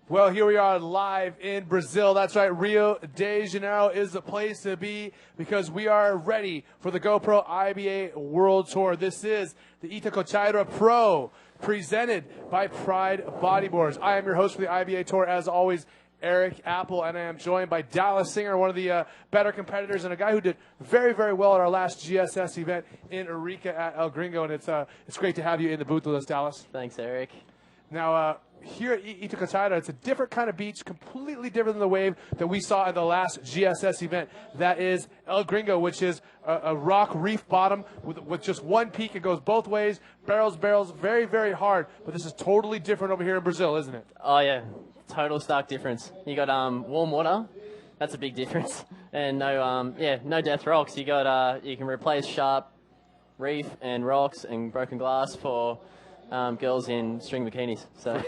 Well, here we are live in Brazil. That's right, Rio de Janeiro is the place to be because we are ready for the GoPro IBA World Tour. This is the Itacoatiara Pro, presented by Pride Bodyboards. I am your host for the IBA Tour, as always, Eric Apple, and I am joined by Dallas Singer, one of the better competitors, and a guy who did very, very well at our last GSS event in Arica at El Gringo, and it's great to have you in the booth with us, Dallas. Thanks, Eric. Now, here at Itacoatiara, it's a different kind of beach, completely different than the wave that we saw at the last GSS event. That is El Gringo, which is a rock reef bottom with just one peak. It goes both ways, barrels, very, very hard. But this is totally different over here in Brazil, isn't it? Oh, yeah. Total stark difference. You got warm water. That's a big difference. And no death rocks. You got you can replace sharp reef and rocks and broken glass for girls in string bikinis. So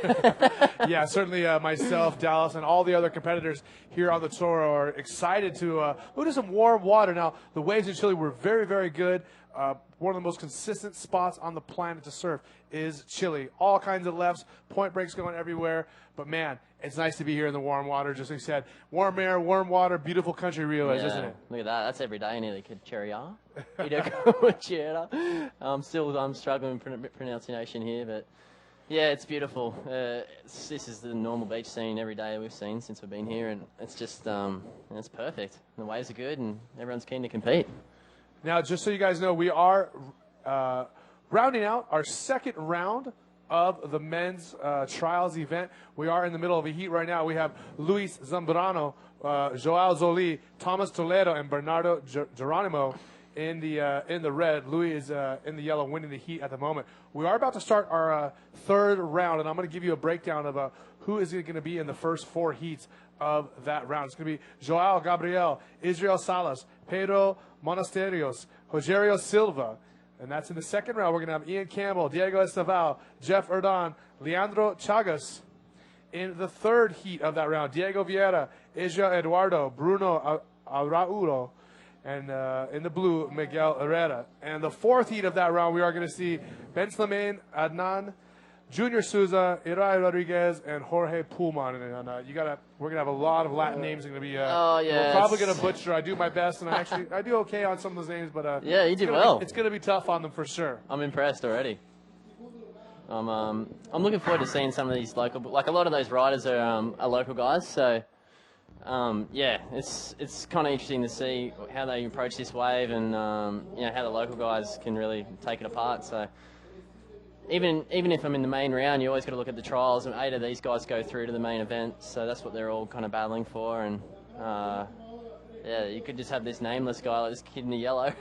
yeah, certainly myself, Dallas, and all the other competitors here on the tour are excited to go to some warm water. Now, the waves in Chile were very, very good. One of the most consistent spots on the planet to surf is Chile. All kinds of lefts, point breaks going everywhere. But, man, it's nice to be here in the warm water. Just like you said, warm air, warm water, beautiful country Rio is, isn't it? Look at that. That's every day in Itacoatiara. Itacoatiara. I'm struggling with pronunciation here, but, yeah, it's beautiful. This is the normal beach scene every day we've seen since we've been here, and it's just it's perfect. The waves are good, and everyone's keen to compete. Now, just so you guys know, we are rounding out our second round of the men's trials event. We are in the middle of a heat right now. We have Luis Zambrano, Joao Zoli, Thomas Toledo, and Bernardo Geronimo in the red. Louis is in the yellow, winning the heat at the moment. We are about to start our third round, and I'm going to give you a breakdown of who is going to be in the first four heats of that round. It's going to be Joao Gabriel, Israel Salas, Pedro Monasterios, Rogerio Silva. And that's in the second round. We're going to have Ian Campbell, Diego Estaval, Jeff Erdan, Leandro Chagas. In the third heat of that round, Diego Vieira, Israel Eduardo, Bruno Arauro, and in the blue, Miguel Herrera. And the fourth heat of that round, we are going to see Ben Slamain, Adnan, Junior Souza, Irai Rodriguez, and Jorge Pullman. And we're gonna have a lot of Latin names. Going to be. We're probably gonna butcher. I do my best, and I do okay on some of those names. But yeah, you did well. It's gonna be tough on them for sure. I'm impressed already. I'm looking forward to seeing some of these local. Like a lot of those riders are local guys. So yeah, it's kind of interesting to see how they approach this wave, and how the local guys can really take it apart. So. Even if I'm in the main round, you always got to look at the trials, and 8 of these guys go through to the main event, so that's what they're all kind of battling for. And yeah, you could just have this nameless guy, like this kid in the yellow,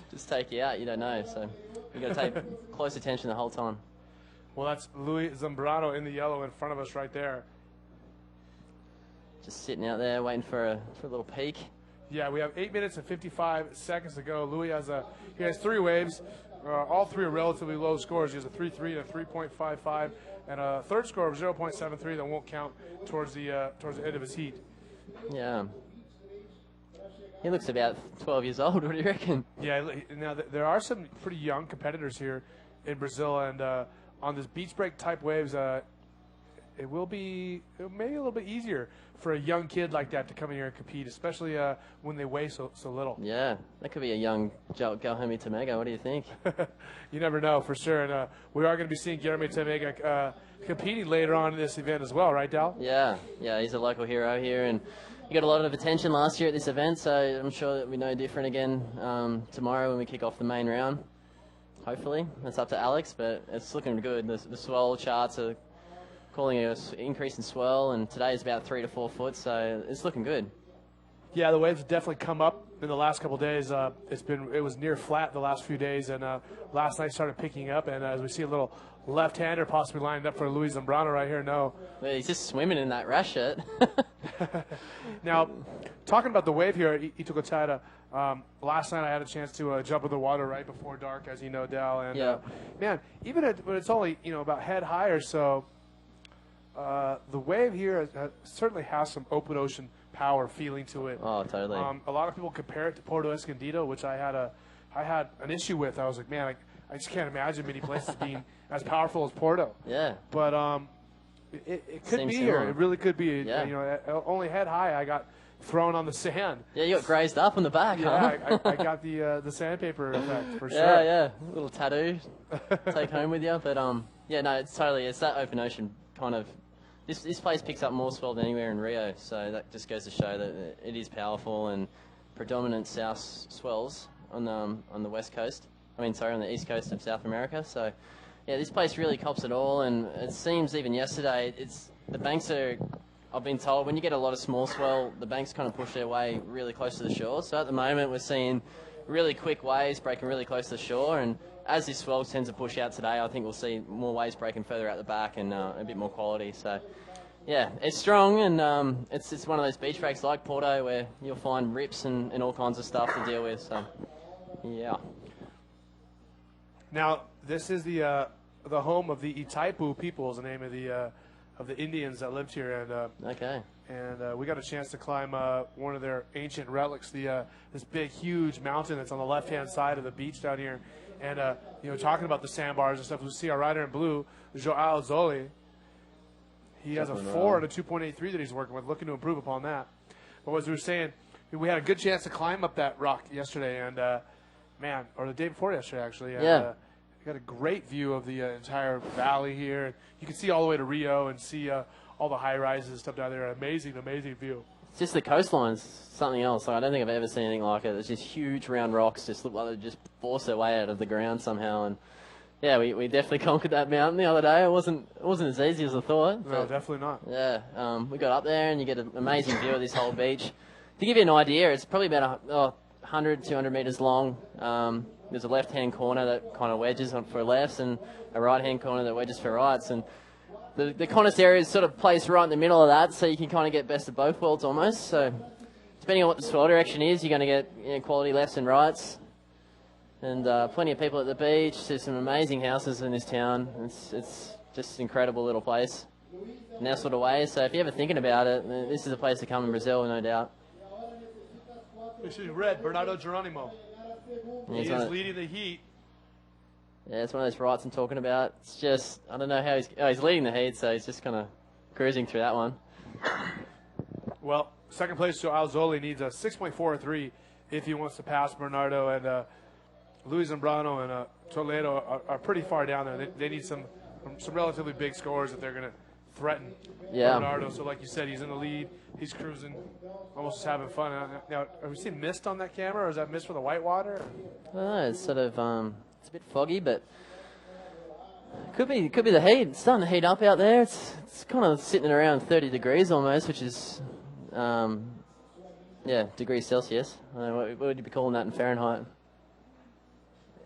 just take you out. You don't know, so you got to take close attention the whole time. Well, that's Luis Zambrano in the yellow in front of us right there. Just sitting out there waiting for a little peek. Yeah, we have 8 minutes and 55 seconds to go. Louis has 3 waves. All 3 are relatively low scores. He has a 3.3 and a 3.55, and a third score of 0.73 that won't count towards the end of his heat. Yeah. He looks about 12 years old. What do you reckon? Yeah. Now there are some pretty young competitors here in Brazil, and on this beach break type waves, it may be a little bit easier for a young kid like that to come in here and compete, especially when they weigh so little. Yeah, that could be a young Guilherme Tamega. What do you think? You never know for sure. And we are going to be seeing Guilherme Tamega competing later on in this event as well, right, Dal? Yeah, he's a local hero here, and he got a lot of attention last year at this event, so I'm sure that we're no different again tomorrow when we kick off the main round. Hopefully. That's up to Alex, but it's looking good. The swell charts are calling an increase in swell, and today is about 3 to 4 foot, so it's looking good. Yeah, the waves have definitely come up in the last couple of days. It was near flat the last few days, and last night started picking up. And as we see a little left-hander possibly lined up for Luis Zambrano right here. No, Well, he's just swimming in that rash shirt. now talking about the wave here at Itacoatiara, last night I had a chance to jump in the water right before dark, as you know, Dal. And Yeah. man, even when it's only about head high or so, the wave here certainly has some open ocean power feeling to it. Oh, totally. A lot of people compare it to Porto Escondido, which I had an issue with. I was like, man, I just can't imagine many places being as powerful as Porto. Yeah. But it could Seems be similar. here. It really could be. Yeah. Only head high, I got thrown on the sand. Yeah, you got grazed up on the back, Yeah, huh? I got the sandpaper effect for sure. Yeah, yeah. A little tattoo take home with you. But yeah, no, it's that open ocean kind of. This place picks up more swell than anywhere in Rio, so that just goes to show that it is powerful and predominant south swells on the west coast. On the east coast of South America. So yeah, this place really cops it all, and it seems even yesterday the banks are. I've been told when you get a lot of small swell, the banks kind of push their way really close to the shore. So at the moment, we're seeing really quick waves breaking really close to the shore. And as this swell tends to push out today, I think we'll see more waves breaking further out the back and a bit more quality. So yeah, it's strong, and it's one of those beach breaks like Porto where you'll find rips and all kinds of stuff to deal with. So yeah. Now, this is the home of the Itaipu people, is the name of the Indians that lived here, and Okay. and we got a chance to climb one of their ancient relics, this big, huge mountain that's on the left-hand side of the beach down here. And talking about the sandbars and stuff, we see our rider in blue, Joao Zoli. He has a 4 and a 2.83 that he's working with, looking to improve upon that. But as we were saying, we had a good chance to climb up that rock yesterday, and or the day before yesterday, actually. And, Yeah. got a great view of the entire valley here. You can see all the way to Rio and see all the high rises and stuff down there. Amazing, amazing view. It's just the coastline's something else. Like, I don't think I've ever seen anything like it. It's just huge round rocks, just look like they just force their way out of the ground somehow. And yeah, we definitely conquered that mountain the other day. It wasn't as easy as I thought. No, definitely not. Yeah, we got up there and you get an amazing view of this whole beach. To give you an idea, it's probably about 100, 200 meters long. There's a left-hand corner that kind of wedges on for lefts and a right-hand corner that wedges for rights. And the contest area is sort of placed right in the middle of that, so you can kind of get best of both worlds almost. So depending on what the swell direction is, you're going to get quality lefts and rights. And plenty of people at the beach. There's some amazing houses in this town. It's just an incredible little place in that sort of way. So if you're ever thinking about it, this is a place to come in Brazil, no doubt. This is red, Bernardo Geronimo. He is leading the heat. Yeah, it's one of those rights I'm talking about. It's just, I don't know how he's leading the heat, so he's just kind of cruising through that one. Well, second place, Joao Zoli needs a 6.43 if he wants to pass Bernardo, and Luis Zambrano and Toledo are pretty far down there. They need some relatively big scores if they're going to threaten Bernardo. So like you said, he's in the lead. He's cruising, almost just having fun. Now, have we seen mist on that camera, or is that mist from the white water? I don't know, it's sort of, it's a bit foggy, but could be the heat. It's starting to heat up out there. It's kind of sitting around 30 degrees almost, which is, degrees Celsius. I don't know, what would you be calling that in Fahrenheit?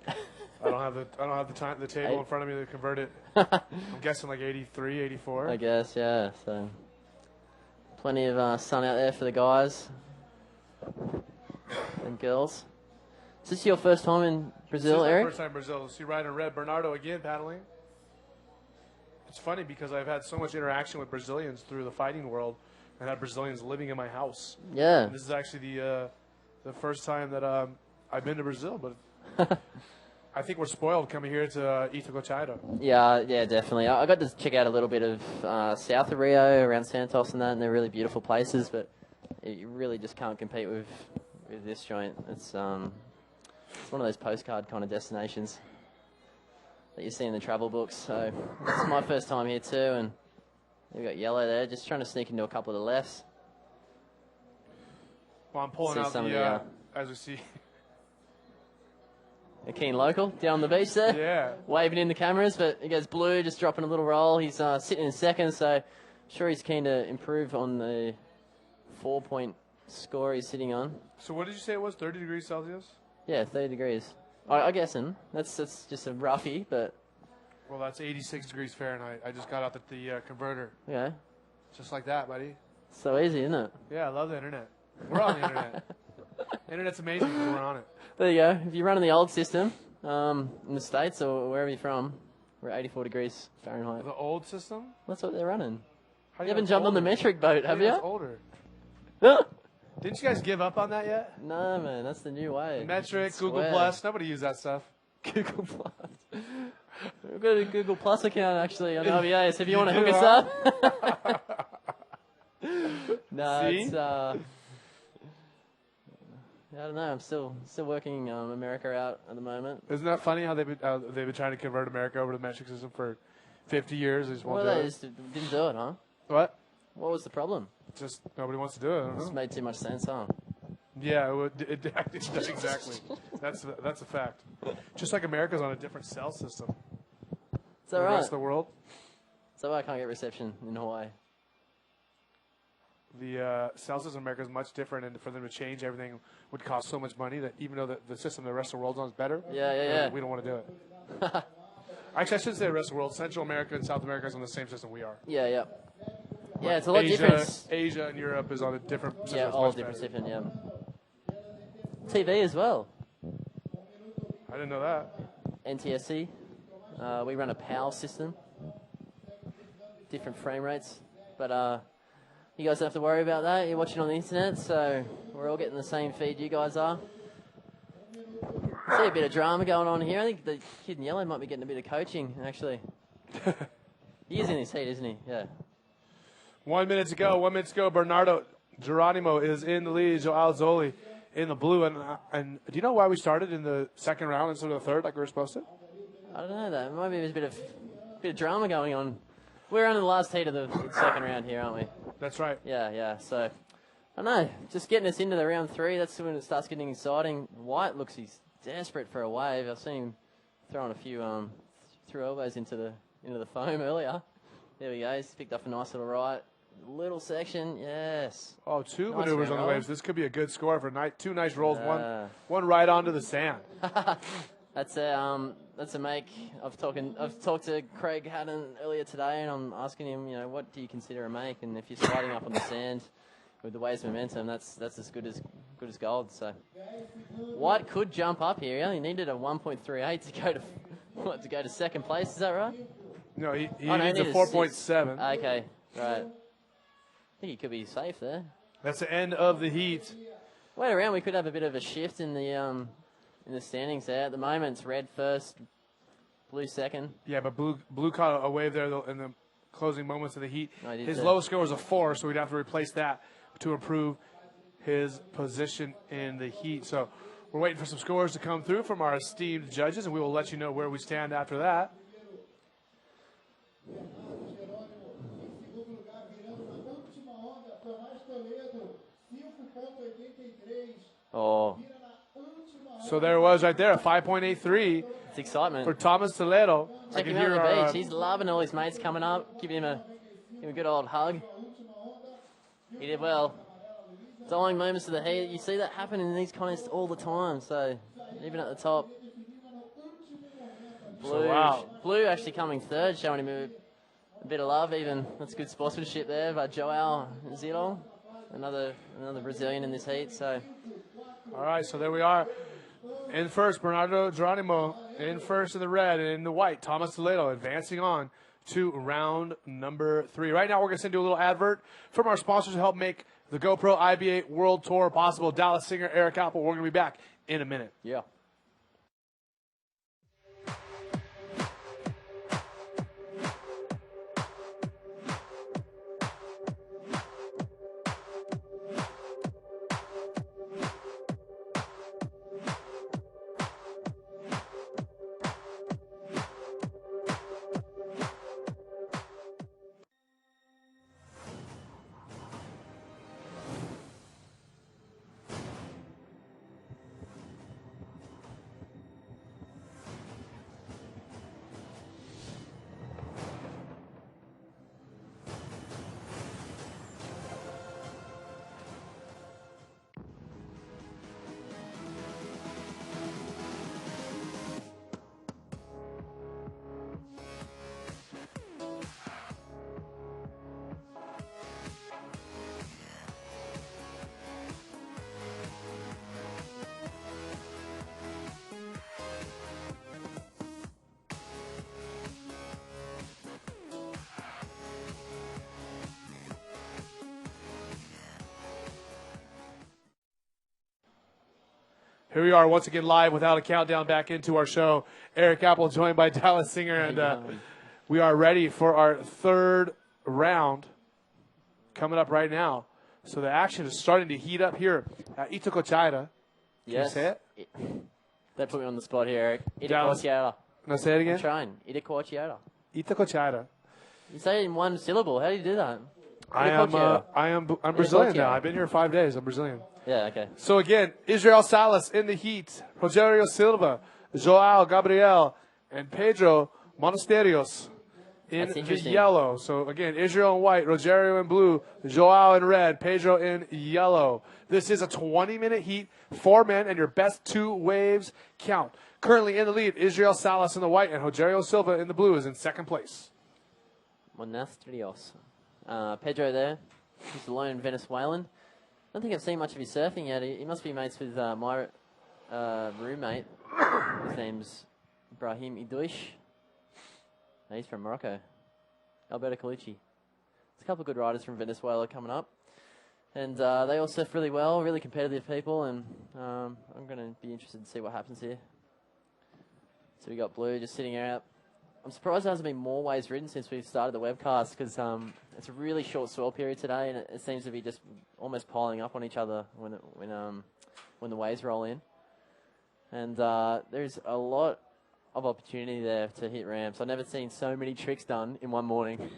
I don't have the table in front of me to convert it. I'm guessing like 83, 84. I guess, yeah. So plenty of sun out there for the guys and girls. Is this your first time in Brazil, This is my Eric? first time in Brazil. See Ryder Red, Bernardo again paddling. It's funny because I've had so much interaction with Brazilians through the fighting world, and had Brazilians living in my house. Yeah. And this is actually the first time that I've been to Brazil, but I think we're spoiled coming here to Itacoatiara. Yeah, definitely. I got to check out a little bit of south of Rio, around Santos and that, and they're really beautiful places, but you really just can't compete with this joint. It's one of those postcard kind of destinations that you see in the travel books. So it's my first time here too, and we've got yellow there, just trying to sneak into a couple of the lefts. Well, I'm pulling See out some the, of as we see. A keen local down the beach there. Yeah. Waving in the cameras, but he goes blue, just dropping a little roll. He's sitting in second, so I'm sure he's keen to improve on the 4.6 score he's sitting on. So what did you say it was? 30 degrees Celsius? Yeah, 30 degrees. I guessing. That's just a roughie, but Well, that's 86 degrees Fahrenheit. I just got out the converter. yeah, Just like that, buddy. so easy, isn't it? Yeah, I love the internet. We're on the internet. Internet's amazing because we're on it. There you go. If you're running the old system in the States or wherever you're from, we're at 84 degrees Fahrenheit. The old system? That's what they're running. How do You haven't know it's jumped on the older? metric boat, have How do know you? it's older. No, Didn't you guys give up on that yet? man, that's the new way. Metric, Google Square. Plus, nobody used that stuff. Google Plus. We've got a Google Plus account actually on RBA, so if you want to do, hook us up. No, See? it's I don't know. I'm still working America out at the moment. Isn't that funny how they've been trying to convert America over to the metric system for 50 years? They just won't Well, do they it. just didn't do it, huh? What? What was the problem? Just nobody wants to do it. I don't This know. made too much sense, huh? Yeah, it does exactly. That's a fact. Just like America's on a different cell system Is that than the right? rest of the world. So why I can't get reception in Hawaii? The cell system in America is much different, and for them to change everything would cost so much money that even though the system the rest of the world's on is better, Yeah. we don't want to do it. Actually, I shouldn't say the rest of the world. Central America and South America is on the same system we are. Yeah. Yeah, it's a lot Asia, different. Asia and Europe is on a different system. Yeah, It's all much different better. system, yeah. TV as well. I didn't know that. NTSC. We run a PAL system. Different frame rates. But you guys don't have to worry about that. You're watching on the internet, so we're all getting the same feed you guys are. I see a bit of drama going on here. I think the kid in yellow might be getting a bit of coaching, actually. He is in his heat, isn't he? Yeah. 1 minute to go. 1 minute to go. Bernardo Geronimo is in the lead. Joao Zoli in the blue. And do you know why we started in the second round instead of the third like we were supposed to? I don't know that. Maybe there's a bit of drama going on. We're on the last heat of the second round here, aren't we? That's right. Yeah. So, I don't know. Just getting us into the round 3, that's when it starts getting exciting. White looks he's desperate for a wave. I've seen him throwing a few threw elbows into the foam earlier. There we go. He's picked up a nice little right. Little section, yes. Oh, two Nice maneuvers round on the roll. waves. This could be a good score for two nice rolls. Yeah. One right onto the sand. That's a make. I've talked to Craig Haddon earlier today, and I'm asking him, what do you consider a make? And if you're sliding up on the sand with the wave's momentum, that's as good as gold. So White could jump up here. He only needed a 1.38 to go to second place. Is that right? No, he Oh, no, needs a he needed 4.7. Okay, right. I think he could be safe there. That's the end of the heat. Wait around, we could have a bit of a shift in the standings there. At the moment, it's red first, blue second. Yeah, but blue caught a wave there in the closing moments of the heat. No, he did His too. lowest score was a 4, so we'd have to replace that to improve his position in the heat. So we're waiting for some scores to come through from our esteemed judges, and we will let you know where we stand after that. Oh, So there it was right there, a 5.83 it's excitement. for Thomas Toledo. I Check can him out hear on the our, beach. He's loving all his mates coming up, giving him a good old hug. He did well. Dying moments of the heat. You see that happen in these contests all the time. So even at the top, blue, wow. blue actually coming third, showing him a bit of love. Even that's good sportsmanship there by Joao Zilo, another Brazilian in this heat. So All right, so there we are. In first, Bernardo Geronimo. In first in the red, and in the white, Thomas Toledo advancing on to round number 3. Right now, we're going to send you a little advert from our sponsors to help make the GoPro IBA World Tour possible. Dallas singer Eric Apple. We're going to be back in a minute. yeah. Here we are once again live without a countdown back into our show. Eric Apple joined by Dallas Singer, and we are ready for our third round coming up right now. So the action is starting to heat up here at Itacoatiara. Yes. Can you say it? They put me on the spot here, Eric. Itacoatiara. No, say it again. I'm trying. Itacoatiara. Itacoatiara. You say it in one syllable. How do you do that? I'm Brazilian now. I've been here 5 days. I'm Brazilian. Yeah, okay. So again, Israel Salas in the heat, Rogerio Silva, Joao Gabriel, and Pedro Monasterios in the yellow. So again, Israel in white, Rogerio in blue, Joao in red, Pedro in yellow. This is a 20-minute heat, 4 men, and your best 2 waves count. Currently in the lead, Israel Salas in the white, and Rogerio Silva in the blue is in second place. Monasterios. Pedro there. He's the lone Venezuelan. I don't think I've seen much of his surfing yet. He must be mates with my roommate. His name's Brahim Idouish. He's from Morocco. Alberto Colucci. There's a couple of good riders from Venezuela coming up. And they all surf really well, really competitive people. And I'm going to be interested to see what happens here. So we got Blue just sitting out. I'm surprised there hasn't been more waves ridden since we've started the webcast, because it's a really short swell period today, and it seems to be just almost piling up on each other when the waves roll in. And there's a lot of opportunity there to hit ramps. I've never seen so many tricks done in one morning.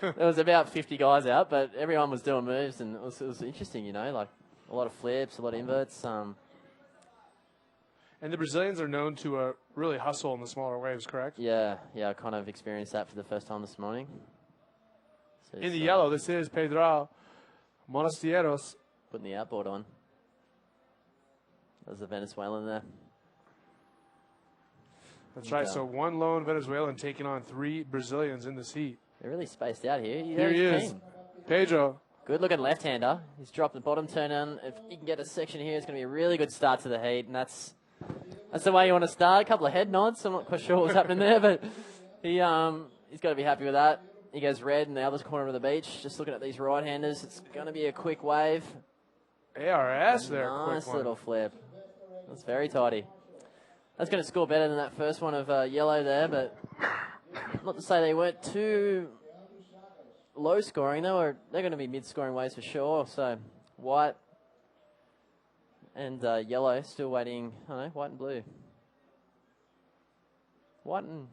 There was about 50 guys out, but everyone was doing moves, and it was interesting, you know, like a lot of flips, a lot of inverts. And the Brazilians are known to really hustle in the smaller waves, correct? Yeah, I kind of experienced that for the first time this morning. So in the yellow, this is Pedro Monastieros. Putting the outboard on. There's a Venezuelan there. That's right, so one lone Venezuelan taking on 3 Brazilians in this heat. They're really spaced out here. Here he is, Pedro. Good looking left-hander. He's dropped the bottom turn on. If he can get a section here, it's going to be a really good start to the heat, and that's the way you want to start. A couple of head nods. I'm not quite sure what's happening there, but he's got to be happy with that. He goes red in the other corner of the beach. Just looking at these right-handers, it's going to be a quick wave. ARS there. Nice little flip. That's very tidy. That's going to score better than that first one of yellow there, but not to say they weren't too low scoring. They're going to be mid-scoring waves for sure. So white and yellow still waiting. I don't know, white and blue. White and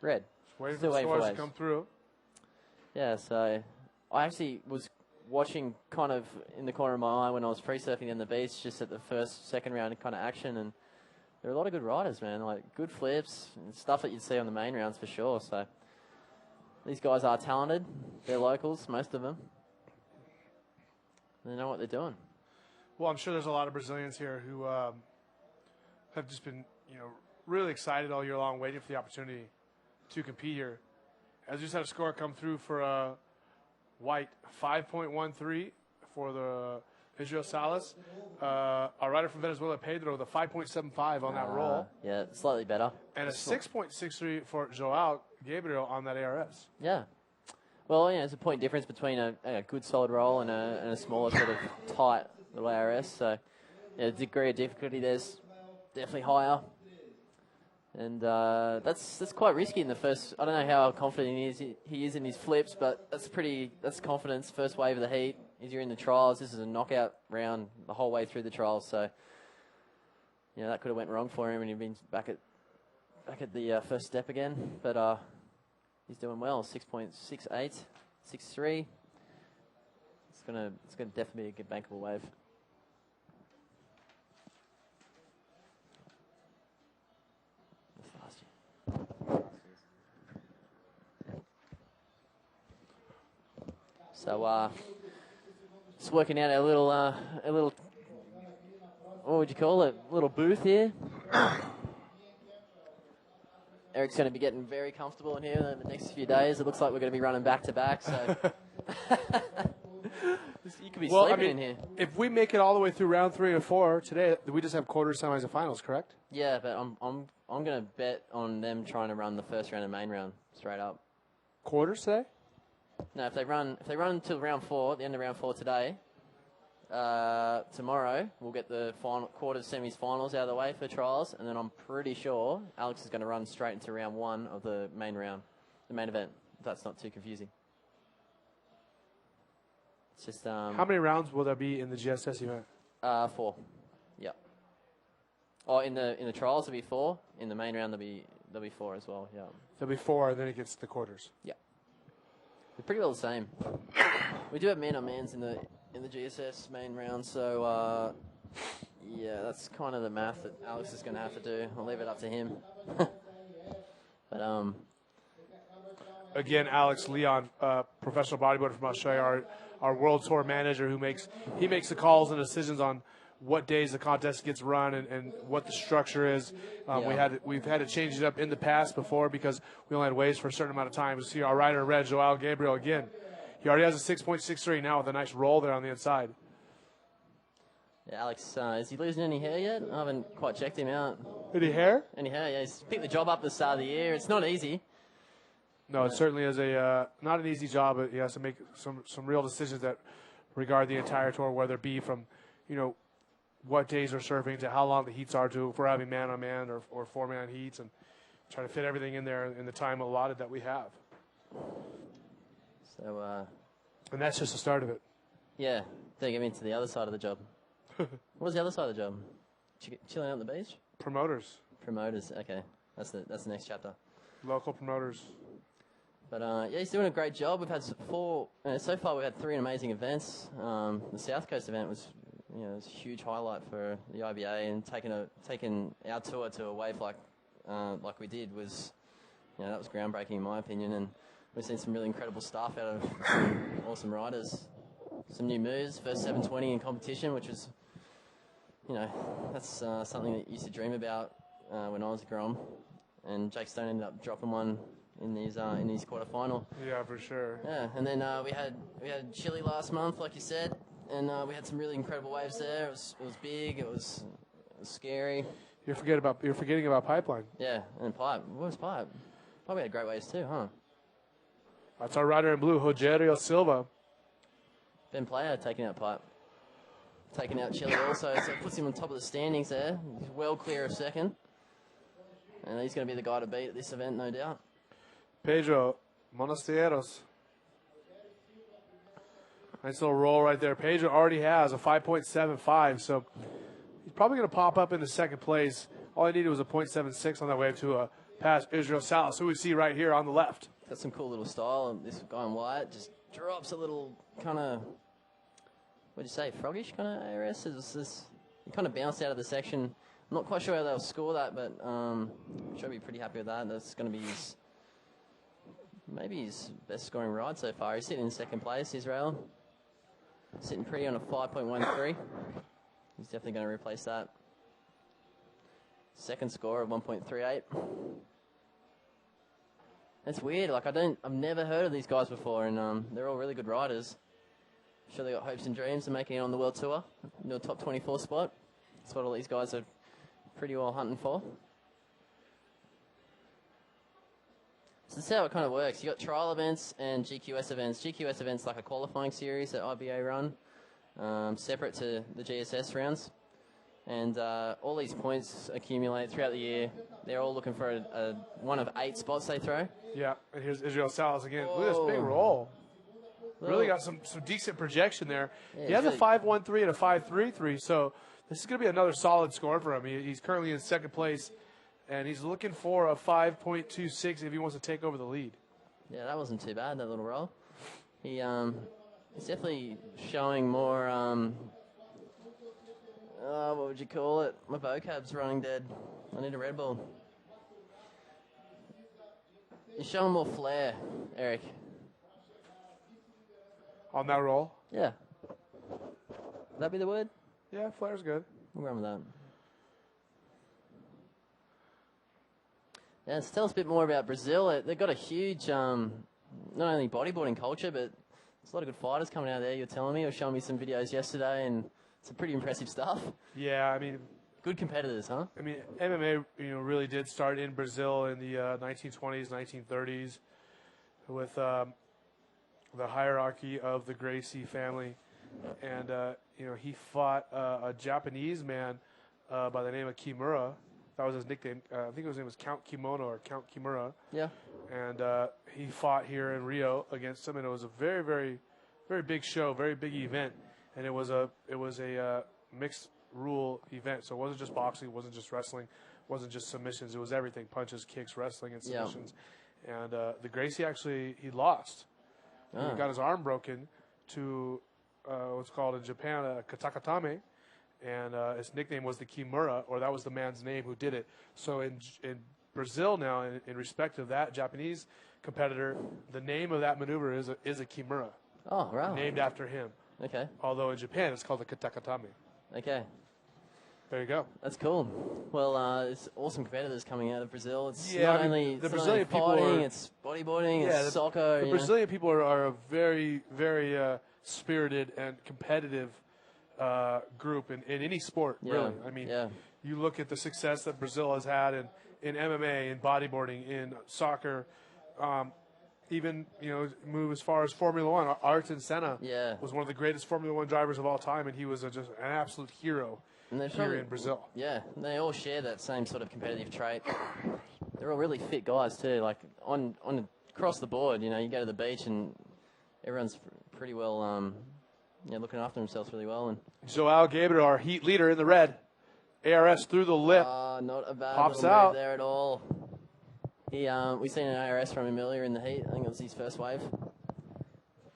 red. Waiting for the scores to come through. Yeah, so I actually was watching kind of in the corner of my eye when I was free-surfing on the beach, just at the second round kind of action, and there are a lot of good riders, man, like good flips and stuff that you'd see on the main rounds for sure. So these guys are talented. They're locals, most of them. They know what they're doing. Well, I'm sure there's a lot of Brazilians here who have just been, really excited all year long, waiting for the opportunity to compete here. As you just had a score come through for white, 5.13 for the Israel Salas. A rider from Venezuela, Pedro, the 5.75 on that roll. Yeah, slightly better. And a 6.63 for Joao Gabriel on that ARS. Yeah. Well, there's a point difference between a good solid roll and a smaller sort of tight little ARS. So, the degree of difficulty there's definitely higher. And that's quite risky in the first. I don't know how confident he is in his flips, but that's confidence. First wave of the heat. You're in the trials. This is a knockout round the whole way through the trials. So, that could have went wrong for him, and he'd been back at the first step again. But he's doing well. 6.68, 6.3. It's gonna definitely be a good bankable wave. So, just working out a little, what would you call it? Little booth here. Eric's going to be getting very comfortable in here in the next few days. It looks like we're going to be running back to back. So, you could be sleeping in here. If we make it all the way through round 3 and 4 today, we just have quarters, semis, and finals, correct? Yeah, but I'm going to bet on them trying to run the first round and main round straight up. Quarters today? No, if they run until round 4, at the end of round 4 today, Tomorrow we'll get the final quarters, semis, finals out of the way for trials, and then I'm pretty sure Alex is going to run straight into round 1 of the main round, the main event. If that's not too confusing. It's just How many rounds will there be in the GSS event? 4. Yeah. Oh, in the trials there'll be 4. In the main round there'll be 4 as well. Yeah. There'll be 4, and then it gets to the quarters. Yeah. They're pretty well the same. We do have man-on-mans in the GSS main round, so yeah, that's kind of the math that Alex is going to have to do. I'll leave it up to him. But again, Alex Leon, professional bodybuilder from Australia, our world tour manager, who makes the calls and decisions on what days the contest gets run and what the structure is. We've had to change it up in the past before because we only had waves for a certain amount of time. See our rider in red, Joao Gabriel, again. He already has a 6.63 now with a nice roll there on the inside. Yeah, Alex, is he losing any hair yet? I haven't quite checked him out. Any hair? Any hair, yeah. He's picked the job up at the start of the year. It's not easy. No, it certainly is not an easy job, but he has to make some real decisions that regard the entire tour, whether it be from, what days are surfing to how long the heats are to if we're having man-on-man or 4-man heats, and try to fit everything in there in the time allotted that we have. So, and that's just the start of it. Yeah, then get into the other side of the job. What was the other side of the job? Chilling out on the beach? Promoters. Promoters, okay. That's the next chapter. Local promoters. But yeah, he's doing a great job. We've had 4. So far, we've had 3 amazing events. The South Coast event was, it was a huge highlight for the IBA, and taking our tour to a wave like we did was, that was groundbreaking in my opinion. And we've seen some really incredible stuff out of some awesome riders. Some new moves, first 720 in competition, which was, that's something that you used to dream about when I was a Grom. And Jake Stone ended up dropping one in his quarterfinal. Yeah, for sure. Yeah, and then we had Chile last month, like you said, and we had some really incredible waves there. It was big. It was scary. You're forgetting about Pipeline. Yeah, and Pipe. What was Pipe? Pipe had great waves too, huh? That's our rider in blue, Rogerio Silva. Ben Player taking out Pipe. Taking out Chile also, so it puts him on top of the standings there. He's well clear of second. And he's going to be the guy to beat at this event, no doubt. Pedro Monasteros. Nice little roll right there. Pedro already has a 5.75, so he's probably going to pop up into second place. All he needed was a 0.76 on that wave to pass Israel Salas, who we see right here on the left. Got some cool little style. This guy in white just drops a little kind of, what'd you say, froggish kind of ARS? He kind of bounced out of the section. I'm not quite sure how they'll score that, but I'm sure he'll be pretty happy with that. That's going to be maybe his best scoring ride so far. He's sitting in second place, Israel. Sitting pretty on a 5.13. He's definitely going to replace that. Second score of 1.38. That's weird. Like I've never heard of these guys before, and they're all really good riders. I'm sure they got hopes and dreams of making it on the world tour, into a top 24 spot. That's what all these guys are pretty well hunting for. So this is how it kind of works. You got trial events and GQS events. GQS events like a qualifying series that IBA run, separate to the GSS rounds. And all these points accumulate throughout the year. They're all looking for one of 8 spots they throw. Yeah, and here's Israel Salas again. Whoa. Look at this big roll. Really got some decent projection there. Yeah, he has a 5.13 and a 5.33, so this is going to be another solid score for him. He's currently in second place, and he's looking for a 5.26 if he wants to take over the lead. Yeah, that wasn't too bad, that little roll. He's definitely showing more, what would you call it? My vocab's running dead. I need a Red Bull. He's showing more flair, Eric. On that roll? Yeah. Would that be the word? Yeah, flair's good. We'll run with that. Yeah, so tell us a bit more about Brazil. They've got a huge, not only bodyboarding culture, but there's a lot of good fighters coming out there, you're telling me. You were showing me some videos yesterday, and some pretty impressive stuff. Yeah, I mean... Good competitors, huh? I mean, MMA, really did start in Brazil in the 1920s, 1930s with the hierarchy of the Gracie family and he fought a Japanese man by the name of Kimura. That was his nickname. I think his name was Count Kimono or Count Kimura. Yeah. And he fought here in Rio against him, and it was a very, very, very big show, very big event, and it was a mixed rule event. So it wasn't just boxing, it wasn't just wrestling, it wasn't just submissions. It was everything: punches, kicks, wrestling, and submissions. Yeah. And the Gracie he lost. Oh. He got his arm broken to what's called in Japan a katakatame. And his nickname was the Kimura, or that was the man's name who did it. So in Brazil now, in respect of that Japanese competitor, the name of that maneuver is a Kimura. Oh, right. Named after him. Okay. Although in Japan it's called the katakatame. Okay. There you go. That's cool. Well, it's awesome competitors coming out of Brazil. It's yeah, not only the Brazilian fighting, people it's bodyboarding, it's soccer. The Brazilian people are a very, very spirited and competitive group in any sport, really. I mean, you look at the success that Brazil has had in MMA, in bodyboarding, in soccer, even move as far as Formula One. Ayrton Senna was one of the greatest Formula One drivers of all time, and he was just an absolute hero here in Brazil. Yeah, and they all share that same sort of competitive trait. They're all really fit guys too. Like on across the board, you go to the beach and everyone's pretty well. Looking after themselves really well. And Joao Gabriel, our heat leader in the red. ARS through the lip. Not a bad Pops little out move there at all. We seen an ARS from him earlier in the heat. I think it was his first wave.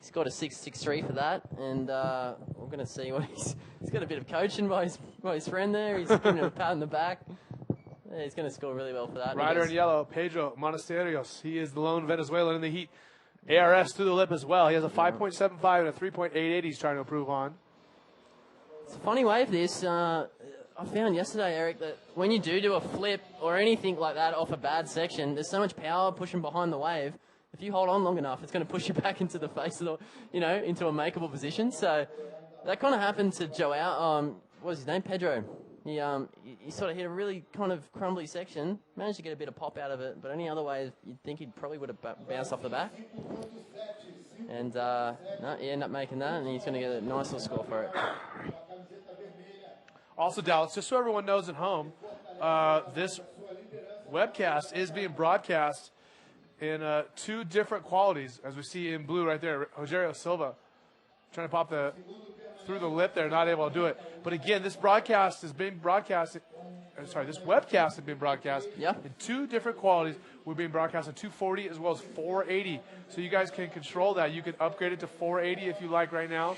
He's got a 6.63 for that, and we're going to see what he's got a bit of coaching by his friend there. He's giving him a pat on the back. Yeah, he's going to score really well for that. Rider in yellow, Pedro Monasterios. He is the lone Venezuelan in the heat. ARS through the lip as well. He has a 5.75 and a 3.88 he's trying to improve on. It's a funny wave, this. I found yesterday, Eric, that when you do a flip or anything like that off a bad section, there's so much power pushing behind the wave. If you hold on long enough, it's going to push you back into the face of the, into a makeable position. So that kind of happened to Joao. What was his name? Pedro. He sort of hit a really kind of crumbly section, managed to get a bit of pop out of it, but any other way, you'd think he probably would have bounced off the back. And no, he ended up making that, and he's going to get a nice little score for it. Also, Dallas, just so everyone knows at home, this webcast is being broadcast in 2 different qualities, as we see in blue right there. Rogerio Silva trying to pop through the lip there, not able to do it. But again, this webcast has been broadcast in 2 different qualities. We're being broadcast at 240 as well as 480. So you guys can control that. You can upgrade it to 480 if you like right now.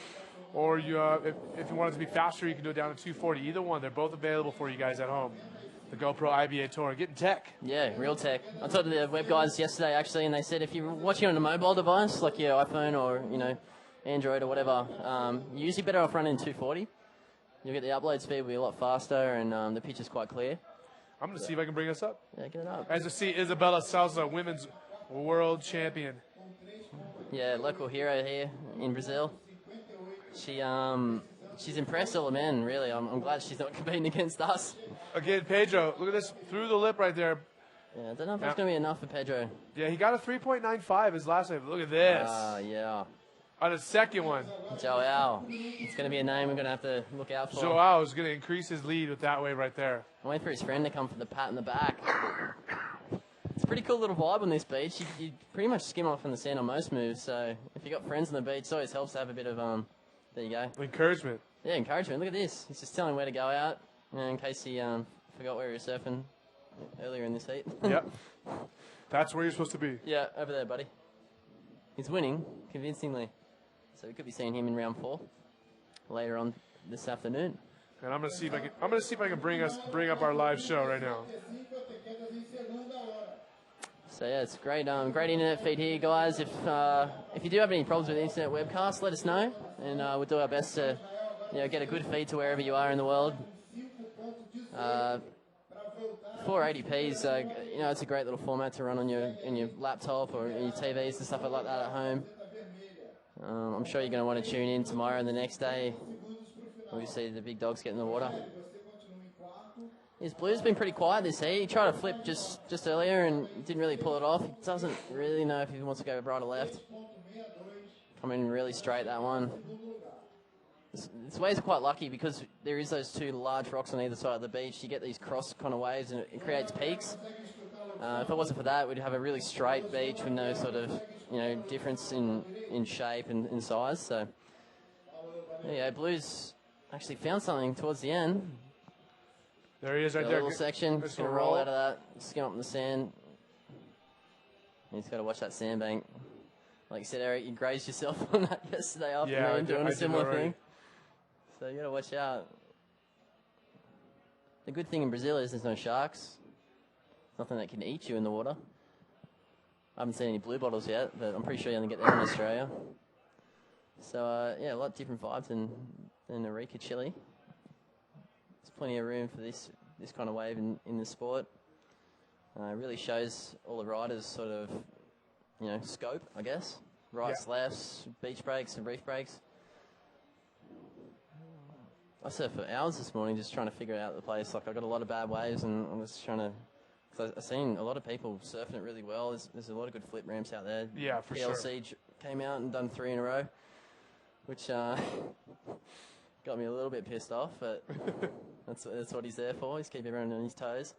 Or if you want it to be faster, you can do it down to 240. Either one, they're both available for you guys at home. The GoPro IBA Tour, getting tech. Yeah, real tech. I talked to the web guys yesterday actually, and they said if you're watching on a mobile device like your iPhone or Android or whatever, you're usually better off running 240. You'll get the upload speed will be a lot faster, and the picture's quite clear. I'm going to see if I can bring us up. Yeah, get it up. As you see, Isabella Souza, women's world champion. Yeah, local hero here in Brazil. She's impressed all the men, really. I'm glad she's not competing against us. Again, Pedro, look at this through the lip right there. Yeah, I don't know if that's going to be enough for Pedro. Yeah, he got a 3.95 his last wave. Look at this. Yeah. On the second one. Joao. It's going to be a name we're going to have to look out for. Joao is going to increase his lead with that wave right there. I'm waiting for his friend to come for the pat in the back. It's a pretty cool little vibe on this beach. You pretty much skim off in the sand on most moves, so if you've got friends on the beach, it always helps to have a bit of, there you go. Encouragement. Yeah, encouragement. Look at this. He's just telling where to go out, in case he forgot where he was surfing earlier in this heat. Yep. That's where you're supposed to be. Yeah, over there, buddy. He's winning convincingly. So we could be seeing him in round 4 later on this afternoon. And I'm gonna see if I can bring up our live show right now. So yeah, it's great, great internet feed here, guys. If you do have any problems with the internet webcast, let us know, and we'll do our best to get a good feed to wherever you are in the world. 480p, so it's a great little format to run on your laptop or your TVs and stuff like that at home. I'm sure you're going to want to tune in tomorrow and the next day. We see the big dogs get in the water. His blue's been pretty quiet this heat. He tried to flip just earlier and didn't really pull it off. He doesn't really know if he wants to go right or left. Coming really straight, that one. This wave's quite lucky because there is those two large rocks on either side of the beach. You get these cross kind of waves and it creates peaks. If it wasn't for that, we'd have a really straight beach with no sort of, difference in shape and in size. So, yeah, Blues actually found something towards the end. There he is right a there. Little section, just going to roll out of that, skim up in the sand. And he's got to watch that sandbank. Like you said, Eric, you grazed yourself on that yesterday afternoon doing a similar thing. So you got to watch out. The good thing in Brazil is there's no sharks. Nothing that can eat you in the water. I haven't seen any blue bottles yet, but I'm pretty sure you only get them in Australia. So, yeah, a lot of different vibes than Arica, Chile. There's plenty of room for this kind of wave in the sport. It really shows all the riders sort of, scope, I guess. Rights, lefts, beach breaks and reef breaks. I surfed for hours this morning just trying to figure out the place. Like, I got a lot of bad waves and I was trying to... Because I've seen a lot of people surfing it really well. There's a lot of good flip ramps out there. Yeah, for sure. PLC came out and done 3 in a row, which got me a little bit pissed off, but that's what he's there for. He's keeping everyone on his toes.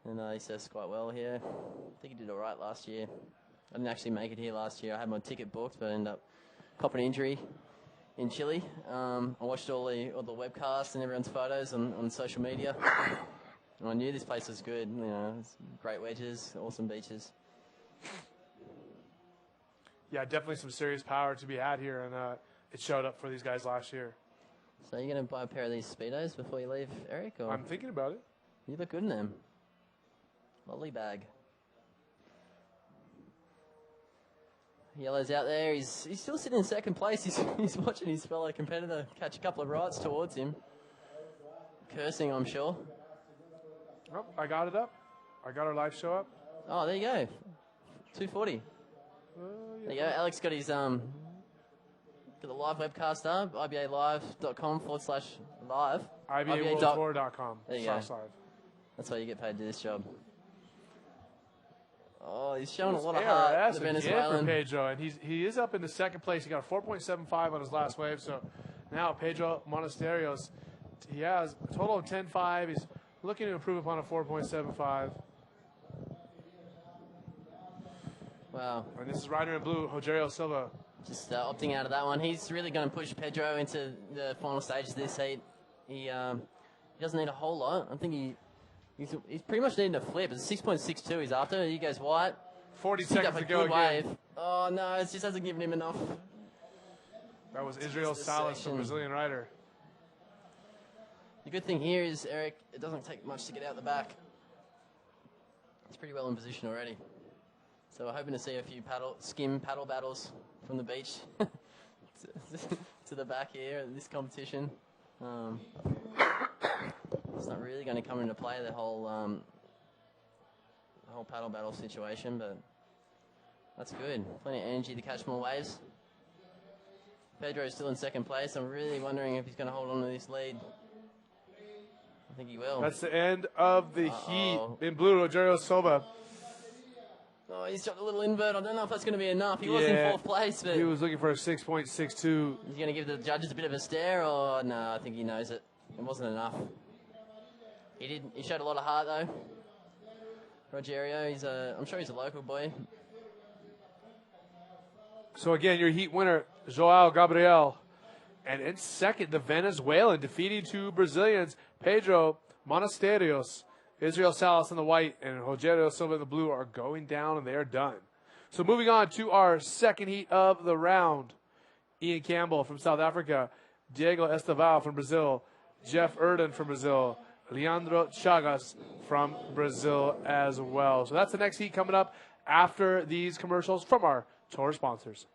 And he surfs quite well here. I think he did all right last year. I didn't actually make it here last year. I had my ticket booked, but I ended up copping an injury in Chile. I watched all the webcasts and everyone's photos on social media. And I knew this place was good. It's great wedges, awesome beaches. Yeah, definitely some serious power to be had here, and it showed up for these guys last year. So you're going to buy a pair of these Speedos before you leave, Eric? Or? I'm thinking about it. You look good in them. Lolly bag. Yellow's out there. He's still sitting in second place. He's watching his fellow competitor catch a couple of rights towards him. Cursing, I'm sure. Oh, I got it up. I got our live show up. Oh, there you go. 240. Yeah. There you go. Alex got his got the live webcast up. ibalive.com/live. IBA.com. There you go. Live. That's why you get paid to do this job. Oh, he's showing a lot of heart, the Venezuelan. For Pedro, and he is up in the second place. He got a 4.75 on his last wave. So now Pedro Monasterios, he has a total of 10.5. He's looking to improve upon a 4.75. Wow. And this is rider in blue, Rogerio Silva. Just opting out of that one. He's really going to push Pedro into the final stages of this heat. He doesn't need a whole lot. I think he's pretty much needing a flip. It's 6.62 he's after. He goes white. 40 seconds to go again. Wave. Oh, no, it just hasn't given him enough. That was Israel Salas, the Brazilian rider. The good thing here is, Eric, it doesn't take much to get out the back. It's pretty well in position already. So we're hoping to see a few skim paddle battles from the beach to the back here in this competition. It's not really going to come into play, the whole paddle battle situation, but that's good. Plenty of energy to catch more waves. Pedro's still in second place. I'm really wondering if he's going to hold on to this lead. I think he will. That's the end of the heat in blue, Rogerio Silva. Oh, he's got a little invert. I don't know if that's going to be enough. He was in fourth place, but he was looking for a 6.62. He's going to give the judges a bit of a stare, or no? I think he knows it. It wasn't enough. He showed a lot of heart though. Rogerio, I'm sure he's a local boy. So again, your heat winner, Joao Gabriel, and in second, the Venezuelan, defeating 2 Brazilians, Pedro Monasterios. Israel Salas in the white and Rogerio Silva in the blue are going down, and they are done. So moving on to our second heat of the round. Ian Campbell from South Africa, Diego Esteval from Brazil, Jeff Erden from Brazil, Leandro Chagas from Brazil as well. So that's the next heat coming up after these commercials from our tour sponsors.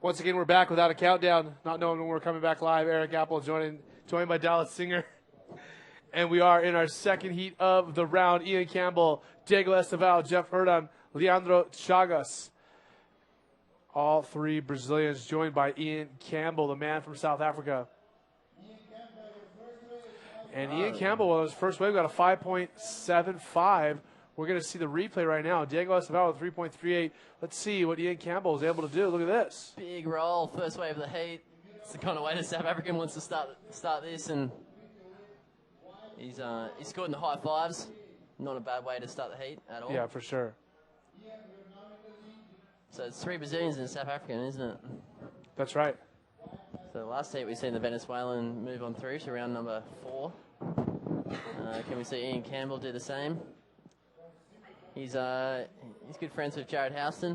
Once again, we're back without a countdown, not knowing when we're coming back live. Eric Apple joined by Dallas Singer. And we are in our second heat of the round. Ian Campbell, Diego Esteval, Jeff Herdan, Leandro Chagas. All three Brazilians joined by Ian Campbell, the man from South Africa. And Ian Campbell was first wave, got a 5.75. We're going to see the replay right now. Diego Esteval with 3.38. Let's see what Ian Campbell was able to do. Look at this. Big roll, first wave of the heat. It's the kind of way the South African wants to start this, and he's scored in the high fives. Not a bad way to start the heat at all. Yeah, for sure. So it's 3 Brazilians and a South African, isn't it? That's right. So the last heat we've seen the Venezuelan move on through to round number 4. Can we see Ian Campbell do the same? He's good friends with Jared Houston,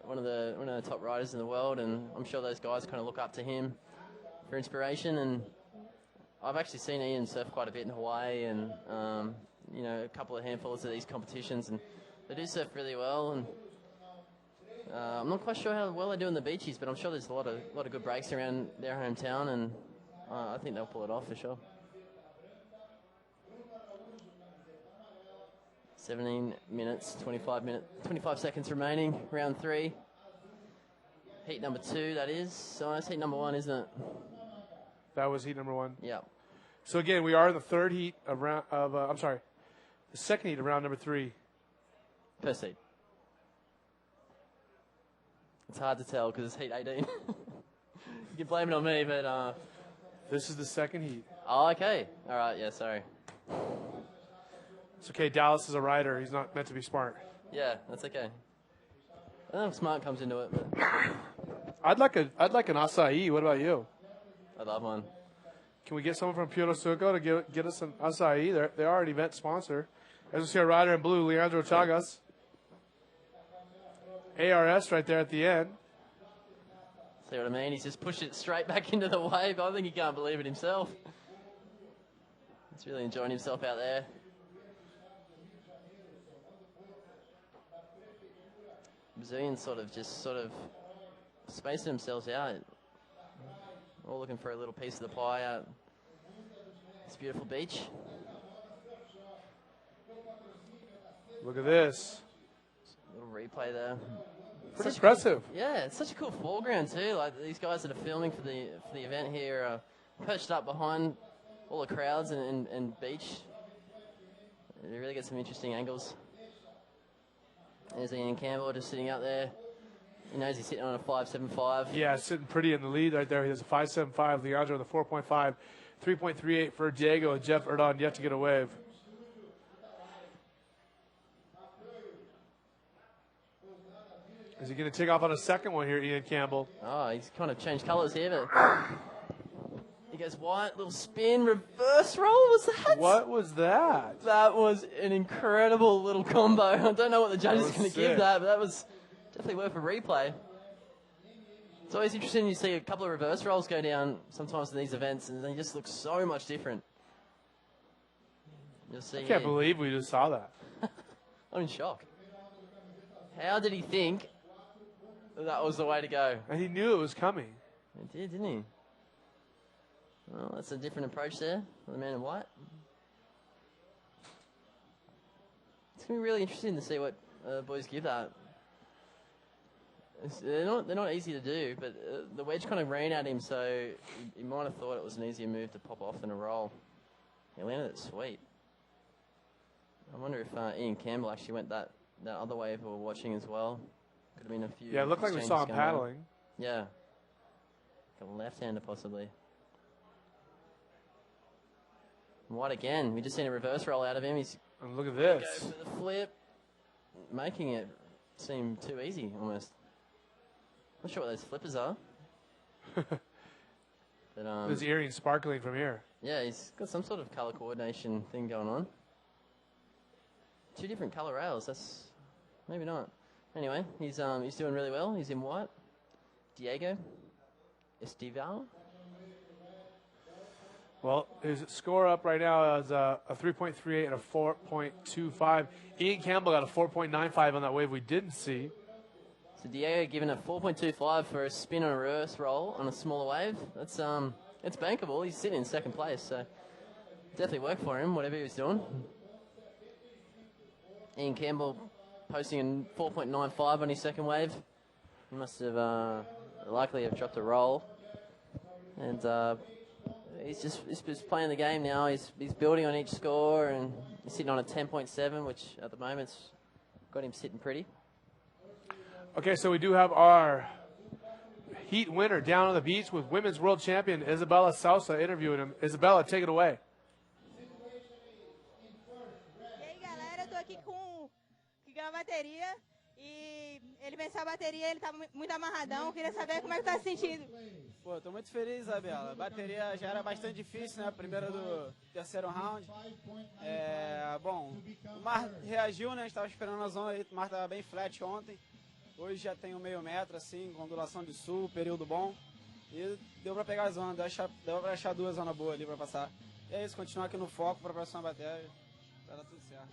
one of the top riders in the world, and I'm sure those guys kind of look up to him for inspiration. And I've actually seen Ian surf quite a bit in Hawaii, and a couple of handfuls of these competitions, and they do surf really well. And I'm not quite sure how well they do in the beaches, but I'm sure there's a lot of good breaks around their hometown, and I think they'll pull it off for sure. 17 minutes, 25 seconds remaining, round 3. Heat number 2, that is. So it's heat number 1, isn't it? That was heat number 1. Yeah. So again, we are in the third heat of the second heat of round number 3. First heat. It's hard to tell because it's heat 18. You can blame it on me, but this is the second heat. Oh, okay. All right. Yeah. Sorry. It's okay. Dallas is a rider. He's not meant to be smart. Yeah, that's okay. I don't know if smart comes into it, but I'd like an acai. What about you? I'd love one. Can we get someone from Puro Suco to get us an acai? They are an event sponsor. As we see a rider in blue, Leandro Chagas. ARS right there at the end. See what I mean? He's just pushed it straight back into the wave. I think he can't believe it himself. He's really enjoying himself out there. Brazilians sort of spacing themselves out. All looking for a little piece of the pie out this beautiful beach. Look at this. Little replay there. Pretty impressive. Yeah, it's such a cool foreground too. Like these guys that are filming for the event here are perched up behind all the crowds and beach. You really get some interesting angles. There's Ian Campbell just sitting out there. He knows he's sitting on a 5.75. Yeah, sitting pretty in the lead right there. He has a 5.75. Leandro with a 4.5. 3.38 for Diego and Jeff Herdan yet to get a wave. Is he going to take off on a second one here, Ian Campbell? Oh, he's kind of changed colours here, but he goes white, little spin, reverse roll. Was that? What was that? That was an incredible little combo. I don't know what the judge is going to give that, but that was definitely worth a replay. It's always interesting you see a couple of reverse rolls go down sometimes in these events, and they just look so much different. You'll see. I can't believe we just saw that. I'm in shock. How did he think that was the way to go? And he knew it was coming. He did, didn't he? Well, that's a different approach there for the man in white. It's going to be really interesting to see what boys give that. They're not easy to do, but the wedge kind of ran at him, so he might have thought it was an easier move to pop off than a roll. He landed it sweet. I wonder if Ian Campbell actually went that other way if we were watching as well. Could have been a few. Yeah, it looked like we saw him paddling. Yeah. Like a left-hander possibly. White again. We just seen a reverse roll out of him. He's and look at this. Go for the flip, making it seem too easy almost. Not sure what those flippers are. But his earring sparkling from here. Yeah, he's got some sort of color coordination thing going on. 2 different color rails. That's maybe not. Anyway, he's doing really well. He's in white. Diego Esteval. Well, his score up right now is a 3.38 and a 4.25. Ian Campbell got a 4.95 on that wave we didn't see. So Diego giving it 4.25 for a spin on a reverse roll on a smaller wave. That's it's bankable. He's sitting in second place, so definitely worked for him, whatever he was doing. Ian Campbell posting a 4.95 on his second wave. He must have likely have dropped a roll. And he's just playing the game now. He's building on each score, and he's sitting on a 10.7, which at the moment's got him sitting pretty. Okay, so we do have our heat winner down on the beach with women's world champion Isabella Sousa interviewing him. Isabella, take it away. E aí, galera, eu tô aqui com o que ganhou a bateria e ele venceu a bateria, ele tá muito amarradão. Queria saber como é que tá se sentindo. Pô, tô muito feliz, Isabela. A bateria já era bastante difícil, né? A primeira do terceiro round. Bom, o mar reagiu, né? A gente tava esperando a zona aí, o mar tava bem flat ontem. Hoje já tem um meio metro, assim, com ondulação de sul, período bom. E deu pra pegar a zona, deu pra achar duas zonas boas ali pra passar. E é isso, continuar aqui no foco pra próxima bateria, pra dar tudo certo.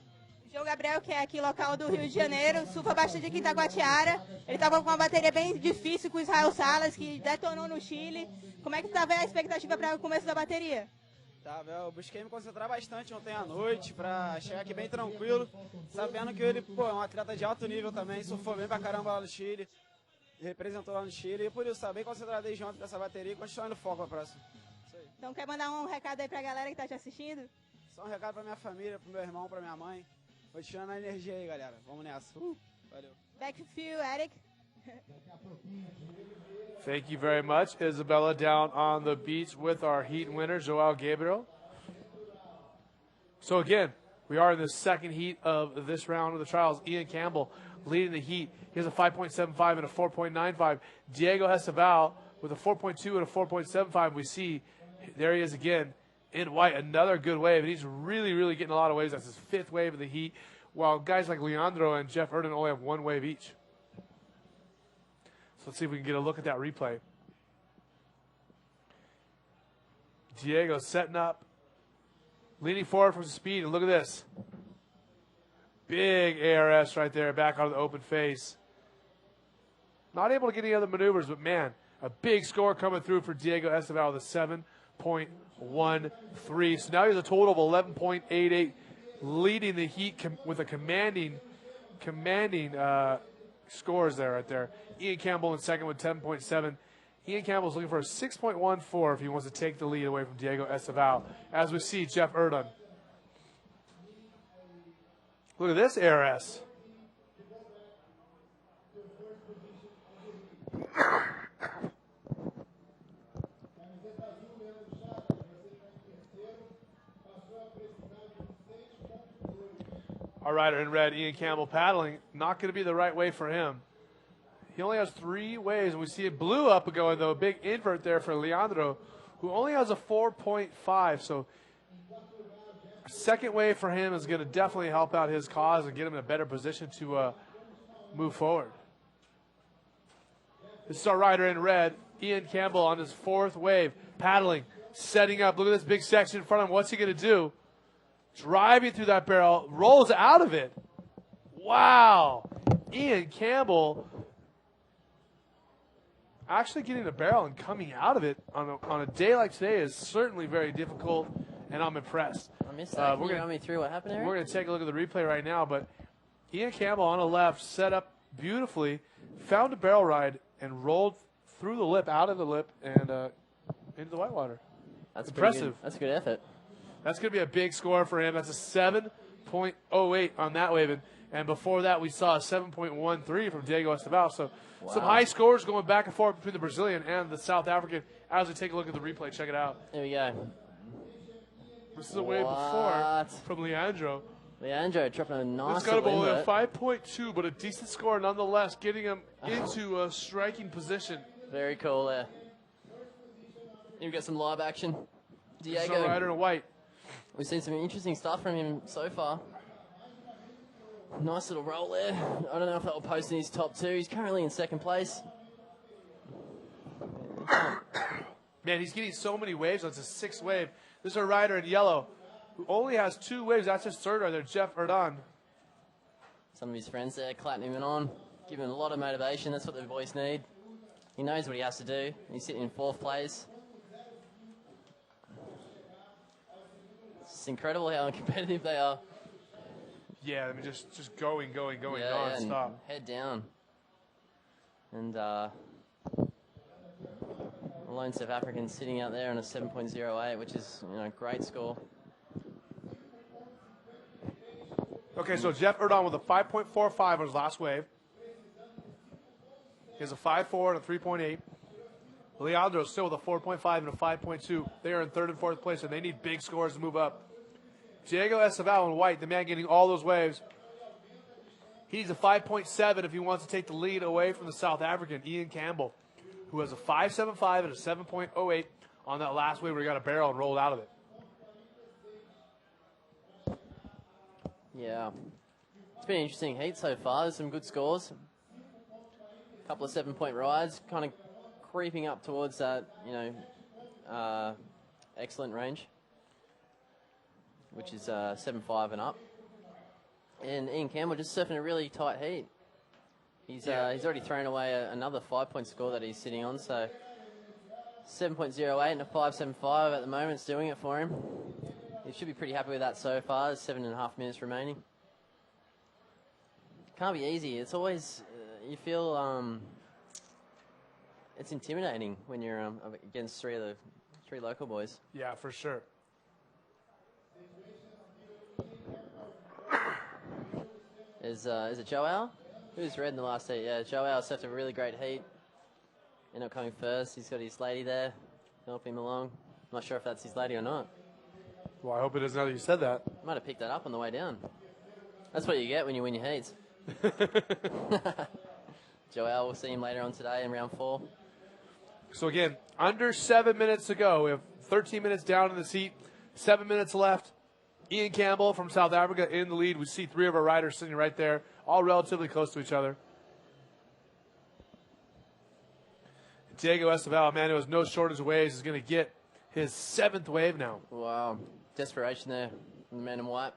O João Gabriel, que é aqui local do Rio de Janeiro, surfa bastante aqui em Itacoatiara. Ele tava com uma bateria bem difícil com o Israel Salas, que detonou no Chile. Como é que tava a expectativa para o começo da bateria? Tá, eu busquei me concentrar bastante ontem à noite pra chegar aqui bem tranquilo, sabendo que ele, pô, é um atleta de alto nível também, surfou bem pra caramba lá no Chile, representou lá no Chile, e por isso tá bem concentrado desde ontem nessa bateria e continuando foco pra próxima. Isso aí. Então quer mandar um recado aí pra galera que tá te assistindo? Só um recado pra minha família, pro meu irmão, pra minha mãe. Continuando a energia aí, galera. Vamos nessa. Valeu. Back to you, Eric. Thank you very much. Isabella down on the beach with our heat winner, Joao Gabriel. So again, we are in the second heat of this round of the trials. Ian Campbell leading the heat. He has a 5.75 and a 4.95. Diego Esteval with a 4.2 and a 4.75. We see, there he is again in white, another good wave. And he's really, really getting a lot of waves. That's his fifth wave of the heat, while guys like Leandro and Jeff Erden only have one wave each. So let's see if we can get a look at that replay. Diego setting up, leaning forward from speed, and look at this. Big ARS right there, back onto the open face. Not able to get any other maneuvers, but man, a big score coming through for Diego Esteval with a 7.13. So now he has a total of 11.88, leading the heat with a commanding scores there right there. Ian Campbell in second with 10.7. Ian Campbell's looking for a 6.14 if he wants to take the lead away from Diego Esteval. As we see Jeff Erden. Look at this ARS. Our rider in red, Ian Campbell, paddling. Not going to be the right way for him. He only has 3 waves, and we see it blew up going, though. A big invert there for Leandro, who only has a 4.5. So a second wave for him is going to definitely help out his cause and get him in a better position to move forward. This is our rider in red, Ian Campbell, on his 4th wave, paddling, setting up. Look at this big section in front of him. What's he going to do? Driving through that barrel, rolls out of it. Wow. Ian Campbell actually getting the barrel and coming out of it on a day like today is certainly very difficult, and I'm impressed. I missed that. Can you run me through what happened there? We're going to take a look at the replay right now, but Ian Campbell on the left set up beautifully, found a barrel ride, and rolled through the lip, out of the lip, and into the whitewater. That's impressive. That's a good effort. That's going to be a big score for him. That's a 7.08 on that wave. And before that, we saw a 7.13 from Diego Esteval. So some high scores going back and forth between the Brazilian and the South African. As we take a look at the replay, check it out. There we go. This is a wave before from Leandro. Leandro dropping a nice It's got little only a invert. 5.2, but a decent score nonetheless, getting him into a striking position. Very cool there. You've got some live action. Diego. Some rider in white. We've seen some interesting stuff from him so far. Nice little roll there. I don't know if that will post in his top 2. He's currently in second place. Man, he's getting so many waves. That's a 6th wave. This is a rider in yellow who only has 2 waves. That's his 3rd right there, Jeff Erden. Some of his friends there clapping him on. Give him a lot of motivation. That's what the boys need. He knows what he has to do. He's sitting in 4th place. It's incredible how competitive they are. Yeah, I mean, just going Yeah, nonstop. and head down. And lone South African sitting out there on a 7.08, which is, you know, a great score. Okay, so Jeff Erdon with a 5.45 on his last wave. He has a 5.4 and a 3.8. Leandro still with a 4.5 and a 5.2. They are in 3rd and 4th place, and they need big scores to move up. Diego Esteval in white, the man getting all those waves. He needs a 5.7 if he wants to take the lead away from the South African, Ian Campbell, who has a 5.75 and a 7.08 on that last wave where he got a barrel and rolled out of it. Yeah. It's been an interesting heat so far. There's some good scores. A couple of 7-point rides, kind of creeping up towards that, you know, excellent range, which is 7.5 and up. And Ian Campbell just surfing a really tight heat. He's already thrown away another 5-point score that he's sitting on, so 7.08 and a 5.75 at the moment is doing it for him. He should be pretty happy with that so far. There's 7.5 minutes remaining. Can't be easy. It's always, you feel it's intimidating when you're against three local boys. Yeah, for sure. Is it Joel? Who's red in the last heat? Yeah, Joel surfed a really great heat. Ended up coming first. He's got his lady there, helping him along. I'm not sure if that's his lady or not. Well, I hope it is now that you said that. Might have picked that up on the way down. That's what you get when you win your heats. Joel, we'll see him later on today in round 4. So again, under 7 minutes to go. We have 13 minutes down in this heat, 7 minutes left. Ian Campbell from South Africa in the lead. We see 3 of our riders sitting right there, all relatively close to each other. Diego Esteval, man, who has no shortage of waves, is going to get his 7th wave now. Wow. Desperation there from the man in white.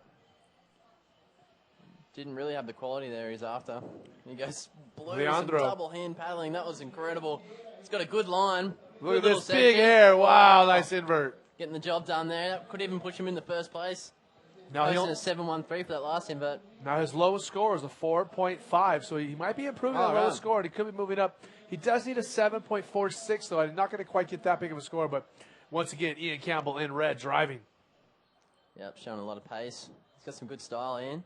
Didn't really have the quality there he's after. He goes blue, Leandro. some double hand paddling. That was incredible. He's got a good line. Look at Good this little big section. air. Wow, nice invert. Getting the job done there. That could even push him in the first place. Now, Posted a 7.13 for that last invert. now his lowest score is a 4.5, so he might be improving that lowest score, and he could be moving up. He does need a 7.46, though. I'm not going to quite get that big of a score, but once again, Ian Campbell in red driving. Yep, showing a lot of pace. He's got some good style, Ian.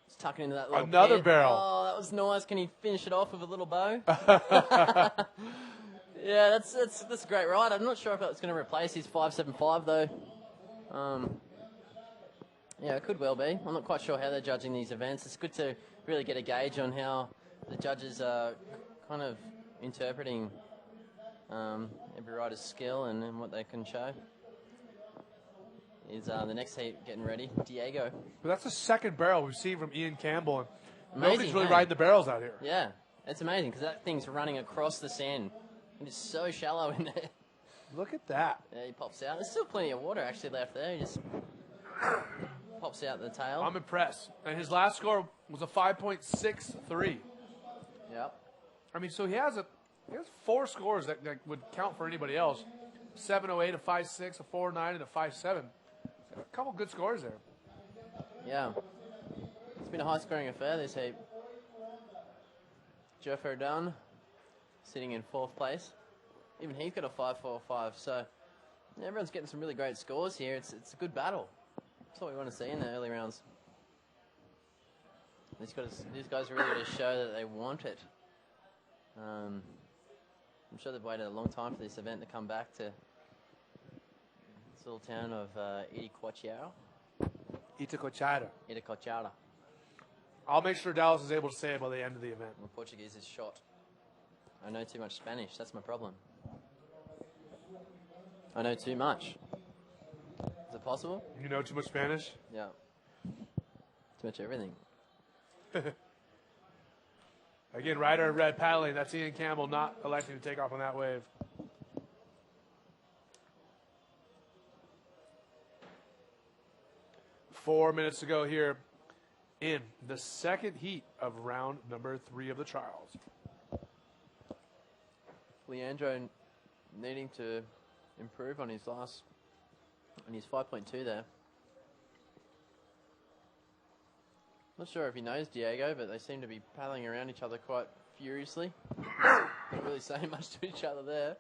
He's tucking into that little Another pit. barrel. Oh, that was nice. Can he finish it off with a little bow? Yeah, that's a great ride. I'm not sure if that's going to replace his 5.75 though. Yeah, it could well be. I'm not quite sure how they're judging these events. It's good to really get a gauge on how the judges are kind of interpreting every rider's skill and what they can show. Is the next heat getting ready? Diego. But that's the second barrel we've seen from Ian Campbell, and Amazing, nobody's really hey? riding the barrels out here. Yeah, it's amazing because that thing's running across the sand. It is so shallow in there. Look at that. Yeah, he pops out. There's still plenty of water actually left there. He just pops out the tail. I'm impressed. And his last score was a 5.63. Yep. I mean, so he has 4 scores that would count for anybody else. 7.08, a 5.6, a 4.9, and a 5.7. A couple good scores there. Yeah. It's been a high-scoring affair this heat. Jeff Erdon sitting in 4th place. Even he's got a 5.45. So yeah, everyone's getting some really great scores here. It's a good battle. That's what we want to see in the early rounds. These guys are really going to show that they want it. I'm sure they've waited a long time for this event to come back to this little town of Itacoatiara. Itacoatiara. I'll make sure Dallas is able to say it by the end of the event. My Portuguese is shot. I know too much Spanish. That's my problem. I know too much. Is it possible? You know too much Spanish? Yeah. Too much everything. Again, rider in red paddling. That's Ian Campbell not electing to take off on that wave. Four minutes to go here in the second heat of round number 3 of the trials. Leandro needing to improve on his 5.2 there. Not sure if he knows Diego, but they seem to be paddling around each other quite furiously. Not really saying much to each other there.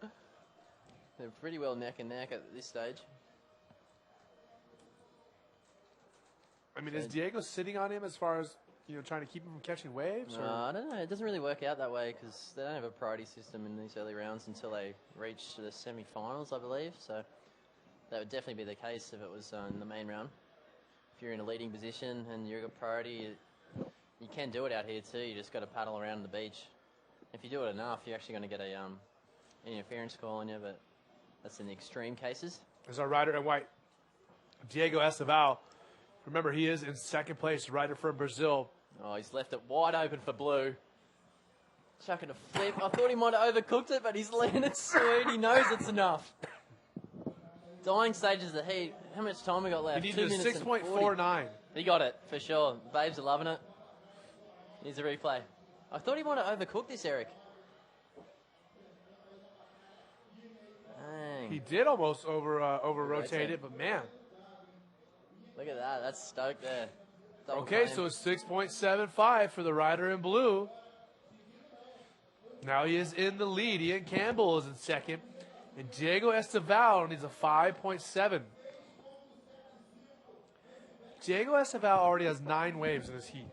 They're pretty well neck and neck at this stage. I mean, is Diego sitting on him as far as, trying to keep him from catching waves? Or? I don't know. It doesn't really work out that way because they don't have a priority system in these early rounds until they reach the semi-finals, I believe. So that would definitely be the case if it was in the main round. If you're in a leading position and you've got priority, you can do it out here too. You just got to paddle around the beach. If you do it enough, you're actually going to get an interference call on you, but that's in the extreme cases. There's our rider in white, Diego Esteval. Remember, he is in second place, rider from Brazil. Oh, he's left it wide open for blue. Chucking a flip. I thought he might have overcooked it, but he's landed sweet. He knows it's enough. Dying stages of the heat. How much time we got left? He 2 needs minutes a 6.49. He got it, for sure. Babes are loving it. Needs a replay. I thought he might have overcooked this, Eric. Dang. He did almost over-rotate it, but man. Look at that. That's stoked there. Double Okay, claim. so it's 6.75 for the rider in blue. Now he is in the lead. Ian Campbell is in second. And Diego Esteval needs a 5.7. Diego Esteval already has 9 waves in his heat.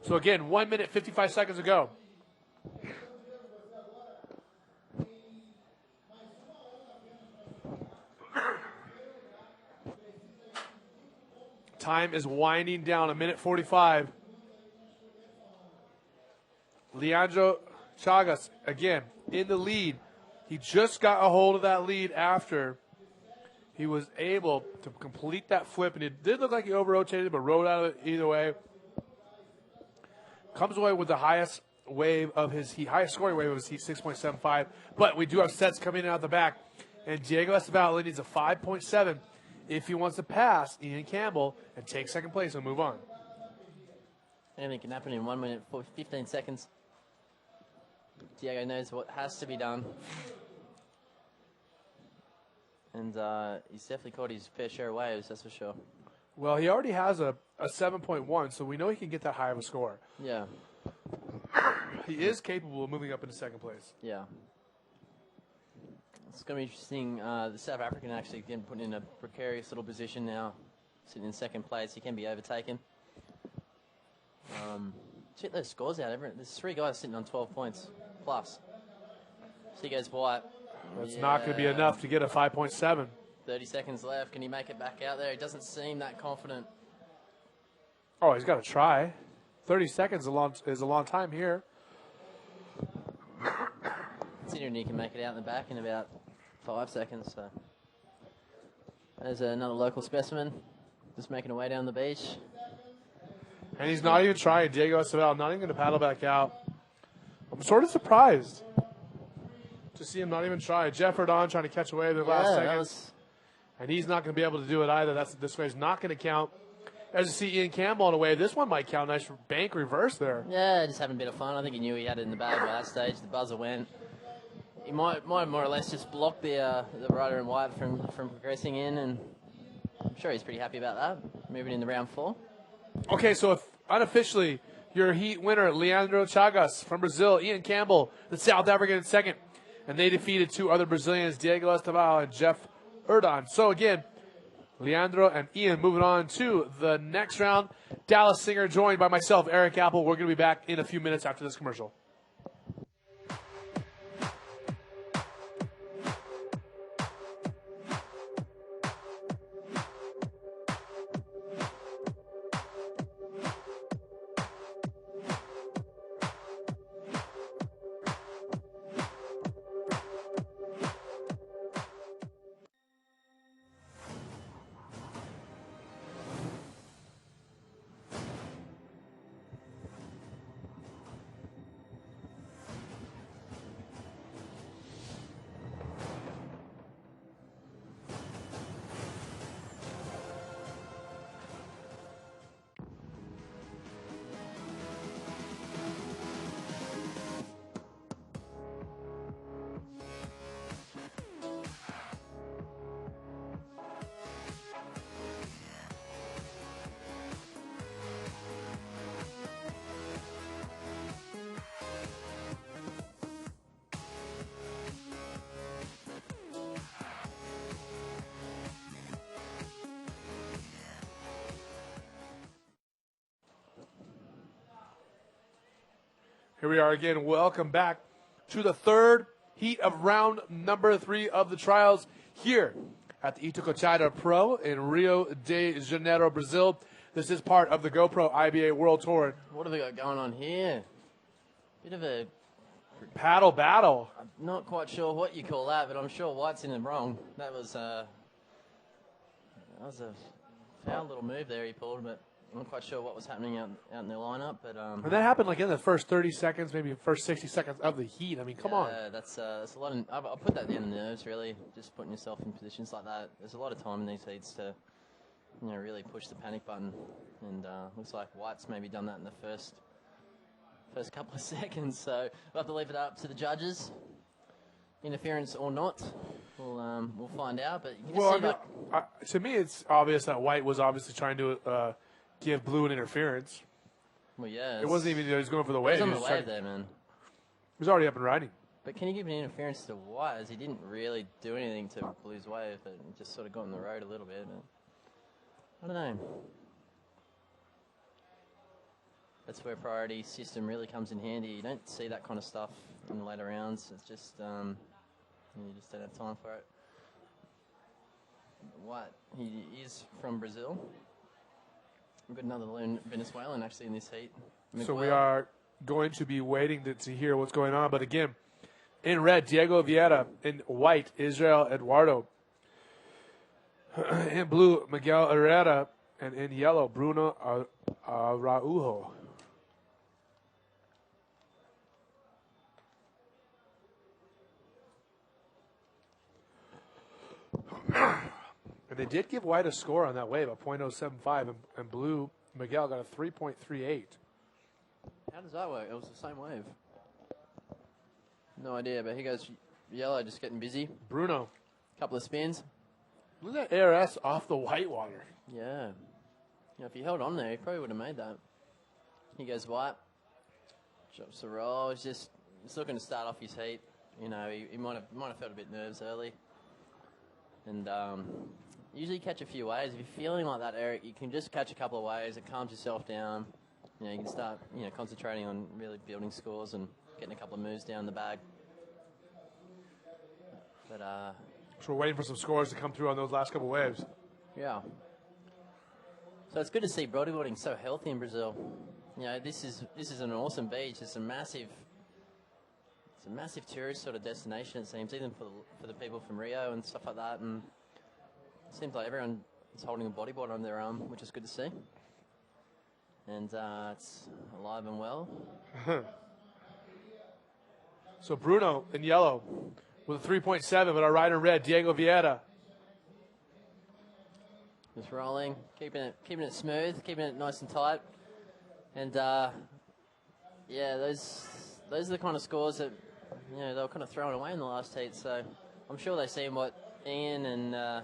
So again, 1 minute, 55 seconds to go. Time is winding down, 1:45. Leandro Chagas, again, in the lead. He just got a hold of that lead after he was able to complete that flip. And it did look like he over-rotated, but rode out of it either way. Comes away with the highest wave of his heat, highest scoring wave of his heat, 6.75. But we do have sets coming in out the back. And Diego Esteval needs a 5.7 if he wants to pass Ian Campbell and take second place and move on. Anything can happen in 1 minute, 15 seconds. Diego knows what has to be done. And he's definitely caught his fair share of waves, that's for sure. Well, he already has a 7.1, so we know he can get that high of a score. Yeah. He is capable of moving up into second place. Yeah. It's going to be interesting. The South African actually getting put in a precarious little position now, sitting in second place. He can be overtaken. Check those scores out. There's 3 guys sitting on 12 points plus. So he goes white. That's not going to be enough to get a 5.7. 30 seconds left. Can he make it back out there? He doesn't seem that confident. Oh, he's got to try. 30 seconds is a long time here. Considering he can make it out in the back in about 5 seconds. So there's another local specimen just making her way down the beach. And he's not even trying. Diego Esteval not even going to paddle back out. I'm sort of surprised to see him not even try. Jeff Erdon trying to catch away in the last seconds. And he's not going to be able to do it either. This wave's not going to count. As you see Ian Campbell on a wave, this one might count. Nice bank reverse there. Yeah, just having a bit of fun. I think he knew he had it in the bag by that stage. The buzzer went. He might more or less just block the rider in white from progressing in, and I'm sure he's pretty happy about that. Moving into round 4. Okay, so if unofficially, your heat winner, Leandro Chagas from Brazil, Ian Campbell, the South African in second. And they defeated 2 other Brazilians, Diego Esteval and Jeff Erdon. So again, Leandro and Ian moving on to the next round. Dallas Singer joined by myself, Eric Apple. We're going to be back in a few minutes after this commercial. Here we are again. Welcome back to the third heat of round number 3 of the trials here at the Itacoatiara Pro in Rio de Janeiro, Brazil. This is part of the GoPro IBA World Tour. What have we got going on here? Bit of a... Paddle battle. I'm not quite sure what you call that, but I'm sure White's in it wrong. That was a foul little move there he pulled, but I'm not quite sure what was happening out in the lineup. But and that happened like in the first 30 seconds, maybe first 60 seconds of the heat. I mean, come on. That's a lot. I'll put that down the nerves, really. Just putting yourself in positions like that. There's a lot of time in these heats to, really push the panic button. And looks like White's maybe done that in the first couple of seconds. So we'll have to leave it up to the judges. Interference or not, we'll find out. But you can see to me, it's obvious that White was obviously trying to give Blue an interference. Well, yeah. It wasn't even he was going for the wave. He was on the wave there, man. He was already up and riding. But can you give an interference to White, as he didn't really do anything to Blue's wave, but just sort of got in the road a little bit. But I don't know. That's where priority system really comes in handy. You don't see that kind of stuff in the later rounds. It's just, you just don't have time for it. White, he is from Brazil. We've got another lone Venezuelan actually in this heat. So we are going to be waiting to hear what's going on. But again, in red, Diego Vieira. In white, Israel Eduardo. In blue, Miguel Herrera. And in yellow, Bruno Araujo. And they did give White a score on that wave, a .075, and blue, Miguel got a 3.38. How does that work? It was the same wave. No idea, but here goes yellow just getting busy. Bruno. Couple of spins. Look at that ARS off the white water. Yeah. If he held on there, he probably would have made that. Here goes White. Drops the roll. He's just looking to start off his heat. He might have felt a bit nerves early. And usually catch a few waves. If you're feeling like that, Eric, you can just catch a couple of waves. It calms yourself down. You can start, concentrating on really building scores and getting a couple of moves down the bag. But so we're waiting for some scores to come through on those last couple of waves. Yeah. So it's good to see bodyboarding so healthy in Brazil. This is an awesome beach. It's a massive tourist sort of destination, it seems, even for the people from Rio and stuff like that. And it seems like everyone is holding a bodyboard on their arm, which is good to see. And it's alive and well. So Bruno in yellow with a 3.7, but our rider in red, Diego Vieira. Just rolling, keeping it smooth, keeping it nice and tight. And those are the kind of scores that they were kind of thrown away in the last heat. So I'm sure they've seen what Ian and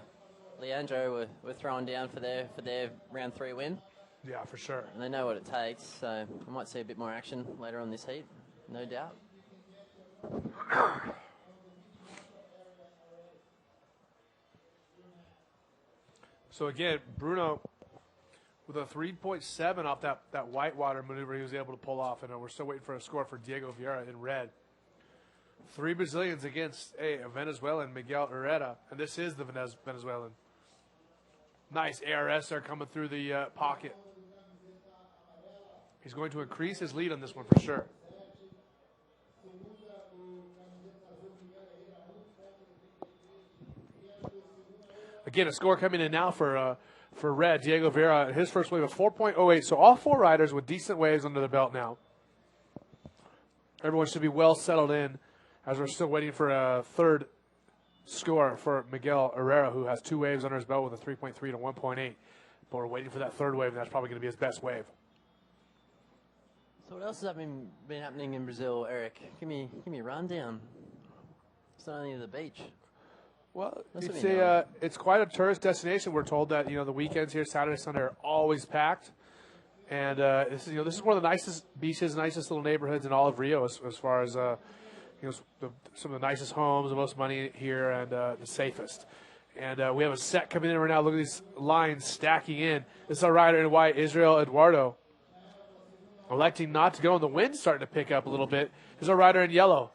Leandro were throwing down for their round 3 win. Yeah, for sure. And they know what it takes. So we might see a bit more action later on this heat, no doubt. So again, Bruno with a 3.7 off that whitewater maneuver he was able to pull off. And we're still waiting for a score for Diego Vieira in red. 3 Brazilians against a Venezuelan, Miguel Herrera. And this is the Venezuelan. Nice ARS there coming through the pocket. He's going to increase his lead on this one for sure. Again, a score coming in now for red, Diego Vieira. His first wave of 4.08. So all 4 riders with decent waves under the belt now. Everyone should be well settled in as we're still waiting for a third score for Miguel Herrera, who has 2 waves under his belt with a 3.3 to 1.8. But we're waiting for that third wave, and that's probably going to be his best wave. So what else has been happening in Brazil, Eric? Give me a rundown. It's not only the beach. Well, it's quite a tourist destination. We're told that the weekends here, Saturday, Sunday, are always packed, and this is one of the nicest beaches, nicest little neighborhoods in all of Rio, as far as some of the nicest homes, the most money here, and the safest. And we have a set coming in right now. Look at these lines stacking in. This is our rider in white, Israel Eduardo. electing not to go, and the wind's starting to pick up a little bit. There's a rider in yellow.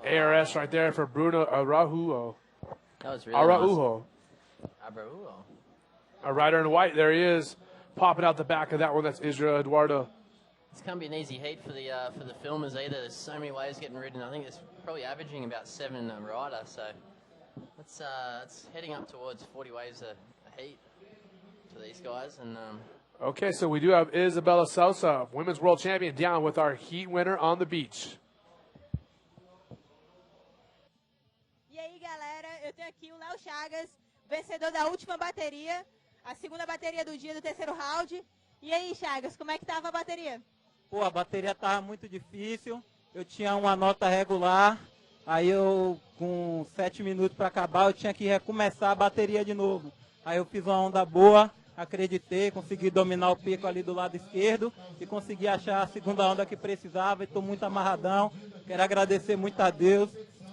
ARS right there for Bruno Araujo. That was really Araujo. nice. Araujo. A rider in white. There he is, popping out the back of that one. That's Israel Eduardo. It's going to be an easy heat for the filmers either. There's so many waves getting ridden. I think it's probably averaging about 7 rider. So it's heading up towards 40 waves a heat for these guys. And Okay, so we do have Isabella Sousa, women's world champion, down with our heat winner on the beach. E aí, galera, eu tenho aqui o Léo Chagas, vencedor da última bateria, a segunda bateria do dia do terceiro round. E aí, Chagas, como é que tava a bateria? Pô, a bateria tava muito difícil, eu tinha uma nota regular, aí eu, com 7 minutos para acabar, eu tinha que recomeçar a bateria de novo. Aí eu fiz uma onda boa, acreditei, consegui dominar o pico ali do lado esquerdo e consegui achar a segunda onda que precisava e estou muito amarradão. Quero agradecer muito a Deus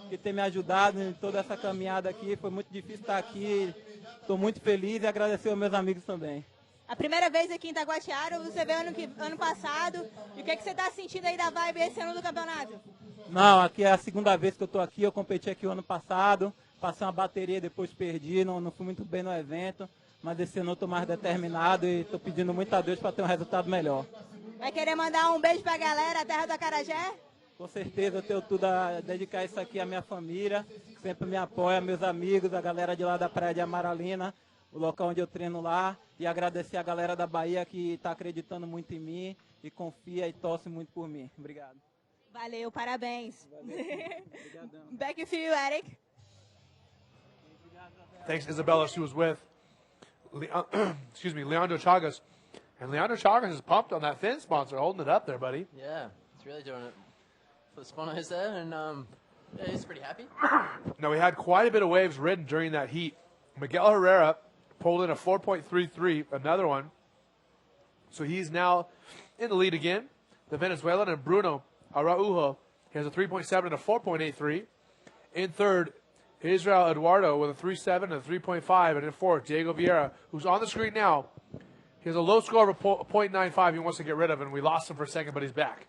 por ter me ajudado em toda essa caminhada aqui, foi muito difícil estar aqui, estou muito feliz e agradecer aos meus amigos também. A primeira vez aqui em Itacoatiara, você veio ano passado. E o que você está sentindo aí da vibe esse ano do campeonato? Não, aqui é a segunda vez que eu estou aqui. Eu competi aqui o ano passado. Passei uma bateria, depois perdi. Não fui muito bem no evento. Mas esse ano eu estou mais determinado e estou pedindo muito a Deus para ter um resultado melhor. Vai querer mandar um beijo para a galera, a terra do Acarajé? Com certeza eu tenho tudo a dedicar isso aqui à minha família. Que sempre me apoia, meus amigos, a galera de lá da Praia de Amaralina. O local onde eu treino lá, e agradecer a galera da Bahia que está acreditando muito em mim e confia e torce muito por mim. Obrigado. Valeu, parabéns. Obrigadão. Back to you, Eric. Thanks, Isabella. She was with, Leandro Chagas. And Leandro Chagas is pumped on that fin sponsor, holding it up there, buddy. yeah, it's really doing it for the sponsors there. And yeah, he's pretty happy. Now, we had quite a bit of waves ridden during that heat. Miguel Herrera pulled in a 4.33, another one. So he's now in the lead again. The Venezuelan and Bruno Araujo, he has a 3.7 and a 4.83. In third, Israel Eduardo with a 3.7 and a 3.5. And in fourth, Diego Vieira, who's on the screen now. He has a low score of a 0.95 he wants to get rid of, and we lost him for a second, but he's back.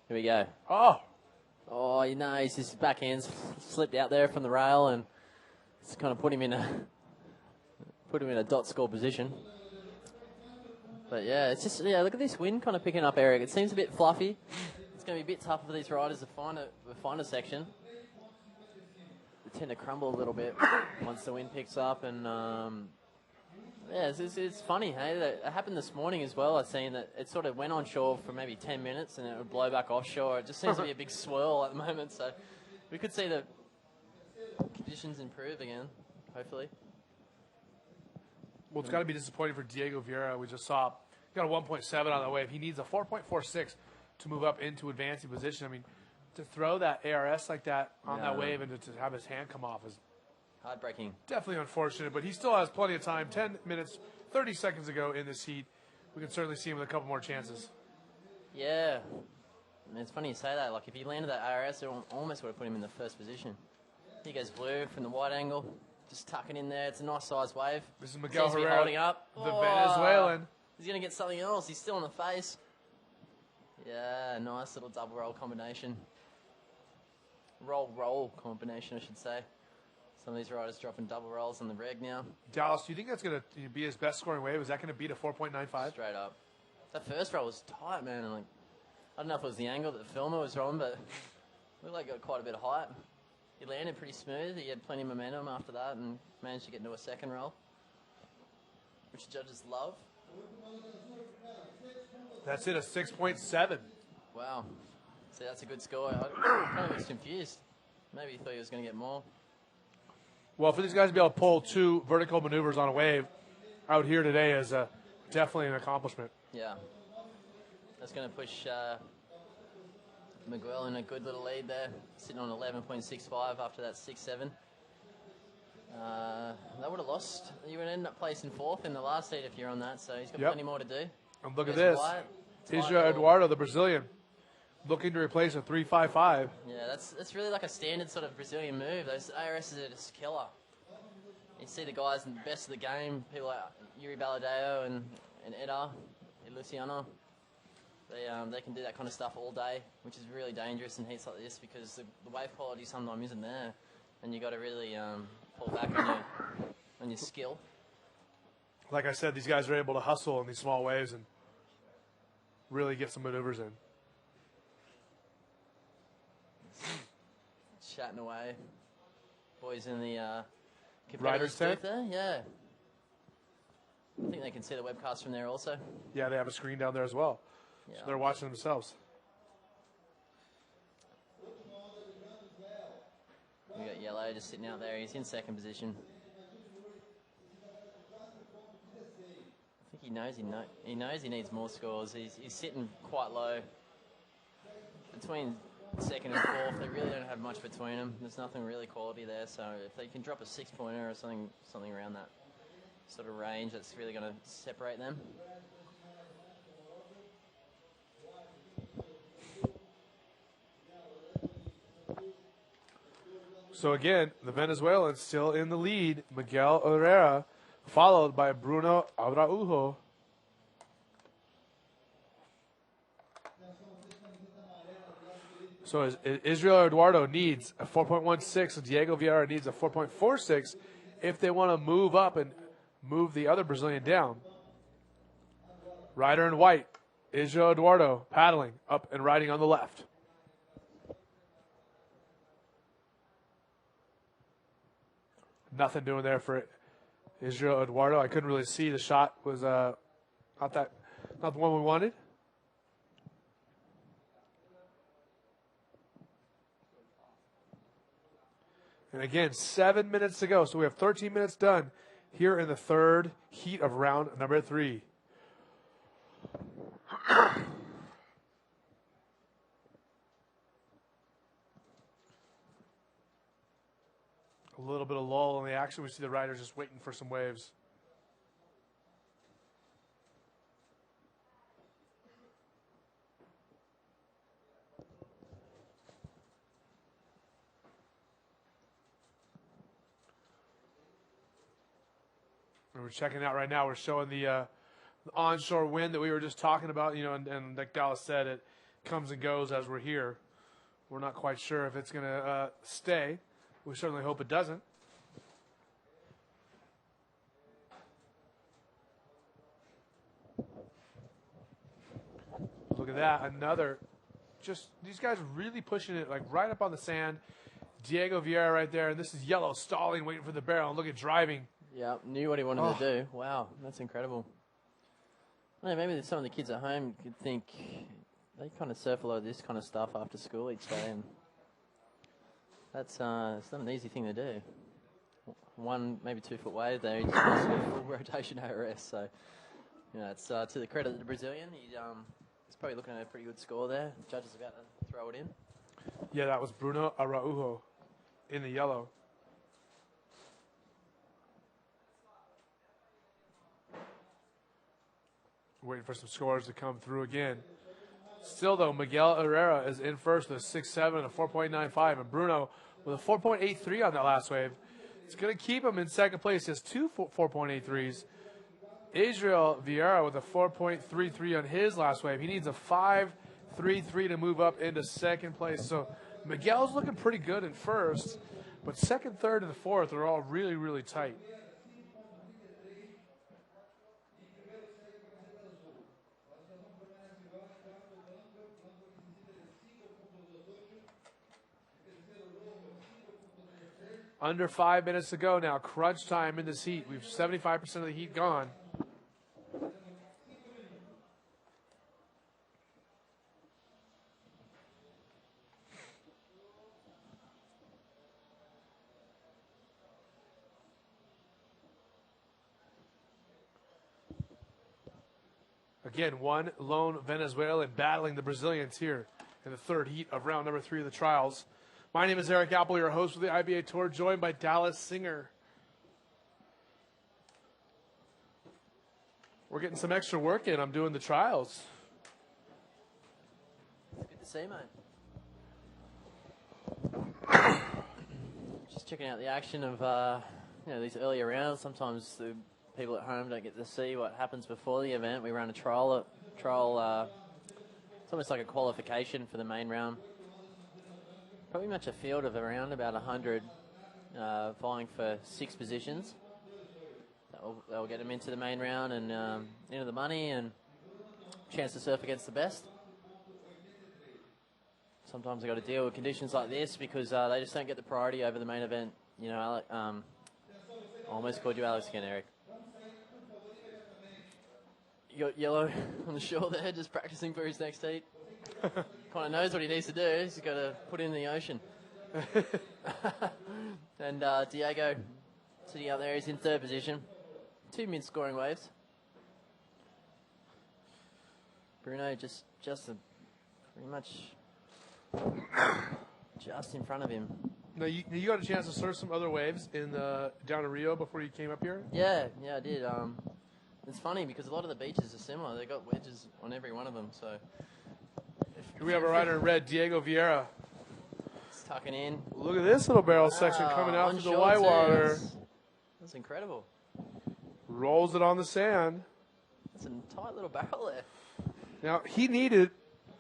Here we go. Oh, You know, his backhand's slipped out there from the rail, and it's kind of put him in a dot score position. But yeah, it's just, look at this wind kind of picking up, Eric. It seems a bit fluffy. It's going to be a bit tougher for these riders to find the finer section. They tend to crumble a little bit once the wind picks up, and yeah, it's funny, hey? That happened this morning as well. I've seen that it sort of went on shore for maybe 10 minutes and it would blow back offshore. It just seems to be a big swirl at the moment, so we could see the conditions improve again, hopefully. well, it's got to be disappointing for Diego Vieira. We just saw he got a 1.7 on the wave. He needs a 4.46 to move up into advancing position. I mean, to throw that ARS like that on that wave and to have his hand come off is Heartbreaking. definitely unfortunate, but he still has plenty of time. 10 minutes, 30 seconds to go in this heat. We can certainly see him with a couple more chances. Yeah. And it's funny you say that. Like, if he landed that ARS, it almost would have put him in the first position. He goes blue from the wide angle. Just tuck it in there. It's a nice size wave. This is Miguel Seems to be Herrera, holding up. the Venezuelan. He's going to get something else. He's still on the face. Yeah, nice little double roll combination. Roll combination, I should say. Some of these riders dropping double rolls on the reg now. Dallas, do you think that's going to be his best scoring wave? Is that going to beat a 4.95? Straight up. That first roll was tight, man. And like, I don't know if it was the angle that the filmer was on, but it looked like it got quite a bit of height. He landed pretty smooth. He had plenty of momentum after that and managed to get into a second roll, which judges love. That's it, a 6.7. Wow. See, that's a good score. I kind of was confused. Maybe he thought he was going to get more. Well, for these guys to be able to pull two vertical maneuvers on a wave out here today is definitely an accomplishment. Yeah. That's going to push Miguel in a good little lead there, sitting on 11.65 after that 6.7. That would have lost. You would end up placing fourth in the last heat if you're on that, so he's got plenty more to do. And look at There's this. Israel Eduardo, the Brazilian, looking to replace a 3.55. Yeah, that's really like a standard sort of Brazilian move. Those ARSs are just killer. You see the guys in the best of the game, people like Yuri Baladeo and Eda, and Luciano. They can do that kind of stuff all day, which is really dangerous in heats like this because the wave quality sometimes isn't there, and you got to really pull back on your skill. Like I said, these guys are able to hustle in these small waves and really get some maneuvers in. Chatting away. Boys in the Riders competitors tent? booth there, yeah. I think they can see the webcast from there also. Yeah, they have a screen down there as well. Yeah. So they're watching themselves. We got Yellow just sitting out there. He's in second position. I think he knows he needs more scores. He's sitting quite low. Between second and fourth, they really don't have much between them. There's nothing really quality there. So if they can drop a 6-pointer or something around that sort of range, that's really going to separate them. So again, the Venezuelans still in the lead. Miguel Herrera, followed by Bruno Araujo. So Israel Eduardo needs a 4.16, and Diego Vieira needs a 4.46 if they want to move up and move the other Brazilian down. Rider in white, Israel Eduardo paddling up and riding on the left. Nothing doing there for Israel Eduardo. I couldn't really see. The shot was not the one we wanted. And again, 7 minutes to go. So we have 13 minutes done here in the third heat of round number 3. A little bit of lull in the action. We see the riders just waiting for some waves. And we're checking out right now. We're showing the onshore wind that we were just talking about, and like Dallas said, it comes and goes as we're here. We're not quite sure if it's going to stay. We certainly hope it doesn't. Look at that. These guys really pushing it like right up on the sand. Diego Vieira right there. And this is Yellow stalling, waiting for the barrel. And look at driving. Yeah, knew what he wanted to do. Wow, that's incredible. Well, maybe some of the kids at home could think they kind of surf a lot of this kind of stuff after school each day. And it's not an easy thing to do. 1, maybe 2 foot wave there, he just goes full rotation ARS. So, it's to the credit of the Brazilian. He's probably looking at a pretty good score there. The judge is about to throw it in. Yeah, that was Bruno Araujo in the yellow. Waiting for some scores to come through again. Still, though, Miguel Herrera is in first with a 6.7 and a 4.95, and Bruno with a 4.83 on that last wave. It's going to keep him in second place. He has 2 4.83s. Israel Vieira with a 4.33 on his last wave. He needs a 5.33 to move up into second place. So Miguel's looking pretty good in first, but second, third, and the fourth are all really, really tight. Under 5 minutes to go now. Crunch time in this heat. We've 75% of the heat gone. Again, one lone Venezuelan battling the Brazilians here in the third heat of round number 3 of the trials. My name is Eric Apple, your host for the IBA Tour, joined by Dallas Singer. We're getting some extra work in. I'm doing the trials. It's good to see, mate. Just checking out the action of these earlier rounds. Sometimes the people at home don't get to see what happens before the event. We ran a trial almost like a qualification for the main round. Probably much a field of around about 100 vying for 6 positions. That'll get them into the main round and into the money and chance to surf against the best. Sometimes I got to deal with conditions like this because they just don't get the priority over the main event. You know, I almost called you Alex again, Eric. You got Yellow on the shore there, just practicing for his next heat. Kind of knows what he needs to do. He's got to put it in the ocean. And Diego sitting out there, he's in 3rd position. 2 mid-scoring waves. Bruno just pretty much just in front of him. Now, you got a chance to surf some other waves in down in Rio before you came up here? Yeah, I did. It's funny because a lot of the beaches are similar. They got wedges on every one of them. So Here we have a rider in red, Diego Vieira. It's tucking in. Look at this little barrel section coming out through the white water. That's incredible. Rolls it on the sand. It's a tight little barrel there. Now, he needed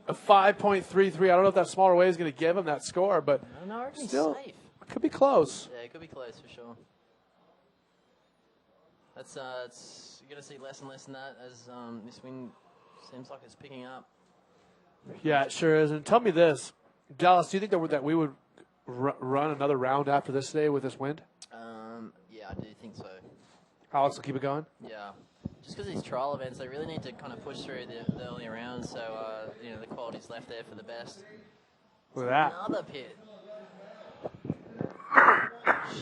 a 5.33. I don't know if that smaller wave is going to give him that score, but No, I reckon still, he's safe. it could be close. Yeah, it could be close for sure. That's you're going to see less and less than that as this wind seems like it's picking up. Yeah, it sure is. And tell me this, Dallas, do you think that we would run another round after this today with this wind? Yeah, I do think so. Alex will keep it going? Yeah. Just because these trial events, they really need to kind of push through the early rounds, so the quality's left there for the best. Look at that. Another pit.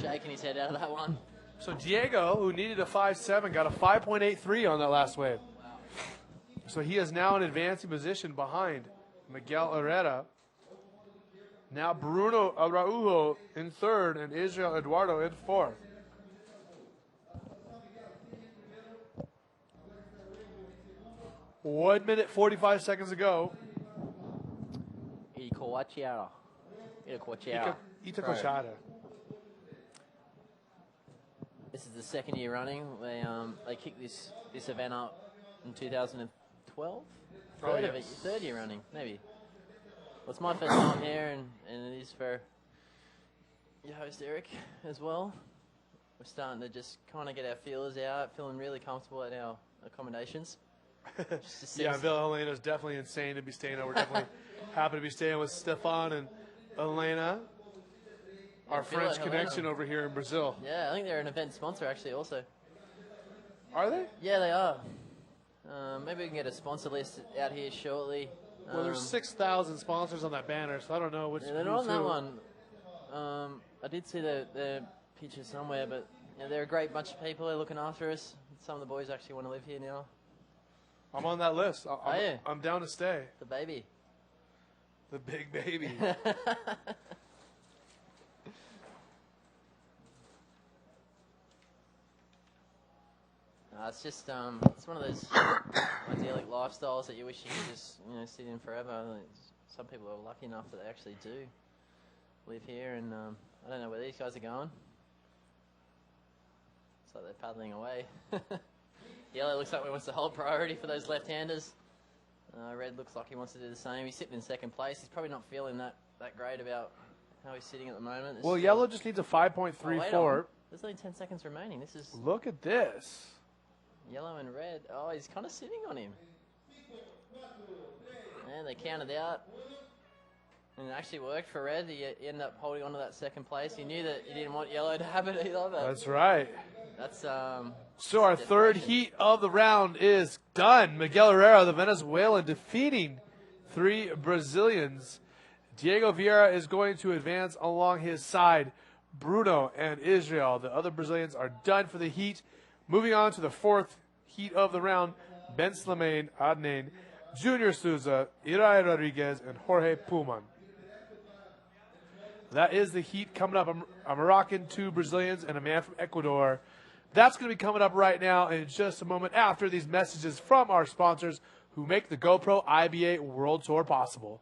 Shaking his head out of that one. So Diego, who needed a 5.7, got a 5.83 on that last wave. Wow. So he is now in advancing position behind Miguel Herrera. Now Bruno Araujo in 3rd and Israel Eduardo in 4th. One minute, 45 seconds to go. Itacoatiara. Itacoatiara. This is the 2nd year running. They kicked this event up in 2012. Third year running, maybe. Well, it's my first time here, and it is for your host Eric as well. We're starting to just kind of get our feelers out, feeling really comfortable at our accommodations. Yeah, Villa Elena's definitely insane to be staying at. We're definitely happy to be staying with Stefan and Elena, our French connection over here in Brazil. Yeah, I think they're an event sponsor actually also. Are they? Yeah, they are. Maybe we can get a sponsor list out here shortly. Well, there's 6,000 sponsors on that banner, so I don't know which. Yeah, they're not on that one. I did see the picture somewhere, but they're a great bunch of people. They're looking after us. Some of the boys actually want to live here now. I'm on that list. I'm down to stay. The baby. The big baby. It's just it's one of those idyllic lifestyles that you wish you could just sit in forever. Some people are lucky enough that they actually do live here, and I don't know where these guys are going. It's like they're paddling away. Yellow looks like he wants to hold priority for those left-handers. Red looks like he wants to do the same. He's sitting in 2nd place. He's probably not feeling that great about how he's sitting at the moment. Well, Yellow just needs a 5.34. There's only 10 seconds remaining. This is Look at this. Yellow and red. Oh, he's kind of sitting on him. And they counted out. And it actually worked for red. He ended up holding on to that 2nd place. He knew that he didn't want yellow to have it either. That's right. That's So our 3rd heat of the round is done. Miguel Herrera, the Venezuelan, defeating 3 Brazilians. Diego Vieira is going to advance along his side. Bruno and Israel, the other Brazilians, are done for the heat. Moving on to the 4th heat of the round, Ben Slimane, Adnan, Junior Souza, Irai Rodriguez, and Jorge Puman. That is the heat coming up. A Moroccan, 2 Brazilians, and a man from Ecuador. That's going to be coming up right now in just a moment after these messages from our sponsors who make the GoPro IBA World Tour possible.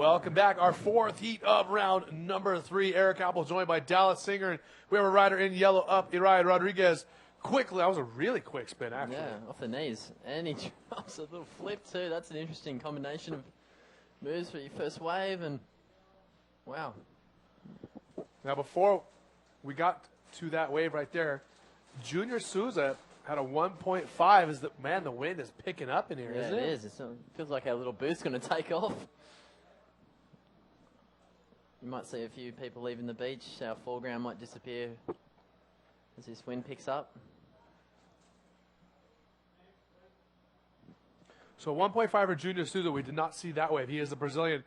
Welcome back. Our fourth heat of round number 3. Eric Apple joined by Dallas Singer. And we have a rider in yellow up, Uriah Rodriguez. Quickly, that was a really quick spin, actually. Yeah, off the knees. And he drops a little flip, too. That's an interesting combination of moves for your first wave. And wow. Now, before we got to that wave right there, Junior Souza had a 1.5. The wind is picking up in here, Yeah, isn't it? it is. It feels like our little boot's going to take off. You might see a few people leaving the beach. Our foreground might disappear as this wind picks up. So 1.5 for Junior Souza. We did not see that wave. He is a Brazilian.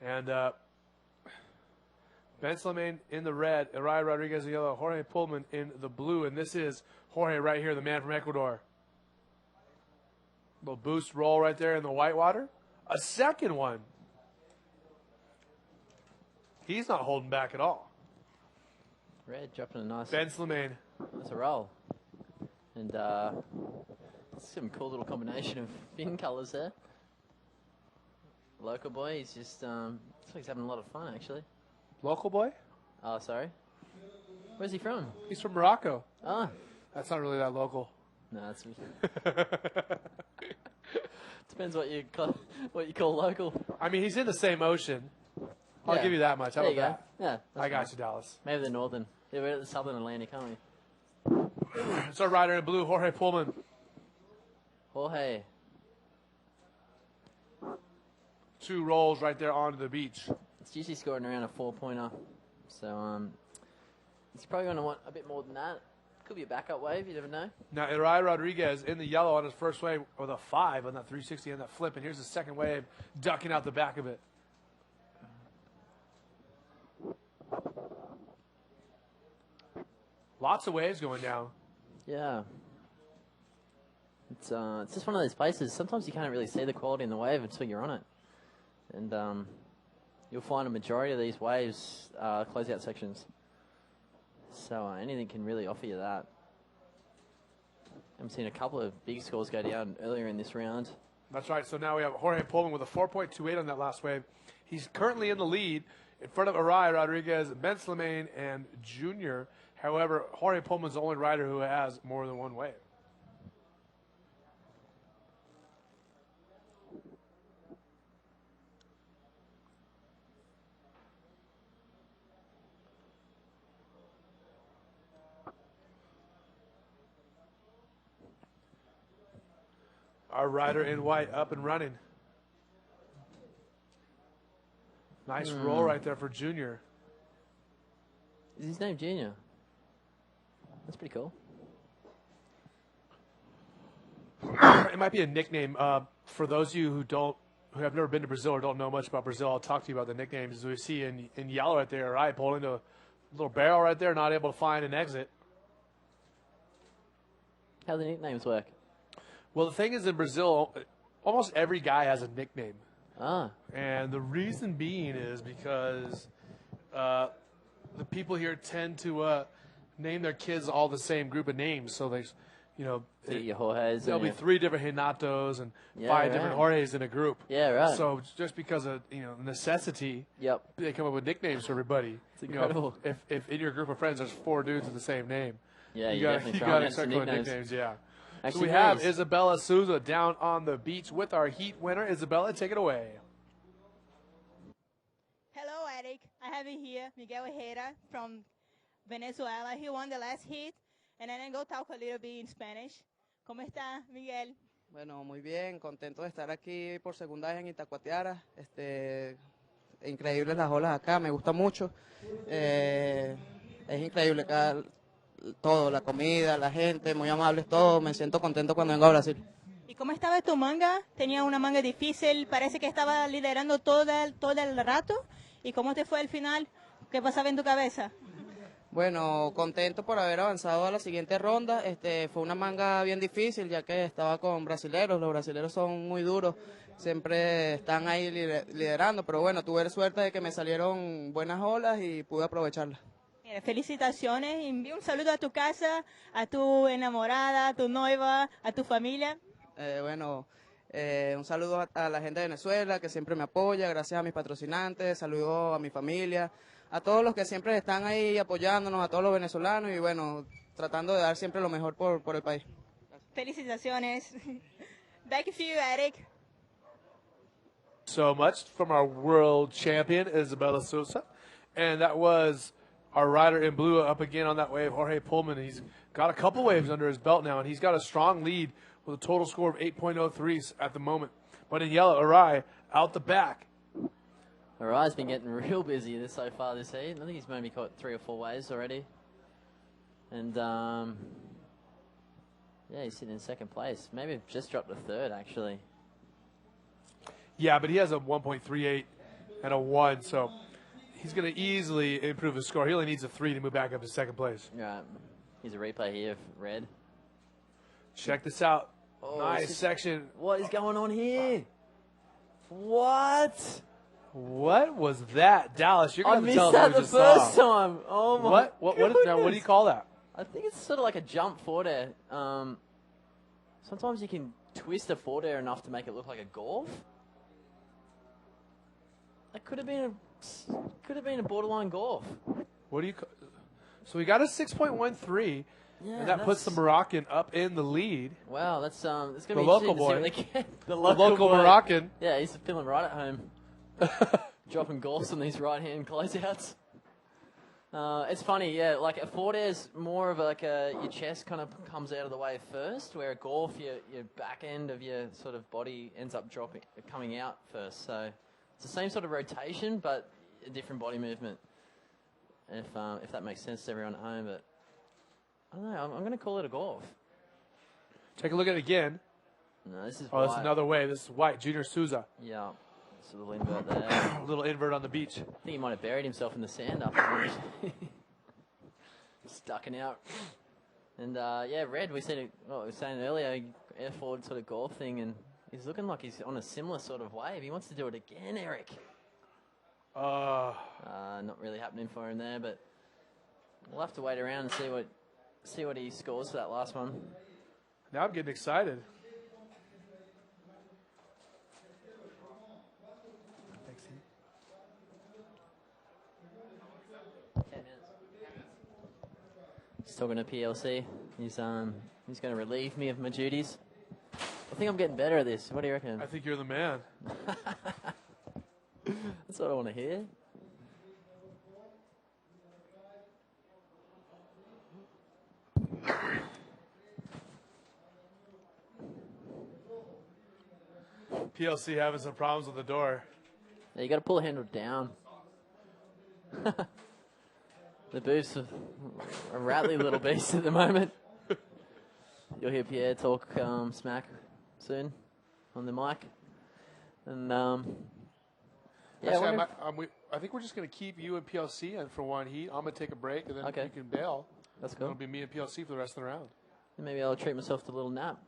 And Ben Slimane in the red, Uriah Rodriguez in yellow, Jorge Pullman in the blue. And this is Jorge right here, the man from Ecuador. Little boost roll right there in the whitewater. A second one. He's not holding back at all. Red dropping a nice, Ben Slimane. nice roll. And some cool little combination of fin colours there. Local boy, he's just, looks like he's having a lot of fun, actually. Local boy? Oh, sorry. Where's he from? He's from Morocco. Oh. That's not really that local. No, that's... Depends what you call local. I mean, he's in the same ocean. I'll Yeah. give you that much. How There you about go. that? Yeah. that's I got fine. you, Dallas. Maybe the northern. Yeah, we're at the southern Atlantic, aren't we? It's our rider in blue, Jorge Pullman. Jorge. 2 rolls right there onto the beach. It's usually scoring around a 4-pointer. So, he's probably going to want a bit more than that. Could be a backup wave, you never know. Now, Uriah Rodriguez in the yellow on his first wave with a 5 on that 360 and that flip. And here's the second wave, ducking out the back of it. Lots of waves going down. Yeah. It's just one of those places. Sometimes you can't really see the quality in the wave until you're on it. And you'll find a majority of these waves close out sections. So anything can really offer you that. I've seen a couple of big scores go down earlier in this round. That's right. So now we have Jorge Pullman with a 4.28 on that last wave. He's currently in the lead in front of Uriah Rodriguez, Ben Slimane, and Junior. However, Jorge Pullman's the only rider who has more than one wave. Our rider in white up and running. Nice roll right there for Junior. Is his name Junior? That's pretty cool. It might be a nickname. For those of you who have never been to Brazil or don't know much about Brazil, I'll talk to you about the nicknames. As we see in yellow right there, right, pulling a little barrel right there, not able to find an exit. How do the nicknames work? Well, the thing is, in Brazil, almost every guy has a nickname. Ah. And the reason being is because the people here tend to name their kids all the same group of names. So there's, Your Jorges. there'll be 3 different Renatos and 5 different Jorges in a group. Yeah, right. So just because of necessity, Yep. they come up with nicknames for everybody. It's incredible. If in your group of friends there's 4 dudes with the same name, Yeah, you you got definitely you try got and to have start some calling nicknames. nicknames. Yeah. So Actually, we have nice. Isabella Souza down on the beach with our heat winner. Isabella, take it away. Hello, Eric. I have here Miguel Herrera from Venezuela. He won the last heat, and then I go talk a little bit in Spanish. ¿Cómo está, Miguel? Bueno, muy bien, contento de estar aquí por segunda vez en Itacoatiara. Increíbles las olas acá, me gusta mucho. Es increíble todo, la comida, la gente, muy amables, todo. Me siento contento cuando vengo a Brasil. ¿Y cómo estaba tu manga? Tenía una manga difícil, parece que estaba liderando todo el rato. ¿Y cómo te fue al final? ¿Qué pasaba en tu cabeza? Bueno, contento por haber avanzado a la siguiente ronda. Fue una manga bien difícil, ya que estaba con brasileros. Los brasileros son muy duros, siempre están ahí liderando. Pero bueno, tuve suerte de que me salieron buenas olas y pude aprovecharlas. Mira, felicitaciones. Envío un saludo a tu casa, a tu enamorada, a tu nueva, a tu familia. Bueno, Un saludo a la gente de Venezuela que siempre me apoya, gracias a mis patrocinantes, saludo a mi familia, a todos los que siempre están ahí apoyándonos, a todos los venezolanos y bueno, tratando de dar siempre lo mejor por el país. Felicitaciones. Back to you, Eric. So much from our world champion, Isabella Sosa. And that was our rider in blue up again on that wave, Jorge Pullman. He's got a couple waves under his belt now, and he's got a strong lead with a total score of 8.03 at the moment. But in yellow, Arai out the back. Arai's been getting real busy so far this heat. I think he's maybe caught 3 or 4 waves already. And, yeah, he's sitting in second place. Maybe just dropped a third, actually. Yeah, but he has a 1.38 and a 1, so he's going to easily improve his score. He only needs a 3 to move back up to second place. Right. Here's a replay here of Red. Check this out. Oh, nice section. What is going on here? What? What was that, Dallas? You're I going to missed tell us that what the we just first saw. time. Oh my! Now, what do you call that? I think it's sort of like a jump forward air. Sometimes you can twist a forward air enough to make it look like a golf. That could have been a borderline golf. What do you? So we got a 6.13, Yeah, and that puts the Moroccan up in the lead. Wow, that's gonna The be local interesting to see what boy. they get. The local boy. Moroccan. Yeah, he's feeling right at home. Dropping golfs on these right-hand closeouts. It's funny, yeah. Like a forward air's more of like your chest kind of comes out of the way first, where a golf, your back end of your sort of body ends up coming out first. So it's the same sort of rotation, but a different body movement. If that makes sense to everyone at home, but I don't know. I'm going to call it a golf. Take a look at it again. No, this is Oh, white. that's another wave. This is white. Junior Souza. Yeah, it's a little invert there. A little invert on the beach. I think he might have buried himself in the sand afterwards. Stucking out. And, yeah, Red, we were saying earlier, air forward sort of golf thing, and he's looking like he's on a similar sort of wave. He wants to do it again, Eric. Not really happening for him there, but we'll have to wait around and see what he scores for that last one. Now I'm getting excited. He's talking to PLC. He's going to relieve me of my duties. I think I'm getting better at this. What do you reckon? I think you're the man. That's what I want to hear. PLC having some problems with the door. Yeah, you got to pull the handle down. The booth's a rattly little beast at the moment. You'll hear Pierre talk smack soon on the mic. And, yeah, Actually, I think we're just going to keep you and PLC in for one heat. I'm going to take a break, and then Okay. you can bail. that's cool. It'll be me and PLC for the rest of the round. And maybe I'll treat myself to a little nap.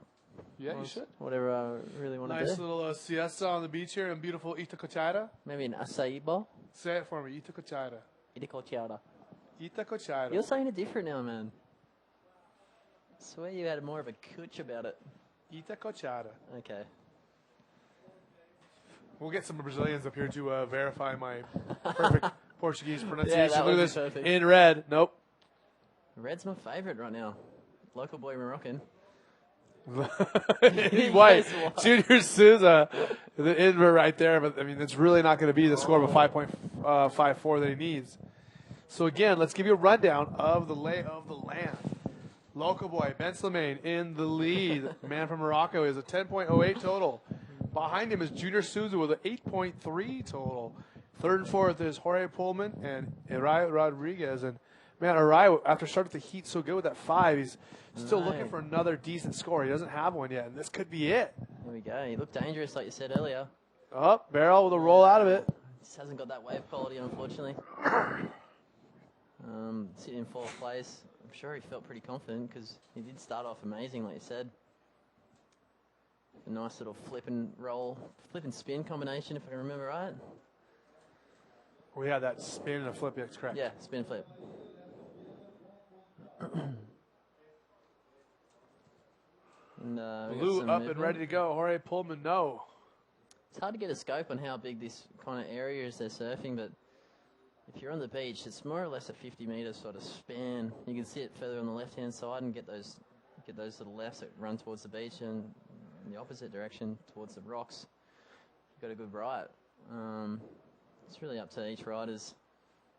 Yeah, you should. Whatever I really want to Nice do. little siesta on the beach here in beautiful Itacoatiara. Maybe an acai bowl. Say it for me, Itacoatiara. Itacoatiara. Itacoatiara. You're saying it different now, man. I swear you had more of a cooch about it. Itacoatiara. Okay. We'll get some Brazilians up here to verify my perfect Portuguese pronunciation. Yeah, that Look would at be this perfect. in red. Nope. Red's my favorite right now. Local boy Moroccan. White. White. Junior Souza, the invert right there. But, I mean, it's really not going to be the score of a 5.54 that he needs. So, again, let's give you a rundown of the lay of the land. Local boy, Ben Slimane in the lead. Man from Morocco is a 10.08 total. Behind him is Junior Souza with an 8.3 total. Third and fourth is Jorge Pullman and Arai Rodriguez. And, man, Arai, after starting the heat so good with that 5, he's still looking for another decent score. He doesn't have one yet, and this could be it. There we go. He looked dangerous, like you said earlier. Oh, barrel with a roll out of it. Just hasn't got that wave quality, unfortunately. Sitting in fourth place. I'm sure he felt pretty confident because he did start off amazing, like you said. A nice little flip and spin combination, if I can remember right. We had that spin and a flip, that's correct. Yeah, spin flip. And, we got Blue some up and movement. ready to go. Jorge Pullman, no. It's hard to get a scope on how big this kind of area is they're surfing, but if you're on the beach, it's more or less a 50-meter sort of span. You can see it further on the left-hand side and get those little lefts that run towards the beach and in the opposite direction towards the rocks. You've got a good right. It's really up to each rider's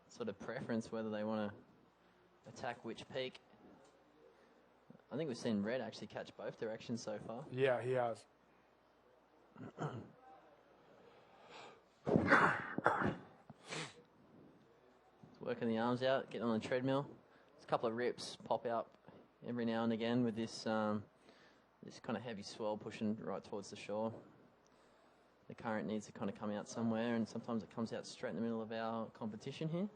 sort of preference whether they want to attack which peak. I think we've seen Red actually catch both directions so far. Yeah, he has. Working the arms out, getting on the treadmill. There's a couple of rips pop out every now and again with this this kind of heavy swell pushing right towards the shore. The current needs to kind of come out somewhere, and sometimes it comes out straight in the middle of our competition here.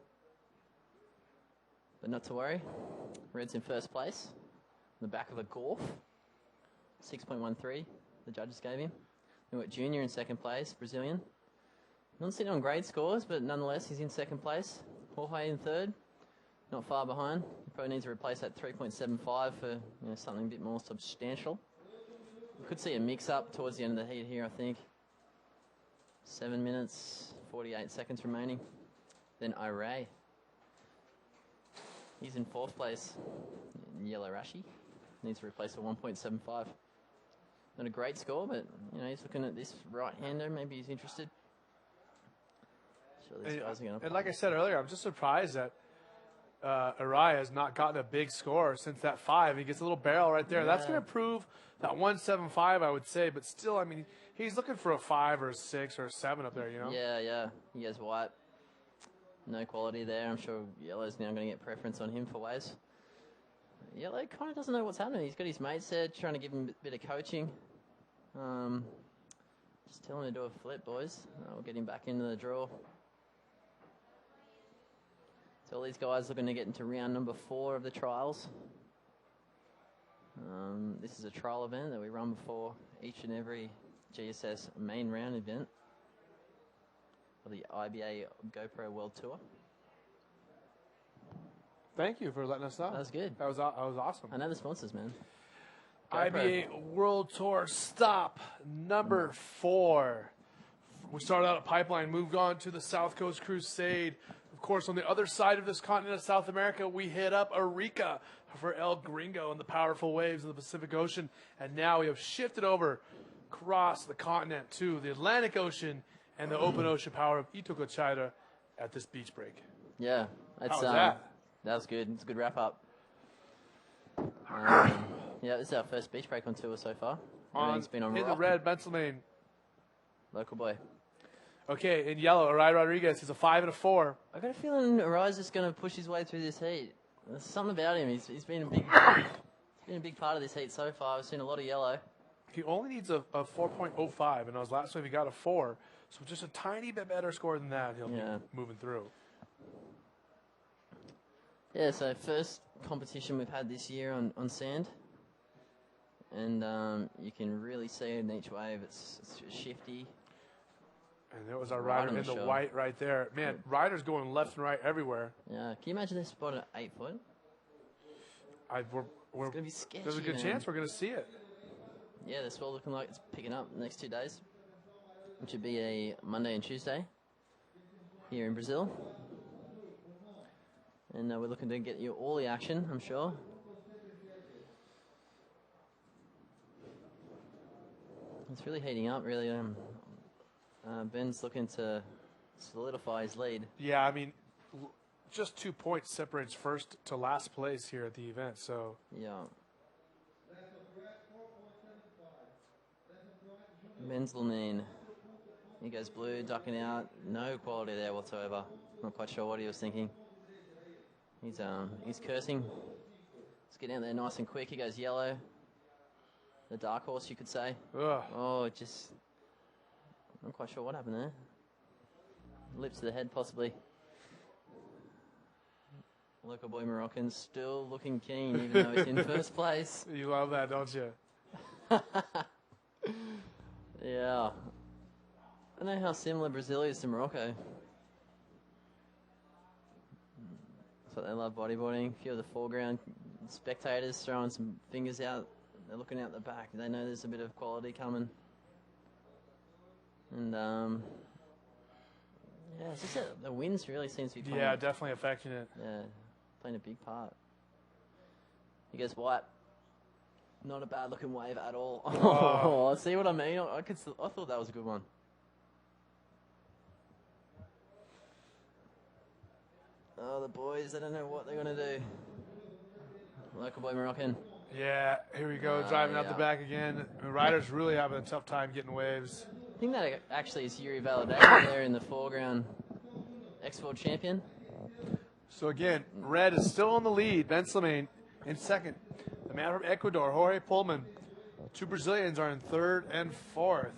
But not to worry, Red's in first place, on the back of a Golf, 6.13 the judges gave him. We've got Junior in second place, Brazilian. Not sitting on great scores, but nonetheless he's in second place. Jorge in third, not far behind. He probably needs to replace that 3.75 for something a bit more substantial. We could see a mix-up towards the end of the heat here, I think. 7 minutes, 48 seconds remaining. Then Iray. He's in fourth place. Yellow Rashi needs to replace a 1.75. Not a great score, but he's looking at this right-hander. Maybe he's interested. Sure, these guys are going to. And like I said earlier, I'm just surprised that Araya has not gotten a big score since that 5. He gets a little barrel right there. Yeah. That's going to prove that 1.75, I would say. But still, I mean, he's looking for a 5 or a 6 or a 7 up there, Yeah. He has white. No quality there. I'm sure Yellow's now going to get preference on him for waves. Yellow kind of doesn't know what's happening. He's got his mates there trying to give him a bit of coaching. Just tell him to do a flip, boys. We'll get him back into the draw. So all these guys looking to get into round number 4 of the trials. This is a trial event that we run before each and every GSS main round event of the IBA GoPro World Tour. Thank you for letting us know. That was good. That was awesome. I know the sponsors, man. IBA World Tour stop number 4. We started out at Pipeline, moved on to the South Coast Crusade. Of course, on the other side of this continent of South America, we hit up Arica for El Gringo and the powerful waves of the Pacific Ocean. And now we have shifted over across the continent to the Atlantic Ocean and the open ocean power of Itacoatiara at this beach break. Yeah. How was that? That was good. It's a good wrap up. Yeah, this is our first beach break on tour so far. Everything's been on in rock. the red, Benselmain. Local boy. Okay, in yellow, Arai Rodriguez. He's a 5 and a 4. I got a feeling Arai's just going to push his way through this heat. There's something about him. He's been a big part of this heat so far. I've seen a lot of yellow. He only needs a 4.05, and on his last wave he got a 4. So just a tiny bit better score than that, he'll be moving through. Yeah, so first competition we've had this year on sand. And you can really see in each wave it's shifty. And there was our Right rider on in the the shore. white right there. Man, riders going left and right everywhere. Yeah, can you imagine this spot at 8 foot? We're It's going to be sketchy. there's a good man. chance we're going to see it. Yeah, the swell looking like it's picking up the next 2 days, which would be a Monday and Tuesday here in Brazil. And we're looking to get you all the action, I'm sure. It's really heating up, really. Ben's looking to solidify his lead. Yeah, I mean, just 2 points separates first to last place here at the event. So Yeah. Ben's Lamine. He goes blue, ducking out. No quality there whatsoever. Not quite sure what he was thinking. He's cursing. Let's get down there nice and quick. He goes yellow. The dark horse, you could say. ugh. Oh, just... I'm not quite sure what happened there. Lips to the head, possibly. Local boy Moroccan still looking keen, even though he's in first place. You love that, don't you? Yeah. I don't know how similar Brazil is to Morocco. That's what they love, bodyboarding. A few of the foreground spectators throwing some fingers out they're looking out the back. They know there's a bit of quality coming. And yeah, it's just that the winds really seems to be playing. Yeah, definitely affecting it. Yeah, playing a big part. He goes white. Not a bad looking wave at all. Oh, see what I mean? I thought that was a good one. Oh, the boys, they don't know what they're going to do. Local boy Moroccan. Yeah, here we go, driving out the back again. The rider's really having a tough time getting waves. I think that actually is Yuri Valadares there in the foreground. Ex-world champion. So again, red is still on the lead. Ben Slimane in second. The man from Ecuador, Jorge Pullman. 2 Brazilians are in third and fourth.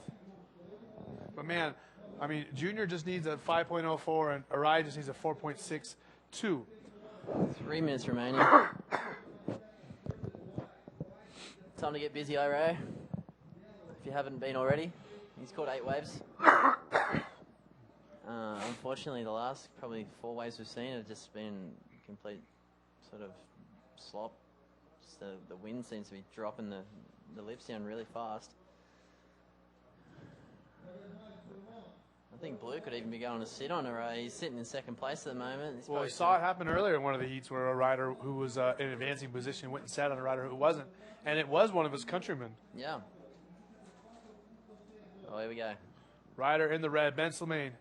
But man, I mean, Junior just needs a 5.04 and Arai just needs a 4.62. 3 minutes remaining. Time to get busy, Arai. If you haven't been already. He's caught 8 waves. Unfortunately, the last probably 4 waves we've seen have just been complete sort of slop. Just the wind seems to be dropping the lips down really fast. I think Blue could even be going to sit on her. He's sitting in second place at the moment. Well, we saw it happen earlier in one of the heats where a rider who was in an advancing position went and sat on a rider who wasn't. And it was one of his countrymen. Yeah. Oh, here we go. Rider in the red, Ben Slimane.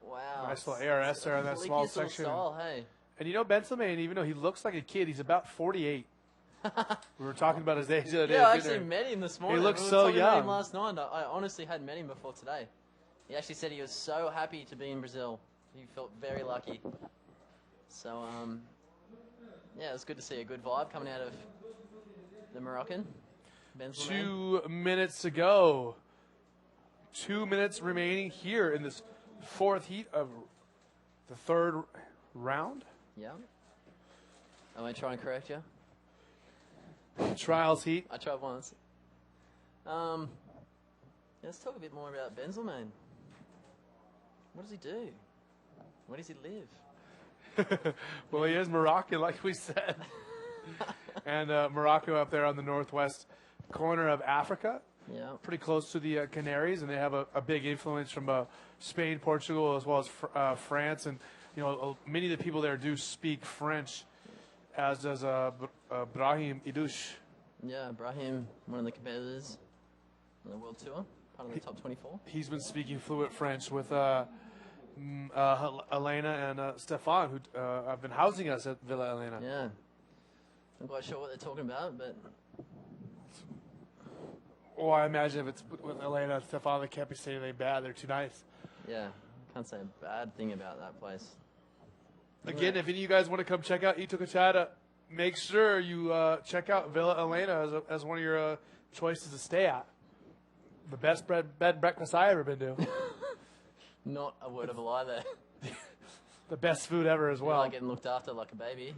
Wow. Nice little ARS there on that small section. Style, hey. And you know, Ben Slimane, even though he looks like a kid, he's about 48. We were talking about his age the other day. Yeah, I actually met him this morning. He looks we were so talking about young. him last night. I honestly hadn't met him before today. He actually said he was so happy to be in Brazil. He felt very lucky. So, yeah, it was good to see a good vibe coming out of the Moroccan. Ben Slimane. 2 minutes to go. 2 minutes remaining here in this fourth heat of the third round. Yeah. I'm going to try and correct you. Trials heat. I tried once. Let's talk a bit more about Ben Slimane. What does he do? Where does he live? Well, he is Moroccan, like we said. And Morocco up there on the northwest corner of Africa. Yeah. Pretty close to the Canaries, and they have a big influence from Spain, Portugal, as well as France. And, you know, many of the people there do speak French, as does Brahim Idouche. Yeah, Brahim, one of the competitors on the World Tour, part of the top 24. He's been speaking fluent French with Elena and Stefan, who have been housing us at Villa Elena. Yeah. I'm quite sure what they're talking about, but... Well, I imagine if it's with Elena and Stefan, they can't be saying anything bad. They're too nice. Yeah, can't say a bad thing about that place. Again, if any of you guys want to come check out Itacoatiara, make sure you check out Villa Elena as one of your choices to stay at. The best bed and breakfast I ever been to. Not a word of a lie there. The best food ever as well. Like getting looked after like a baby.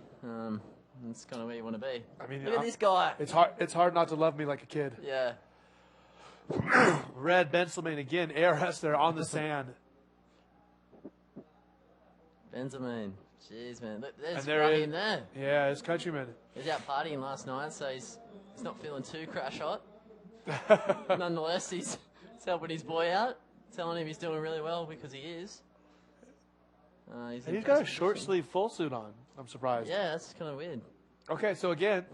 That's kind of where you want to be. I mean, look at this guy. It's hard not to love me like a kid. Yeah. Red Ben Slimane again. ARS there on the sand. Ben Slimane. Jeez, man. Look, there's there Brahim there. Yeah, his countryman. He was out partying last night, so he's not feeling too crash hot. Nonetheless, he's helping his boy out, telling him he's doing really well because he is. He's got a short sleeve full suit on. I'm surprised. Yeah, that's kind of weird. Okay, so again,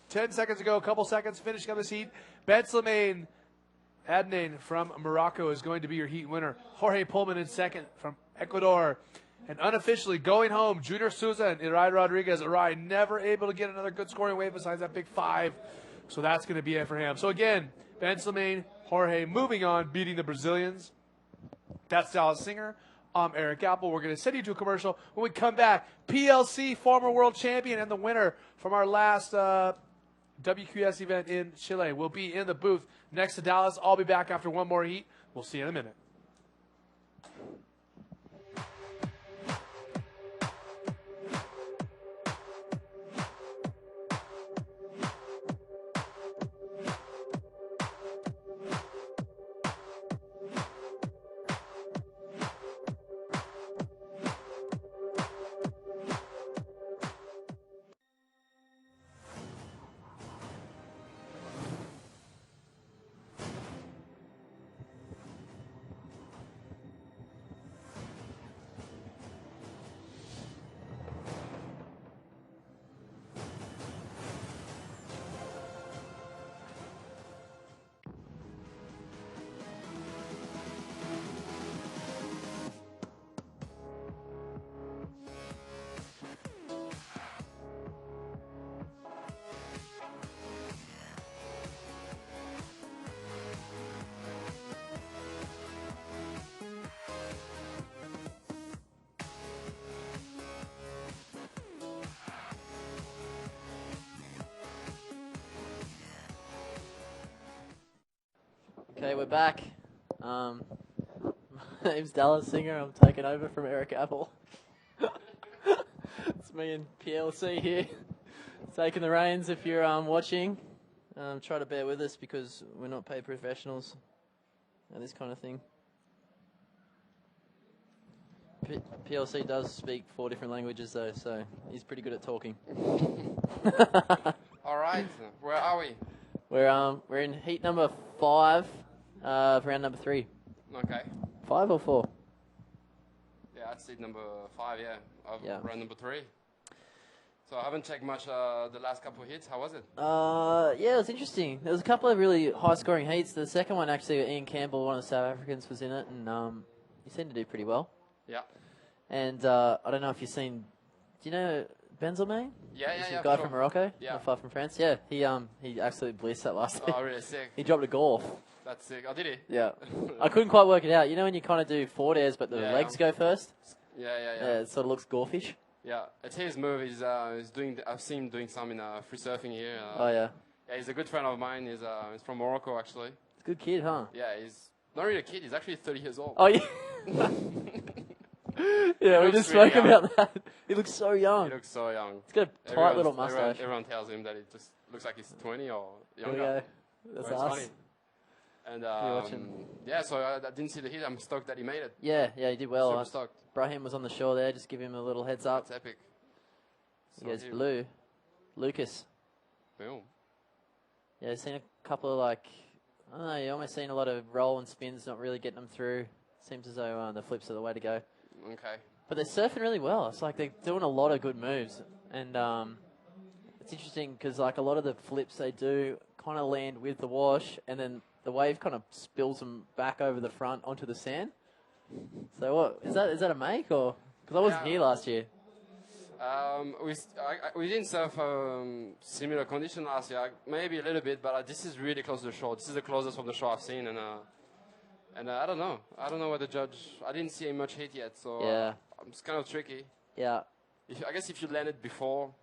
10 seconds ago, a couple seconds, finishing up this heat. Ben Slimane Adnan from Morocco is going to be your heat winner. Jorge Pullman in second from Ecuador. And unofficially going home, Junior Souza and Irai Rodriguez. Irai never able to get another good scoring wave besides that big 5. So that's going to be it for him. So again, Ben Slimane, Jorge moving on, beating the Brazilians. That's Dallas Singer. I'm Eric Apple. We're going to send you to a commercial. When we come back, PLC former world champion and the winner from our last WQS event in Chile will be in the booth next to Dallas. I'll be back after one more heat. We'll see you in a minute. Okay, we're back. My name's Dallas Singer. I'm taking over from Eric Apple. It's me and PLC here, taking the reins. If you're watching, try to bear with us because we're not paid professionals at this kind of thing. PLC does speak 4 different languages though, so he's pretty good at talking. All right, where are we? We're in heat number 5, round number 3. Okay. 5 or 4? Yeah, that's seat number 5, yeah, of Yeah. round number 3. So I haven't checked much the last couple of hits. How was it? Yeah, it was interesting. There was a couple of really high-scoring heats. The second one, actually, Ian Campbell, one of the South Africans, was in it, and he seemed to do pretty well. Yeah. And I don't know if you've seen, do you know Benzema? Yeah, He's yeah, a guy sure. from Morocco, Yeah. not far from France. Yeah, he absolutely blitzed that last week. Oh, really sick. He dropped a golf. That's sick. Oh, did he? Yeah. I couldn't quite work it out. You know when you kind of do forward airs, but the Yeah. legs go first? Yeah. Yeah, it sort of looks golfish. Yeah, it's his move. He's doing. I've seen him doing some in free surfing here. Oh, yeah. Yeah, he's a good friend of mine. He's from Morocco, actually. It's a good kid, huh? Yeah, he's not really a kid. He's actually 30 years old. Oh, yeah. Yeah, we looks just really spoke about that. He looks so young. He looks so young. He's got a tight little mustache. Everyone tells him that he just looks like he's 20 or There we younger. go. That's But it's us. funny. And watch him. yeah, so I didn't see the hit. I'm stoked that he made it. Yeah, he did well. Super stoked. Brahim was on the shore there. Just give him a little heads up. That's epic. He goes here- blue. Lucas. Boom. Yeah, I've seen a couple of I don't know, you almost seen a lot of roll and spins, not really getting them through. Seems as though the flips are the way to go. Okay. But they're surfing really well. It's like they're doing a lot of good moves. And it's interesting because a lot of the flips they do kind of land with the wash and then the wave kind of spills them back over the front onto the sand. So what, is that a make or? Because I wasn't here last year. We didn't surf similar condition last year, maybe a little bit, but this is really close to the shore. This is the closest from the shore I've seen, and I don't know. I don't know what the judge. I didn't see much hit yet, so Yeah. it's kind of tricky. Yeah. I guess if you land it before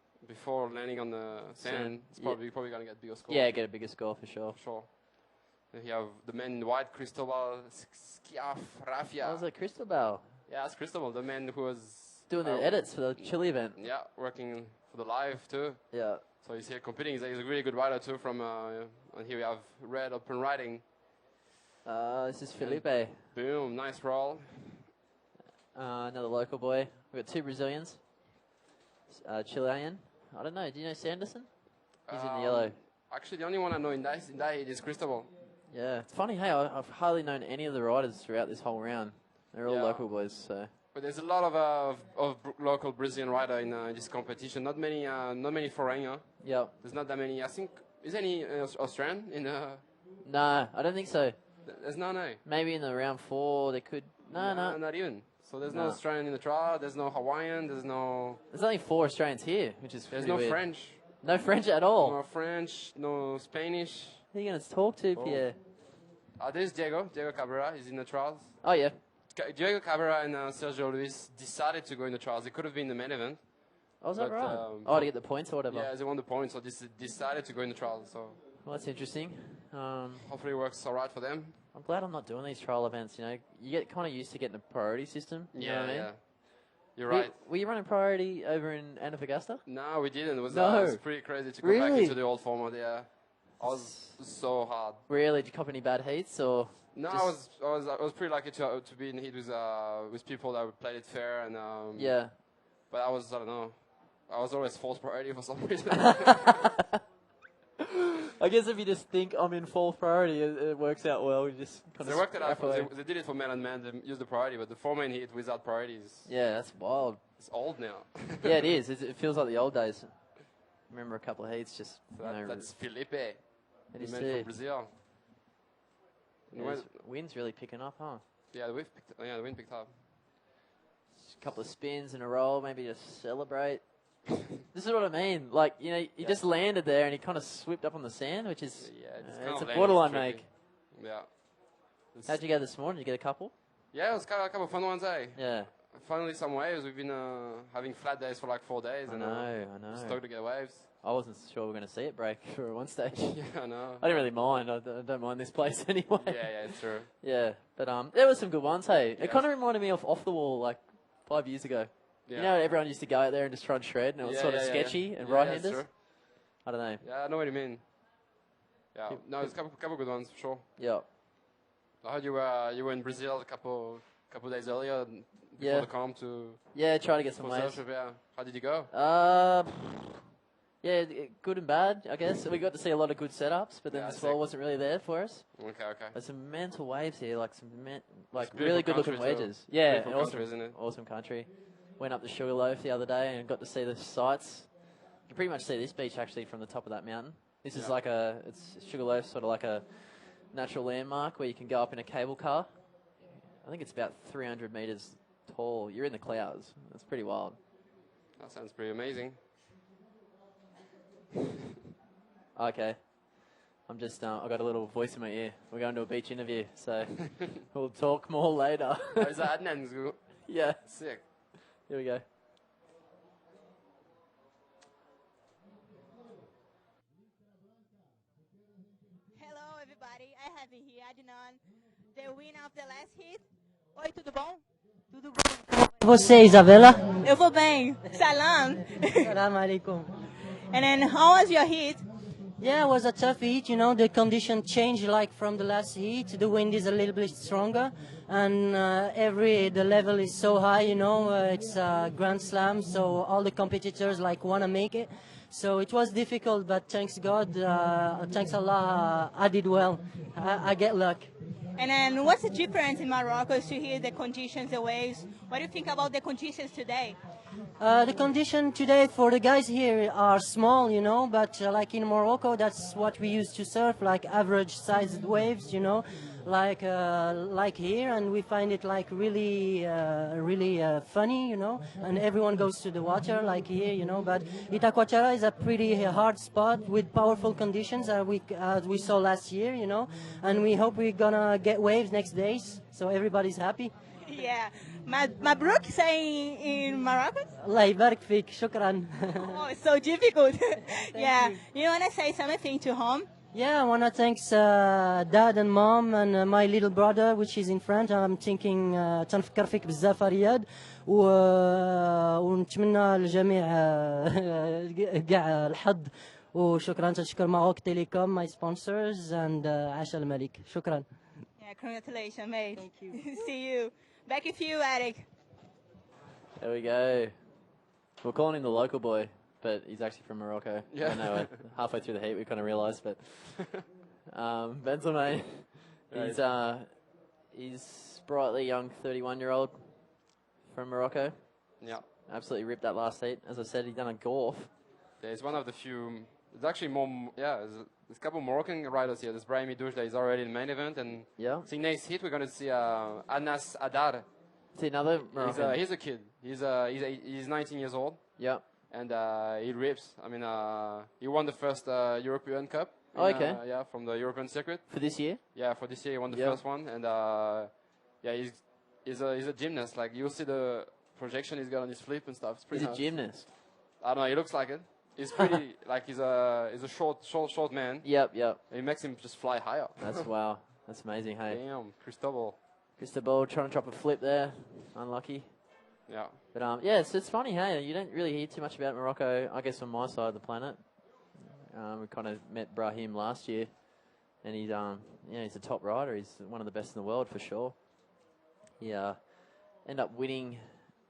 landing on the sand, it's probably gonna get bigger score. Yeah, get a bigger score for sure. Sure. And you have the man in white, Cristobal Schiaffraffia. That was a Cristobal Yeah, it's Cristobal, the man who was doing the edits for the Chile event. Yeah, working for the live too. Yeah. So he's here competing. He's a really good rider too. And here we have Red Open Riding. This is Felipe. Boom, nice roll. Another local boy. We've got 2 Brazilians. Chilean. I don't know. Do you know Sanderson? He's in the yellow. Actually, the only one I know in that heat is Cristobal. Yeah. It's funny, hey, I've hardly known any of the riders throughout this whole round. They're all Yeah. local boys, so. But there's a lot of local Brazilian rider in this competition. Not many foreigner. Yep. There's not that many. I think is any Australian in No, I don't think so. There's none. Eh? Maybe in the round 4 they could. No. Not even. So there's no No. Australian in the trial. There's no Hawaiian. There's only 4 Australians here, which is There's pretty no weird. French. No French at all. No French. No Spanish. Who are you going to talk to, Oh. Pierre? There's Diego Cabrera. He's in the trials. Oh, yeah. Diego Cabrera and Sergio Luis decided to go in the trials. It could have been the main event. Oh, is that But, right? To get the points or whatever. Yeah, they won the points, so decided to go in the trials. So Well, that's interesting. hopefully it works all right for them. I'm glad I'm not doing these trial events, you know. You get kind of used to getting a priority system. You know what I mean? Yeah. You're right. Were you running priority over in Antofagasta? No, we didn't. It was pretty crazy to go back Really? into the old format. Yeah, I was so hard. Really? Did you cop any bad heats or? No, just- I was pretty lucky to be in heat with people that played it fair and Yeah. But I don't know. I was always false priority for some reason. I guess if you just think I'm in fourth priority, it works out well. You just kind They of worked it out. scrap away. They did it for man and man. They used the priority, but the 4-man heat without priorities. Yeah, that's wild. It's old now. Yeah, it is. It feels like the old days. I remember a couple of heats just. That's Felipe. It The is man too. from Brazil. Yeah, this wind's really picking up, huh? Yeah, the wind picked up. Just a couple of spins in a roll, maybe just celebrate. This is what I mean. Like, you know, you just landed there and he kind of swept up on the sand, which is it's a borderline make. Yeah. How'd you go this morning? Did you get a couple? Yeah, it was kind of a couple of fun ones, eh? Yeah. finally some waves. We've been having flat days for like 4 days. I know. Stoked to get waves. I wasn't sure we were going to see it break for one stage. Yeah, I know. I didn't really mind. I don't mind this place anyway. Yeah, it's true. Yeah, but there was some good ones. Hey, Yeah. it kind of reminded me of Off the Wall like 5 years ago. Yeah. You know, everyone used to go out there and just try and shred, and it was sort of sketchy and right-handers. That's true. I don't know. Yeah, I know what you mean. Yeah, no, it's a couple good ones for sure. Yeah. I heard you were in Brazil a couple days earlier before Yeah. the comp to Yeah, try to get some for waves. surf. Yeah, how did you go? Yeah, good and bad, I guess. We got to see a lot of good setups, but then Yeah, the swell sick. wasn't really there for us. Okay. There's some mental waves here, like It's really good beautiful looking country too. wedges. Yeah, Beautiful awesome, country, isn't it? awesome country. Went up to Sugarloaf the other day and got to see the sights. You can pretty much see this beach actually from the top of that mountain. This is like it's Sugarloaf, sort of like a natural landmark where you can go up in a cable car. I think it's about 300 meters tall. You're in the clouds. That's pretty wild. That sounds pretty amazing. Okay. I'm just, I got a little voice in my ear. We're going to a beach interview, so we'll talk more later. Is that Adnan? Yeah. Sick. Here we go. Hello, everybody. I have here Adnan, the winner of the last hit. Oi, tudo bom? Tudo bom. Você, Isabela? Eu vou bem. Salam. Salam alaikum. And then, how was your hit? Yeah, it was a tough heat, you know, the condition changed like from the last heat. The wind is a little bit stronger and the level is so high, you know, it's a Grand Slam, so all the competitors like want to make it. So it was difficult, but thanks God, thanks Allah, I did well. I get luck. And then, what's the difference in Morocco to hear the conditions, the waves? What do you think about the conditions today? The condition today for the guys here are small, you know, but like in Morocco, that's what we used to surf, like average-sized waves, you know, like here, and we find it like really funny, you know, and everyone goes to the water like here, you know. But Itacoatiara is a pretty hard spot with powerful conditions, as we saw last year, you know, and we hope we're gonna get waves next days, so everybody's happy. Yeah. Mabruk saying in Morocco? Allah يبارك فيك, shukran. Oh, it's so difficult. Yeah. You want to say something to home? Yeah, I want to thank dad and mom and my little brother, which is in France. I'm thinking تنفكر فيك بزاف رياض ونتمنى للجميع كاع الحظ وشكرا. تشكر ماروك تيليكوم, my sponsors, and عاش الملك. شكرا. Yeah, congratulations, mate. Thank you. See you. Back with you, Eric. There we go. We're calling him the local boy, but he's actually from Morocco. Yeah. I know, halfway through the heat we kind of realised, but Benzema, he's sprightly young 31-year-old from Morocco. Yeah. Absolutely ripped that last heat. As I said, he's done a golf. Yeah, he's one of the few. There's actually more. Yeah, there's a couple Moroccan riders here. There's Brahimi Douche that is already in the main event, and Yeah. I think next hit we're going to see Anas Adar. See another Moroccan. He's a kid. He's 19 years old, Yeah. and he rips. I mean, he won the first European Cup. Oh, okay. Yeah, from the European circuit. For this year? Yeah, for this year he won the Yeah. first one, and yeah, he's a gymnast. Like you'll see the projection he's got on his flip and stuff. It's pretty He's a nice. gymnast. I don't know. He looks like it. He's pretty like he's a short man. Yep. It makes him just fly higher. That's wow. That's amazing, hey. Damn, Cristobal. Cristobal trying to drop a flip there. Unlucky. Yeah. But yeah, it's funny, hey. You don't really hear too much about Morocco, I guess, on my side of the planet. We kind of met Brahim last year, and he's he's a top rider. He's one of the best in the world for sure. He ended up winning.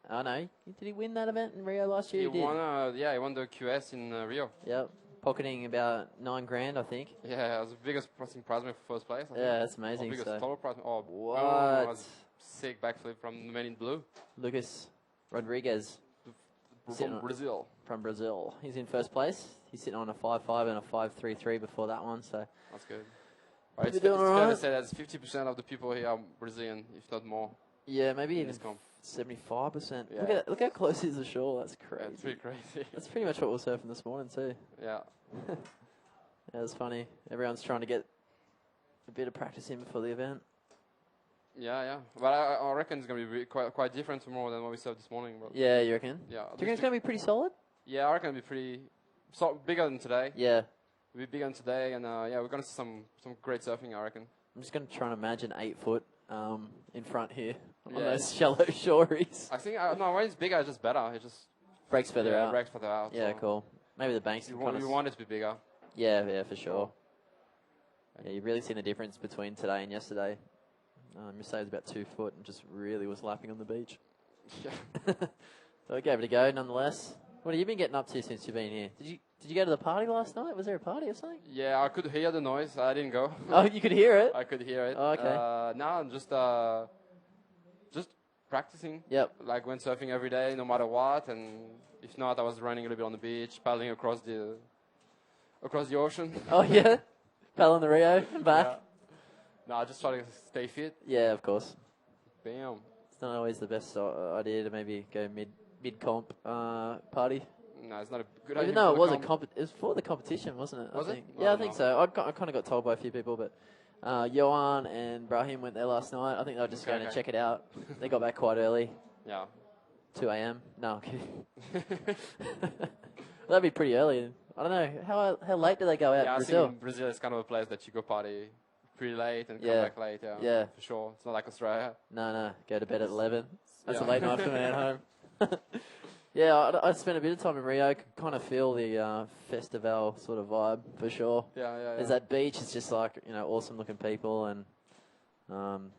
I know. Did he win that event in Rio last year? He won. He won the QS in Rio. Yep. Pocketing about $9,000, I think. Yeah, it was the biggest prize money for first place. I think. Yeah, that's amazing. Or biggest So, total prize. Oh, what? it was sick backflip from the man in blue. Lucas Rodriguez Sitting From on- Brazil. from Brazil. He's in first place. He's sitting on a 5.5 and a 5.33 before that one. So That's good. Right, it's doing fair to alright? say that 50% of the people here are Brazilian, if not more. yeah, maybe in even this comp. 75%. Yeah. Look how close is the shore. That's Yeah, crazy. it's pretty crazy. That's pretty much what we were surfing this morning too. Yeah. Yeah, it's funny. Everyone's trying to get a bit of practice in before the event. Yeah, yeah. But I reckon it's going to be quite different tomorrow than what we served this morning. But Yeah, you reckon? yeah. Do you reckon it's going to be pretty solid? Yeah, I reckon it'll be pretty bigger than today. Yeah. It'll be bigger than today, and yeah, we're going to see some great surfing, I reckon. I'm just going to try and imagine 8 foot in front here on Yeah. those shallow shoreys. I think, no, when it's bigger, it's just better. It just Breaks further out. breaks further out. Yeah, so cool. Maybe the banks You can kind of... want it to be bigger. Yeah, for sure. Yeah, you've really seen the difference between today and yesterday. Yesterday was about 2 foot and just really was lapping on the beach. Yeah. So I gave it a go nonetheless. What have you been getting up to since you've been here? Did you go to the party last night? Was there a party or something? Yeah, I could hear the noise. I didn't go. Oh, you could hear it? I could hear it. Oh, okay. Now I'm just practicing. Yep. Like went surfing every day, no matter what, and if not, I was running a little bit on the beach, paddling across the ocean. Oh, yeah? Paddle on the Rio and back? Yeah. No, I just try to stay fit. Yeah, of course. Bam. It's not always the best idea to maybe go mid-comp party. No, it's not a good idea. Even though it was comp. it was for the competition, wasn't it? Was I it? think. I Yeah, I don't think know. so. I kind of got told by a few people, but Johan and Brahim went there last night. I think they were just going to check it out. They got back quite early, Yeah. 2 a.m. No, I'm kidding. That'd be pretty early. I don't know how late do they go out Yeah, in I Brazil? think Brazil is kind of a place that you go party pretty late and come Yeah. back late. Yeah. Yeah. For sure. It's not like Australia. No, go to bed at 11. That's Yeah. a late night for me at home. Yeah, I spent a bit of time in Rio. Could kind of feel the festival sort of vibe for sure. Yeah. There's that beach. It's just like awesome looking people and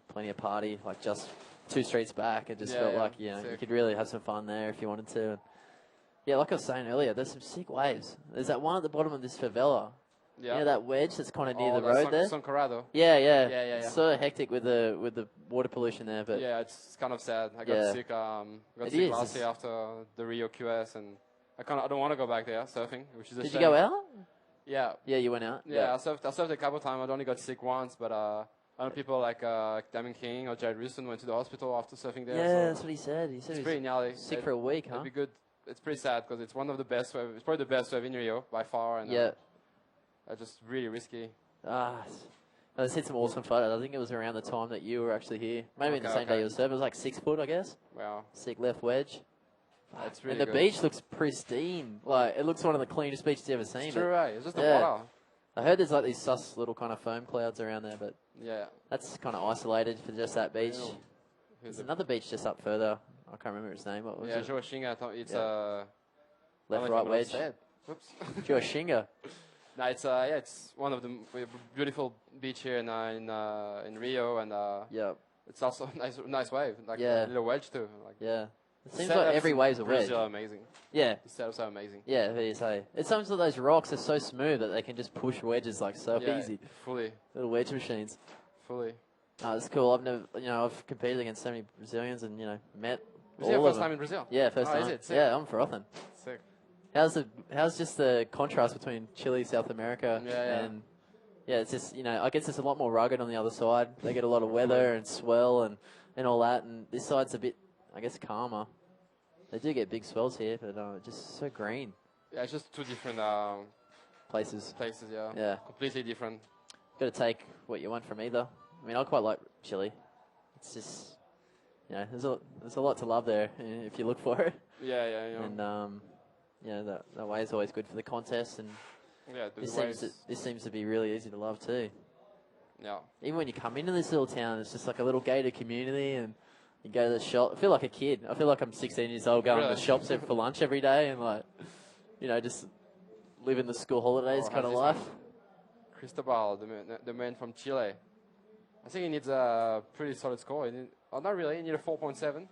plenty of party. Like just 2 streets back, it just Yeah, felt yeah. like you Sick. could really have some fun there if you wanted to. And yeah, like I was saying earlier, there's some sick waves. There's that one at the bottom of this favela. Yeah. You know that wedge that's kind of near the that's road there. San Corrado. Yeah. Yeah. It's sort of hectic with the water pollution there, but Yeah, it's kind of sad. I got Yeah. sick. Got It sick is. last year after the Rio QS, and I don't want to go back there surfing, which is a did shame. you go out? Yeah. Yeah, you went out. Yeah, I surfed a couple of times. I only got sick once, but I know people like Damon King or Jared Rooston went to the hospital after surfing there. Yeah, so that's what he said. He said it's he pretty was gnarly. sick for a week, huh? It'd be good. It's pretty sad because it's one of the best wave. It's probably the best wave in Rio by far, and Yeah. just really risky. They said some awesome photos. I think it was around the time that you were actually here. Maybe in the Okay, same day okay. you were serving. It was like 6 foot, I guess. Wow, Sick left wedge. that's really And the good. beach looks pristine. Like, it looks one of the cleanest beaches you've ever seen. It's true, right? It's just the Yeah. water. I heard there's like these sus little kind of foam clouds around there, but Yeah. that's kind of isolated for just that beach. Who's There's the- another beach just up further. I can't remember its name. What was Yeah, it? Joashinga. It's Yeah. I don't Left, know right if I'm wedge. gonna say it. Whoops. Joashinga. No, it's one of the beautiful beach here in Rio, and Yeah. it's also a nice wave, like Yeah. a little wedge too. Like Yeah. It seems setups like every in wave's a wedge. Brazil are amazing. Yeah. The setups are amazing. Yeah, what do you say? It seems like those rocks are so smooth that they can just push wedges like so Yeah, easy. fully. Little wedge machines. No, No, it's cool. I've never, I've competed against so many Brazilians and met Was it your all of first them. time in Brazil? Yeah, first Oh, time. is it? Sick. Yeah, I'm frothing. Sick. How's just the contrast between Chile, South America, Yeah. and it's just I guess it's a lot more rugged on the other side. They get a lot of weather and swell and all that, and this side's a bit, I guess, calmer. They do get big swells here, but just so green Yeah, it's just two different places. places. Yeah. Yeah. Completely different. Got to take what you want from either. I mean, I quite like Chile. It's just, there's a lot to love there if you look for it. Yeah. And that way is always good for the contest. And Yeah. The this waves. seems to be really easy to love too. Yeah. Even when you come into this little town, it's just like a little gated community, and you go to the shop. I feel like a kid. I feel like I'm 16 years old going to Really? the shops for lunch every day, and just living the school holidays Oh, kind of how's life. this one? Cristobal, the man from Chile. I think he needs a pretty solid score. Not really. He needs a 4.7.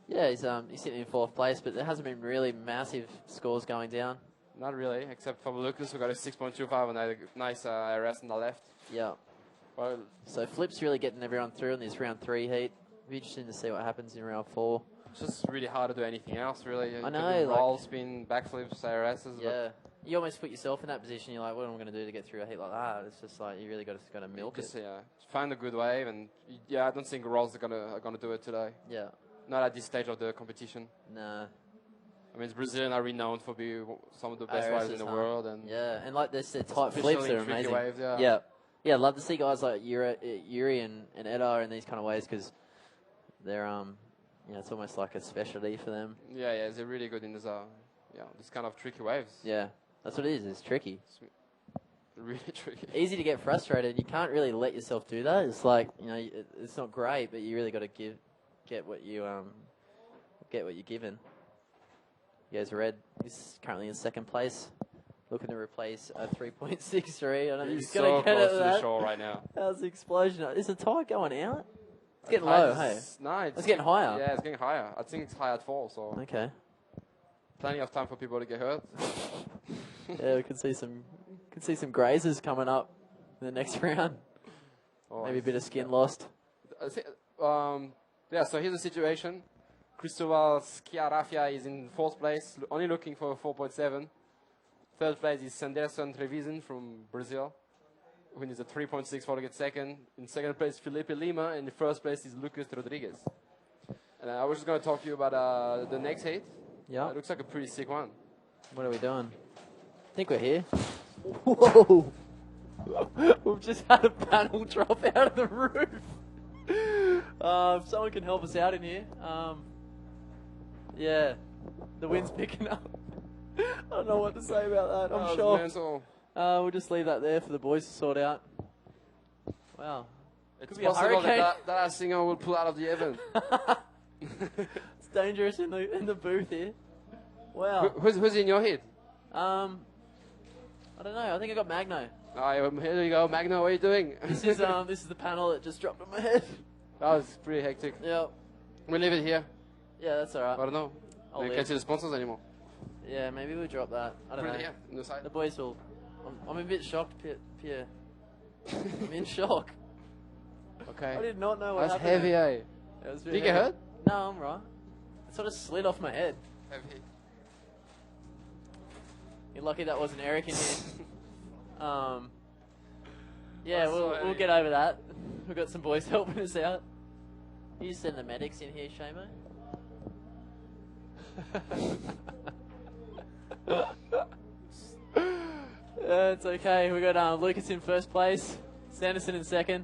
Yeah, he's sitting in 4th place, but there hasn't been really massive scores going down. Not really, except for Lucas, who got a 6.25 and a nice IRS on the left. Yeah. Well, So Flip's really getting everyone through in this round 3 heat. Be interesting to see what happens in round 4. it's just really hard to do anything else, really. I You know, can do like- roll, spin, backflips, IRSs. Yeah. You almost put yourself in that position. You're like, what am I going to do to get through a heat like that? It's just like you really got to milk Just, it. find a good wave, and I don't think rolls are gonna do it today. Yeah. Not at this stage of the competition. Nah. I mean, Brazilian are renowned for being some of the best IRSs, waves in the huh? world, and Yeah, and like this, the tight especially flips are in tricky amazing. waves, yeah. Yeah. Yeah, I'd love to see guys like Yuri and Edar in these kind of ways because they're it's almost like a specialty for them. Yeah, they're really good in this this kind of tricky waves. Yeah, that's what it is. It's tricky. It's really tricky. Easy to get frustrated. You can't really let yourself do that. It's like it's not great, but you really got to get what you're given. You guys Red is currently in second place, looking to replace a 3.63. I don't think he's so going to get close it. to the shore right now. How's the explosion? Is the tide going out? It's getting low, hey? No, It's getting higher. Yeah, it's getting higher. I think it's high at 4, so Okay. plenty of time for people to get hurt. Yeah, we could see some grazers coming up in the next round. Oh, Maybe a bit of skin lost. So here's the situation. Cristóbal Schiarafia is in 4th place, only looking for 4.7. 3rd place is Sanderson Trevisan from Brazil, who needs a 3.64 to get second. In 2nd place, Felipe Lima, and in 1st place is Lucas Rodriguez. And I was just going to talk to you about the next heat. Yeah. It looks like a pretty sick one. What are we doing? I think we're here. Whoa! We've just had a panel drop out of the roof. If someone can help us out in here. Yeah, the wind's picking up. I don't know what to say about that. I'm sure. We'll just leave that there for the boys to sort out. Wow. It's be a possible hurricane. that singer will pull out of the event. It's dangerous in the booth here. Wow. Who's in your heat? I don't know. I think I got Magno. Here you go, Magno. What are you doing? This is the panel that just dropped on my head. That was pretty hectic. Yep. We leave it here. Yeah, that's alright. I don't know. I'll We leave. can't see the sponsors anymore. Yeah, maybe we'll drop that. I don't Put know. it here, on the side. The boys will. I'm a bit shocked, Pierre. I'm in shock. Okay. I did not know what That's happened. heavy, eh? It was Did you get hurt? No, I'm right. It sort of slid off my head. Heavy. You're lucky that wasn't Eric in here. Yeah, That's so we'll heavy. get over that. We've got some boys helping us out. You send the medics in here, Shamo. It's okay. We got Lucas in 1st place, Sanderson in 2nd,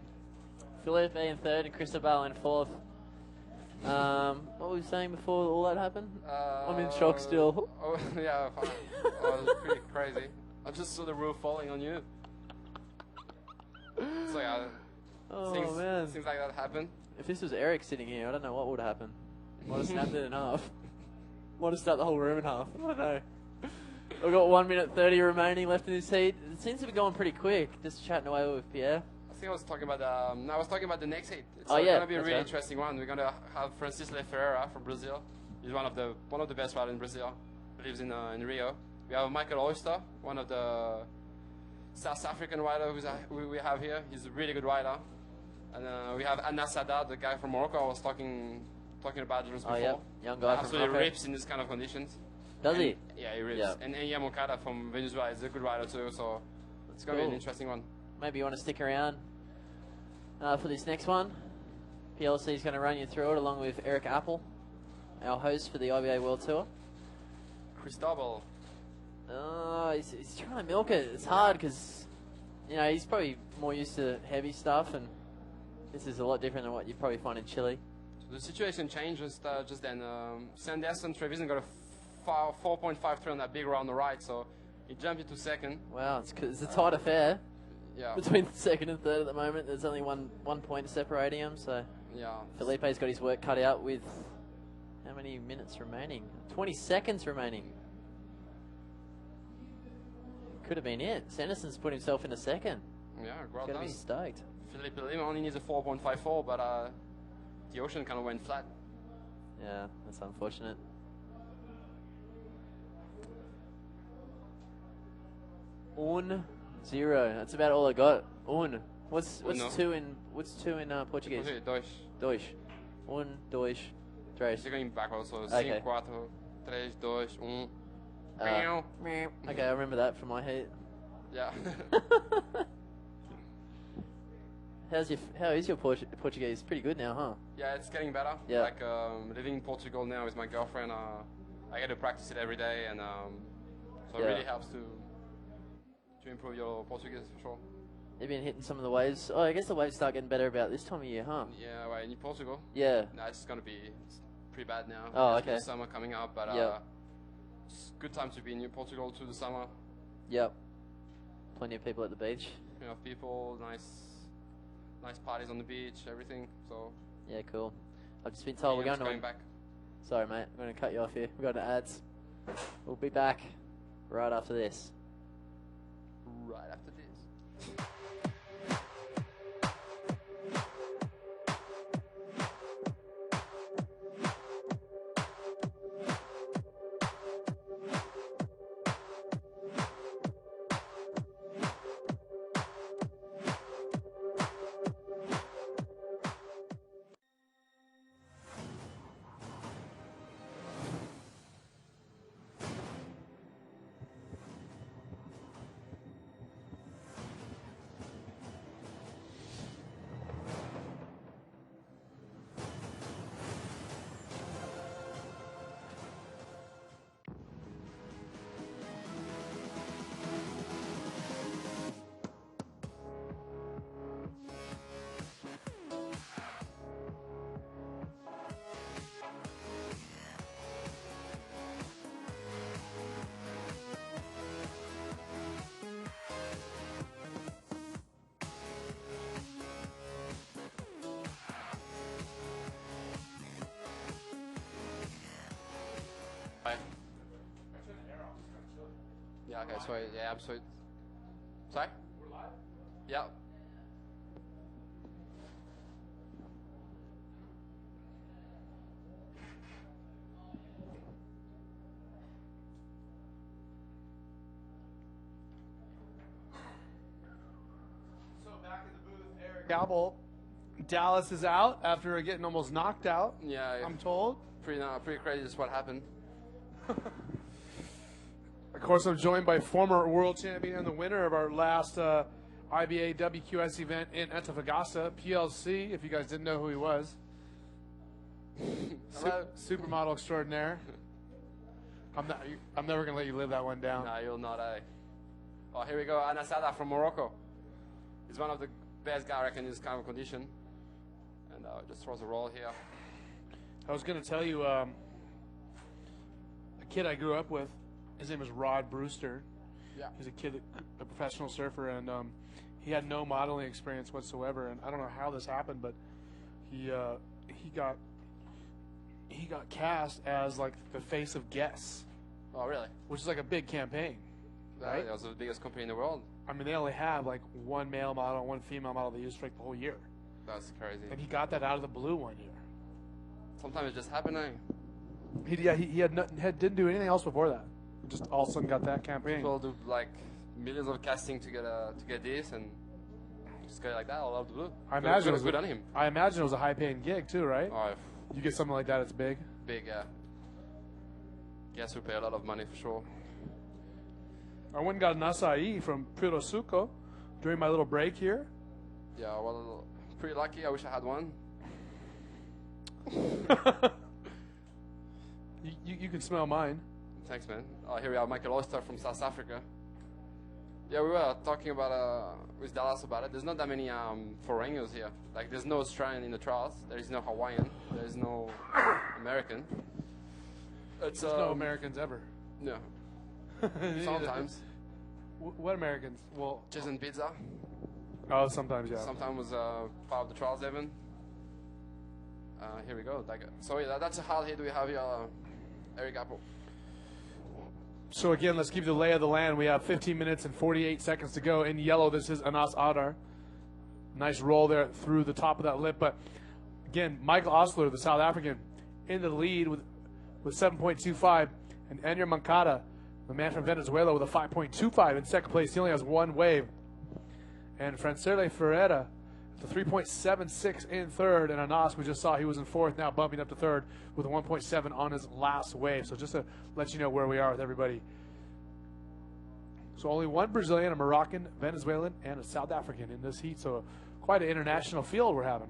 Felipe in 3rd, and Cristobal in 4th. What were we saying before all that happened? I'm in shock still. Oh, yeah, fine. It was pretty crazy. I just saw the roof falling on you. It's like Oh things man! like that happen. If this was Eric sitting here, I don't know what would happen. Might have snapped it in half. Might have snapped the whole room in half. I don't know. We've got 1 minute 30 remaining left in this heat. It seems to be going pretty quick. Just chatting away with Pierre. I think I was talking about the next heat. It's Yeah, going to be a that's really right. interesting one. We're going to have Francisco Ferreira from Brazil. He's one of the best riders in Brazil. He lives in Rio. We have Michael Oyster, one of the South African riders we have here. He's a really good rider. And we have Anna Sadat, the guy from Morocco I was talking about just before. Yeah, young guy from Absolutely Morocco. rips in this kind of conditions. Does he? Yeah, he rips. Yeah. And Yamokada from Venezuela is a good rider too, so it's going to be an interesting one. Maybe you want to stick around for this next one. PLC is going to run you through it along with Eric Apple, our host for the IBA World Tour. Cristobal. He's trying to milk it. It's hard because, he's probably more used to heavy stuff, and this is a lot different than what you probably find in Chile. So the situation changed just then. Sanderson Trevisan got a 4.53 on that big round on the right, so he jumped into 2nd. Wow, it's a tight affair Yeah. between 2nd and 3rd at the moment. There's only one point separating them, so Yeah. Felipe's got his work cut out with how many minutes remaining? 20 seconds remaining. Could have been it. Sanderson's put himself in a 2nd. Yeah, well Gonna done. be stoked. Felipe Lima only needs a 4.54, but the ocean kind of went flat. Yeah, that's unfortunate. Un zero. That's about all I got. Un. What's Uno. two in Portuguese? Okay, dois. Dois. Un, dois, três. You're going backwards, so Okay. 5, 4, 3, 2, 1. Okay, I remember that from my heat. Yeah. How is your Portuguese? Pretty good now, huh? Yeah, it's getting better. Yeah. Like living in Portugal now with my girlfriend, I get to practice it every day, and so it Yeah. really helps to improve your Portuguese for sure. You've been hitting some of the waves. Oh, I guess the waves start getting better about this time of year, huh? Yeah, well, in Portugal. Yeah. No, it's gonna be pretty bad now. Oh, There's okay. the summer coming up, but Yep. it's good time to be in Portugal to the summer. Yep. Plenty of people at the beach. You know, people, nice parties on the beach, everything. So Yeah, cool. I've just been told we're Liam's going to... back. Sorry, mate. I'm going to cut you off here. We've got ads. We'll be back right after this. Right after this. Yeah, okay, so yeah, absolutely. Sorry? We're live? Yeah. So back in the booth, Eric Gabel. Dallas is out after getting almost knocked out. Yeah, I'm told. pretty crazy just what happened. Of course, I'm joined by former world champion and the winner of our last IBA WQS event in Antofagasta, PLC, if you guys didn't know who he was. Supermodel extraordinaire. I'm never going to let you live that one down. No, you'll not, eh? Oh, here we go. Anasada from Morocco. He's one of the best guy, I reckon, in this kind of condition. And just throws a roll here. I was going to tell you, a kid I grew up with, his name is Rod Brewster. Yeah. He's a kid, a professional surfer, and he had no modeling experience whatsoever. And I don't know how this happened, but he got cast as like the face of Guess. Oh, really? Which is like a big campaign, right? That was the biggest company in the world. I mean, they only have like one male model, one female model they use for like the whole year. That's crazy. And he got that out of the blue one year. Sometimes it just happening. He didn't do anything else before that. He just all of a sudden got that campaign. People do like millions of casting to get this, and just get it like that all out of the blue. I imagine it was good on him. I imagine it was a high-paying gig too, right? Oh, You get something like that, it's big. big. Guess we pay a lot of money for sure. I went and got an acai from Puerto Suco during my little break here. Yeah, well, pretty lucky. I wish I had one. You can smell mine. Thanks, man. Here we are, Michael Oyster from South Africa. Yeah, we were talking about with Dallas about it. There's not that many foreigners here. Like, there's no Australian in the trials. There is no Hawaiian. There is no American. There's no Americans ever. No. Sometimes. What Americans? Well, Jason Pizza. oh, sometimes, yeah. Sometimes was part of the trials, Evan. Here we go. So yeah, that's a hard hit we have here, Eric Apple. So again, let's keep the lay of the land. We have 15 minutes and 48 seconds to go. In yellow, this is Anas Adar. Nice roll there through the top of that lip. But again, Michael Osler, the South African, in the lead with 7.25. And Enyer Mancada, the man from Venezuela, with a 5.25 in second place. He only has one wave. And Francerle Ferreira, the 3.76 in third. And Anas, we just saw he was in fourth, now bumping up to third with a 1.7 on his last wave. So just to let you know where we are with everybody. So only one Brazilian, a Moroccan, Venezuelan, and a South African in this heat. So quite an international field we're having.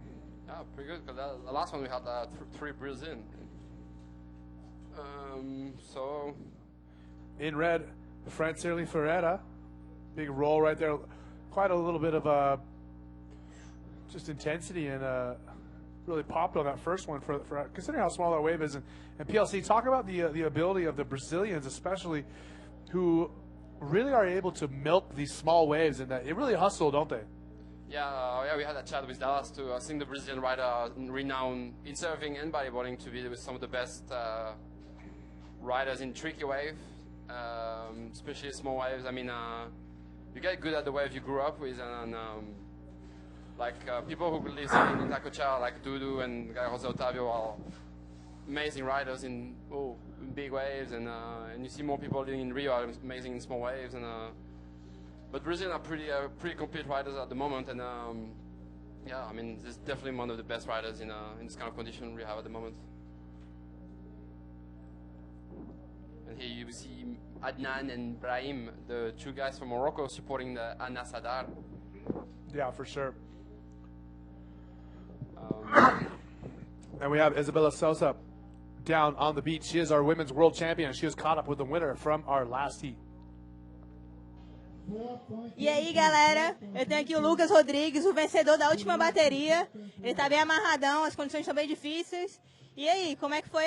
Yeah, pretty good. Because the last one we had three Brazilian. So in red, Francerle Ferreira. Big roll right there. quite a little bit of just intensity and really popped on that first one for considering how small that wave is. And PLC, talk about the ability of the Brazilians, especially, who really are able to milk these small waves, and that it really hustle, don't they? Yeah, we had a chat with Dallas too. I think the Brazilian rider are renowned in surfing and bodyboarding to be with some of the best riders in tricky wave, especially small waves. I mean, you get good at the wave you grew up with, and people who live in Itacoatiara, like Dudu and Guy Jose Otavio, are amazing riders in big waves, and you see more people living in Rio are amazing in small waves, but Brazil are pretty complete riders at the moment, and yeah, I mean, this is definitely one of the best riders in this kind of condition we have at the moment. And here you see Adnan and Brahim, the two guys from Morocco, supporting the Anas Adar. Yeah, for sure. And we have Isabella Sosa down on the beach. She is our women's world champion. She is caught up with the winner from our last heat. E aí, galera, eu tenho aqui o Lucas Rodrigues, o vencedor da última bateria. Ele tá bem amarradão, as condições estão bem difíceis. E aí, como é que foi?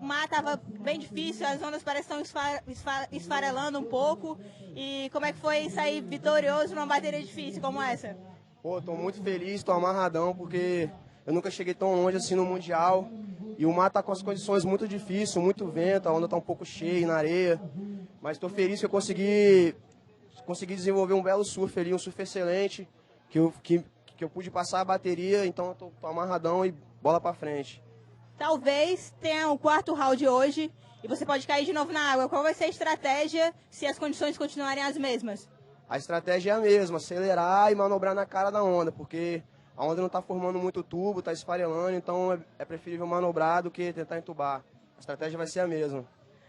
O mar tava bem difícil, as ondas parecem estar esfarelando um pouco. E como é que foi sair vitorioso numa bateria difícil como essa? Pô, tô muito feliz, tô amarradão, porque eu nunca cheguei tão longe assim no Mundial. E o mar tá com as condições muito difíceis, muito vento, a onda tá um pouco cheia na areia. Mas tô feliz que eu consegui desenvolver um belo surf ali, um surf excelente, que eu pude passar a bateria, então eu tô amarradão e bola pra frente. Talvez tenha o quarto round hoje e você pode cair de novo na água. Qual vai ser a estratégia se as condições continuarem as mesmas? A estratégia é a mesma, acelerar e manobrar na cara da onda, porque a onda não está formando muito tubo, está esfarelando, então é preferível manobrar do que tentar entubar. A estratégia vai ser a mesma.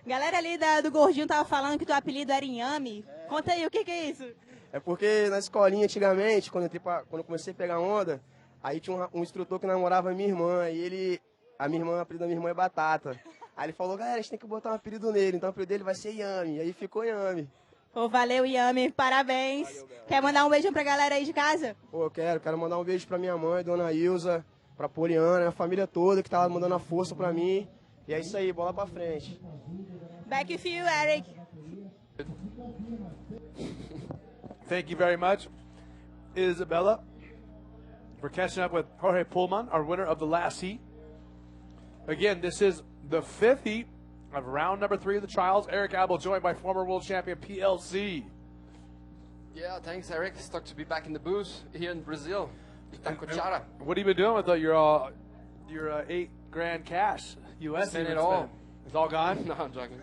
Galera ali do Gordinho tava falando que teu apelido era Inhame. Conta aí, o que é isso? É porque na escolinha antigamente, quando eu comecei a pegar onda, aí tinha um instrutor que namorava a minha irmã, e o apelido da minha irmã é Batata. Aí ele falou, galera, a gente tem que botar um apelido nele, então o apelido dele vai ser Inhame, e aí ficou Inhame. Pô, valeu, Yami, parabéns. Valeu, quer mandar um beijão pra galera aí de casa? Pô, eu quero mandar um beijo pra minha mãe, Dona Ilza, pra Poliana, a família toda que tá mandando a força pra mim. E é isso aí, bola pra frente. Back with you, Eric. Thank you very much, Isabella, for catching up with Jorge Pullman, our winner of the last heat. Again, this is the fifth heat of round number 3 of the trials. Eric Abel joined by former world champion PLC. Yeah, thanks, Eric. Stoked to be back in the booth here in Brazil. Itacoatiara. What have you been doing with your $8 grand cash? US Spent it all. It's all gone? No, I'm joking.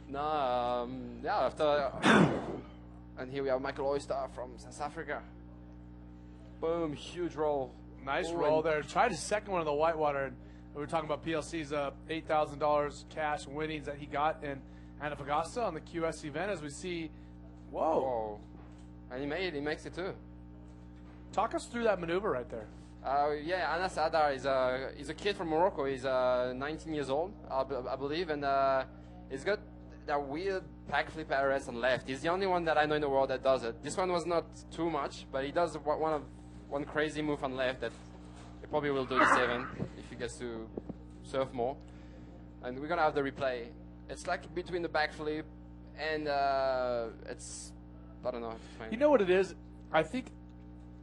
No, yeah, after and here we have Michael Oyster from South Africa. Boom, huge roll. Nice roll there. Tried his second one in the whitewater. And we were talking about PLC's $8,000 cash winnings that he got in Antofagasta on the QS event. As we see, whoa. And he makes it too. Talk us through that maneuver right there. Yeah, Anas Adar is a kid from Morocco. He's 19 years old, I believe, and he's got that weird backflip RS on left. He's the only one that I know in the world that does it. This one was not too much, but he does one crazy move on left that he probably will do the 7 if he gets to surf more. And we're gonna have the replay. It's like between the backflip and it's, I don't know. You know what it is? I think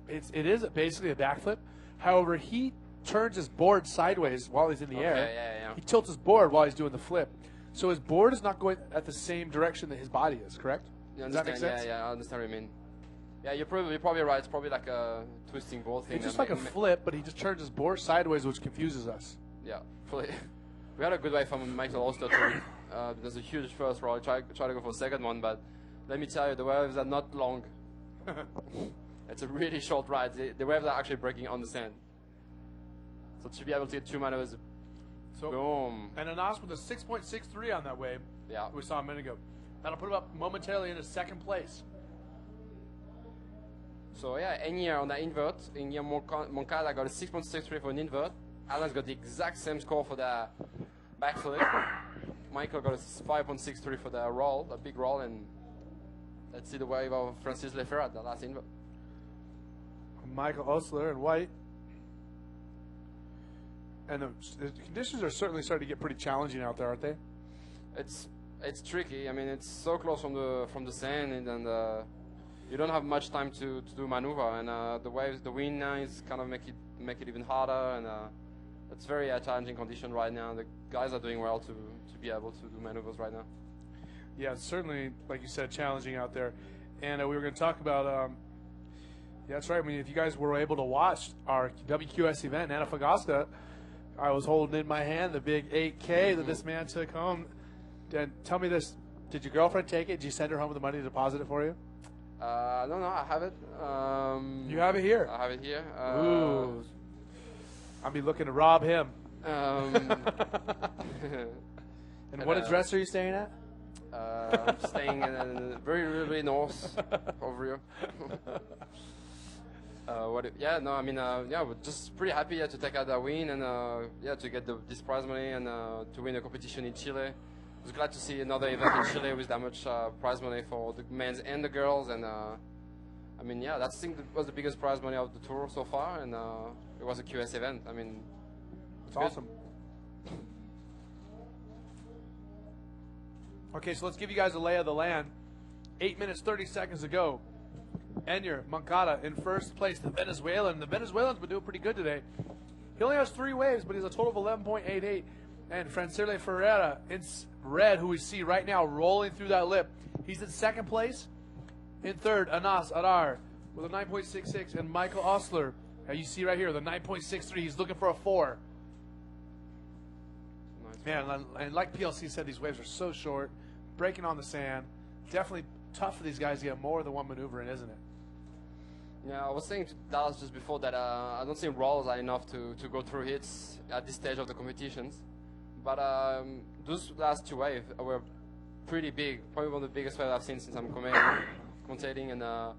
it is basically a backflip. However, he turns his board sideways while he's in the air. Yeah. He tilts his board while he's doing the flip. So his board is not going at the same direction that his body is, correct? Does that make sense? Yeah, I understand what you mean. Yeah, you're probably right. It's probably like a twisting board thing. It's just like a flip, but he just turns his board sideways, which confuses us. Yeah, fully. We had a good way from Michael Oster too. There's a huge first roll. Try to go for a second one, but let me tell you, the waves are not long. It's a really short ride. The waves are actually breaking on the sand. So to be able to get 2 maneuvers, boom. And Anas with a 6.63 on that wave. Yeah. We saw a minute ago. That'll put him up momentarily into second place. So yeah, Enier on the invert. Enier Moncada got a 6.63 for an invert. Alan's got the exact same score for the backflip. Michael got a 5.63 for the roll, a big roll, and Let's see the wave of Francis Lefebvre at the last invert. Michael Osler in white. And the conditions are certainly starting to get pretty challenging out there, aren't they? It's tricky. I mean, it's so close from the sand, and you don't have much time to do maneuver. And the waves, the wind is kind of make it even harder. And it's very challenging condition right now. The guys are doing well to be able to do maneuvers right now. Yeah, it's certainly, like you said, challenging out there. And we were going to talk about. Yeah, that's right. I mean, if you guys were able to watch our WQS event in Antofagasta, I was holding in my hand the big 8K that this man took home. And tell me this, did your girlfriend take it? Did you send her home with the money to deposit it for you? No, I have it. You have it here? I have it here. Ooh. I'll be looking to rob him. And what address are you staying at? I'm staying in very, really north of Rio. We're just pretty happy to take out that win and to get this prize money and to win a competition in Chile. I was glad to see another event in Chile with that much prize money for the men's and the girls. And I think that was the biggest prize money of the tour so far, and it was a QS event. I mean, it's awesome. Okay, so let's give you guys a lay of the land. 8 minutes, 30 seconds ago. Enyer Moncada in first place, the Venezuelan. The Venezuelan's been doing pretty good today. He only has 3 waves, but he's a total of 11.88. And Francirle Ferreira in red, who we see right now rolling through that lip. He's in second place. In third, Anas Arar with a 9.66. And Michael Osler, as you see right here, the 9.63. He's looking for a 4. Man, and like PLC said, these waves are so short, breaking on the sand. Definitely tough for these guys to get more than one maneuver in, isn't it? Yeah, I was saying to Dallas just before that I don't think rolls are enough to go through hits at this stage of the competitions. But those last 2 waves were pretty big, probably one of the biggest waves I've seen since I'm commentating. And I'm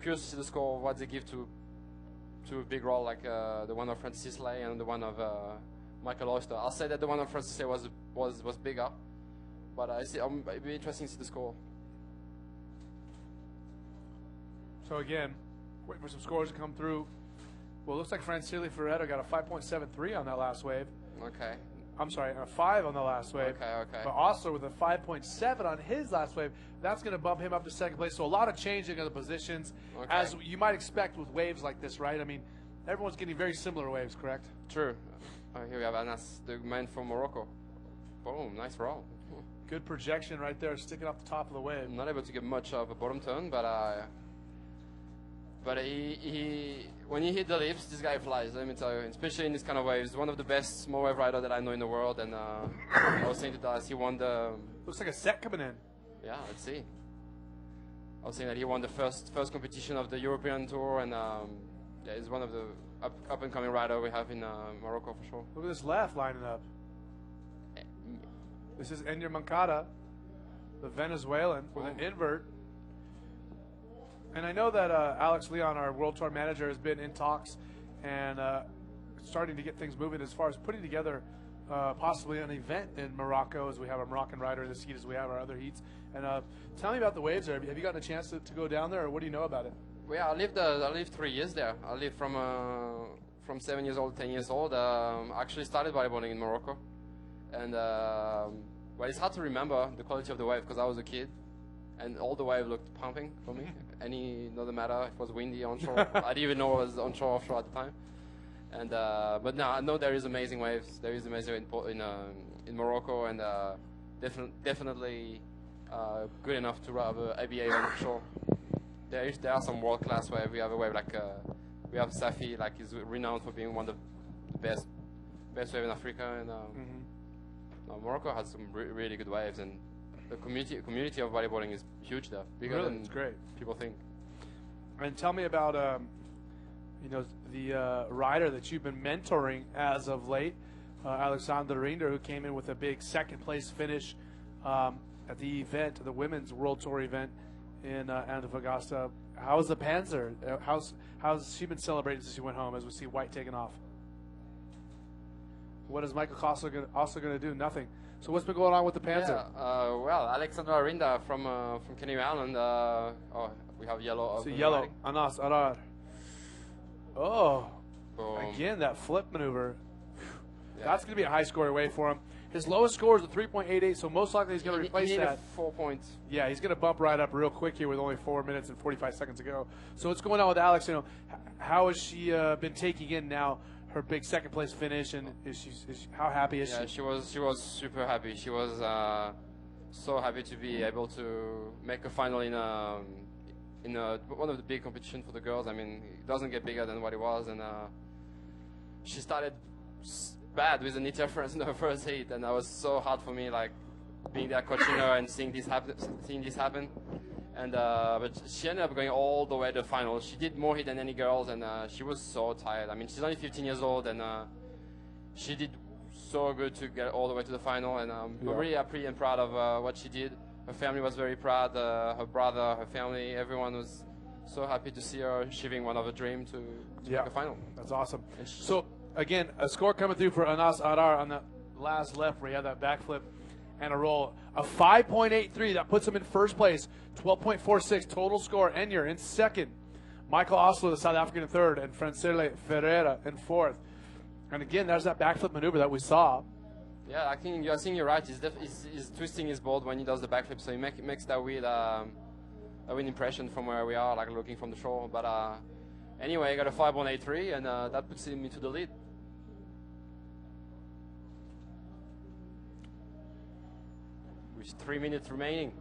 curious to see the score, what they give to a big roll like the one of Francis Lay and the one of Michael Oyster. I'll say that the one of Francis Lay was bigger, but it'd be interesting to see the score. So again, waiting for some scores to come through. Well, it looks like Francirle Ferreira got a 5.73 on that last wave. Okay. I'm sorry, a 5 on the last wave. Okay. But Osler with a 5.7 on his last wave. That's going to bump him up to second place. So a lot of changing of the positions, as you might expect with waves like this, right? I mean, everyone's getting very similar waves, correct? True. Here we have Anas, the man from Morocco. Boom, nice roll. Good projection right there, sticking off the top of the wave. I'm not able to get much of a bottom turn, but he when he hit the lips, this guy flies, let me tell you, especially in this kind of waves. He's one of the best small wave rider that I know in the world, and I was saying to Dallas, he won the... Looks like a set coming in. Yeah, let's see. I was saying that he won the first competition of the European Tour, and he's one of the up-and-coming rider we have in Morocco for sure. Look at this left lining up. This is Enyer Moncada, the Venezuelan, with an invert. And I know that Alex Leon, our World Tour manager, has been in talks and starting to get things moving as far as putting together possibly an event in Morocco, as we have a Moroccan rider in this heat, as we have our other heats. And tell me about the waves there. Have you gotten a chance to go down there, or what do you know about it? Well, yeah, I lived 3 years there. I lived from 7 years old to 10 years old. I actually started bodyboarding in Morocco. And well, it's hard to remember the quality of the wave because I was a kid. And all the wave looked pumping for me. No matter if it was windy onshore. I didn't even know it was onshore, offshore at the time. And but now I know there is amazing waves. There is amazing in Morocco, and definitely good enough to rub IBA onshore. There are some world class waves. We have a wave like we have Safi, like is renowned for being one of the best waves in Africa, and Morocco has some really good waves, and the community of bodyboarding is huge there, bigger than it's great. People think. And tell me about the rider that you've been mentoring as of late, Alexander Rinder, who came in with a big second place finish at the event, the Women's World Tour event in Antofagasta. How's the Panzer? How's she been celebrating since she went home, as we see white taking off? What is Michael also going to do? Nothing. So what's been going on with the Panther? Yeah, well, Alexander Arinda from Canary Island. Oh, we have yellow. So yellow. Anas Arar. Oh, Boom. again that flip maneuver. Yeah. That's going to be a high score away for him. His lowest score is a 3.88, so most likely he's going to replace he needed that. 4 points. Yeah, he's going to bump right up real quick here with only 4 minutes and 45 seconds to go. So what's going on with Alex? You know, how has she been taking in now her big second place finish, and how happy is she? She was super happy. She was so happy to be able to make a final in one of the big competitions for the girls. I mean, it doesn't get bigger than what it was, and she started bad with an interference in her first heat, and that was so hard for me, like being there coaching her and seeing this happen. And but she ended up going all the way to the final. She did more hit than any girls, and she was so tired. I mean, she's only 15 years old, and she did so good to get all the way to the final. And I'm really happy and proud of what she did. Her family was very proud. Her brother, her family, everyone was so happy to see her achieving one of her dreams to make a final. That's awesome. So again, a score coming through for Anas Arar on the last left where he had that backflip and a roll. A 5.83, that puts him in first place. 12.46 total score. Enyer in second. Michael Oslo, the South African, in third. And Francele Ferreira in fourth. And again, there's that backflip maneuver that we saw. Yeah, I think you're right. He's twisting his board when he does the backflip, so he makes that weird impression from where we are, like looking from the shore. But anyway, he got a 5.83, and that puts him into the lead. With 3 minutes remaining.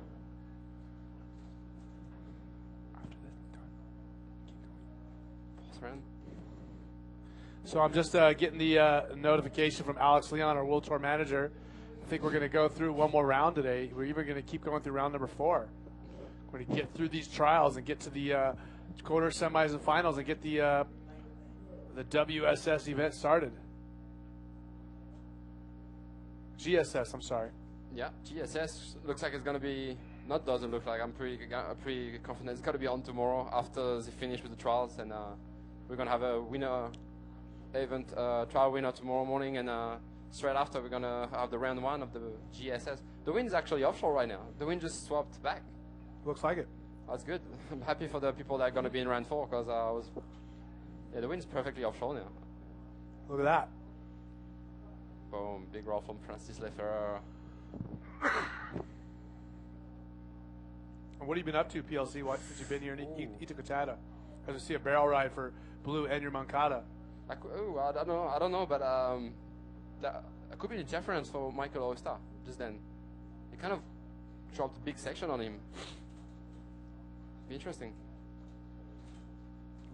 Fourth round. So I'm just getting the notification from Alex Leon, our World Tour manager. I think we're going to go through one more round today. We're even going to keep going through round number 4. We're going to get through these trials and get to the quarter, semis, and finals and get the WSS event started. GSS, I'm sorry. Yeah, GSS looks like it's going to be, doesn't look like, I'm pretty confident. It's got to be on tomorrow after they finish with the trials, and we're going to have a winner event, trial winner tomorrow morning, and straight after we're going to have the round 1 of the GSS. The wind's actually offshore right now. The wind just swapped back. Looks like it. That's good. I'm happy for the people that are going to be in round 4, because the wind's perfectly offshore now. Look at that. Boom, big roll from Francis Lefebvre. And what have you been up to, PLC? What since you've been here in Itacoatiara? As we see a barrel ride for Blue Enyer Mancada. I don't know, but that could be the difference for Michael Oyster just then. He kind of dropped a big section on him. Be interesting.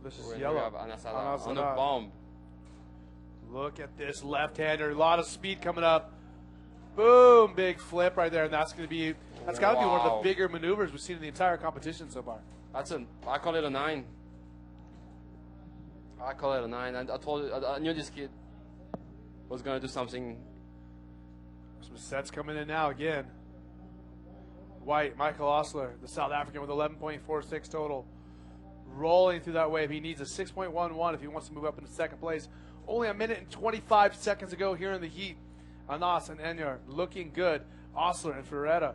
This is yellow. We have Anasada on the bomb. Look at this left-hander. A lot of speed coming up. Boom! Big flip right there, and that's going to be. That's got to be one of the bigger maneuvers we've seen in the entire competition so far. I call it a 9. I call it a 9. And I knew this kid was going to do something. Some sets coming in now again. White, Michael Osler, the South African, with 11.46 total. Rolling through that wave. He needs a 6.11 if he wants to move up into second place. Only a minute and 25 seconds to go here in the heat. Anas and Enyer looking good. Osler and Ferreira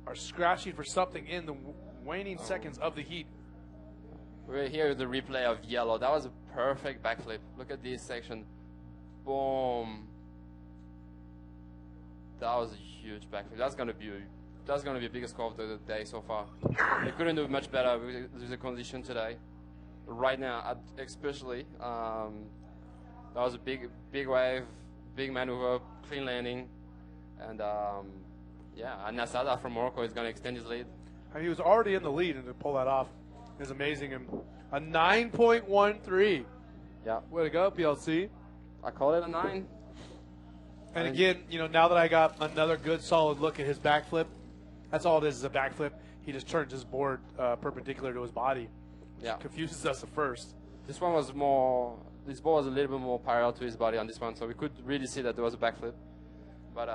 are scratching for something in the waning seconds of the heat. We're here with the replay of yellow. That was a perfect backflip. Look at this section. Boom. That was a huge backflip. That's gonna be the biggest score of the day so far. They couldn't do much better with the condition today. Right now, especially, that was a big wave, big maneuver, clean landing, and and Nasada from Morocco is going to extend his lead. And he was already in the lead, and to pull that off is amazing. And a 9.13. Yeah. Way to go, PLC. I call it a 9. And again, now that I got another good solid look at his backflip, that's all it is a backflip. He just turns his board perpendicular to his body. Yeah. Confuses us at first. This ball was a little bit more parallel to his body on this one, so we could really see that there was a backflip. But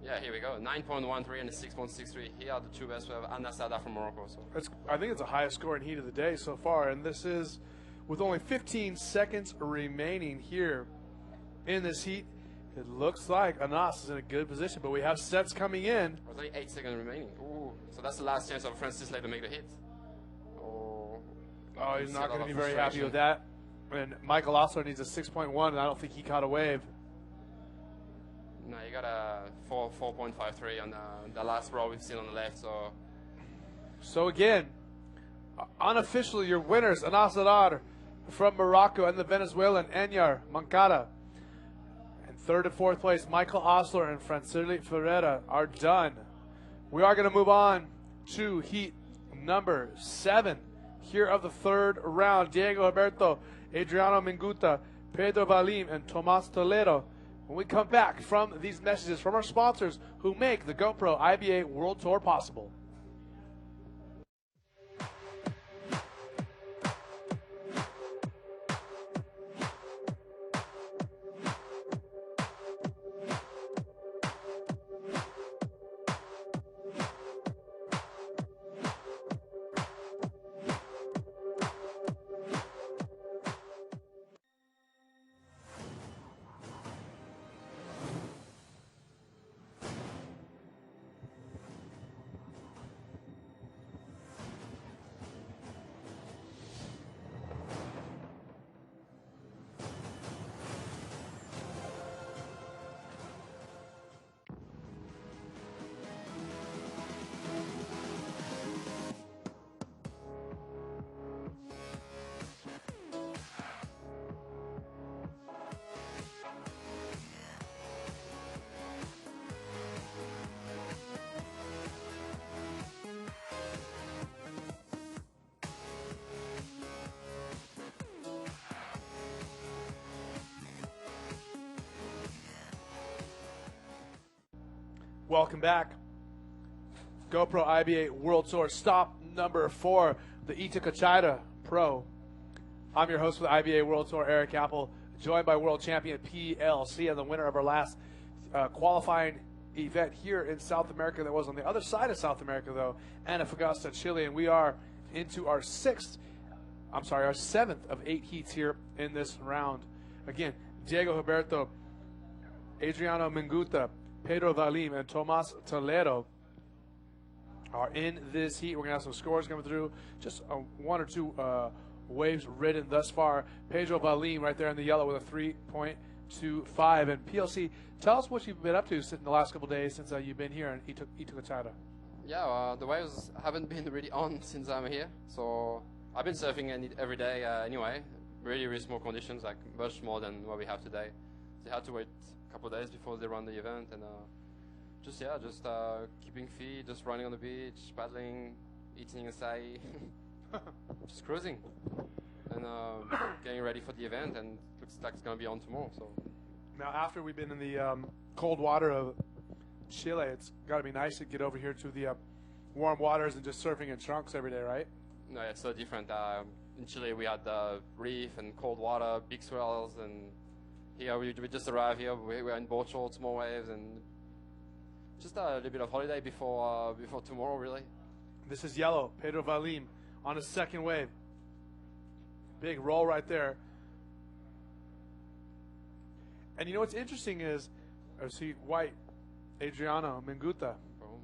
yeah, here we go. 9.13 and a 6.63. Here are the two best. We have Anasada from Morocco. So I think it's the highest scoring heat of the day so far, and this is with only 15 seconds remaining here in this heat. It looks like Anas is in a good position, but we have sets coming in. There's only 8 seconds remaining. Ooh, so that's the last chance of Francis to make the hit. Oh, He's not going to be very happy with that. And Michael also needs a 6.1, and I don't think he caught a wave. No, you got a 4.53 on the last row we've seen on the left. So again, unofficially, your winners, Anas Arar from Morocco and the Venezuelan Enyar Mancada. And third and fourth place, Michael Osler and Francirli Ferreira are done. We are going to move on to heat number 7 here of the third round. Diego Alberto, Adriano Minguta, Pedro Valim, and Tomas Toledo. When we come back from these messages from our sponsors who make the GoPro IBA World Tour possible. Welcome back. GoPro IBA World Tour stop number 4, the Itacoatiara Pro. I'm your host for the IBA World Tour, Eric Apple, joined by world champion PLC and the winner of our last qualifying event here in South America that was on the other side of South America, though, Antofagasta, Chile. And we are into our 7th of 8 heats here in this round. Again, Diego Huberto, Adriano Minguta, Pedro Valim, and Tomas Toledo are in this heat. We're going to have some scores coming through. Just 1 or 2 waves ridden thus far. Pedro Valim right there in the yellow with a 3.25. And PLC, tell us what you've been up to in the last couple of days since you've been here in Itacoatiara. Yeah, the waves haven't been really on since I'm here. So I've been surfing every day anyway. Really, really small conditions, like much more than what we have today. So you had to wait a couple of days before they run the event, and just keeping fit, just running on the beach, paddling, eating acai, just cruising, and getting ready for the event. And looks like it's gonna be on tomorrow. So now, after we've been in the cold water of Chile, it's got to be nice to get over here to the warm waters and just surfing in trunks every day, right? No, it's so different. In Chile, we had the reef and cold water, big swells, and here we just arrived here. We're in boat shorts, more waves, and just a little bit of holiday before tomorrow, really. This is yellow, Pedro Valim on his second wave. Big roll right there. And you know what's interesting is, I see white, Adriano Minguta. Oh.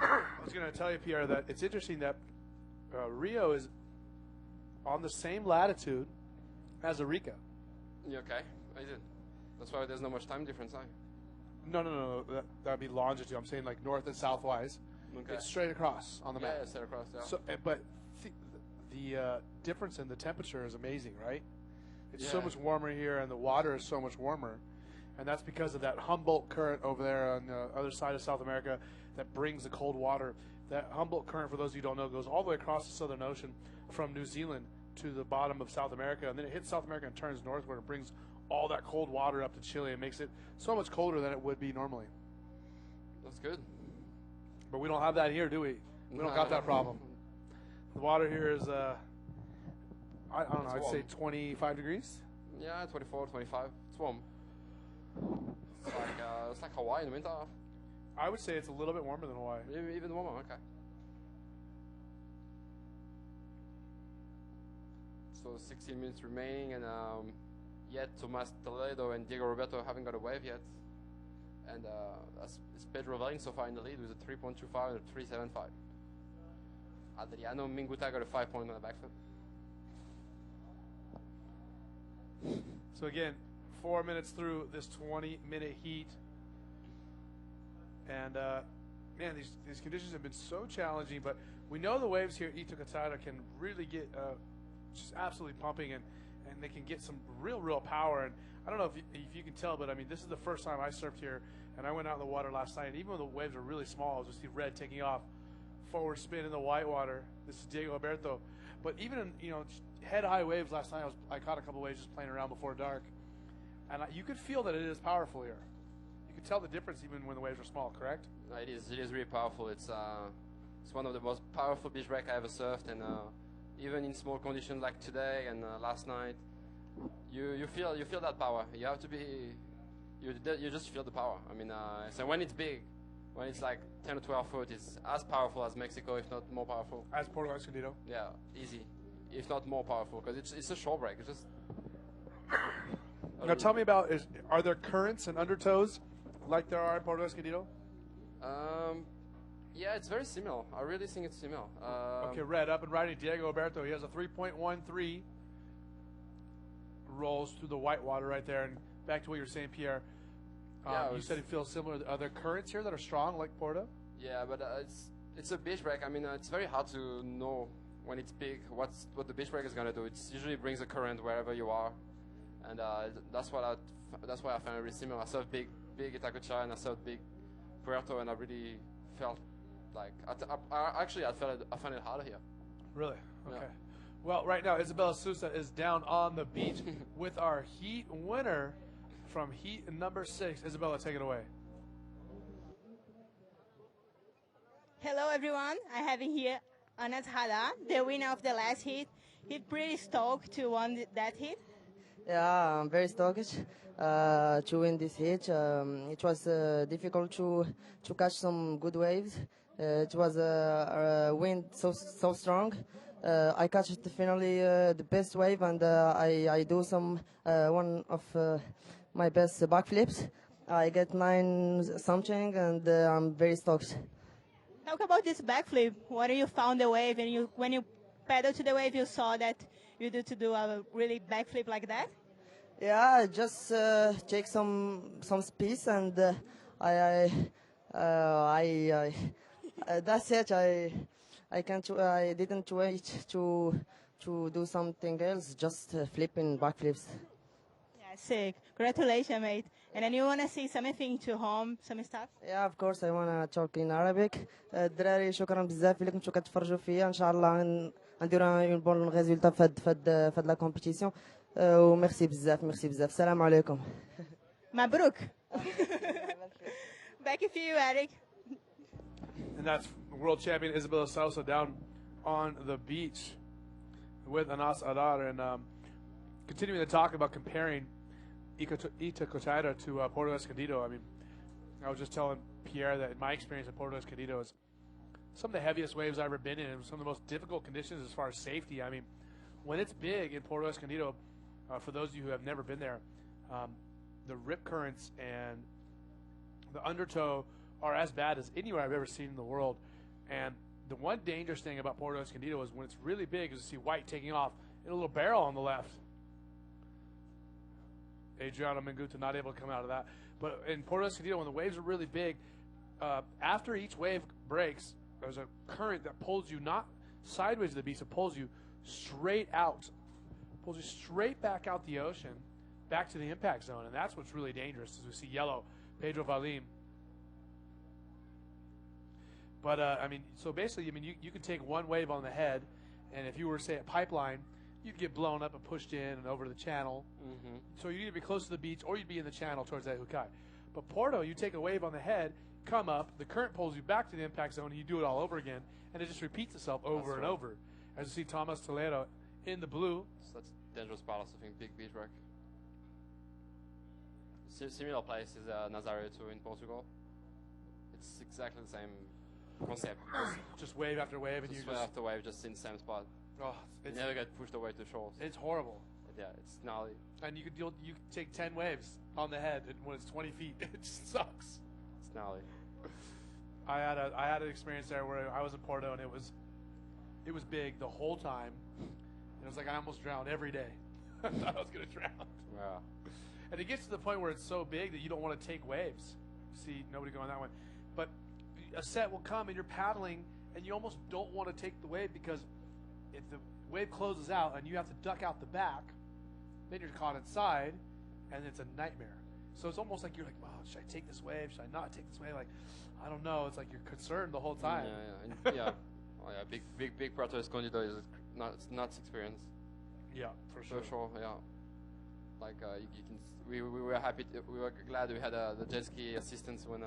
I was going to tell you, Pierre, that it's interesting that Rio is on the same latitude as Arica. You okay? I did. That's why there's not much time difference, huh? No. That would be longitude. I'm saying like north and southwise. Okay. It's straight across on the map. Yeah, straight across, yeah. So, but the difference in the temperature is amazing, right? It's so much warmer here, and the water is so much warmer. And that's because of that Humboldt current over there on the other side of South America that brings the cold water. That Humboldt current, for those of you who don't know, goes all the way across the Southern Ocean from New Zealand to the bottom of South America, and then it hits South America and turns northward and brings all that cold water up to Chile and makes it so much colder than it would be normally. That's good. But we don't have that here, do we? We don't got that problem. The water here is, I don't know, I'd say 25 degrees? Yeah, 24, 25. It's warm. It's like Hawaii in the winter. I would say it's a little bit warmer than Hawaii. Maybe even warmer, okay. So 16 minutes remaining, and yet. Tomas Toledo and Diego Roberto haven't got a wave yet. And it's Pedro Varin so far in the lead with a 3.25 and a 3.75. Adriano Minguta got a 5 point on the backflip. So again, 4 minutes through this 20-minute heat. And man, these conditions have been so challenging, but we know the waves here at Itacoatiara can really get just absolutely pumping, and they can get some real power. And I don't know if you can tell, but I mean, this is the first time I surfed here, and I went out in the water last night, and even though the waves were really small, I was just see red taking off, forward spin in the white water. This is Diego Alberto. But even in, head-high waves last night, I caught a couple waves just playing around before dark, and you could feel that it is powerful here. You could tell the difference even when the waves are small, correct? It is really powerful. It's one of the most powerful beach break I ever surfed, and even in small conditions like today and last night, you feel that power. You have to be, you just feel the power. I mean, so when it's big, when it's like 10 or 12 foot, it's as powerful as Mexico, if not more powerful. As Puerto Escondido? Yeah, easy, if not more powerful, because it's a shore break. It's just. Now tell me about, are there currents and undertows like there are in Puerto Escondido? Yeah, it's very similar. I really think it's similar. Okay, red up and riding Diego Alberto. He has a 3.13. Rolls through the white water right there. And back to what you were saying, Pierre. You said it feels similar. Are there currents here that are strong like Porto? Yeah, but it's a beach break. I mean, it's very hard to know when it's big what the beach break is gonna do. It usually brings a current wherever you are, and that's why I found it really similar. I surfed big Itacoatiara and I surfed big Puerto, and I really felt like I found it harder here. Really? Okay. Yeah. Well, right now Isabella Sousa is down on the beach with our heat winner from heat number 6. Isabella, take it away. Hello, everyone. I have here Anas Hada, the winner of the last heat. He's pretty stoked to win that heat. Yeah, I'm very stoked to win this heat. It was difficult to catch some good waves. It was a wind so strong. I catch finally the best wave, and I do one of my best backflips. I get 9 something, and I'm very stoked. Talk about this backflip. When you found the wave, and when you pedal to the wave, you saw that you do to do a really backflip like that? Yeah, just take some speed, and that's it. I didn't wait to do something else. Just flipping backflips. Yeah, sick. Congratulations, mate. And then you want to say something to home, some stuff? Yeah, of course I want to talk in Arabic. الدراري شكرا بزاف لكم كتفرجوا فيا. ان شاء الله نديروا un bon résultat في la compétition. وميرسي بزاف السلام عليكم. مبروك. Back to you, Eric. And that's world champion Isabella Sousa down on the beach with Anas Adar. And continuing to talk about comparing Itacoatiara to Puerto Escondido. I mean, I was just telling Pierre that in my experience at Puerto Escondido is some of the heaviest waves I've ever been in, and some of the most difficult conditions as far as safety. I mean, when it's big in Puerto Escondido, for those of you who have never been there, the rip currents and the undertow are as bad as anywhere I've ever seen in the world. And the one dangerous thing about Puerto Escondido is when it's really big is to see white taking off in a little barrel on the left. Adriano Minguta not able to come out of that. But in Puerto Escondido, when the waves are really big, after each wave breaks, there's a current that pulls you not sideways to the beach, it pulls you straight out. Pulls you straight back out the ocean, back to the impact zone. And that's what's really dangerous, as we see yellow, Pedro Valim. But, I mean, so basically, I mean, you can take one wave on the head, and if you were, say, at Pipeline, you'd get blown up and pushed in and over the channel. Mm-hmm. So you'd either be close to the beach or you'd be in the channel towards that Hukai. But Porto, you take a wave on the head, come up, the current pulls you back to the impact zone, and you do it all over again, and it just repeats itself over and over. As you see Thomas Toledo in the blue. So that's dangerous part of something big beach break. Similar place is Nazaré too in Portugal. It's exactly the same concept. Just wave after wave, and just you wave after wave, just in the same spot. Oh, you never get pushed away to shore. It's horrible. yeah, it's gnarly. And you could take 10 waves on the head and when it's 20 feet. It just sucks. It's gnarly. I had an experience there where I was in Porto and it was big the whole time. And it was like I almost drowned every day. I thought I was gonna drown. Yeah. And it gets to the point where it's so big that you don't want to take waves. You see nobody going that way. But a set will come and you're paddling and you almost don't want to take the wave because if the wave closes out and you have to duck out the back, then you're caught inside and it's a nightmare. So it's almost like you're like, wow, should I take this wave? Should I not take this wave? Like, I don't know. It's like you're concerned the whole time. Yeah. Oh, yeah, big part of escondido is nuts experience. Yeah, for sure. For sure, yeah. Like you can, we were happy. We were glad we had the jet ski assistance when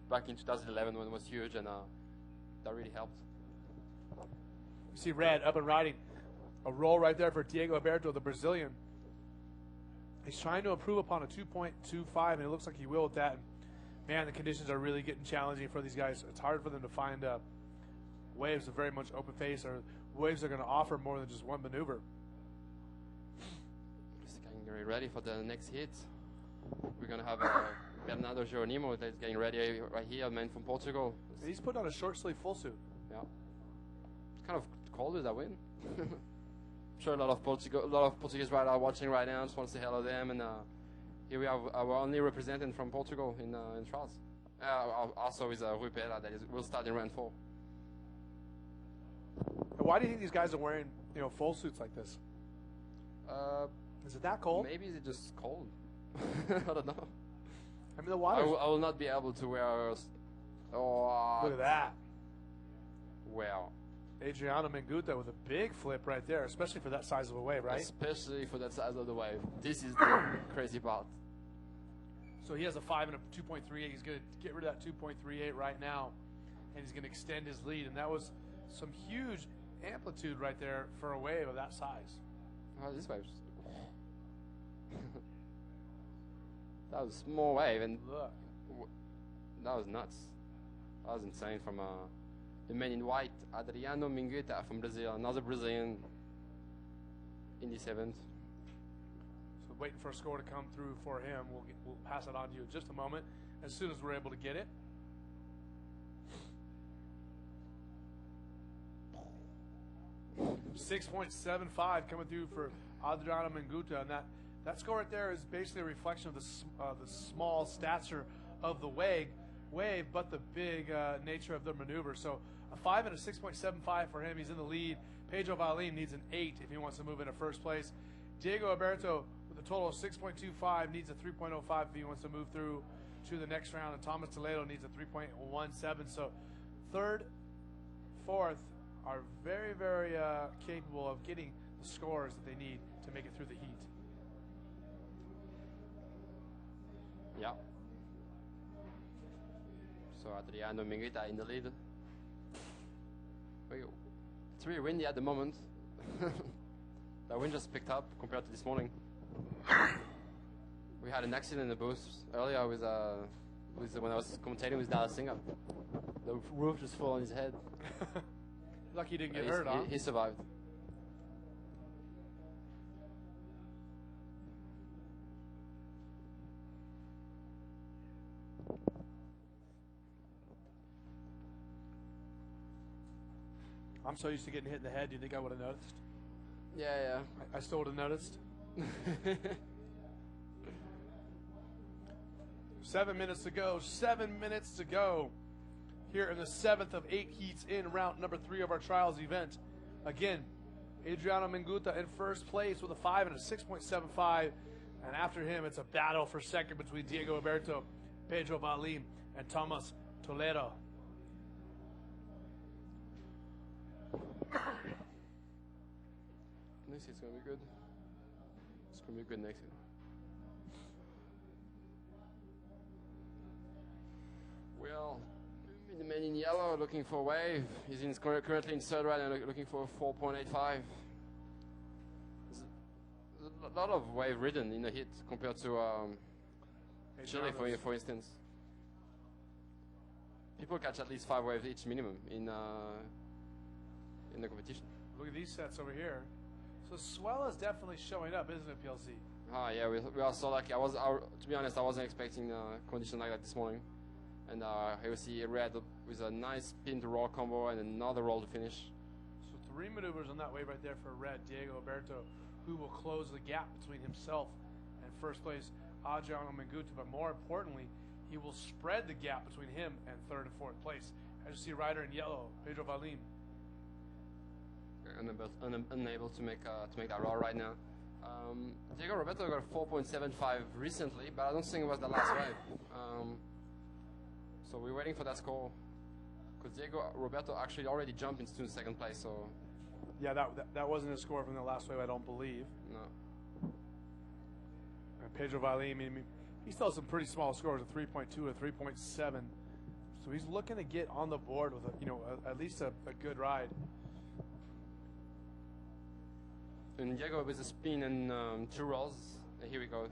back in 2011 when it was huge, and that really helped. You see Red up and riding, a roll right there for Diego Alberto, the Brazilian. He's trying to improve upon a 2.25, and it looks like he will with that. And man, the conditions are really getting challenging for these guys. It's hard for them to find waves with very much open face or waves that are going to offer more than just one maneuver. Just getting ready for the next hit. We're going to have Bernardo Geronimo that's getting ready right here, a man from Portugal. And he's putting on a short sleeve full suit. Yeah. It's kind of cold with that wind. I'm sure a lot of Portuguese riders are watching right now. Just want to say hello to them. And here we have our only representative from Portugal in trials. Also is Rui Pereira that will start in round 4. Why do you think these guys are wearing full suits like this? Is it that cold? Maybe it's just cold. I don't know. I mean the water. I will not be able to wear. Look at that. Wow. Adriano Menguta with a big flip right there, especially for that size of a wave, right? Especially for that size of the wave. This is the crazy part. So he has a 5 and a 2.38. He's going to get rid of that 2.38 right now, and he's going to extend his lead. And that was some huge amplitude right there for a wave of that size. Oh, this wave's... That was a small wave, and look, that was nuts. That was insane from the man in white, Adriano Mingueta from Brazil, another Brazilian in this event. So waiting for a score to come through for him. We'll pass it on to you in just a moment as soon as we're able to get it. .675 coming through for Adriano Menguta, and that score right there is basically a reflection of the small stature of the wave, but the big nature of the maneuver. So a 5 and a 6.75 for him. He's in the lead. Pedro Valim needs an 8 if he wants to move into first place. Diego Alberto with a total of 6.25 needs a 3.05 if he wants to move through to the next round, and Thomas Toledo needs a 3.17. So third, fourth are very, very capable of getting the scores that they need to make it through the heat. Yeah. So Adriano Minguita in the lead. It's really windy at the moment. The wind just picked up compared to this morning. We had an accident in the booth earlier with when I was commentating with Dallas Singer. The roof just fell on his head. Lucky he didn't get hurt, huh? He survived. I'm so used to getting hit in the head. Do you think I would have noticed? Yeah. I still would have noticed. 7 minutes to go. 7 minutes to go. Here in the 7th of 8 heats in round number 3 of our trials event. Again, Adriano Menguta in first place with a 5 and a 6.75. And after him, it's a battle for second between Diego Alberto, Pedro Valim, and Thomas Toledo. Next hit's gonna be good. It's gonna be a good next hit. Well, the man in yellow looking for a wave. He's currently in third right and looking for a 4.85. There's a lot of wave ridden in the hit compared to Chile, for instance. People catch at least 5 waves each minimum in the competition. Look at these sets over here. So Swell is definitely showing up, isn't it, PLC? Ah, yeah, we are so lucky. To be honest, I wasn't expecting condition like that this morning. And here we see Red with a nice spin to roll combo and another roll to finish. So 3 maneuvers on that wave right there for Red, Diego Alberto, who will close the gap between himself and first place Adriano Menguta. But more importantly, he will spread the gap between him and third and fourth place. As you see, rider in yellow, Pedro Valim. Unable to make that roll right now. Diego Roberto got 4.75 recently, but I don't think it was the last wave. So we're waiting for that score, because Diego Roberto actually already jumped into second place. So yeah, that wasn't a score from the last wave, I don't believe. No. And Pedro Valim, I mean, he still has some pretty small scores, a 3.2, a 3.7. So he's looking to get on the board with at least a good ride. And Diego with a spin and 2 rolls. And here we go.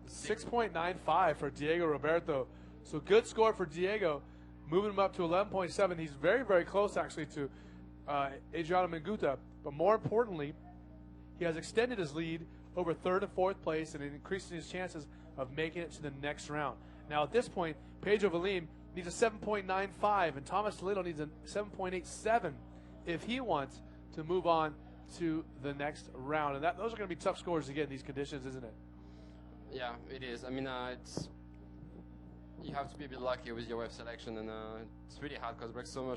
6.95 for Diego Roberto. So good score for Diego, moving him up to 11.7. He's very, very close actually to Adriano Menguta. But more importantly, he has extended his lead over third and fourth place and increasing his chances of making it to the next round. Now at this point, Pedro Valim needs a 7.95 and Thomas Toledo needs a 7.87 if he wants to move on to the next round. And those are going to be tough scores to get in these conditions, isn't it? Yeah, it is. I mean, you have to be a bit lucky with your wave selection, and it's really hard because it breaks so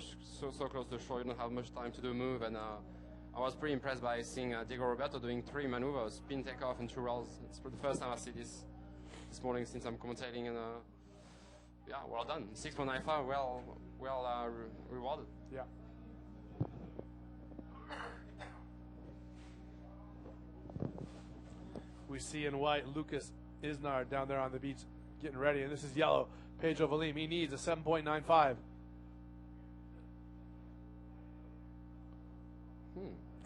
close to the shore. You don't have much time to do a move, and I was pretty impressed by seeing Diego Roberto doing 3 maneuvers, spin, takeoff, and 2 rolls. It's the first time I see this morning since I'm commentating, and yeah, well done. 6.95, well rewarded. Yeah. We see in white Lucas Isnar down there on the beach getting ready, and this is yellow Pedro Valim. He needs a 7.95.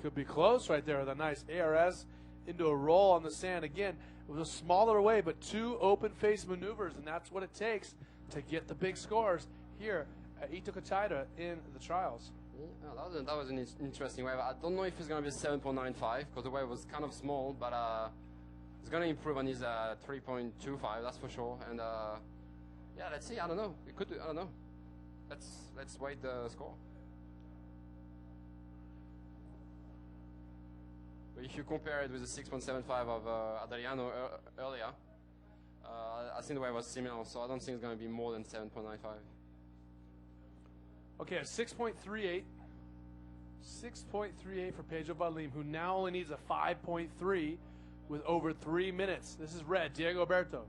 Could be close right there with a nice ARS into a roll on the sand. Again, it was a smaller wave, but 2 open face maneuvers, and that's what it takes to get the big scores here at Itacoatiara in the trials. Yeah, that was an interesting wave. I don't know if it's going to be 7.95 because the wave was kind of small, but it's going to improve on his 3.25, that's for sure. And yeah, let's see. I don't know. It could. I don't know. Let's wait the score. But if you compare it with the 6.75 of Adriano earlier, I think the wave was similar. So I don't think it's going to be more than 7.95. Okay, a 6.38. 6.38 for Pedro Valim, who now only needs a 5.3 with over 3 minutes. This is red, Diego Alberto.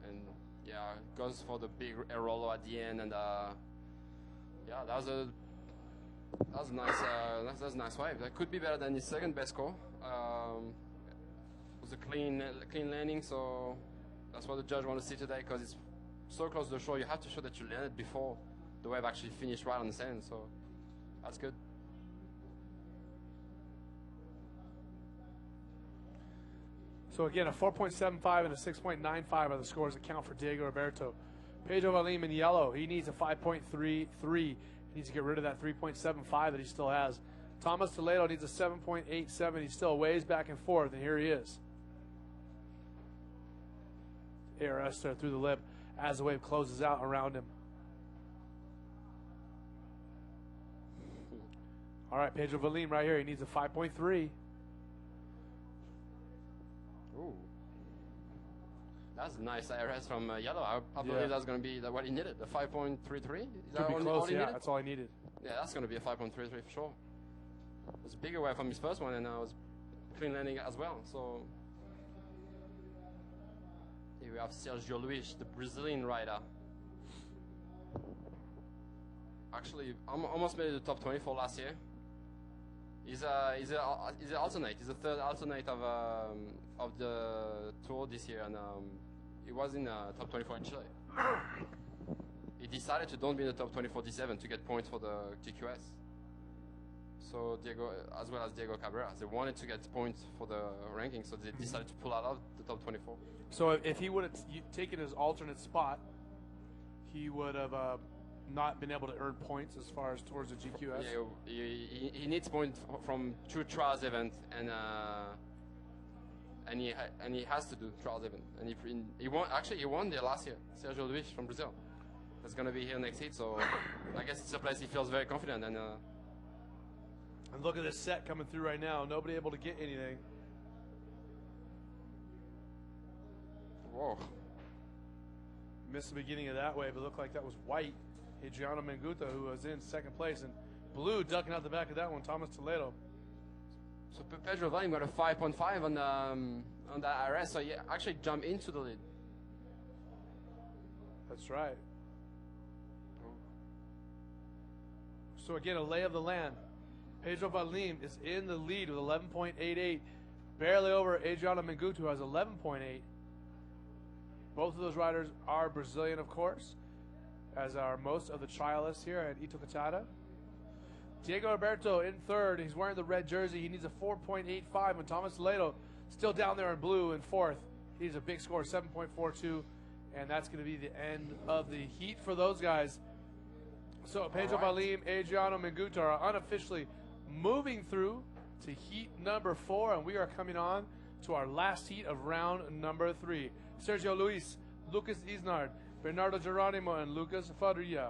And yeah, goes for the big air roller at the end, and yeah, that was a nice wave. That could be better than his second best score. It was a clean landing, so that's what the judge want to see today, because it's so close to the shore. You have to show that you landed before the wave actually finished right on the sand, so that's good. So again, a 4.75 and a 6.95 are the scores that count for Diego Alberto. Pedro Valim in yellow, he needs a 5.33. He needs to get rid of that 3.75 that he still has. Thomas Toledo needs a 7.87. He's still ways back and forth, and here he is. ARS there through the lip as the wave closes out around him. All right, Pedro Valim right here. He needs a 5.3. Ooh. That's a nice ARS from yellow. I believe that's going to be what he needed, the 5.33. Is that Could be close, he yeah, needed? that's all I needed. Yeah, that's going to be a 5.33 for sure. It was a bigger wave from his first one, and I was clean landing as well. So here we have Sergio Luis, the Brazilian rider. Actually, almost made it the top 24 last year. He's an alternate. He's the third alternate of the tour this year, and he was in top 24 in Chile. He decided to don't be in the top 24 D7 to get points for the TQS. So Diego, as well as Diego Cabrera, they wanted to get points for the ranking, so they decided to pull out of the top 24. So if he would have taken his alternate spot, he would have not been able to earn points as far as towards the GQS. Yeah, he needs points from 2 trials event, and he has to do trials event. And he won there last year. Sergio Luis from Brazil. That's gonna be here next heat, so I guess it's a place he feels very confident. And look at this set coming through right now. Nobody able to get anything. whoa. Missed the beginning of that wave. It looked like that was white. Adriano Menguta, who was in second place, and blue ducking out the back of that one, Thomas Toledo. So Pedro Valim got a 5.5 on that IRS, so he actually jumped into the lead. That's right. So again, a lay of the land. Pedro Valim is in the lead with 11.88, barely over Adriano Menguta, who has 11.8. Both of those riders are Brazilian, of course, as are most of the trialists here at Itacoatiara. Diego Alberto in third. He's wearing the red jersey. He needs a 4.85, and Thomas Toledo still down there in blue in fourth. He needs a big score, 7.42, and that's going to be the end of the heat for those guys. So Pedro Valim, Adriano Menguta are unofficially moving through to heat number 4, and we are coming on to our last heat of round number 3. Sergio Luis, Lucas Isnard, Bernardo Geronimo, and Lucas Faria.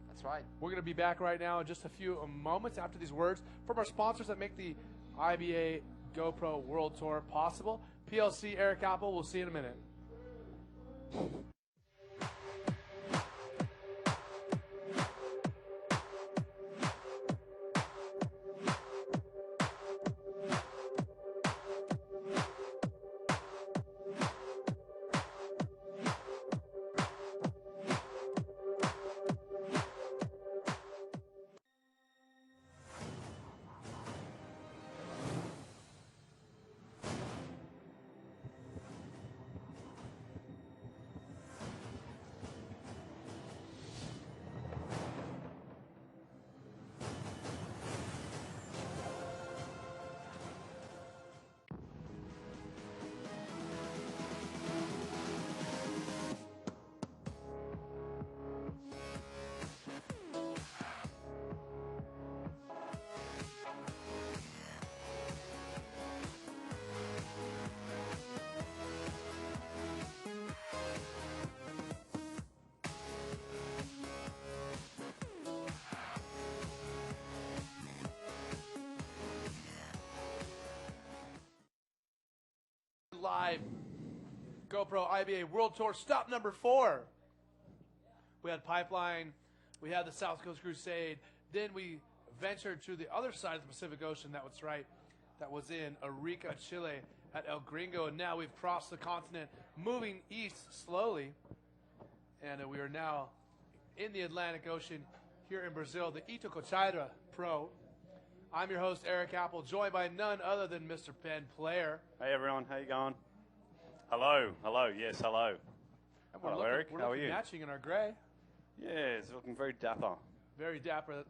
That's right. We're going to be back right now in just a few moments after these words from our sponsors that make the IBA GoPro World Tour possible. PLC, Eric Apple. We'll see you in a minute. Live GoPro IBA World Tour stop number 4. We had Pipeline, we had the South Coast Crusade, then we ventured to the other side of the Pacific Ocean. That was right, that was in Arica, Chile at El Gringo, and now we've crossed the continent, moving east slowly, and we are now in the Atlantic Ocean here in Brazil, the Itacoatiara Pro. I'm your host, Eric Apple, joined by none other than Mr. Ben Player. Hey everyone, how you going? Hello, yes, hello. Hello, Eric, how are you? Matching in our gray. Yeah, it's looking very dapper. Very dapper.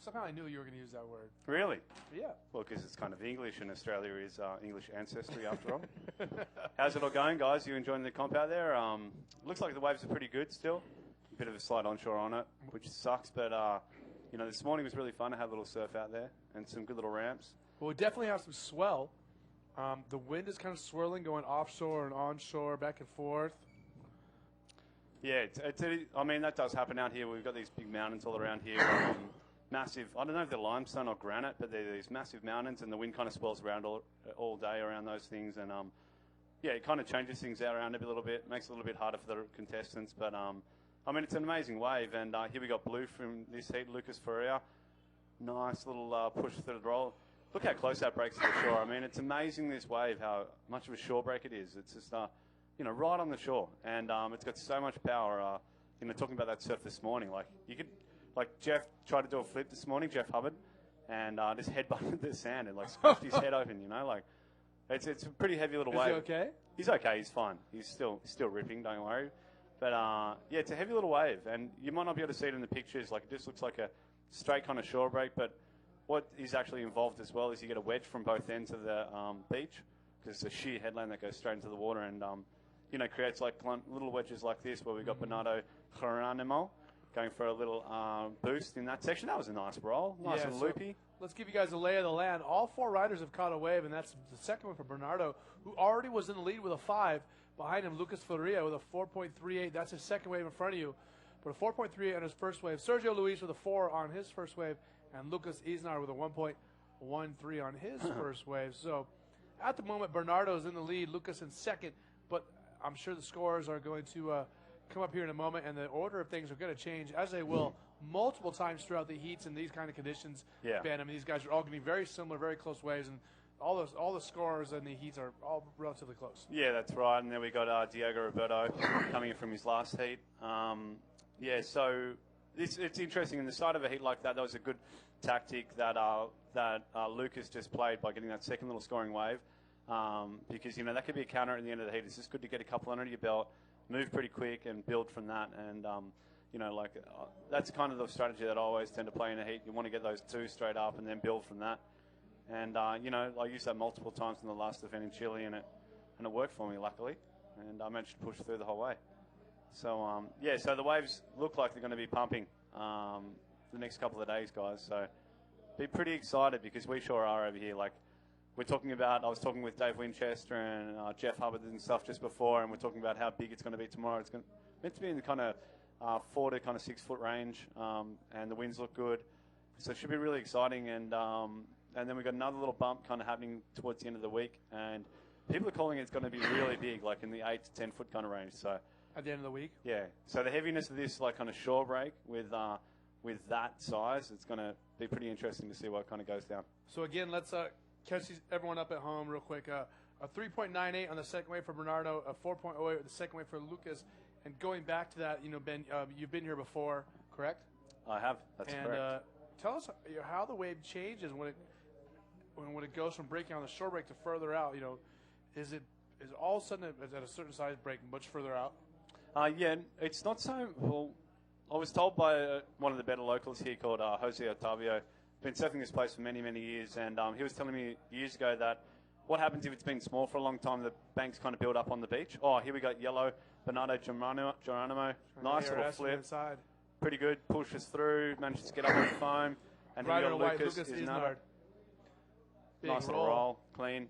Somehow I knew you were going to use that word. Really? Yeah. Well, because it's kind of English, and Australia is English ancestry after all. How's it all going, guys? You enjoying the comp out there? Looks like the waves are pretty good still. A bit of a slight onshore on it, which sucks, but you know, this morning was really fun. I had a little surf out there and some good little ramps. Well, we definitely have some swell. The wind is kind of swirling, going offshore and onshore, back and forth. Yeah, I mean, that does happen out here. We've got these big mountains all around here. Massive, I don't know if they're limestone or granite, but they're these massive mountains, and the wind kind of swirls around all day around those things. And, yeah, it kind of changes things out around a little bit, makes it a little bit harder for the contestants. But, I mean, it's an amazing wave. And here we got blue from this heat, Lucas Faria. Nice little push through the roll. Look how close that breaks to the shore. I mean, it's amazing, this wave, how much of a shore break it is. It's just, you know, right on the shore. And it's got so much power. You know, talking about that surf this morning, like, you could, like, Jeff tried to do a flip this morning, Jeff Hubbard, and just headbutted the sand and, like, squished his head open, you know? Like, it's a pretty heavy little wave. Is he okay? He's okay, he's fine. He's still ripping, don't worry. But, yeah, it's a heavy little wave, and you might not be able to see it in the pictures. Like, it just looks like a straight kind of shore break, but what is actually involved as well is you get a wedge from both ends of the beach, because it's a sheer headland that goes straight into the water, and, you know, creates, like, little wedges like this, where we've got Bernardo Geronimo, going for a little boost in that section. That was a nice roll, nice and so loopy. let's give you guys a lay of the land. All 4 riders have caught a wave, and that's the second one for Bernardo, who already was in the lead with a 5. Behind him, Lucas Ferreira with a 4.38. That's his second wave in front of you. But a 4.38 on his first wave. Sergio Luis with a 4 on his first wave, and Lucas Isnar with a 1.13 on his first wave. So at the moment, Bernardo's in the lead, Lucas in second, but I'm sure the scores are going to come up here in a moment, and the order of things are going to change, as they will multiple times throughout the heats in these kind of conditions. Yeah. Ben, I mean, these guys are all going to be very similar, very close waves, and all the scores in the heats are all relatively close. Yeah, that's right. And then we got Diego Roberto coming in from his last heat. Yeah, so it's interesting. In the side of a heat like that, that was a good tactic that Lucas just played by getting that second little scoring wave. Because, you know, that could be a counter at the end of the heat. It's just good to get a couple under your belt, move pretty quick, and build from that. And, you know, like that's kind of the strategy that I always tend to play in a heat. You want to get those 2 straight up and then build from that. And, you know, I used that multiple times in the last event in Chile, and it worked for me, luckily. And I managed to push through the whole way. So, yeah, so the waves look like they're going to be pumping the next couple of days, guys. So be pretty excited, because we sure are over here. Like, we're talking about, I was talking with Dave Winchester and Jeff Hubbard and stuff just before, and we're talking about how big it's going to be tomorrow. It's meant to be in the kind of 4 to kind of 6 foot range, and the winds look good. So it should be really exciting. And then we've got another little bump kind of happening towards the end of the week, and people are calling it's going to be really big, like in the 8 to 10 foot kind of range. So At the end of the week? Yeah. So the heaviness of this, like, kind of shore break with that size, it's going to be pretty interesting to see what kind of goes down. So again, let's catch everyone up at home real quick. A 3.98 on the second wave for Bernardo, a 4.08 on the second wave for Lucas. And going back to that, you know, Ben, you've been here before, correct? I have. That's correct. And tell us how the wave changes when it goes from breaking on the shore break to further out. You know, is all of a sudden at a certain size break much further out? Yeah, it's not so. Well, I was told by one of the better locals here called Jose Otavio. Been surfing this place for many, many years, and he was telling me years ago that what happens if it's been small for a long time, the banks kind of build up on the beach. Oh, here we got yellow, Bernardo Geronimo. Nice little flip. Inside. Pretty good, pushes through, manages to get up on the foam. And right here we got white, Lucas Isnard. Nice little roll, clean.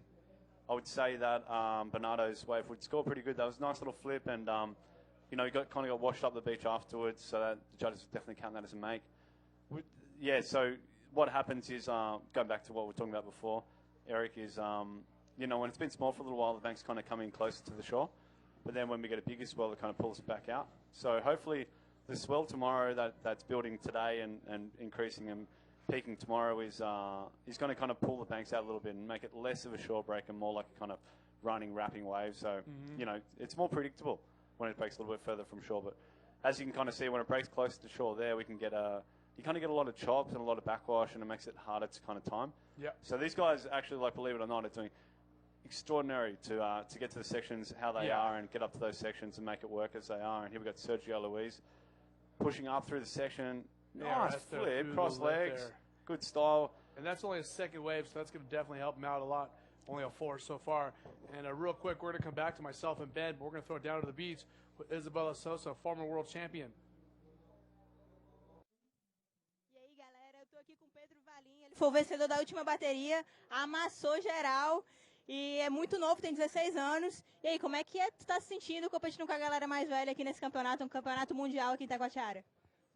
I would say that Bernardo's wave would score pretty good. That was a nice little flip, and you know, he kind of got washed up the beach afterwards, so that the judges definitely count that as a make. Yeah, so what happens is, going back to what we were talking about before, Eric, is, you know, when it's been small for a little while, the banks kind of come in closer to the shore. But then when we get a bigger swell, it kind of pulls it back out. So hopefully the swell tomorrow that's building today and increasing and peaking tomorrow is going to kind of pull the banks out a little bit and make it less of a shore break and more like a kind of running, wrapping wave. So, you know, it's more predictable when it breaks a little bit further from shore. But as you can kind of see, when it breaks close to shore there, we can get you kind of get a lot of chops and a lot of backwash, and it makes it harder to kind of time. Yeah. So these guys actually, like, believe it or not, are doing extraordinary to get to the sections how they are and get up to those sections and make it work as they are. And here we've got Sergio Luis pushing up through the section. Nice flip, cross legs, good style. And that's only a second wave, so that's going to definitely help him out a lot. Only a 4 so far. And real quick, we're going to come back to myself and Ben, but we're going to throw it down to the beach with Isabella Sosa, former world champion. Foi o vencedor da última bateria, amassou geral e é muito novo, tem 16 anos. E aí, como é que tu tá se sentindo competindo com a galera mais velha aqui nesse campeonato, um campeonato mundial aqui em Itacoatiara?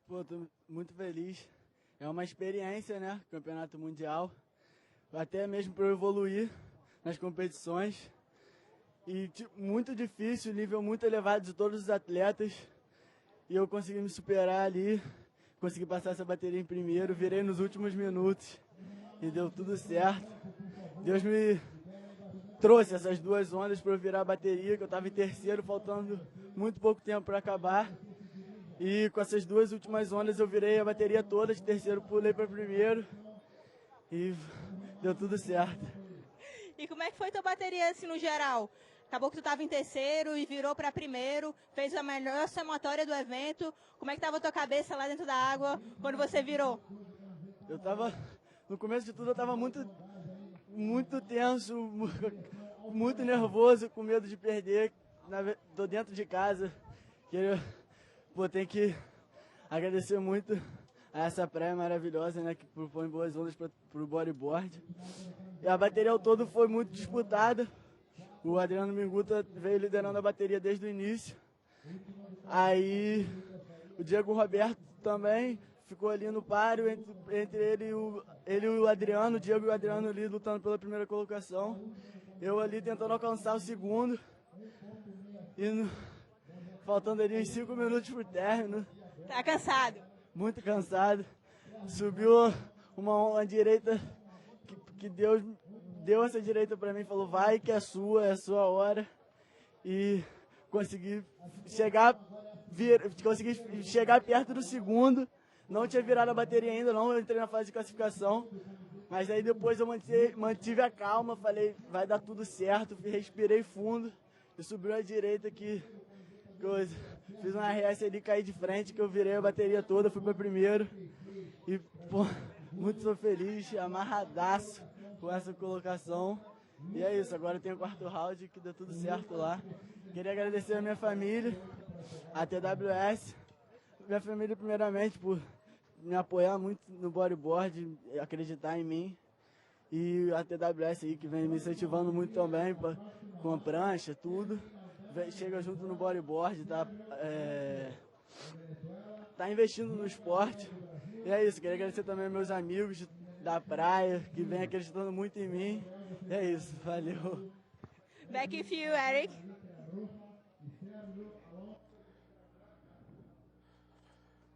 Pô, tô muito feliz. É uma experiência, né? Campeonato mundial. Até mesmo para eu evoluir nas competições. E muito difícil, nível muito elevado de todos os atletas. E eu consegui me superar ali, consegui passar essa bateria em primeiro, virei nos últimos minutos. E deu tudo certo. Deus me trouxe essas 2 ondas para eu virar a bateria, que eu estava em terceiro, faltando muito pouco tempo para acabar. E com essas 2 últimas ondas eu virei a bateria toda, de terceiro pulei para primeiro. E deu tudo certo. E como é que foi tua bateria assim no geral? Acabou que tu estava em terceiro e virou para primeiro, fez a melhor somatória do evento. Como é que estava a tua cabeça lá dentro da água quando você virou? Eu estava, no começo de tudo, eu estava muito tenso, muito nervoso, com medo de perder. Tô dentro de casa, tem que agradecer muito a essa praia maravilhosa, né, que propõe boas ondas para o bodyboard. E a bateria ao todo foi muito disputada. O Adriano Minguta veio liderando a bateria desde o início. Aí o Diego Roberto também ficou ali no páreo entre ele e o Adriano, o Diego e o Adriano ali lutando pela primeira colocação. Eu ali tentando alcançar o segundo. E faltando ali uns 5 minutos pro término. Tá cansado? Muito cansado. Subiu uma direita que Deus deu essa direita pra mim, falou, vai que é a sua hora. E consegui chegar perto do segundo. Não tinha virado a bateria ainda, não entrei na fase de classificação. Mas aí depois eu mantive a calma, falei, vai dar tudo certo, respirei fundo. E subiu a direita que coisa. Fiz uma RS ali, caí de frente, que eu virei a bateria toda, fui para primeiro. E, pô, muito sou feliz, amarradaço com essa colocação. E é isso, agora tem o quarto round, que deu tudo certo lá. Queria agradecer a minha família, a TWS, minha família primeiramente por me apoiar muito no bodyboard, acreditar em mim. E a TWS aí que vem me incentivando muito também, com a prancha, tudo. Chega junto no bodyboard, tá investindo no esporte. E é isso, queria agradecer também aos meus amigos da praia, que vem acreditando muito em mim. E é isso, valeu. Back with you, Eric.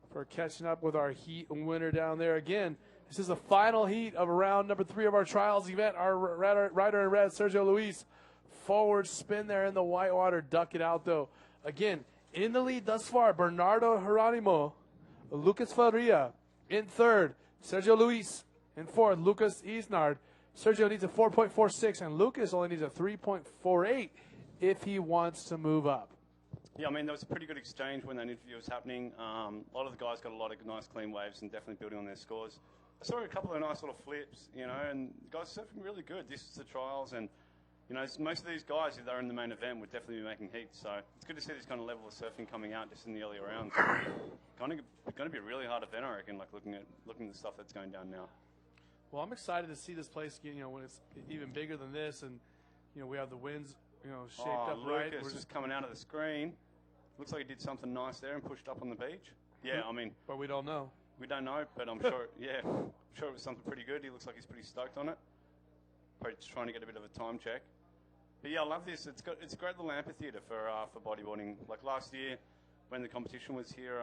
For catching up with our heat winner down there again. This is the final heat of round number 3 of our trials event. Our rider in red, Sergio Luis, forward spin there in the whitewater, duck it out though. Again, in the lead thus far, Bernardo Geronimo, Lucas Faria in third, Sergio Luis in fourth, Lucas Isnard. Sergio needs a 4.46 and Lucas only needs a 3.48 if he wants to move up. Yeah, I mean, there was a pretty good exchange when that interview was happening. A lot of the guys got a lot of nice clean waves and definitely building on their scores. I saw a couple of nice little flips, you know, and the guys surfing really good. This is the trials, and, you know, most of these guys, if they're in the main event, would definitely be making heat. So it's good to see this kind of level of surfing coming out just in the earlier rounds. Going to be a really hard event, I reckon, like looking at the stuff that's going down now. Well, I'm excited to see this place, you know, when it's even bigger than this, and, you know, we have the winds, you know, shaped up right. Lucas just coming out of the screen. Looks like he did something nice there and pushed up on the beach. Yeah, I mean... But we don't know. We don't know, but I'm sure, yeah, I'm sure it was something pretty good. He looks like he's pretty stoked on it. Probably just trying to get a bit of a time check. But yeah, I love this. It's a great little amphitheatre for bodyboarding. Like last year, when the competition was here,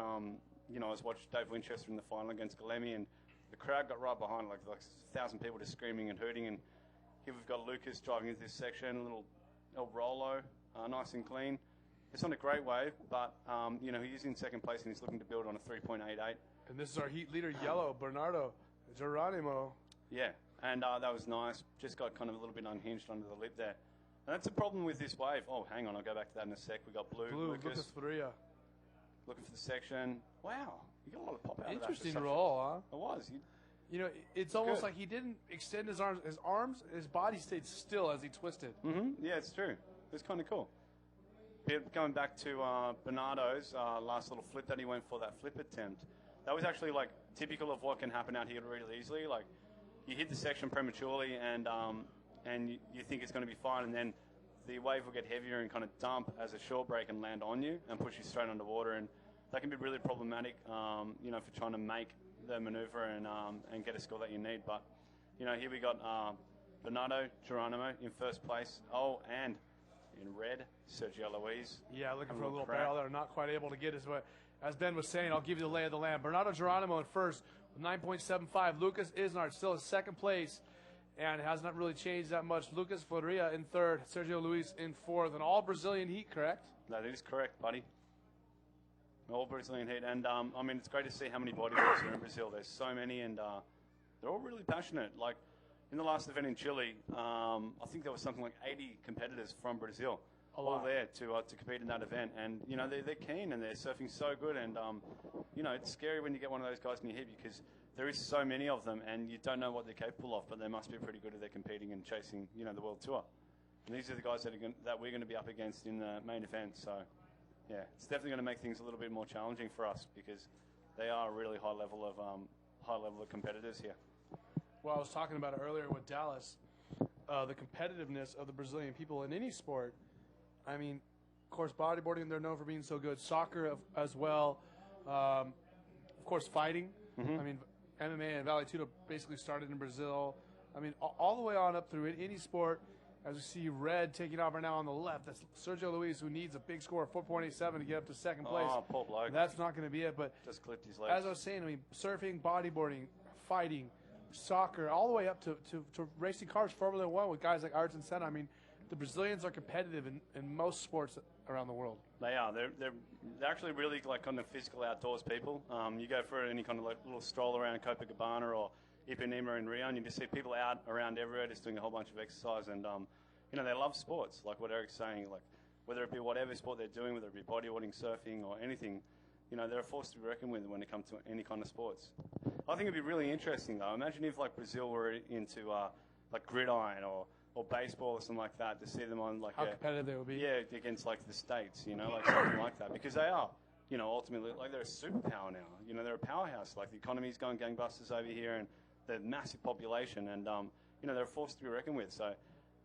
you know, I was watching Dave Winchester in the final against Galemi, and the crowd got right behind, like 1,000 people just screaming and hooting. And here we've got Lucas driving into this section, a little El Rolo, nice and clean. It's on a great wave, but, you know, he's in second place and he's looking to build on a 3.88. And this is our heat leader, yellow, Bernardo Geronimo. Yeah, and that was nice. Just got kind of a little bit unhinged under the lip there. And that's a problem with this wave. Oh, hang on, I'll go back to that in a sec. We got blue Lucas Faria. Looking for the section. Wow, you got a lot of pop out of that. Interesting roll, huh? It was. You know, it's almost like he didn't extend his arms. His body stayed still as he twisted. Yeah, it's true. It's kind of cool. Going back to Bernardo's last little flip that he went for, that flip attempt, that was actually like typical of what can happen out here really easily. Like you hit the section prematurely and you think it's going to be fine, and then the wave will get heavier and kind of dump as a shore break and land on you and push you straight underwater, and that can be really problematic, you know, for trying to make the maneuver and get a score that you need. But you know, here we got Bernardo Geronimo in first place. Oh, and in red, Sergio Luis. Yeah, looking for a little barrel there, not quite able to get his way. As Ben was saying, I'll give you the lay of the land. Bernardo Geronimo in first with 9.75. Lucas Isnard still in second place, and it has not really changed that much. Lucas Faria in third, Sergio Luis in fourth, and all Brazilian heat, correct? That is correct, buddy. All Brazilian heat, and I mean, it's great to see how many bodybuilders are in Brazil. There's so many, and they're all really passionate. Like, in the last event in Chile, I think there was something like 80 competitors from Brazil all there to compete in that event. And, you know, they're keen and they're surfing so good. And, you know, it's scary when you get one of those guys in your head because there is so many of them and you don't know what they're capable of, but they must be pretty good if they're competing and chasing, you know, the world tour. And these are the guys that we're going to be up against in the main event. So, yeah, it's definitely going to make things a little bit more challenging for us because they are a really high level of competitors here. Well, I was talking about it earlier with Dallas, the competitiveness of the Brazilian people in any sport. I mean, of course, bodyboarding, they're known for being so good. Soccer as well. Of course, fighting. Mm-hmm. I mean, MMA and Vale Tudo basically started in Brazil. I mean, all the way on up through any sport. As we see Red taking off right now on the left, that's Sergio Luis, who needs a big score of 4.87 to get up to second place. Oh, poor bloke. That's not going to be it. But just clipped his legs. as I was saying, I mean, surfing, bodyboarding, fighting, soccer, all the way up to racing cars, Formula One with guys like Ayrton Senna. I mean, the Brazilians are competitive in most sports around the world. They are. They're actually really like kind of physical outdoors people. You go for any kind of like little stroll around Copacabana or Ipanema in Rio, and you just see people out around everywhere just doing a whole bunch of exercise. And you know, they love sports, like what Eric's saying. Like whether it be whatever sport they're doing, whether it be bodyboarding, surfing, or anything, you know, they're a force to be reckoned with when it comes to any kind of sports. I think it'd be really interesting though. Imagine if like Brazil were into like gridiron or baseball or something like that, to see them on like how competitive they would be. Yeah, against like the States, you know, like something like that, because they are, you know, ultimately like they're a superpower now. You know, they're a powerhouse. Like the economy's going gangbusters over here, and they're a massive population, and you know, they're a force to be reckoned with. So,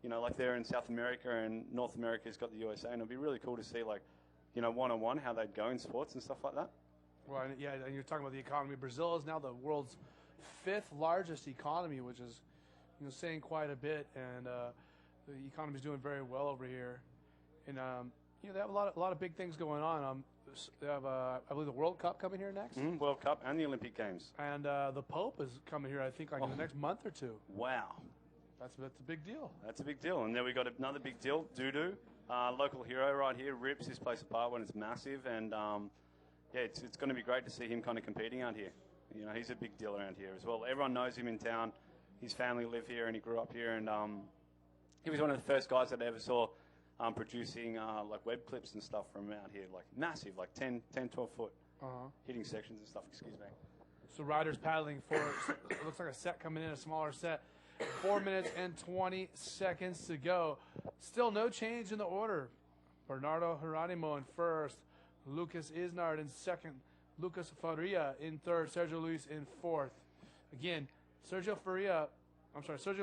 you know, like they're in South America and North America's got the USA, and it'd be really cool to see like, you know, one-on-one how they'd go in sports and stuff like that. Well, yeah, and you're talking about the economy. Brazil is now the world's 5th largest economy, which is, you know, saying quite a bit, and the economy is doing very well over here. And you know, they have a lot of big things going on. They have, I believe, the World Cup coming here next. Mm-hmm. World Cup and the Olympic Games. And the Pope is coming here, I think, like in the next month or two. Wow. That's a big deal. That's a big deal. And then we got another big deal, Dudu, local hero right here, rips his place apart when it's massive. And yeah, it's going to be great to see him kind of competing out here. You know, he's a big deal around here as well. Everyone knows him in town. His family live here, and he grew up here. And he was one of the first guys that I ever saw producing like web clips and stuff from out here, like massive, like 10, 12 foot hitting sections and stuff. Excuse me. So riders paddling for, it looks like a set coming in, a smaller set. 4 minutes and 20 seconds to go. Still no change in the order. Bernardo Geronimo in first. Lucas Isnard in second. Lucas Faria in third. Sergio Luis in fourth. Again, Sergio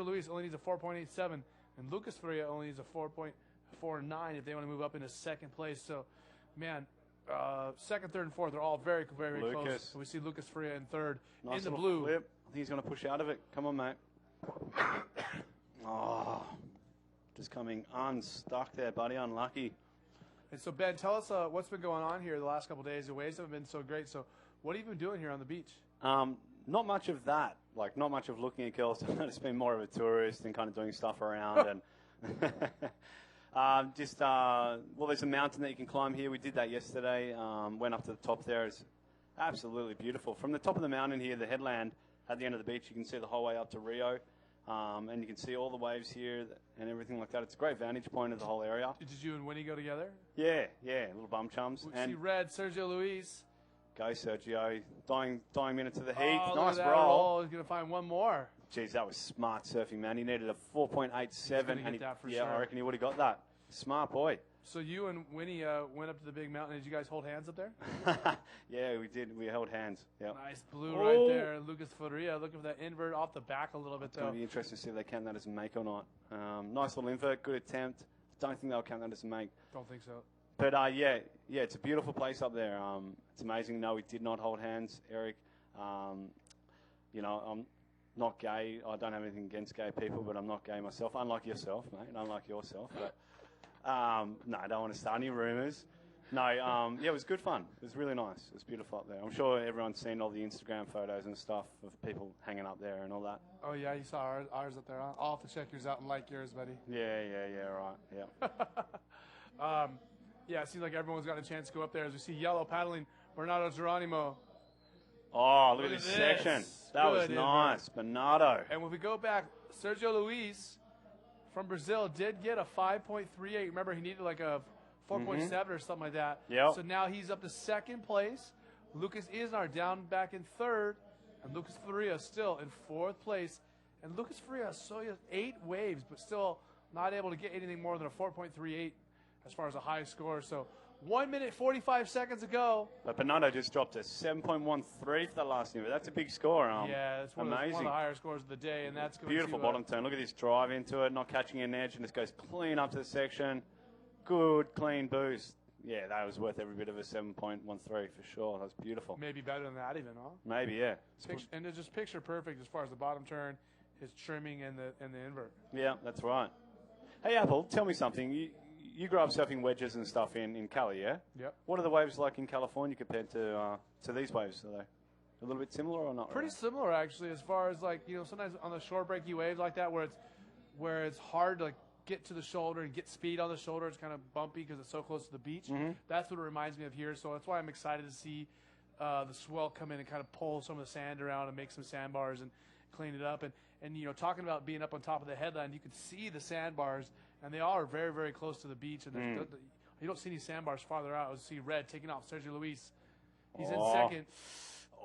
Luis only needs a 4.87, and Lucas Faria only needs a 4.49 if they want to move up into second place. So, man, second, third, and fourth are all very, very close. So we see Lucas Faria in third. Nice in the blue. Flip. I think he's going to push out of it. Come on, mate. Oh, just coming unstuck there, buddy. Unlucky. And so, Ben, tell us what's been going on here the last couple of days. The waves haven't been so great. So what have you been doing here on the beach? Not much of that. Like, not much of looking at girls. It's been more of a tourist and kind of doing stuff around. And well, there's a mountain that you can climb here. We did that yesterday. Went up to the top there. It's absolutely beautiful. From the top of the mountain here, the headland at the end of the beach, you can see the whole way up to Rio. And you can see all the waves here and everything like that. It's a great vantage point of the whole area. Did you and Winnie go together? Yeah, little bum chums. We and see Red, Sergio Luis. Go, Sergio. Dying minutes of the heat. Oh, nice roll. He's going to find one more. Jeez, that was smart surfing, man. He needed a 4.87. And sure. I reckon he would have got that. Smart boy. So you and Winnie went up to the big mountain. Did you guys hold hands up there? Yeah, we did. We held hands. Yep. Nice blue right there. Lucas Faria looking for that invert off the back a little bit, though. It's going to be interesting to see if they count that as a make or not. Nice little invert. Good attempt. Don't think they'll count that as a make. Don't think so. But, yeah, it's a beautiful place up there. It's amazing. No, we did not hold hands, Eric. You know, I'm not gay. I don't have anything against gay people, but I'm not gay myself. Unlike yourself, mate. Unlike yourself. But, no, I don't want to start any rumours. No, yeah, it was good fun. It was really nice. It was beautiful up there. I'm sure everyone's seen all the Instagram photos and stuff of people hanging up there and all that. Oh, yeah, you saw ours up there, huh? I'll have to check yours out and like yours, buddy. Yeah, right, yeah. Yeah, it seems like everyone's got a chance to go up there. As we see yellow paddling, Bernardo Geronimo. Oh, look at this section. That was nice. Bernardo. And when we go back, Sergio Luis from Brazil did get a 5.38. Remember, he needed like a 4.7 or something like that. Yep. So now he's up to second place. Lucas Isnar down back in third. And Lucas Faria still in fourth place. And Lucas Faria, so he has 8 waves, but still not able to get anything more than a 4.38 as far as a high score. So 1 minute 45 seconds ago. But Bernardo just dropped a 7.13 for the last year. That's a big score. Yeah, it's one of the higher scores of the day, and that's going beautiful to, bottom turn. Look at this drive into it, not catching an edge, and just goes clean up to the section. Good, clean boost. Yeah, that was worth every bit of a 7.13 for sure. That was beautiful. Maybe better than that even, huh? Maybe, yeah. And it's just picture perfect as far as the bottom turn, his trimming, and the invert. Yeah, that's right. Hey, Apple, tell me something. You grew up surfing wedges and stuff in Cali, yeah? Yep. What are the waves like in California compared to these waves? Are they a little bit similar or not? Pretty similar, actually, as far as like, you know, sometimes on the short breaky waves like that where it's hard to like get to the shoulder and get speed on the shoulder. It's kind of bumpy because it's so close to the beach. Mm-hmm. That's what it reminds me of here. So that's why I'm excited to see the swell come in and kind of pull some of the sand around and make some sandbars and clean it up. And you know, talking about being up on top of the headland, you can see the sandbars, and they all are very, very close to the beach. And you don't see any sandbars farther out. You see Red taking off Sergio Luis. He's in second.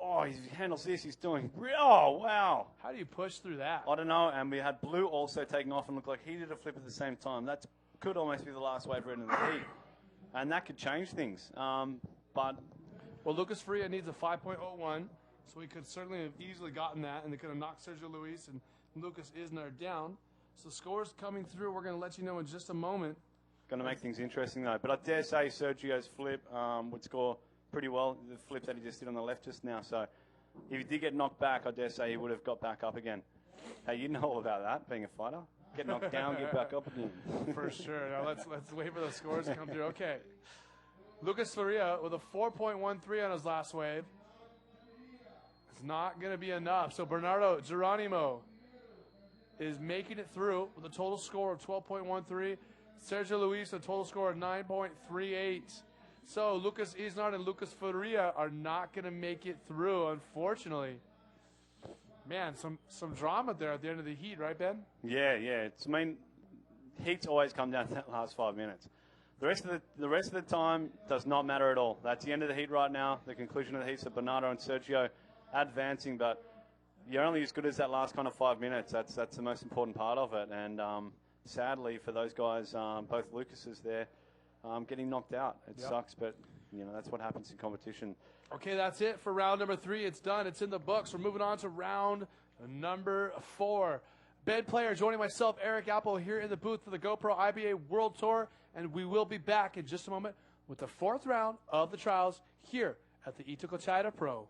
Oh, he handles this. He's doing. Oh, wow. How do you push through that? I don't know. And we had Blue also taking off and looked like he did a flip at the same time. That could almost be the last wave right in the heat. And that could change things. But well, Lucas Faria needs a 5.01, so he could certainly have easily gotten that, and they could have knocked Sergio Luis and Lucas Isner down. So scores coming through. We're going to let you know in just a moment. Going to make things interesting, though. But I dare say Sergio's flip would score pretty well, the flip that he just did on the left just now. So if he did get knocked back, I dare say he would have got back up again. Hey, you know all about that, being a fighter. Get knocked down, get back up again. For sure. Now let's wait for the scores to come through. Okay. Lucas Faria with a 4.13 on his last wave. It's not going to be enough. So Bernardo Geronimo is making it through with a total score of 12.13. Sergio Luis, a total score of 9.38. So Lucas Isnard and Lucas Faria are not going to make it through, unfortunately. Man, some drama there at the end of the heat, right, Ben? Yeah. I mean, heats always come down to that last 5 minutes. The rest of the time does not matter at all. That's the end of the heat right now. The conclusion of the heat. So Bernardo and Sergio advancing, but you're only as good as that last kind of 5 minutes. That's the most important part of it. And sadly for those guys, both Lucases there, getting knocked out. It sucks, but you know that's what happens in competition. Okay, that's it for round number 3. It's done. It's in the books. We're moving on to round number 4. Ben Player joining myself, Eric Apple, here in the booth for the GoPro IBA World Tour, and we will be back in just a moment with the 4th round of the trials here at the Itacoatiara Pro.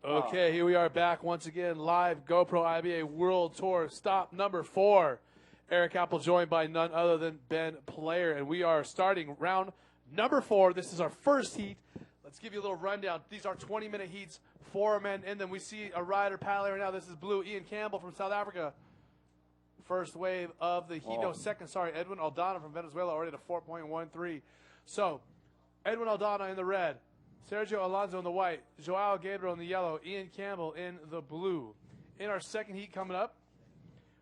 Okay, here we are back once again, live GoPro IBA World Tour, stop number 4. Eric Apple joined by none other than Ben Player, and we are starting round number 4. This is our first heat. Let's give you a little rundown. These are 20-minute heats, 4 men in them. We see a rider paddling right now. This is blue, Ian Campbell from South Africa. First wave of the heat. No, second, sorry, Edwin Aldana from Venezuela, already at a 4.13. So, Edwin Aldana in the red. Sergio Alonso in the white, Joao Gabriel in the yellow, Ian Campbell in the blue. In our second heat coming up,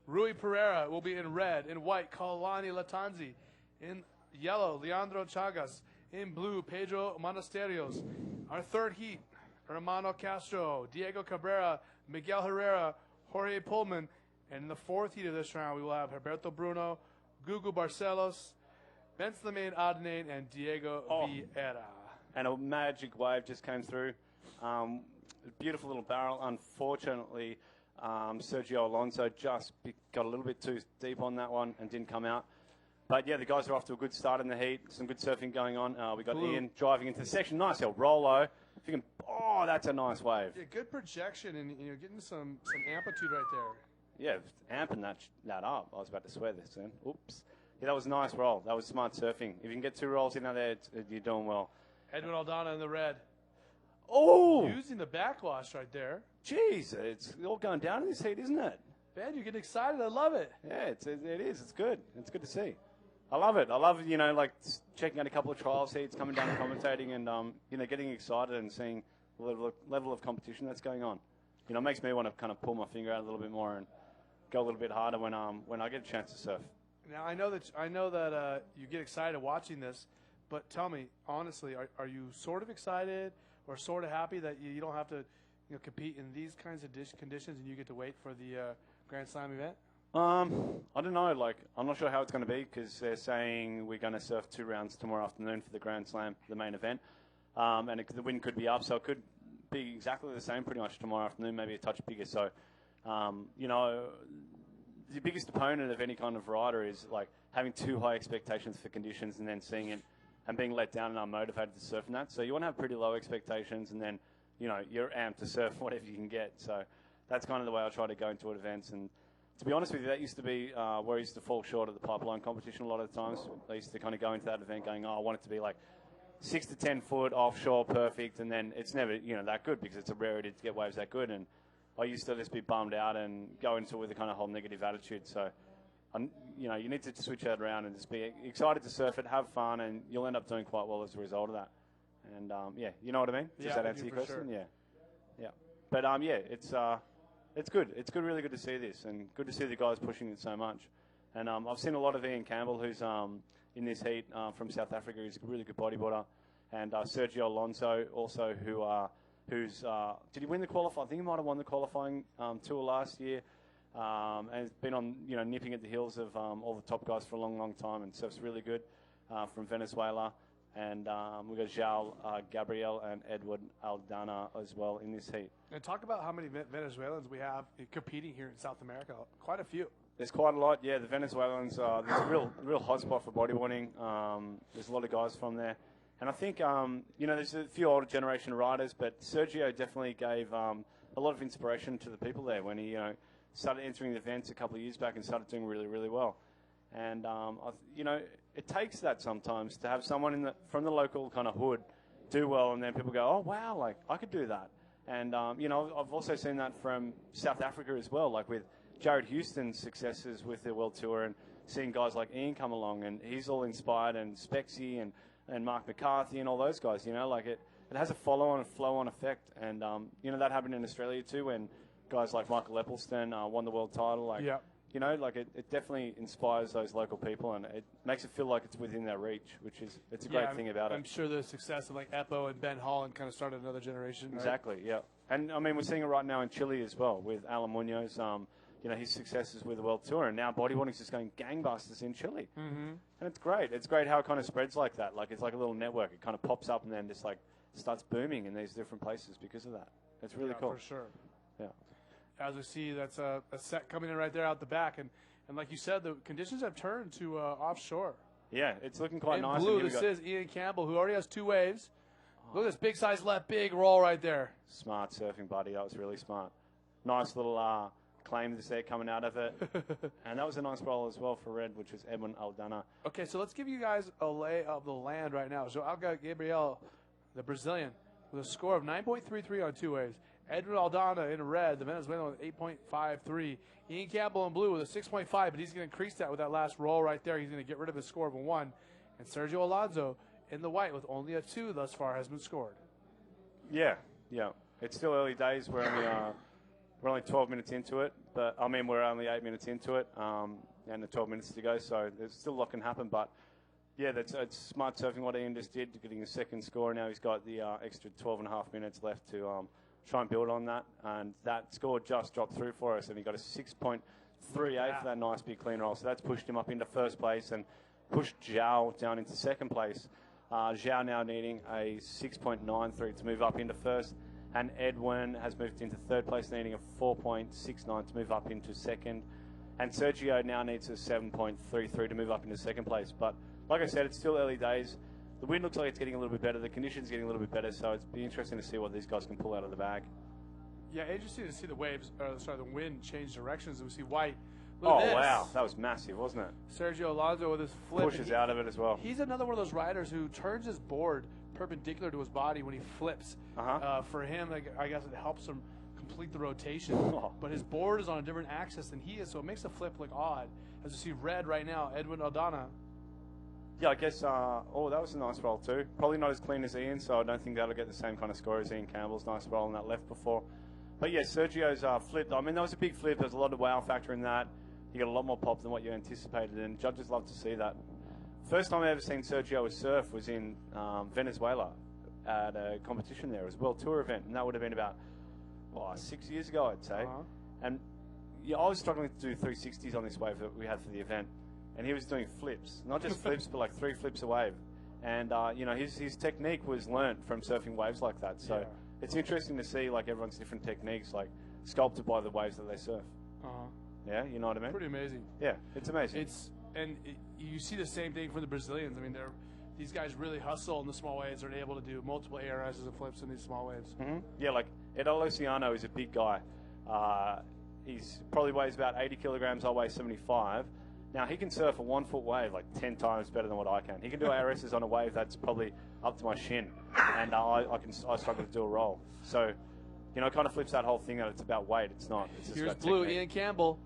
Rui Pereira will be in red. In white, Kalani Latanzi. In yellow, Leandro Chagas. In blue, Pedro Monasterios. Our third heat, Hermano Castro, Diego Cabrera, Miguel Herrera, Jorge Pullman. And in the fourth heat of this round, we will have Herberto Bruno, Gugu Barcelos, Benslemain Adnan, and Diego Vieira. and a magic wave just came through. Beautiful little barrel. Unfortunately, Sergio Alonso just got a little bit too deep on that one and didn't come out. But yeah, the guys are off to a good start in the heat. Some good surfing going on. We got Ian driving into the section. Nice little Rolo. If you can, oh, that's a nice wave. Yeah, good projection and getting some amplitude right there. Yeah, amping that up. I was about to swear this then. Oops. Yeah, that was a nice roll. That was smart surfing. If you can get 2 rolls in there, you're doing well. Edwin Aldana in the red. Oh! Using the backwash right there. Jeez, it's all going down in this heat, isn't it? Ben, you get excited. I love it. Yeah, it is. It's good. It's good to see. I love it. I love, like checking out a couple of trials heats, coming down and commentating and, getting excited and seeing the level of competition that's going on. It makes me want to kind of pull my finger out a little bit more and go a little bit harder when I get a chance to surf. Now, I know that you get excited watching this, but tell me, honestly, are you sort of excited or sort of happy that you don't have to compete in these kinds of conditions and you get to wait for the Grand Slam event? I don't know. I'm not sure how it's going to be because they're saying we're going to surf 2 rounds tomorrow afternoon for the Grand Slam, the main event. And the wind could be up, so it could be exactly the same pretty much tomorrow afternoon, maybe a touch bigger. So, the biggest opponent of any kind of rider is having too high expectations for conditions and then seeing it and being let down and unmotivated to surf in that. So you want to have pretty low expectations and then, you're amped to surf whatever you can get. So that's kind of the way I try to go into events. And to be honest with you, that used to be where I used to fall short at the pipeline competition a lot of the times. I used to kind of go into that event going, I want it to be 6 to 10 foot offshore perfect, and then it's never, that good because it's a rarity to get waves that good. And I used to just be bummed out and go into it with a kind of whole negative attitude. So, you need to switch that around and just be excited to surf it, have fun, and you'll end up doing quite well as a result of that. And, you know what I mean? Does that answer your question? Sure. Yeah. But, it's good. It's really good to see this and good to see the guys pushing it so much. And I've seen a lot of Ian Campbell, who's in this heat from South Africa. He's a really good bodyboarder. And Sergio Alonso also, who's did he win the qualifying? I think he might have won the qualifying tour last year. And has been on, nipping at the heels of all the top guys for a long, long time and surfs really good from Venezuela. And we've got João Gabriel and Edward Aldana as well in this heat. And talk about how many Venezuelans we have competing here in South America. Quite a few. There's quite a lot, yeah. The Venezuelans, there's a real hotspot for bodyboarding. There's a lot of guys from there. And I think, there's a few older generation riders, but Sergio definitely gave a lot of inspiration to the people there when he, started entering the events a couple of years back and started doing really, really well. And, it takes that sometimes to have someone from the local kind of hood do well, and then people go, oh, wow, I could do that. And, I've also seen that from South Africa as well, with Jared Houston's successes with the World Tour and seeing guys like Ian come along, and he's all inspired, and Spexy and Mark McCarthy and all those guys, it has a follow-on and flow-on effect. And, that happened in Australia too when guys like Michael Eppelston won the world title. It definitely inspires those local people, and it makes it feel like it's within their reach, it's a great thing about it. I'm sure the success of Eppo and Ben Holland kind of started another generation. Right? Exactly, yeah. And, we're seeing it right now in Chile as well with Alan Munoz, his successes with the World Tour, and now bodyboarding's just going gangbusters in Chile. Mm-hmm. And it's great. It's great how it kind of spreads like that. It's like a little network. It kind of pops up and then just starts booming in these different places because of that. It's really cool. For sure. Yeah. As we see, that's a set coming in right there out the back. And like you said, the conditions have turned to offshore. Yeah, it's looking quite in nice. Blue, this is Ian Campbell, who already has 2 waves. Look at this big size left, big roll right there. Smart surfing, buddy. That was really smart. Nice little claims there coming out of it. And that was a nice roll as well for red, which was Edwin Aldana. Okay, so let's give you guys a lay of the land right now. So João Gabriel, the Brazilian, with a score of 9.33 on 2 waves. Edwin Aldana in red, the Venezuelan with 8.53. Ian Campbell in blue with a 6.5, but he's going to increase that with that last roll right there. He's going to get rid of his score of a 1. And Sergio Alonso in the white with only a 2 thus far has been scored. Yeah. It's still early days. We're only 12 minutes into it, but we're only 8 minutes into it, and the 12 minutes to go. So there's still a lot can happen, but yeah, it's smart surfing what Ian just did, getting a second score. Now he's got the extra 12.5 minutes left to try and build on that, and that score just dropped through for us, and he got a 6.38 for that nice big clean roll. So that's pushed him up into first place and pushed João down into second place. Zhao now needing a 6.93 to move up into first. And Edwin has moved into third place, needing a 4.69 to move up into second. And Sergio now needs a 7.33 to move up into second place. But like I said, it's still early days. The wind looks like it's getting a little bit better. The conditions getting a little bit better. So it's be interesting to see what these guys can pull out of the bag. Yeah, interesting to see the the wind change directions. We see White. Look at this. Wow, that was massive, wasn't it? Sergio Alonso with his flip. Pushes out of it as well. He's another one of those riders who turns his board perpendicular to his body when he flips. For him, I guess it helps him complete the rotation. But his board is on a different axis than he is, so it makes the flip look odd. As you see red right now, Edwin Aldana. Yeah, I guess, that was a nice roll too. Probably not as clean as Ian, so I don't think that'll get the same kind of score as Ian Campbell's nice roll on that left before. But yeah, Sergio's flip, I mean, that was a big flip. There's a lot of wow factor in that. You got a lot more pop than what you anticipated, and judges love to see that. First time I ever seen Sergio surf was in Venezuela at a competition there. It was a World Tour event, and that would have been about 6 years ago, I'd say. And yeah, I was struggling to do 360s on this wave that we had for the event, and he was doing flips, not just flips, but like 3 flips a wave. And you know, his technique was learnt from surfing waves like that. So it's interesting to see like everyone's different techniques, like sculpted by the waves that they surf. Yeah, you know what I mean? Pretty amazing. Yeah, it's amazing. You see the same thing for the Brazilians. I mean, these guys really hustle in the small waves. They're able to do multiple ARSs and flips in these small waves. Yeah, like Edol Luciano is a big guy. He's probably weighs about 80 kilograms. I weigh 75. Now, he can surf a 1 foot wave like 10 times better than what I can. He can do ARSs on a wave that's probably up to my shin, and I struggle to do a roll. So, you know, it kind of flips that whole thing that it's about weight. It's not. It's just Here's about blue, technique. Ian Campbell.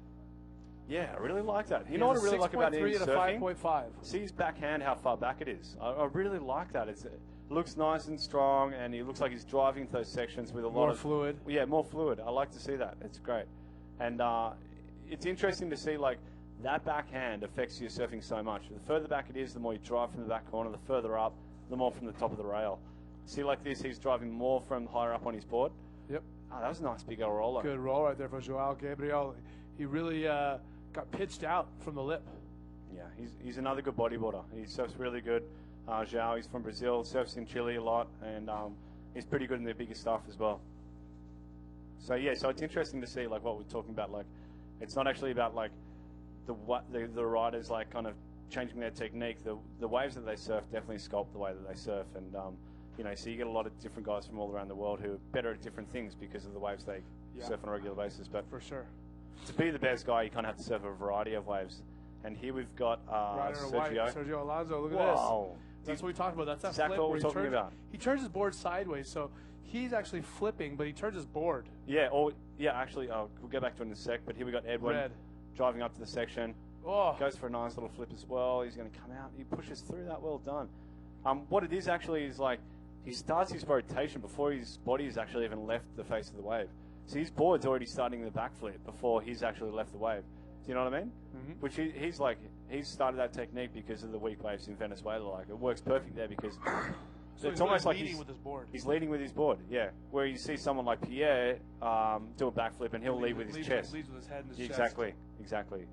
Yeah, I really like that. You know what I really like about Ian and a surfing? 5.5. See his backhand, how far back it is. I really like that. It looks nice and strong, and he looks like he's driving into those sections with a lot of fluid. Yeah, more fluid. I like to see that. It's great, and it's interesting to see like that backhand affects your surfing so much. The further back it is, the more you drive from the back corner. The further up, the more from the top of the rail. See, like this, he's driving more from higher up on his board. Yep. Oh, that was a nice big old roller. Good roll right there for Joao Gabriel. He really got pitched out from the lip. Yeah, he's another good bodyboarder. He surfs really good. Joao, he's from Brazil, surfs in Chile a lot, and he's pretty good in the bigger stuff as well. So yeah, so it's interesting to see like what we're talking about. Like, it's not actually about like the riders like kind of changing their technique. The waves that they surf definitely sculpt the way that they surf, and you know, so you get a lot of different guys from all around the world who are better at different things because of the waves they surf on a regular basis. But for sure, to be the best guy, you kind of have to surf a variety of waves. And here we've got Sergio Alonso. Look at this. That's what we talked about. That's that exactly flip what we're talking about. He turns his board sideways, so he's actually flipping, but he turns his board. Yeah, actually, we'll go back to it in a sec. But here we got Edwin driving up to the section. Goes for a nice little flip as well. He's going to come out. He pushes through that. Well done. What it is actually is like he starts his rotation before his body has actually even left the face of the wave. So his board's already starting the backflip before he's actually left the wave. Do you know what I mean? Which he's started that technique because of the weak waves in Venezuela. Like it works perfect there because it's almost like leading with his board. He's leading with his board, yeah. Where you see someone like Pierre do a backflip and he'll lead with his chest. Leads with his head and his chest. Exactly.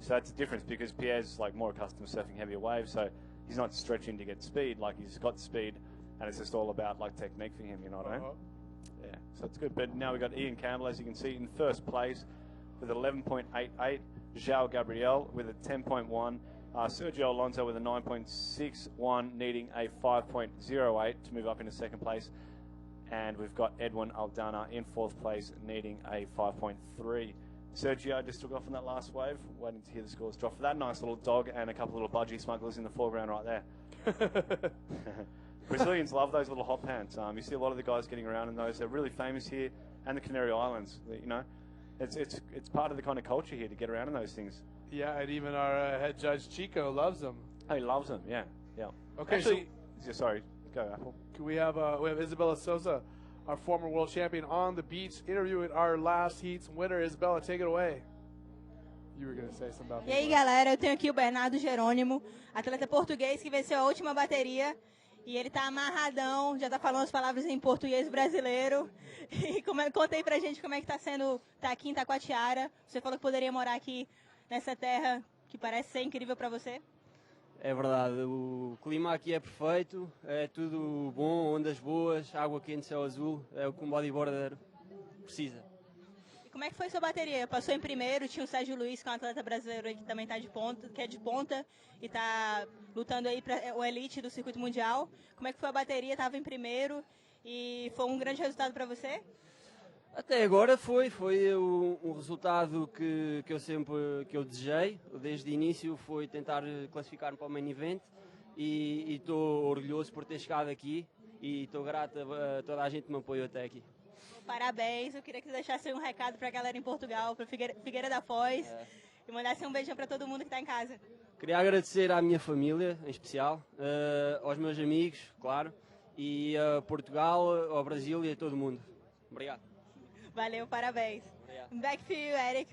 So that's the difference because Pierre's like more accustomed to surfing heavier waves, so he's not stretching to get speed. Like he's got speed, and it's just all about like technique for him. You know what I mean? Yeah. So it's good. But now we've got Ian Campbell, as you can see, in first place with 11.88. Joao Gabriel with a 10.1. Sergio Alonso with a 9.61, needing a 5.08 to move up into second place. And we've got Edwin Aldana in fourth place, needing a 5.3. Sergio just took off on that last wave, waiting to hear the scores drop for that nice little dog and a couple of little budgie smugglers in the foreground right there. Brazilians love those little hot pants. You see a lot of the guys getting around in those. They're really famous here, and the Canary Islands. You know, it's part of the kind of culture here to get around in those things. Yeah, and even our head judge Chico loves them. Oh, he loves them. Yeah. Okay, actually, sorry, go Apple. We have Isabella Sosa, our former world champion, on the beach interviewing our last heats winner. Isabella, take it away. You were going to say something about E aí, galera, eu tenho aqui o Bernardo Jerônimo, atleta português que venceu a última bateria. E ele tá amarradão, já tá falando as palavras em português brasileiro. E conta aí pra gente como é que tá sendo tá aqui em Itacoatiara. Você falou que poderia morar aqui nessa terra que parece ser incrível pra você. É verdade, o clima aqui é perfeito, é tudo bom, ondas boas, água quente, céu azul, é o que um bodyboarder precisa. E como é que foi sua bateria? Passou em primeiro, tinha o Sérgio Luiz, que é um atleta brasileiro aí que também tá de ponta, que é de ponta e tá lutando aí para o elite do circuito mundial. Como é que foi a bateria? Tava em primeiro e foi um grande resultado para você? Até agora foi um resultado que eu desejei, desde o início foi tentar classificar-me para o main event e estou orgulhoso por ter chegado aqui e estou grato a toda a gente que me apoiou até aqui. Parabéns, eu queria que você deixasse um recado para a galera em Portugal, para Figueira da Foz e mandasse um beijão para todo mundo que está em casa. Queria agradecer à minha família, em especial, aos meus amigos, claro, e a Portugal, ao Brasil e a todo mundo. Obrigado. Valeu, parabéns. Back to you, Eric.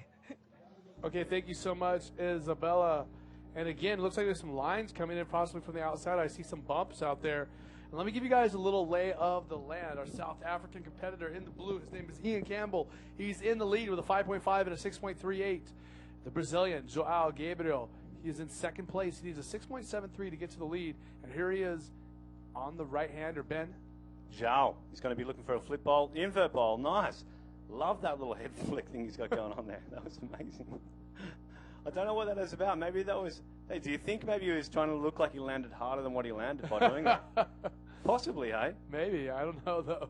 Okay, thank you so much, Isabella. And again, it looks like there's some lines coming in possibly from the outside. I see some bumps out there. And let me give you guys a little lay of the land. Our South African competitor in the blue, his name is Ian Campbell. He's in the lead with a 5.5 and a 6.38. The Brazilian, Joao Gabriel, he is in second place. He needs a 6.73 to get to the lead. And here he is on the right-hander, Ben. Zhao, he's going to be looking for a flip bowl, invert bowl, nice. Love that little head flick thing he's got going on there. That was amazing. I don't know what that is about. Maybe that was... Hey, do you think maybe he was trying to look like he landed harder than what he landed by doing that? Possibly, hey? Maybe. I don't know, though.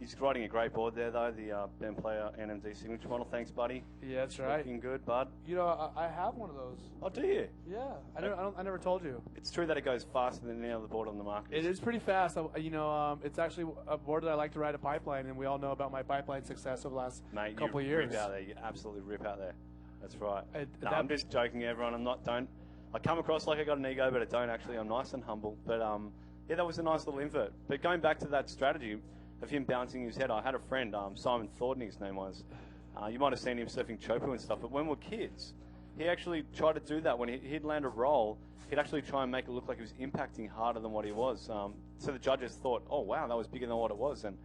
He's riding a great board there, though, the Ben Player NMD signature model. Thanks, buddy. Yeah, that's right. Looking good, bud. You know, I have one of those. Oh, do you? Yeah. I never told you. It's true that it goes faster than any other board on the market. It is pretty fast. You know, it's actually a board that I like to ride a pipeline, and we all know about my pipeline success over the last couple of years. Rip out there. You absolutely rip out there. That's right. I'm just joking, everyone. I come across like I got an ego, but I don't actually. I'm nice and humble. But yeah, that was a nice little invert. But going back to that strategy of him bouncing his head, I had a friend, Simon Thornton, his name was. You might have seen him surfing Chopu and stuff. But when we were kids, he actually tried to do that. When he'd land a roll, he'd actually try and make it look like he was impacting harder than what he was. So the judges thought, oh wow, that was bigger than what it was. And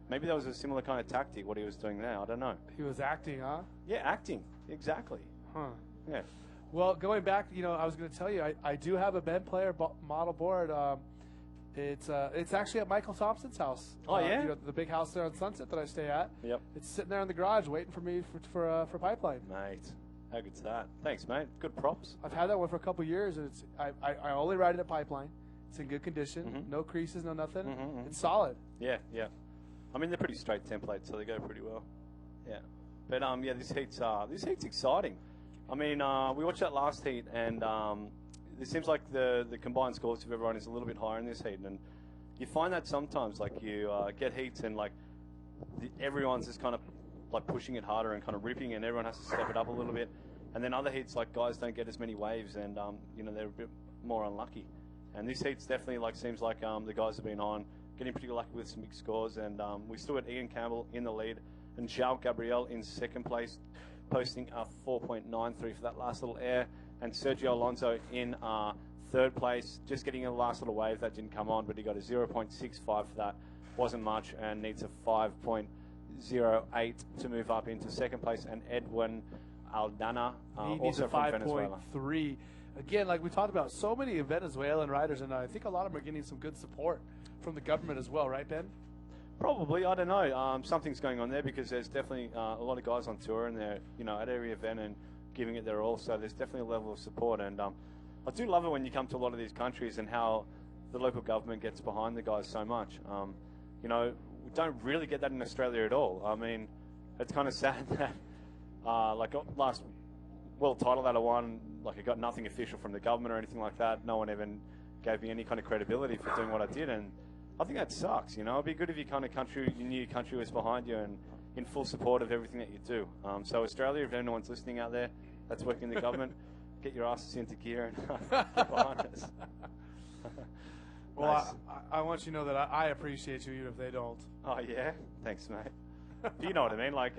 maybe that was a similar kind of tactic, what he was doing now. I don't know. He was acting, huh? Yeah, acting. Exactly. Huh. Yeah. Well, going back, you know, I was going to tell you, I do have a Ben Player model board. It's actually at Michael Thompson's house. Oh, yeah? You know, the big house there on Sunset that I stay at. Yep. It's sitting there in the garage waiting for me for pipeline. Mate, how good's that? Thanks, mate. Good props. I've had that one for a couple of years, and I only ride it at pipeline. It's in good condition. No creases, no nothing. It's solid. Yeah, yeah. I mean, they're pretty straight templates, so they go pretty well. Yeah. But yeah, this heat's exciting. I mean, we watched that last heat, and it seems like the combined scores of everyone is a little bit higher in this heat, and you find that sometimes, like you get heats and like everyone's just kind of like pushing it harder and kind of ripping, and everyone has to step it up a little bit, and then other heats like guys don't get as many waves, and you know, they're a bit more unlucky. And this heat's definitely like seems like the guys have been on getting pretty lucky with some big scores, and we still got Ian Campbell in the lead and Joao Gabriel in second place, posting a 4.93 for that last little air, and Sergio Alonso in third place, just getting a last little wave that didn't come on, but he got a 0.65 for that. Wasn't much, and needs a 5.08 to move up into second place. And Edwin Aldana, also from Venezuela. 5.3. Again, like we talked about, so many Venezuelan riders, and I think a lot of them are getting some good support from the government as well, right, Ben? Probably, I don't know. Something's going on there because there's definitely a lot of guys on tour, and they're at every event and giving it their all. So there's definitely a level of support, and I do love it when you come to a lot of these countries and how the local government gets behind the guys so much. You know, we don't really get that in Australia at all. I mean, it's kind of sad that like last world title that I won, like I got nothing official from the government or anything like that. No one even gave me any kind of credibility for doing what I did, and I think that sucks. You know, it'd be good if your new country was behind you and in full support of everything that you do. So Australia, if anyone's listening out there that's working in the government, get your asses into gear and get behind us. Well, Nice. I want you to know that I appreciate you even if they don't. Oh yeah, thanks, mate. Do you know what I mean? Like,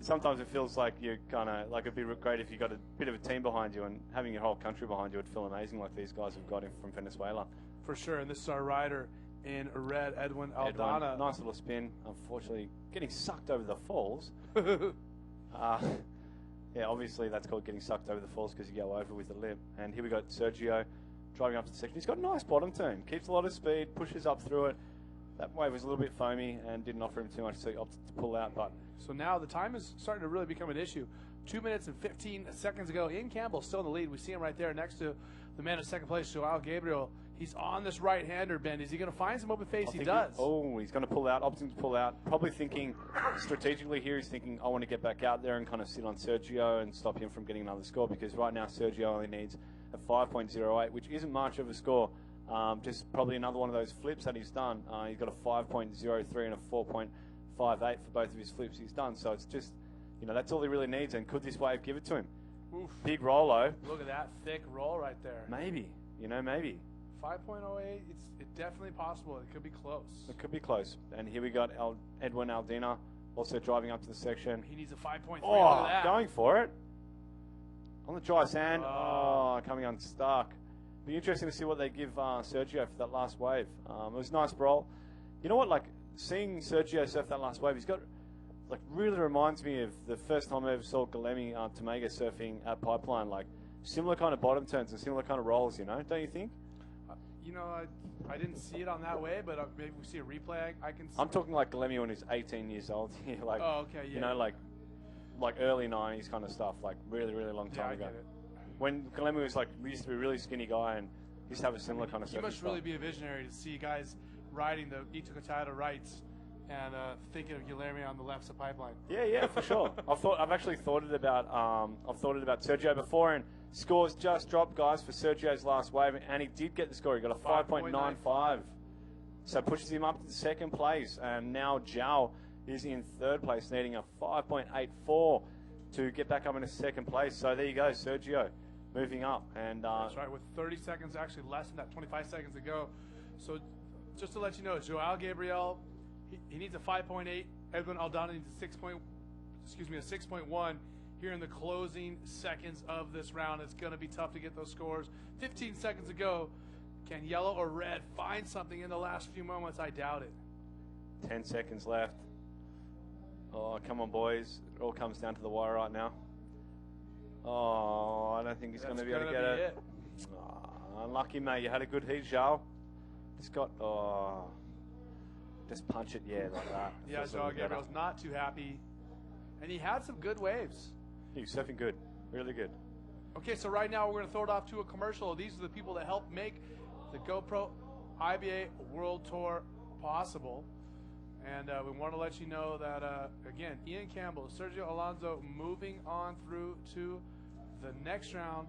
sometimes it feels like you're kind of like it'd be great if you got a bit of a team behind you, and having your whole country behind you would feel amazing, like these guys have got in from Venezuela. For sure, and this is our rider in red, Edwin Aldana. Nice little spin. Unfortunately, getting sucked over the falls. Yeah, obviously that's called getting sucked over the falls because you go over with the lip. And here we got Sergio driving up to the section. He's got a nice bottom turn, keeps a lot of speed, pushes up through it. That wave was a little bit foamy and didn't offer him too much, so he opted to pull out. But So now the time is starting to really become an issue. 2 minutes and 15 seconds ago, Ian Campbell still in the lead. We see him right there next to the man in second place, Joao Gabriel. He's on this right-hander bend. Is he going to find some open face? He does. He's going to pull out, opting to pull out. Probably thinking strategically here. He's thinking, I want to get back out there and kind of sit on Sergio and stop him from getting another score, because right now Sergio only needs a 5.08, which isn't much of a score. Just probably another one of those flips that he's done. He's got a 5.03 and a 4.58 for both of his flips he's done. So it's just, that's all he really needs. And could this wave give it to him? Oof. Big rollo. Look at that thick roll right there. Maybe. Maybe. 5.08, it's definitely possible. It could be close. It could be close. And here we got Edwin Aldina also driving up to the section. He needs a 5.3. Look Oh, at that. going for it. On the dry sand. Coming unstuck. Be interesting to see what they give Sergio for that last wave. It was a nice roll. You know what? Like, seeing Sergio surf that last wave, he's got, really reminds me of the first time I ever saw Guilherme Tomega surfing at Pipeline. Like, similar kind of bottom turns and similar kind of rolls, don't you think? I didn't see it on that way, but maybe we see a replay. I can see. I'm talking like Guilherme when he's 18 years old. Oh, okay, yeah. Like early 90s kind of stuff, like really, really long time ago. I get it. When Guilherme was used to be a really skinny guy and used to have a similar kind of surfing You must style. really be a visionary to see guys riding the Itacoatiara rights and thinking of Guilherme on the left of Pipeline. Yeah, for sure. I've actually thought it about Sergio before, and scores just dropped, guys, for Sergio's last wave, and he did get the score. He got a 5.95, so pushes him up to second place, and now Zhao is in third place, needing a 5.84 to get back up into second place. So there you go, Sergio moving up, and that's right, with 30 seconds, actually less than that, 25 seconds to go. So just to let you know, Joao Gabriel, he needs a 5.8. Edwin Aldana needs a 6.1 here in the closing seconds of this round. It's going to be tough to get those scores. 15 seconds to go. Can yellow or red find something in the last few moments? I doubt it. 10 seconds left. Oh, come on, boys. It all comes down to the wire right now. Oh, I don't think he's going to be able to get it. Oh, unlucky, mate. You had a good heat, Zhao. Just punch it, like that. Yeah, Joao Gabriel's not too happy. And he had some good waves. He was surfing good. Really good. Okay, so right now we're going to throw it off to a commercial. These are the people that helped make the GoPro IBA World Tour possible. And we want to let you know that, again, Ian Campbell, Sergio Alonso moving on through to the next round.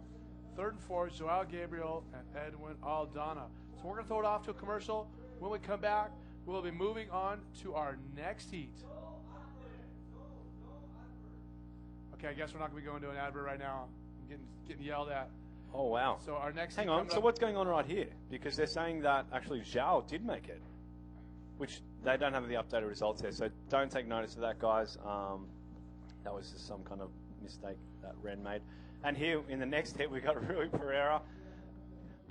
Third and fourth, Joao Gabriel and Edwin Aldana. So we're going to throw it off to a commercial. When we come back, we'll be moving on to our next heat. Okay, I guess we're not going to be going to an advert right now. I'm getting yelled at. Oh, wow. So our next Hang on. So what's going on right here? Because they're saying that actually Zhao did make it, which they don't have the updated results here. So don't take notice of that, guys. That was just some kind of mistake that Ren made. And here in the next hit, we got Rui Pereira,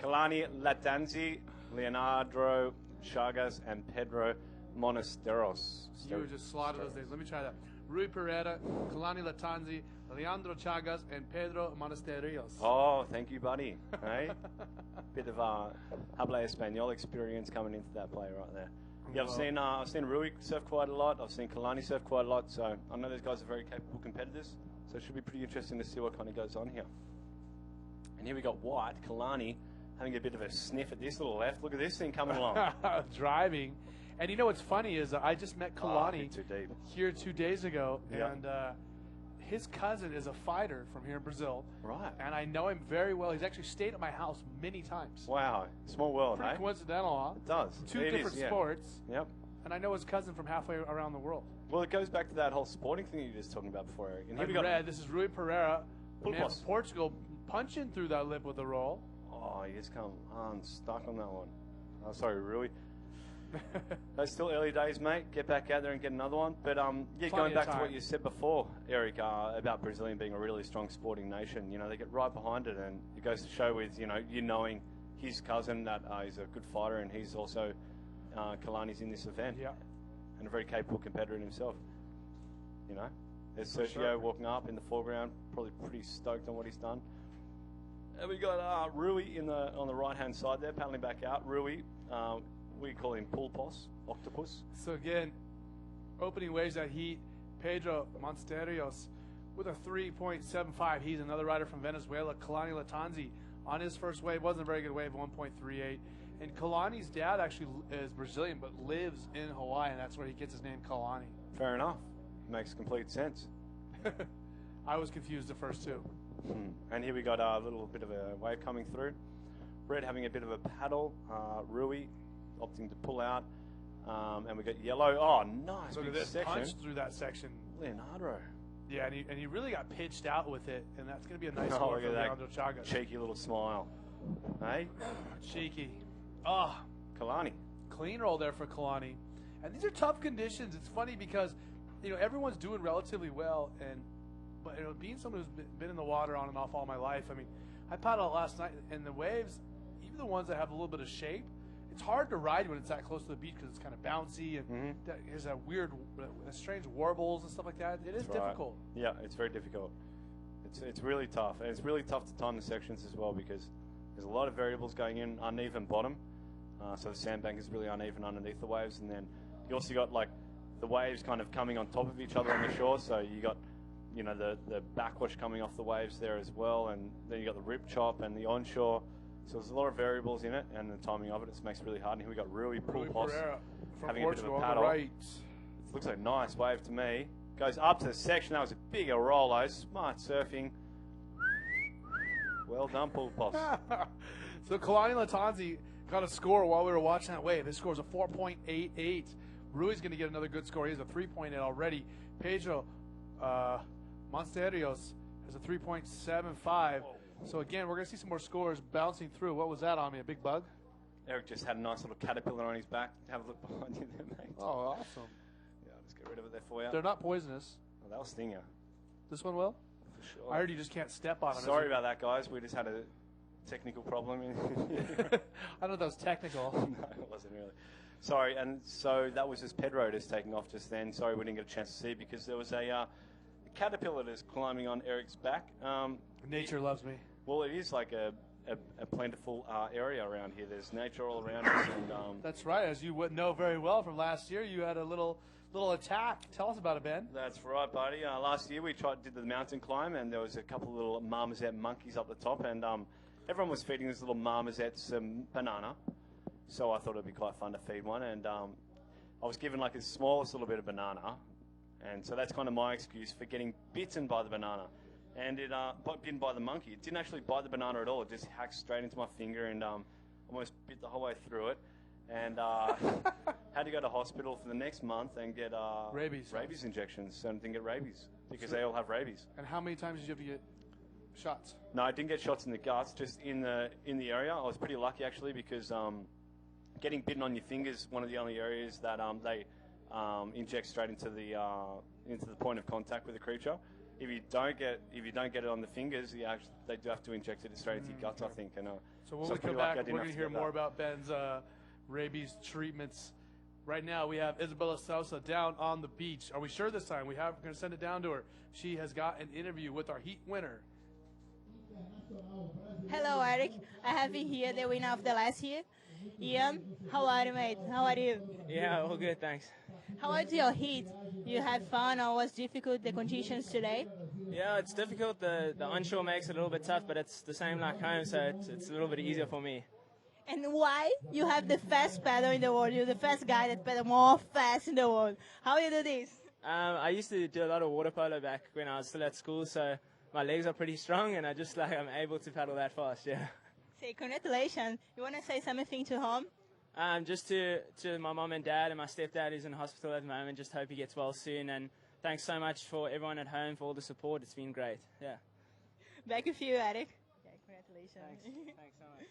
Kalani Latanzi, Leonardo Chagas, and Pedro Monasteros. You just slaughtered those names. Let me try that. Rui Pereira, Kalani Latanzi, Leandro Chagas, and Pedro Monasterios. Oh, thank you, buddy. Hey? Bit of habla español experience coming into that play right there. Yeah, I've seen Rui surf quite a lot. I've seen Kalani surf quite a lot. So I know those guys are very capable competitors. So it should be pretty interesting to see what kind of goes on here. And here we got White, Kalani, having a bit of a sniff at this little left. Look at this thing coming along. Driving. And you know what's funny is I just met Kalani too deep. here 2 days ago, Yep. and his cousin is a fighter from here in Brazil. Right. And I know him very well. He's actually stayed at my house many times. Wow. Small world, Pretty hey? coincidental, huh? It does. Two It different is, yeah. sports. Yep. And I know his cousin from halfway around the world. Well, it goes back to that whole sporting thing you were just talking about before, Eric. And here And we got red, this is Rui Pereira, man Pulpos. from Portugal, punching through that lip with a roll. Oh, he just come unstuck on that one. Oh, sorry, Rui. That's still early days, mate. Get back out there and get another one. But going back to what you said before, Eric, about Brazilian being a really strong sporting nation. They get right behind it, and it goes to show with you knowing his cousin that he's a good fighter, and he's also Kalani's in this event. Yeah. And a very capable competitor in himself. There's Sergio walking up in the foreground, probably pretty stoked on what he's done. And we got Rui on the right-hand side there, paddling back out. Rui, we call him pulpos, octopus. So again, opening waves that heat, Pedro Monsterios with a 3.75. He's another rider from Venezuela. Kalani Latanzi on his first wave, wasn't a very good wave, 1.38. And Kalani's dad actually is Brazilian, but lives in Hawaii, and that's where he gets his name, Kalani. Fair enough. Makes complete sense. I was confused at first too. And here we got a little bit of a wave coming through. Red having a bit of a paddle. Rui opting to pull out. And we got yellow. Oh, nice. Look at this punch through that section. Leonardo. Yeah, and he really got pitched out with it, and that's going to be a nice score for Leandro Chagas. Cheeky little smile. Hey? Cheeky. Oh. Kalani. Clean roll there for Kalani. And these are tough conditions. It's funny because, everyone's doing relatively well, but being someone who's been in the water on and off all my life, I paddled last night, and the waves, even the ones that have a little bit of shape, it's hard to ride when it's that close to the beach because it's kind of bouncy and there's that weird, strange warbles and stuff like that. It is difficult. Yeah, it's very difficult. It's really tough, and it's really tough to time the sections as well because there's a lot of variables going in. Uneven bottom, so the sandbank is really uneven underneath the waves, and then you also got like the waves kind of coming on top of each other on the shore. So you got the backwash coming off the waves there as well, and then you got the rip chop and the onshore. So there's a lot of variables in it, and the timing of it makes it really hard. And here we got Rui Pulpos having Portugal, a bit of a paddle. right. It looks like a nice wave to me. Goes up to the section. That was a bigger rollo. Smart surfing. Well done, Pulpos. So Kalani Latanzi got a score while we were watching that wave. His score is a 4.88. Rui's going to get another good score. He has a 3.8 already. Pedro Monsterios has a 3.75. So again, we're going to see some more scores bouncing through. What was that on me? A big bug? Eric just had a nice little caterpillar on his back. Have a look behind you there, mate. Oh, awesome. Yeah, I'll just get rid of it there for you. They're not poisonous. Oh, that'll sting you. This one will? For sure. I heard you just can't step on them. Sorry about that, guys. We just had a technical problem. I don't know if that was technical. No, it wasn't really. Sorry, and so that was just Pedro just taking off just then. Sorry we didn't get a chance to see because there was a caterpillar that's climbing on Eric's back. Nature loves me. Well, it is like a plentiful area around here. There's nature all around us. And, that's right. As you would know very well from last year, you had a little attack. Tell us about it, Ben. That's right, buddy. Last year we did the mountain climb, and there was a couple of little marmoset monkeys up the top, and everyone was feeding this little marmoset some banana. So I thought it'd be quite fun to feed one, and I was given like the smallest little bit of banana, and so that's kind of my excuse for getting bitten by the banana. And it bitten by the monkey. It didn't actually bite the banana at all. It just hacked straight into my finger and almost bit the whole way through it. And had to go to hospital for the next month and get rabies injections. And didn't get rabies because they all have rabies. And how many times did you have to get shots? No, I didn't get shots in the guts, just in the area. I was pretty lucky actually because getting bitten on your fingers is one of the only areas that they inject straight into the point of contact with the creature. If you don't get it on the fingers, they do have to inject it straight into your guts, I think. And, so when we come back, we're going to hear more about Ben's rabies treatments. Right now, we have Isabella Sousa down on the beach. Are we sure this time? We're going to send it down to her. She has got an interview with our heat winner. Hello, Eric. I have been here, the winner of the last year. Ian, how are you, mate? How are you? Yeah, all good, thanks. How was your heat? You had fun or was difficult the conditions today? Yeah, it's difficult. The onshore makes it a little bit tough, but it's the same like home, so it's a little bit easier for me. And why you have the fast paddle in the world? You're the first guy that paddle more fast in the world. How you do this? I used to do a lot of water polo back when I was still at school, so my legs are pretty strong, and I'm able to paddle that fast. Yeah. Say congratulations. You want to say something to home? Just to my mom and dad and my stepdad who's in hospital at the moment. Just hope he gets well soon, and thanks so much for everyone at home for all the support. It's been great. Yeah. Back with you, Eric. Yeah, congratulations. Thanks so much.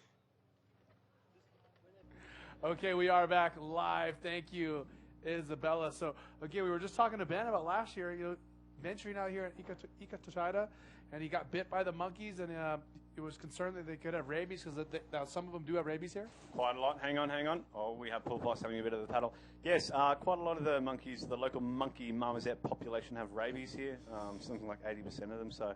Okay, we are back live. Thank you, Isabella. So, again, we were just talking to Ben about last year, venturing out here at Itacoatiara, and he got bit by the monkeys, and was concerned that they could have rabies because now some of them do have rabies here. Quite a lot. Hang on. Oh, we have Pulpos having a bit of a paddle. Yes, quite a lot of the monkeys, the local monkey marmoset population have rabies here. Something like 80% of them. So,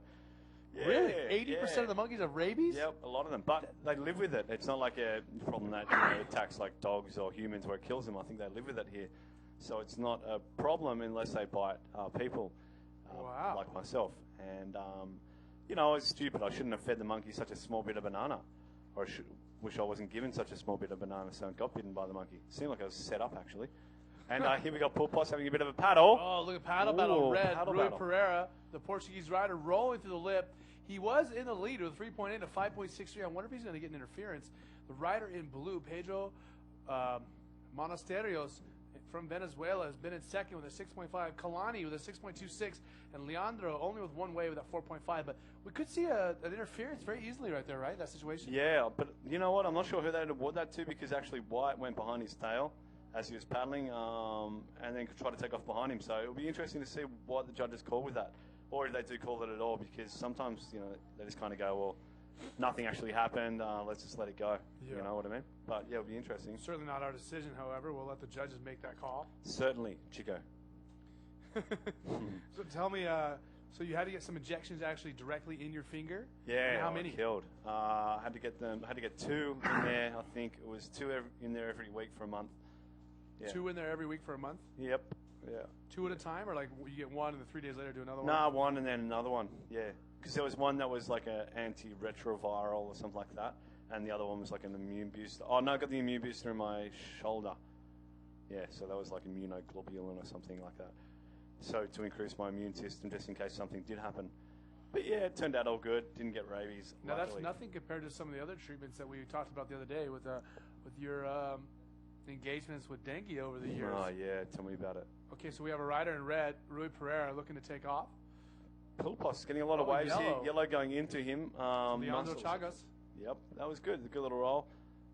yeah, Really? 80% of the monkeys have rabies? Yep, a lot of them. But they live with it. It's not like a problem that attacks like dogs or humans where it kills them. I think they live with it here. So it's not a problem unless they bite people, like myself. And, it's stupid. I shouldn't have fed the monkey such a small bit of banana. Or wish I wasn't given such a small bit of banana so I got bitten by the monkey. Seemed like I was set up, actually. And here we got Pulpos having a bit of a paddle. Oh, look at paddle battle. Red, paddle Rui battle. Pereira, the Portuguese rider, rolling through the lip. He was in the lead with 3.8 to 5.63. I wonder if he's going to get an interference. The rider in blue, Pedro Monasterios from Venezuela, has been in second with a 6.5. Kalani with a 6.26. And Leandro only with one way with a 4.5. But we could see an interference very easily right there, right? That situation. Yeah, but you know what? I'm not sure who they'd award that to because actually White went behind his tail as he was paddling and then tried to take off behind him. So it'll be interesting to see what the judges call with that. Or if they do call it at all, because sometimes, they just kind of go, well, nothing actually happened, let's just let it go. Yeah. You know what I mean? But, yeah, it'll be interesting. Certainly not our decision, however. We'll let the judges make that call. Certainly, Chico. So tell me, so you had to get some injections actually directly in your finger? Yeah, And how many? Killed. I had to get 2 in there. I think it was 2 in there every week for a month. Yeah. 2 in there every week for a month? Yep. Yeah. 2 at a time, or like you get 1 and then 3 days later do another one? Nah, 1 and then another one. Yeah, because there was one that was like an antiretroviral or something like that, and the other one was like an immune booster. Oh no, I got the immune booster in my shoulder. Yeah, so that was like immunoglobulin or something like that. So to increase my immune system, just in case something did happen. But yeah, it turned out all good. Didn't get rabies. Now luckily. that's nothing compared to some of the other treatments that we talked about the other day with your engagements with dengue over the years. Oh yeah, tell me about it. Okay, so we have a rider in red, Rui Pereira, looking to take off. Pulpos getting a lot of waves here. Yellow going into him. Leandro Chagas. Yep, that was good. A good little roll.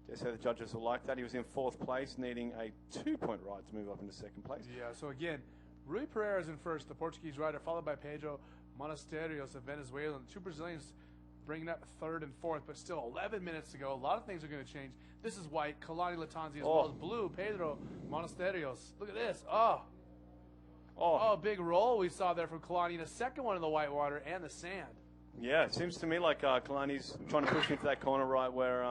Just so the judges will like that. He was in 4th place, needing a 2-point ride to move up into 2nd place. Yeah, so again, Rui Pereira is in first, the Portuguese rider, followed by Pedro Monasterios of Venezuela. And 2 Brazilians bringing up 3rd and 4th, but still 11 minutes to go. A lot of things are going to change. This is white, Kalani Latanzi, as well as blue, Pedro Monasterios. Look at this. Oh, big roll we saw there from Kalani, and a second one in the white water and the sand. Yeah, it seems to me like Kalani's trying to push into that corner right where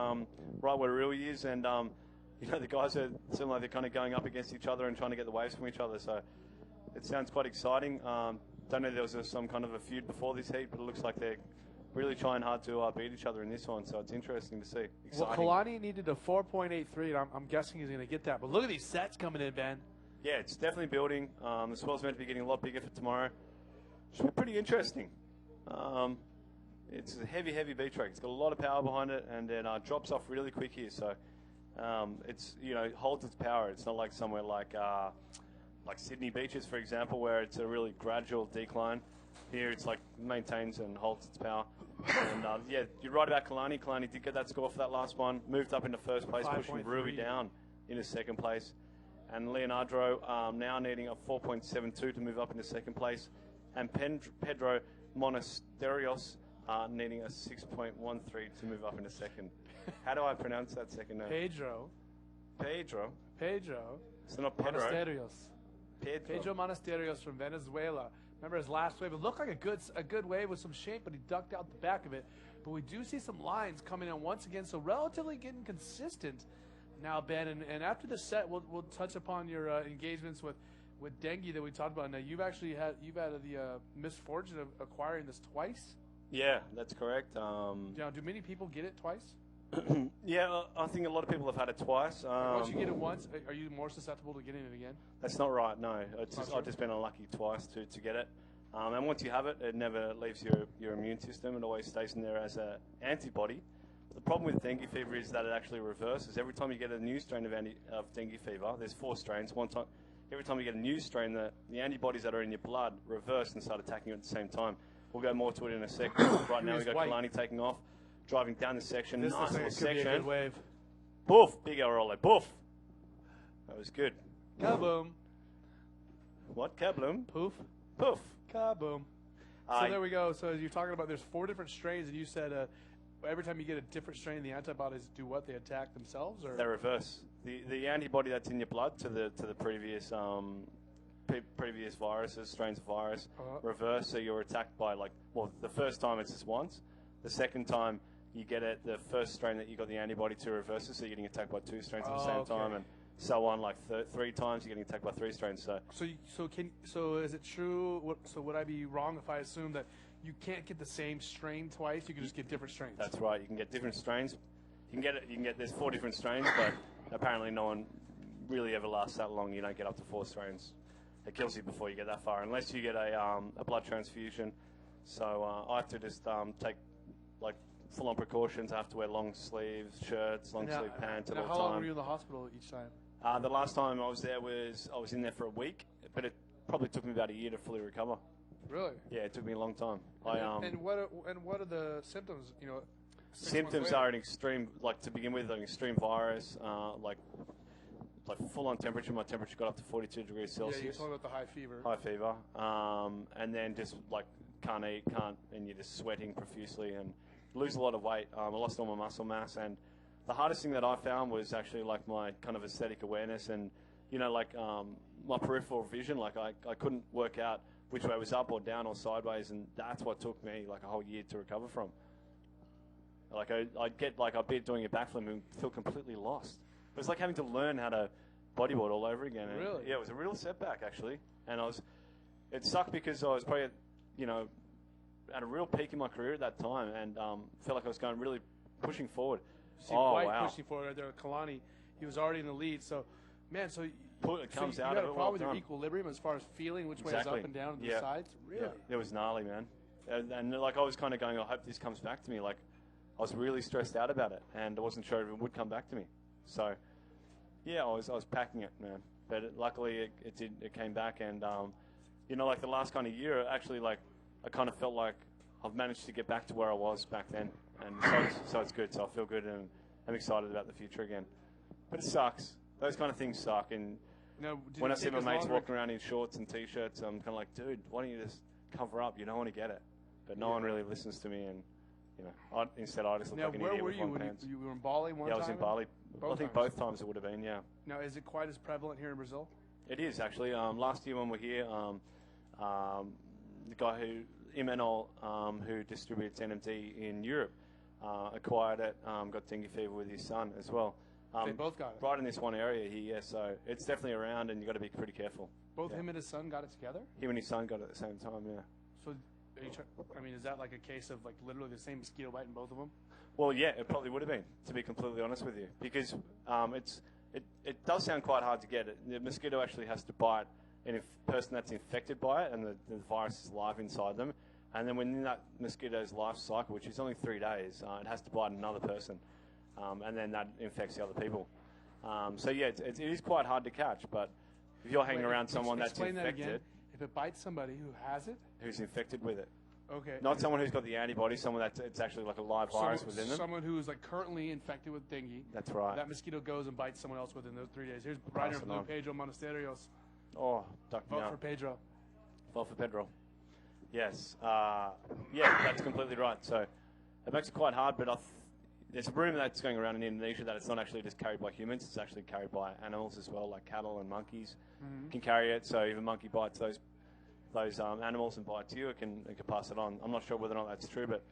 Rui is, and the guys are seem like they're kind of going up against each other and trying to get the waves from each other. So it sounds quite exciting. Don't know if there was some kind of a feud before this heat, but it looks like they're really trying hard to beat each other in this one. So it's interesting to see. Exciting. Well, Kalani needed a 4.83, and I'm guessing he's going to get that. But look at these sets coming in, Ben. Yeah, it's definitely building. The swell's meant to be getting a lot bigger for tomorrow. Should be pretty interesting. It's a heavy beach rake. It's got a lot of power behind it, and then drops off really quick here. So it's holds its power. It's not like somewhere like Sydney beaches, for example, where it's a really gradual decline. Here it's like maintains and holds its power. And yeah, you're right about Kalani. Kalani did get that score for that last one. Moved up into 1st place, pushing Rui down into 2nd place. And Leonardo now needing a 4.72 to move up into 2nd place. And Pedro Monasterios needing a 6.13 to move up into 2nd. How do I pronounce that second name? Pedro. It's not Pedro. Monasterios. Pedro Monasterios from Venezuela. Remember his last wave? It looked like a good wave with some shape, but he ducked out the back of it. But we do see some lines coming in once again, so relatively getting consistent now, Ben. And after the set, we'll touch upon your engagements with dengue that we talked about. Now, you've had the misfortune of acquiring this twice. Yeah, that's correct. Do many people get it twice? Yeah, I think a lot of people have had it twice. Once you get it once, are you more susceptible to getting it again? That's not right, no. I've just been unlucky twice to get it. And once you have it, it never leaves your immune system. It always stays in there as an antibody. The problem with dengue fever is that it actually reverses. Every time you get a new strain of dengue fever, there's 4 strains. Every time you get a new strain, the antibodies that are in your blood reverse and start attacking you at the same time. We'll go more to it in a second. Right now we've got Kalani taking off, driving down the section. This nice little section. Be a good wave. Boof! Big El Rolo. Boof! That was good. Kaboom. What? Kabloom? Poof. Poof. Kaboom. So there we go. So as you're talking about, there's 4 different strains, and you said every time you get a different strain, the antibodies do what? They attack themselves, or They reverse the antibody that's in your blood to the previous previous viruses, strains of virus, reverse. So you're attacked by the first time it's just once. The second time you get it, the first strain that you got the antibody to reverses, so you're getting attacked by 2 strains at the same time, and so on. Like 3 times, you're getting attacked by 3 strains. So is it true? So would I be wrong if I assume that you can't get the same strain twice? You can just get different strains. That's right. You can get different strains. You can get there's 4 different strains, but apparently no one really ever lasts that long. You don't get up to 4 strains. It kills you before you get that far, unless you get a blood transfusion. So I have to just take full-on precautions. I have to wear long sleeves shirts, long sleeve pants at all how times. long were you in the hospital each time? The last time I was there I was in there for a week, but it probably took me about a year to fully recover. Really? Yeah, it took me a long time. And what are the symptoms? Symptoms are an extreme, to begin with, an extreme virus, like full-on temperature. My temperature got up to 42 degrees Celsius. Yeah, you're talking about the high fever. High fever. And then just can't eat, and you're just sweating profusely and lose a lot of weight. I lost all my muscle mass, and the hardest thing that I found was actually my kind of aesthetic awareness and, my peripheral vision. I couldn't work out which way was up or down or sideways, and that's what took me a whole year to recover from. I'd be doing a backflip and feel completely lost. It was like having to learn how to bodyboard all over again. And really? Yeah, it was a real setback actually, and it sucked because I was probably, at a real peak in my career at that time, and felt like I was going really pushing forward. See, White pushing forward right there. Kalani, he was already in the lead. So, man, it comes out you had of a it problem with your well equilibrium as far as feeling which way is up and down and the sides? Really? Yeah, it was gnarly, man. And I was kind of going, I hope this comes back to me. I was really stressed out about it, and I wasn't sure if it would come back to me. So, yeah, I was packing it, man. But luckily it did. It came back, and the last kind of year, actually, I kind of felt like I've managed to get back to where I was back then, and so it's good. So I feel good, and I'm excited about the future again. But it sucks. Those kind of things suck. And when I see my mates walking around in shorts and t-shirts, I'm kind of like, dude, why don't you just cover up? You don't want to get it. But no one really listens to me, and instead I just look like an idiot with long pants. You were in Bali one time? Yeah, I was in Bali. I think both times it would have been, yeah. Now, is it quite as prevalent here in Brazil? It is, actually. Last year when we were here, the guy Imanol, who distributes NMD in Europe, acquired it, got dengue fever with his son as well. They both got it? Right in this one area here, yeah, so it's definitely around, and you've got to be pretty careful. Both him and his son got it together? Him and his son got it at the same time, yeah. So, is that like a case of literally the same mosquito biting both of them? Well, yeah, it probably would have been, to be completely honest with you, because it does sound quite hard to get it. The mosquito actually has to bite a person that's infected by it, and the virus is live inside them. And then within that mosquito's life cycle, which is only 3 days, it has to bite another person, and then that infects the other people. So yeah, it is quite hard to catch. But if you're hanging around someone that's infected, that again. If it bites somebody who has it, who's infected with it, okay, not someone who's got the antibody, someone that's it's actually like a live virus within them. Someone who is currently infected with dengue. That's right. That mosquito goes and bites someone else within those 3 days. Here's Ryder from Pedro Monasterios. Oh, Vote for Pedro. Vote for Pedro. Yes. Yeah, that's completely right. So it makes it quite hard, but there's a rumor that's going around in Indonesia that it's not actually just carried by humans, it's actually carried by animals as well, like cattle and monkeys can carry it. So if a monkey bites those animals and bites you, it can pass it on. I'm not sure whether or not that's true, but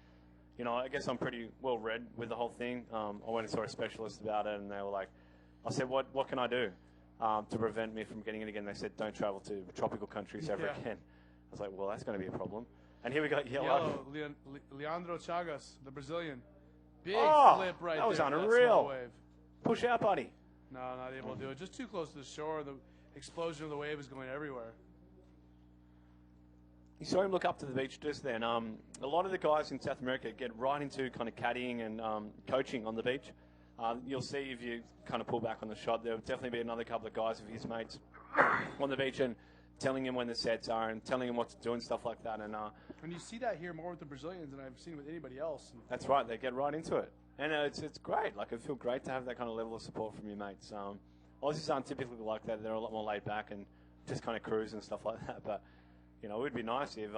I guess I'm pretty well read with the whole thing. I went and saw a specialist about it, and they were like, I said, what can I do to prevent me from getting it again? They said, don't travel to tropical countries ever again. I was like, well, that's going to be a problem. And here we got Yellow. Leandro Chagas, the Brazilian. Big flip right there. That was unreal. Push out, buddy. No, not able to do it. Just too close to the shore. The explosion of the wave is going everywhere. You saw him look up to the beach just then. A lot of the guys in South America get right into kind of caddying and coaching on the beach. You'll see if you kind of pull back on the shot, there'll definitely be another couple of guys of his mates on the beach and telling him when the sets are and telling him what to do and stuff like that. And you see that here more with the Brazilians than I've seen with anybody else. That's right. They get right into it. And it's great. It feels great to have that kind of level of support from your mates. Aussies aren't typically like that. They're a lot more laid back and just kind of cruise and stuff like that. But, it would be nice if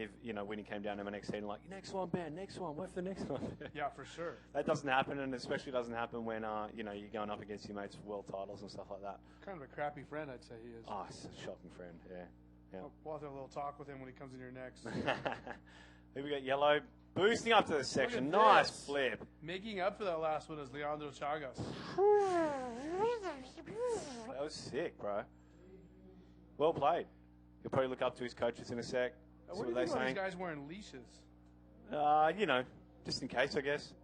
if, you know, when he came down to my next heat, like, next one, Ben, next one, wait for the next one. Yeah, for sure. That doesn't happen, and especially doesn't happen when, you know, you're going up against your mates for world titles and stuff like that. Kind of a crappy friend, I'd say he is. Oh, it's a shocking friend, yeah. We'll have to have a little talk with him when he comes in here next. Here we got Yellow boosting up to the section. Look at Nice this. flip. Making up for that last one is Leandro Chagas. That was sick, bro. Well played. He'll probably look up to his coaches in a sec. See What do you they're think about saying. these guys wearing leashes? You know, just in case, I guess.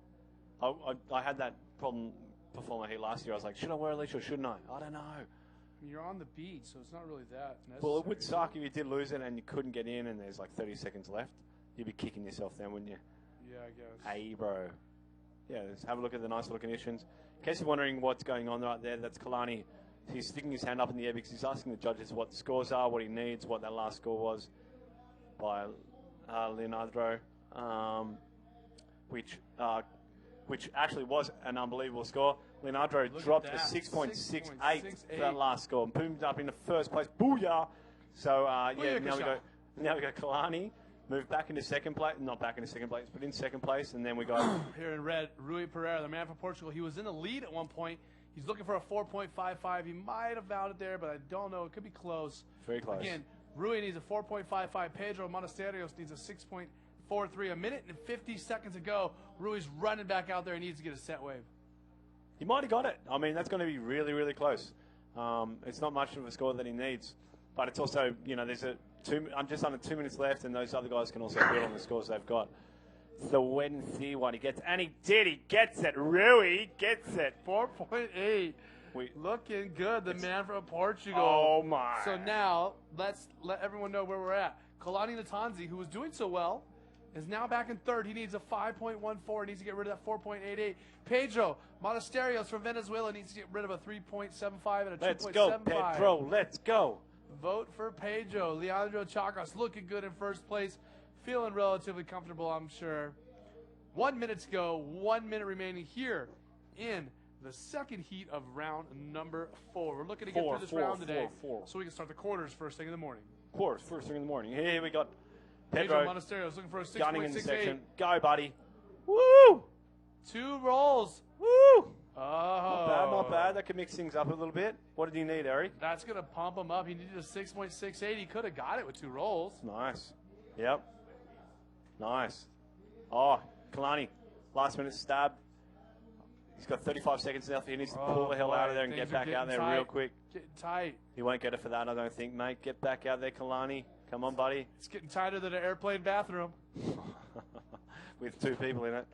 I had that problem before my heat last year. I was like, should I wear a leash or shouldn't I? I don't know. You're on the beach, so it's not really that necessary. Well, it would suck if you did lose it and you couldn't get in and there's like 30 seconds left. You'd be kicking yourself then, wouldn't you? Yeah, I guess. Hey, bro. Yeah, let's have a look at the nice little conditions. In case you're wondering what's going on right there, that's Kalani. He's sticking his hand up in the air because he's asking the judges what the scores are, what he needs, what that last score was by Leonardo, which actually was an unbelievable score. Leonardo dropped a 6.68 for that last score and boomed up into first place. Booyah! So, yeah, now we got Kalani. Moved back into second place, not back into second place, but in second place, and then we got... Here in red, Rui Pereira, the man from Portugal. He was in the lead at one point. He's looking for a 4.55. He might have found it there, but I don't know. It could be close. Very close. Again, Rui needs a 4.55. Pedro Monasterios needs a 6.43. A minute and 50 seconds ago, Rui's running back out there. He needs to get a set wave. He might have got it. I mean, that's going to be really, really close. It's not much of a score that he needs, but it's also, you know, there's I'm just under 2 minutes left, and those other guys can also build on the scores they've got. The Wednesday one he gets, and he did. He gets it. Rui gets it. 4.8. Looking good. The man from Portugal. Oh my! So now let's let everyone know where we're at. Kalani Natanzi, who was doing so well, is now back in third. He needs a 5.14. He needs to get rid of that 4.88. Pedro Monasterios from Venezuela needs to get rid of a 3.75 and a 2.75. Let's go, Pedro. Let's go. Vote for Pedro. Leandro Chagas looking good in first place. Feeling relatively comfortable, I'm sure. 1 minute to go. 1 minute remaining here in the second heat of round number 4. We're looking to get through this round today so we can start the quarters first thing in the morning. Quarters first thing in the morning. Here we got Pedro Monasterios looking for a 6.68. gunning in the section. Go, buddy. Woo! 2 rolls. Woo! Oh. Not bad. That could mix things up a little bit. What did he need, Eric? That's going to pump him up. He needed a 6.68. He could have got it with 2 rolls. Nice. Yep. Nice. Oh, Kalani. Last minute stab. He's got 35 seconds left. He needs to pull the hell out of there and get back out there real quick. Getting tight. He won't get it for that, I don't think, mate. Get back out there, Kalani. Come on, buddy. It's getting tighter than an airplane bathroom. With 2 people in it.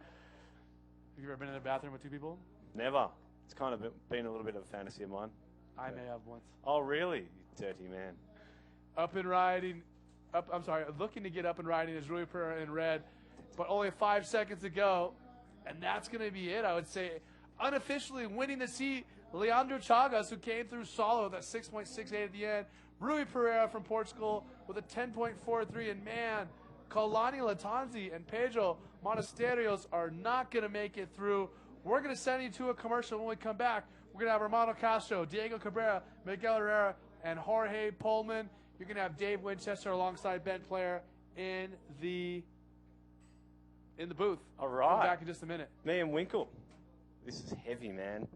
Have you ever been in a bathroom with 2 people? Never. It's kind of been a little bit of a fantasy of mine. I may have once. Oh, really? You dirty man. Up and riding. Looking to get up and riding is Rui Pereira in red, but only 5 seconds to go, and that's going to be it, I would say. Unofficially winning to see Leandro Chagas, who came through solo with that 6.68 at the end. Rui Pereira from Portugal with a 10.43, and man, Kalani Latanzi and Pedro Monasterios are not going to make it through. We're going to send you to a commercial. When we come back, we're going to have Romano Castro, Diego Cabrera, Miguel Herrera, and Jorge Pullman. You're going to have Dave Winchester alongside Ben Player in the booth. All right. We'll be back in just a minute. Me and Winkle. This is heavy, man.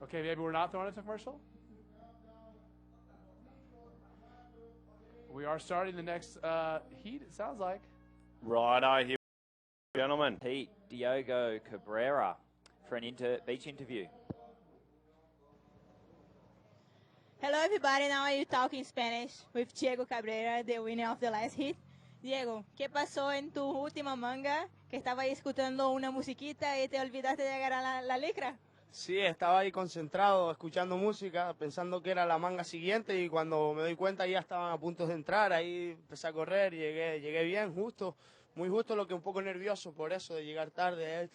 Okay, maybe we're not throwing it to commercial. We are starting the next heat, it sounds like. Righto, here, gentlemen. Heat, Diego Cabrera for an beach interview. Hello, everybody. Now I'm talking Spanish with Diego Cabrera, the winner of the last hit. Diego, ¿qué pasó en tu última manga? Que estaba ahí escuchando una musiquita y te olvidaste de agarrar la licra. Sí, estaba ahí concentrado, escuchando música, pensando que era la manga siguiente y cuando me doy cuenta ya estaban a punto de entrar, ahí empecé a correr, llegué bien, justo, muy justo, lo que un poco nervioso por eso de llegar tarde.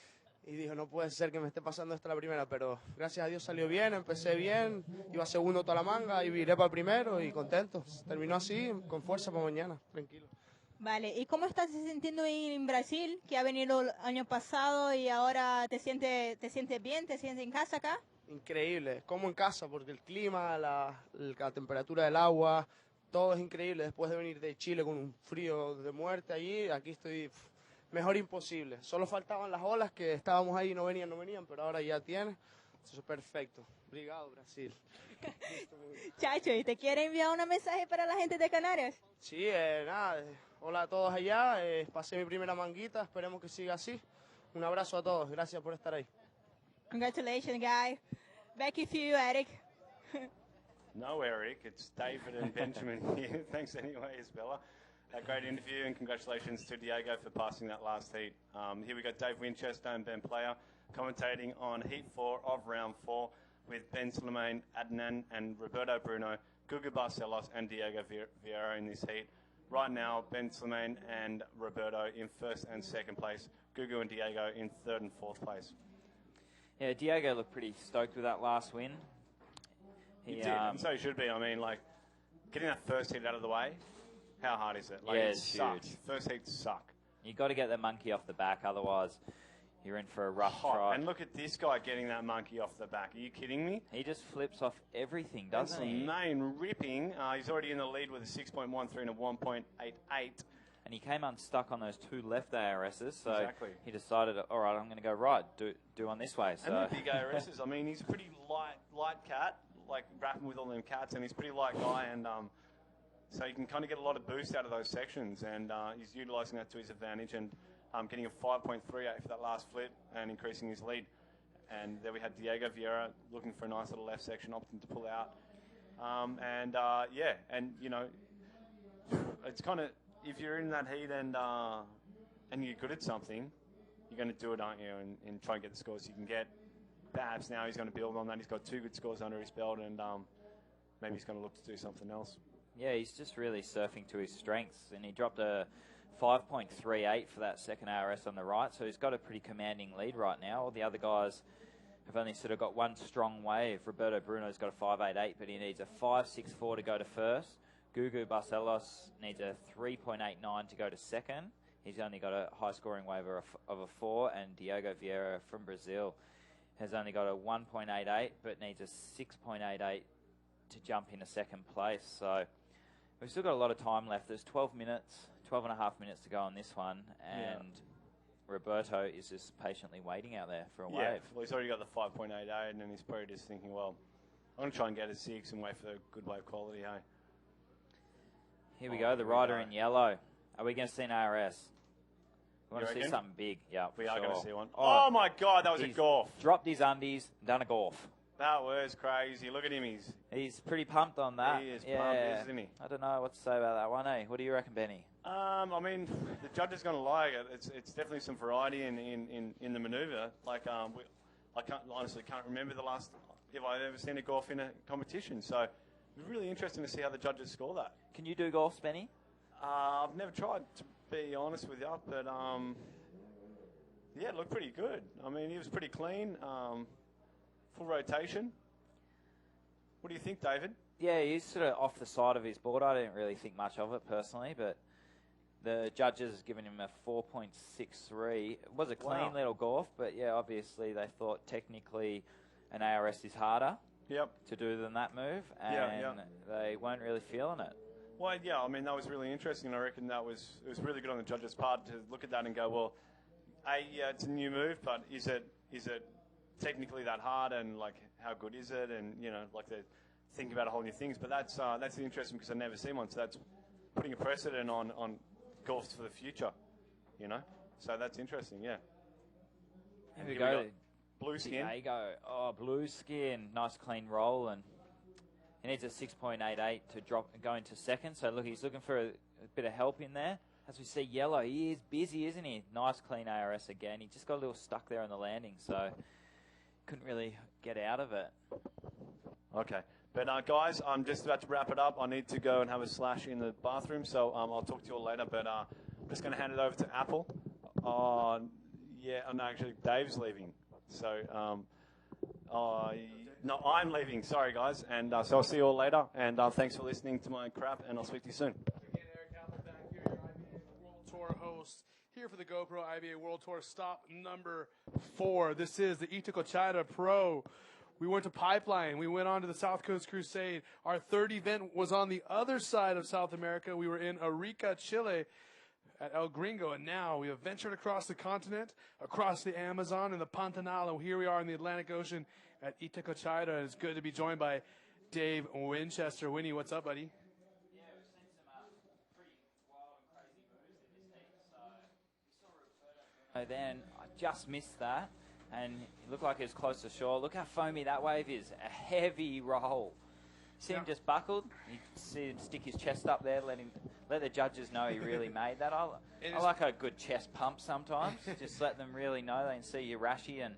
Y dije, no puede ser que me esté pasando esta la primera, pero gracias a Dios salió bien, empecé bien, iba segundo toda la manga y viré para primero y contento. Terminó así, con fuerza para mañana, tranquilo. Vale, ¿y cómo estás sintiendo en Brasil, que ha venido el año pasado y ahora te sientes bien, te sientes en casa acá? increíble, como en casa, porque el clima, la temperatura del agua, todo es increíble. Después de venir de Chile con un frío de muerte allí, aquí estoy mejor imposible. Solo faltaban las olas que estábamos ahí, no venían, pero ahora ya tiene. Eso es perfecto. Obrigado, Brasil. Chacho, ¿y te quiere enviar un mensaje para la gente de Canarias? Sí, nada, hola a todos allá, pasé mi primera manguita, esperemos que siga así. Un abrazo a todos, gracias por estar ahí. Congratulations, guy. Back with you, Eric. No, Eric, it's David and Benjamin here. Thanks anyway, Isabella. A great interview, and congratulations to Diego for passing that last heat. Here we got Dave Winchester and Ben Player commentating on Heat 4 of Round 4 with Ben Slimane, Adnan and Roberto Bruno, Gugu Barcelos and Diego Vieira in this heat. Right now, Ben Slimane and Roberto in first and second place, Gugu and Diego in third and fourth place. Yeah, Diego looked pretty stoked with that last win. He did, and so he should be. I mean, like, getting that first heat out of the way, how hard is it? Like, Yeah, it it's sucks. huge. First heats suck. You got to get the monkey off the back, otherwise you're in for a rough Hot. try. And look at this guy getting that monkey off the back. Are you kidding me? He just flips off everything, doesn't he? Main ripping. He's already in the lead with a 6.13 and a 1.88. And he came unstuck on those two left ARSs, so Exactly. he decided, all right, I'm going to go right, do on this way. So And the big ARSs, I mean, he's a pretty light cat, like rapping with all them cats, and he's a pretty light guy, and so you can kind of get a lot of boost out of those sections, and he's utilising that to his advantage, and getting a 5.38 for that last flip and increasing his lead. And there we had Diego Vieira looking for a nice little left section, opting to pull out. And you know, it's kind of, if you're in that heat and you're good at something, you're going to do it, aren't you? And try and get the scores you can get. Perhaps now he's going to build on that. He's got 2 good scores under his belt, and maybe he's going to look to do something else. yeah, he's just really surfing to his strengths, and he dropped a 5.38 for that second ARS on the right, so he's got a pretty commanding lead right now. All the other guys have only sort of got one strong wave. Roberto Bruno's got a 5.88, but he needs a 5.64 to go to first. Gugu Barcelos needs a 3.89 to go to second. He's only got a high-scoring wave of a 4, and Diego Vieira from Brazil has only got a 1.88, but needs a 6.88 to jump into second place. So we've still got a lot of time left. There's 12 and a half minutes to go on this one, and Roberto is just patiently waiting out there for a wave. Well, he's already got the 5.88, and then he's probably just thinking, well, I'm going to try and get a 6 and wait for the good wave quality, hey? Here we go, the rider in yellow. Are we going to see an ARS? We want to see reckon? something big. Yeah, We are sure. going to see one. Oh, my God, that was a He's golf. Dropped his undies, done a golf. That was crazy. Look at him. He's pretty pumped on that. He is yeah. pumped, isn't he? I don't know what to say about that one, eh? What do you reckon, Benny? I mean, the judge is going to like it. It's definitely some variety in the manoeuvre. Like, I honestly can't remember the last if I've ever seen a golf in a competition. So it's really interesting to see how the judges score that. Can you do golf, Benny? I've never tried, to be honest with you, but yeah, it looked pretty good. I mean, he was pretty clean, full rotation. What do you think, David? Yeah, he's sort of off the side of his board. I didn't really think much of it personally, but the judges given him a 4.63. It was a clean little golf, but yeah, obviously they thought technically an ARS is harder to do than that move, and they weren't really feeling it. Well, yeah, I mean, that was really interesting. I reckon it was really good on the judges' part to look at that and go, well, yeah, it's a new move, but is it technically that hard, and like how good is it, and you know, like they're thinking about a whole new things. But that's interesting because I've never seen one, so that's putting a precedent on golfs for the future, you know. So that's interesting, yeah. Here we go. Blue skin. Diego. Oh, blue skin. Nice clean roll, and he needs a 6.88 to go into second. So look, he's looking for a bit of help in there. As we see yellow, he is busy, isn't he? Nice clean ARS again. He just got a little stuck there on the landing, so couldn't really get out of it. Okay. But guys, I'm just about to wrap it up. I need to go and have a slash in the bathroom, so I'll talk to you all later. But I'm just going to hand it over to Apple. Yeah, no, actually, Dave's leaving. So, no, I'm leaving. Sorry, guys. And so I'll see you all later. And thanks for listening to my crap, and I'll speak to you soon. Again, Eric Halpin back here, your IBA World Tour host, here for the GoPro IBA World Tour stop number 4. This is the Itacoatiara Pro We went to Pipeline. We went on to the South Coast Crusade. Our third event was on the other side of South America. We were in Arica, Chile at El Gringo. And now we have ventured across the continent, across the Amazon and the Pantanal. And here we are in the Atlantic Ocean at Itacoatiara. And it's good to be joined by Dave Winchester. Winnie, what's up, buddy? Yeah, we've seen some pretty wild and crazy moves in this heat. So we saw Roberto Bruno then. I just missed that. And it looked like it was close to shore. Look how foamy that wave is. A heavy roll. See him just buckled. You see him stick his chest up there, let the judges know he really made that. I like a good chest pump sometimes. Just let them really know. They can see your rashi. And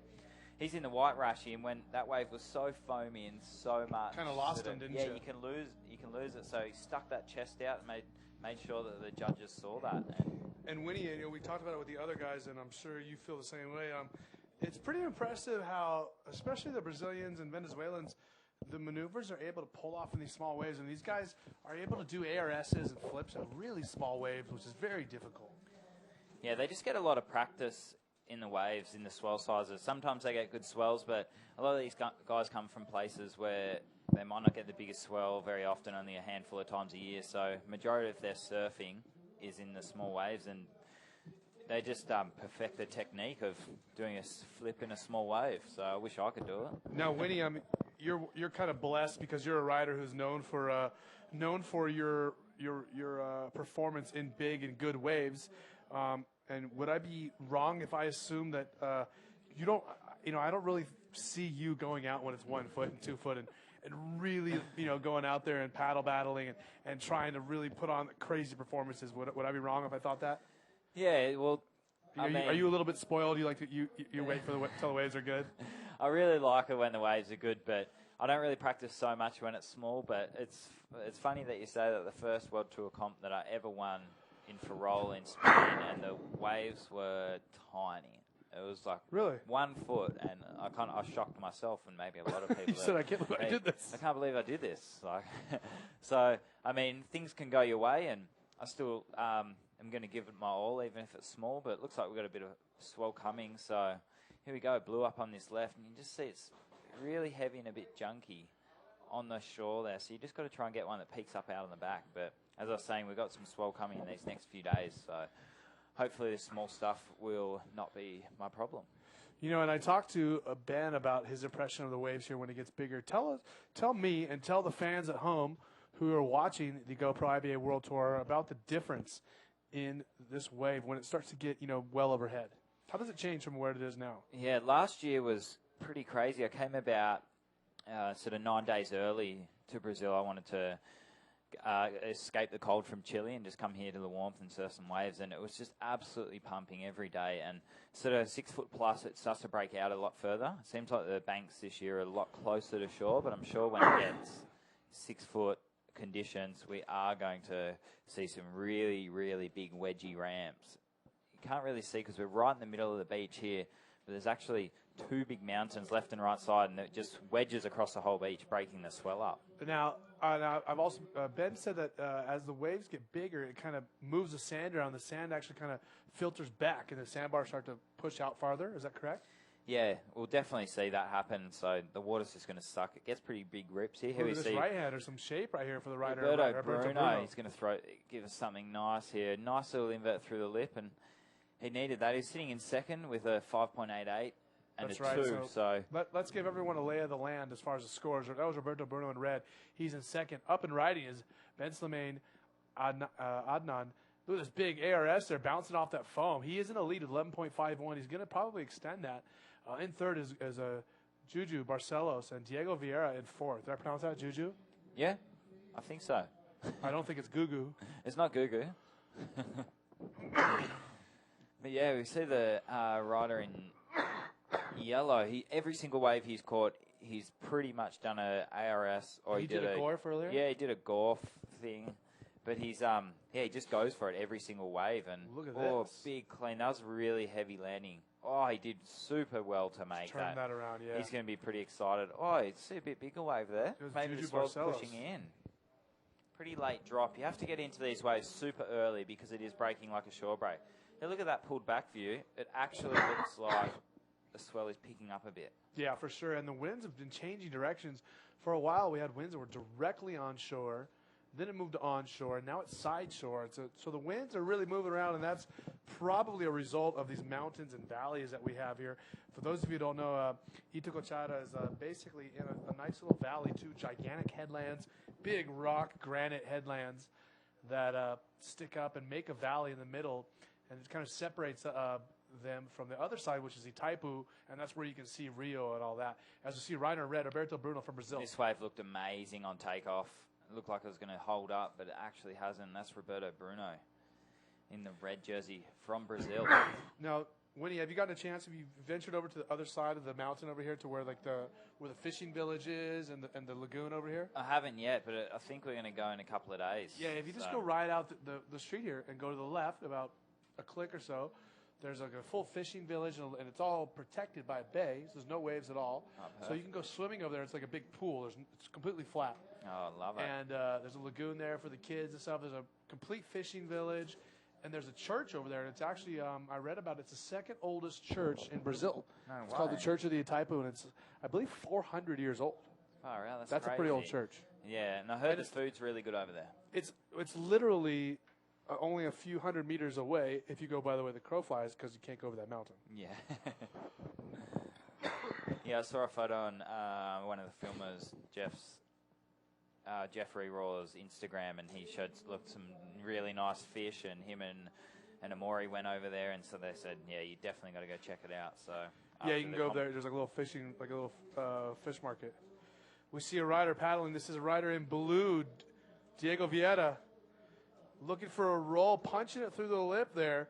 he's in the white rashi, and when that wave was so foamy and so much, kind of lost him, didn't you? Yeah, you can lose it. So he stuck that chest out and made sure that the judges saw that. And Winnie, we talked about it with the other guys, and I'm sure you feel the same way. It's pretty impressive how, especially the Brazilians and Venezuelans, the maneuvers are able to pull off in these small waves, and these guys are able to do ARSs and flips at really small waves, which is very difficult. Yeah, they just get a lot of practice in the waves, in the swell sizes. Sometimes they get good swells, but a lot of these guys come from places where they might not get the biggest swell very often, only a handful of times a year. So majority of their surfing is in the small waves, and they just perfect the technique of doing a flip in a small wave. So I wish I could do it. Now, Winnie, you're kind of blessed because you're a rider who's known for your performance in big and good waves. And would I be wrong if I assume that you don't? I don't really see you going out when it's 1 foot and 2 foot and really going out there and paddle battling and trying to really put on crazy performances. Would I be wrong if I thought that? Yeah, well, are you a little bit spoiled? You like to you wait for till the waves are good? I really like it when the waves are good, but I don't really practice so much when it's small. But it's funny that you say that. The first World Tour comp that I ever won in Ferrol in Spain, and the waves were tiny. It was like really 1 foot, and I shocked myself and maybe a lot of people. You said, "I can't believe I did this. I can't believe I did this." Like, so I mean, things can go your way, and I still I'm going to give it my all, even if it's small. But it looks like we've got a bit of swell coming. So here we go. It blew up on this left, and you just see it's really heavy and a bit junky on the shore there. So you just got to try and get one that peaks up out on the back. But as I was saying, we've got some swell coming in these next few days. So hopefully this small stuff will not be my problem. And I talked to Ben about his impression of the waves here when it gets bigger. Tell me and tell the fans at home who are watching the GoPro IBA World Tour about the difference in this wave when it starts to get, well overhead. How does it change from where it is now? Yeah, last year was pretty crazy. I came about sort of 9 days early to Brazil. I wanted to escape the cold from Chile and just come here to the warmth and surf some waves, and it was just absolutely pumping every day. And sort of 6 foot plus, it starts to break out a lot further. It seems like the banks this year are a lot closer to shore, but I'm sure when it gets 6 foot conditions, we are going to see some really, really big wedgy ramps. You can't really see because we're right in the middle of the beach here, but there's actually 2 big mountains left and right side, and it just wedges across the whole beach, breaking the swell up. Now I've also Ben said that as the waves get bigger, it kind of moves the sand around. The sand actually kind of filters back, and the sandbars start to push out farther. Is that correct? Yeah, we'll definitely see that happen. So the water's just going to suck. It gets pretty big rips here. Look at this right hand or some shape right here for the rider. Roberto Bruno. He's going to give us something nice here. Nice little invert through the lip, and he needed that. He's sitting in second with a 5.88 and That's a right. 2. So let's give everyone a lay of the land as far as the scores. That was Roberto Bruno in red. He's in second. Up and riding is Ben Slimane Adnan. Look at this big ARS there bouncing off that foam. He is in a lead at 11.51. He's going to probably extend that. In third is Juju Barcelos and Diego Vieira in fourth. Did I pronounce that Juju? Yeah, I think so. I don't think it's Gugu. It's not Gugu. But yeah, we see the rider in yellow. Every single wave he's caught, he's pretty much done a ARS or he did a Gorf earlier. Yeah, he did a Gorf thing. But he's he just goes for it every single wave, and look at this. Big clean. That was really heavy landing. Oh, he did super well to make that. Turn that around, yeah. He's going to be pretty excited. Oh, it's a bit bigger wave there. Maybe the swell's pushing in. Pretty late drop. You have to get into these waves super early because it is breaking like a shore break. Now look at that pulled back view. It actually looks like the swell is picking up a bit. Yeah, for sure. And the winds have been changing directions. For a while, we had winds that were directly onshore. Then it moved to onshore, and now it's side shore. So the winds are really moving around, and that's probably a result of these mountains and valleys that we have here. For those of you who don't know, Itacoatiara is basically in a nice little valley, two gigantic headlands, big rock granite headlands that stick up and make a valley in the middle, and it kind of separates them from the other side, which is Itaipu, and that's where you can see Rio and all that. As you see, Reiner Red, Alberto Bruno from Brazil. This wave looked amazing on takeoff. It looked like it was going to hold up, but it actually hasn't. That's Roberto Bruno in the red jersey from Brazil. Now, Winnie, have you gotten a chance? Have you ventured over to the other side of the mountain over here to where where the fishing village is and the lagoon over here? I haven't yet, but I think we're going to go in a couple of days. Yeah, if you just go right out the street here and go to the left about a click or so, there's like a full fishing village, and it's all protected by a bay, so there's no waves at all. So you can go swimming over there. It's like a big pool. It's completely flat. Oh, I love it. And there's a lagoon there for the kids and stuff. There's a complete fishing village. And there's a church over there. And it's actually, I read about it, it's the second oldest church in Brazil. No it's called the Church of the Itaipu, and it's, I believe, 400 years old. Oh, wow, that's a pretty old church. Yeah, and I heard the food's really good over there. It's literally only a few hundred meters away if you go by the way the crow flies, because you can't go over that mountain. Yeah. Yeah, I saw a photo on one of the filmers, Jeffrey Raw's Instagram, and he showed some really nice fish, and him and Amori went over there, and so they said, yeah, you definitely got to go check it out. So yeah, you can go there. There's like a little fishing, like a little fish market. We see a rider paddling. This is a rider in blue, Diego Vieira, looking for a roll, punching it through the lip there.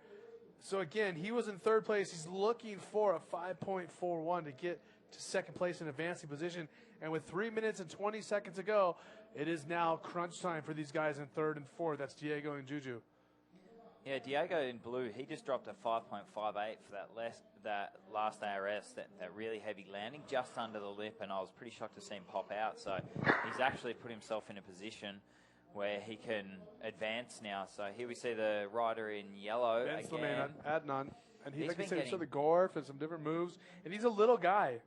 So again, he was in third place. He's looking for a 5.41 to get to second place in advancing position. And with 3 minutes and 20 seconds to go, it is now crunch time for these guys in third and fourth. That's Diego and Juju. Yeah, Diego in blue, he just dropped a 5.58 for that last ARS, that really heavy landing just under the lip, and I was pretty shocked to see him pop out. So he's actually put himself in a position where he can advance now. So here we see the rider in yellow again. Adnan. And he, like you said, he showed the Gorf and some different moves. And he's a little guy.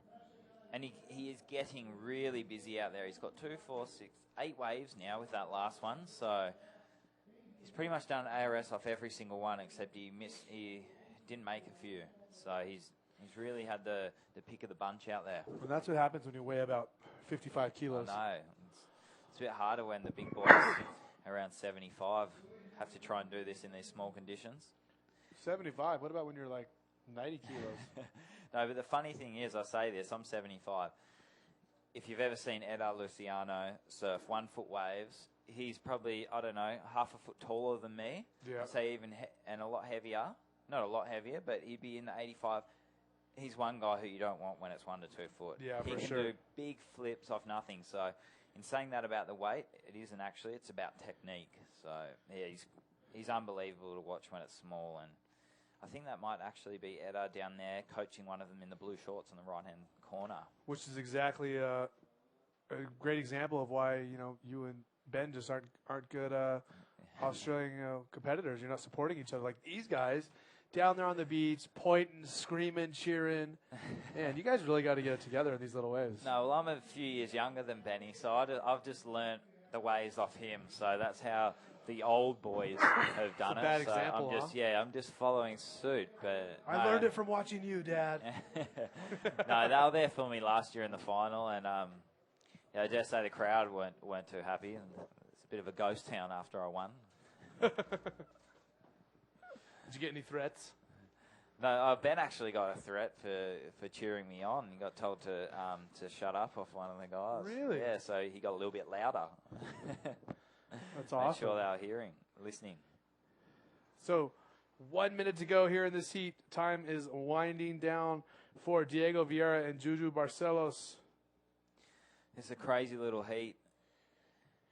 And he is getting really busy out there. He's got 2, 4, 6, 8 waves now with that last one. So he's pretty much done ARS off every single one, except he didn't make a few. So he's really had the pick of the bunch out there. And that's what happens when you weigh about 55 kilos. I know. It's a bit harder when the big boys around 75 have to try and do this in these small conditions. 75? What about when you're like 90 kilos? No, but the funny thing is, I say this, I'm 75. If you've ever seen Eder Luciano surf 1 foot waves, he's probably, I don't know, half a foot taller than me. Yeah. I'd say even, and a lot heavier. Not a lot heavier, but he'd be in the 85. He's one guy who you don't want when it's 1 to 2 foot. Yeah, he can do big flips off nothing. So in saying that about the weight, it isn't actually, it's about technique. So yeah, he's unbelievable to watch when it's small, and I think that might actually be Eder down there coaching one of them in the blue shorts in the right-hand corner. Which is exactly a great example of why, you and Ben just aren't good Australian competitors. You're not supporting each other. Like these guys down there on the beach, pointing, screaming, cheering. Man, you guys really got to get it together in these little waves. No, well, I'm a few years younger than Benny, so I've just learnt the ways off him. So that's how the old boys have done it. Bad so example, I'm just following suit. But I learned it from watching you, Dad. No, they were there for me last year in the final, and I just say the crowd weren't too happy, and it's a bit of a ghost town after I won. Did you get any threats? No, Ben actually got a threat for cheering me on. He got told to shut up off one of the guys. Really? Yeah, so he got a little bit louder. That's awesome. Make sure they were listening. So 1 minute to go here in this heat. Time is winding down for Diego Vieira and Juju Barcelos. It's a crazy little heat.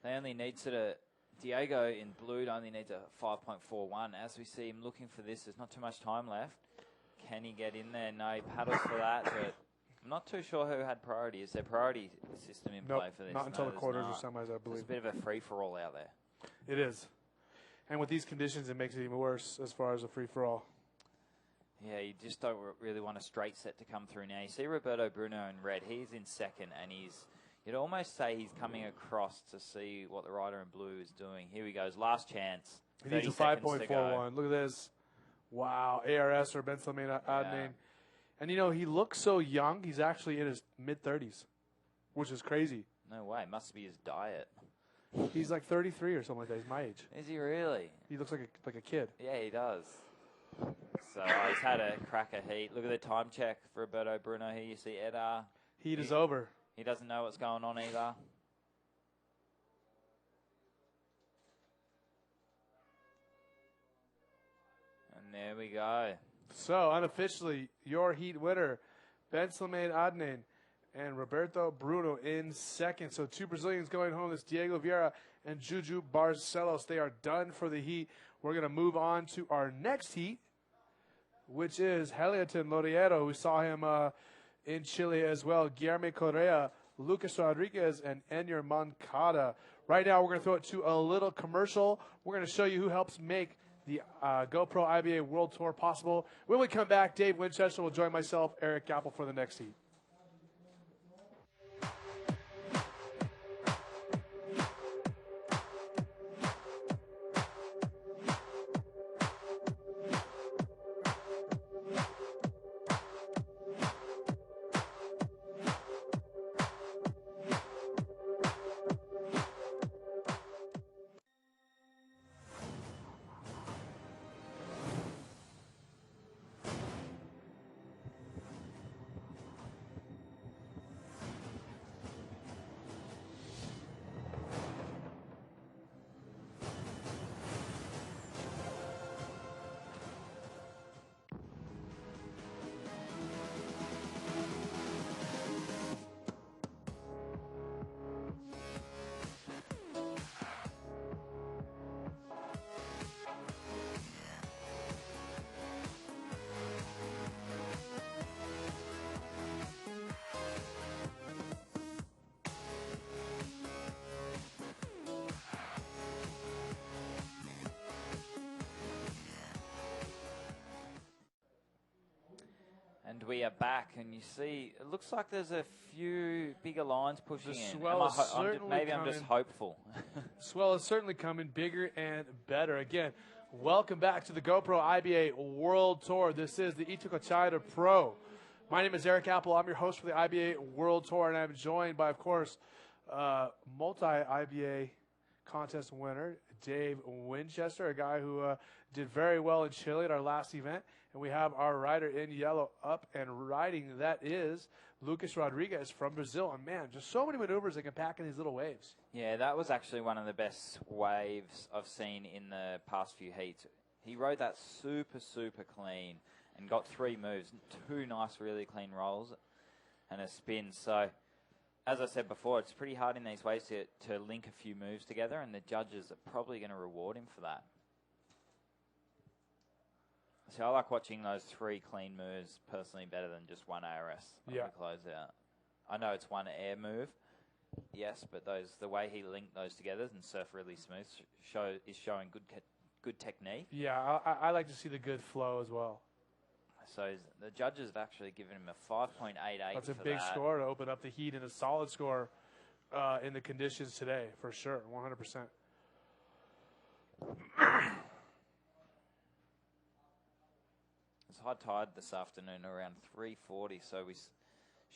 They only need Diego in blue only needs a 5.41. As we see him looking for this, there's not too much time left. Can he get in there? No, he paddles for that, but I'm not too sure who had priority. Is there priority system in play for this? Not until the quarters not. or something, I believe. It's a bit of a free-for-all out there. It is. And with these conditions, it makes it even worse as far as a free-for-all. Yeah, you just don't really want a straight set to come through now. You see Roberto Bruno in red. He's in second, and you'd almost say he's coming across to see what the rider in blue is doing. Here he goes, last chance. He needs a 5.41. Look at this. Wow, ARS or Ben Slimane Adnane. And, he looks so young. He's actually in his mid-30s, which is crazy. No way. Must be his diet. He's like 33 or something like that. He's my age. Is he really? He looks like a kid. Yeah, he does. So he's had a cracker heat. Look at the time check for Roberto Bruno here. You see Edar. Heat is over. He doesn't know what's going on either. And there we go. So, unofficially, your heat winner, Ben Slimane Adnane and Roberto Bruno in second. So, two Brazilians going home. This Diego Vieira and Juju Barcelos. They are done for the heat. We're going to move on to our next heat, which is Heliaton Loriero. We saw him in Chile as well. Guilherme Correa, Lucas Rodriguez, and Enyer Moncada. Right now, we're going to throw it to a little commercial. We're going to show you who helps make the GoPro IBA World Tour possible. When we come back, Dave Winchester will join myself, Eric Apple, for the next heat. And we are back, and you see, it looks like there's a few bigger lines pushing in. Swell is certainly maybe I'm just hopeful. Swell is certainly coming bigger and better. Again, welcome back to the GoPro IBA World Tour. This is the Itacoatiara Pro. My name is Eric Apple. I'm your host for the IBA World Tour, and I'm joined by, of course, multi-IBA contest winner, Dave Winchester, a guy who did very well in Chile at our last event. And we have our rider in yellow up and riding. That is Lucas Rodriguez from Brazil. And, man, just so many maneuvers they can pack in these little waves. Yeah, that was actually one of the best waves I've seen in the past few heats. He rode that super, super clean and got 3 moves, 2 nice, really clean rolls and a spin. So, as I said before, it's pretty hard in these waves to link a few moves together, and the judges are probably going to reward him for that. So I like watching those 3 clean moves personally better than just one ARS on the closeout. I know it's one air move, yes, but the way he linked those together and surf really smooth is showing good technique. Yeah, I like to see the good flow as well. So the judges have actually given him a 5.88. That's a big score to open up the heat, and a solid score in the conditions today, for sure, 100%. It's high tide this afternoon around 3:40, so we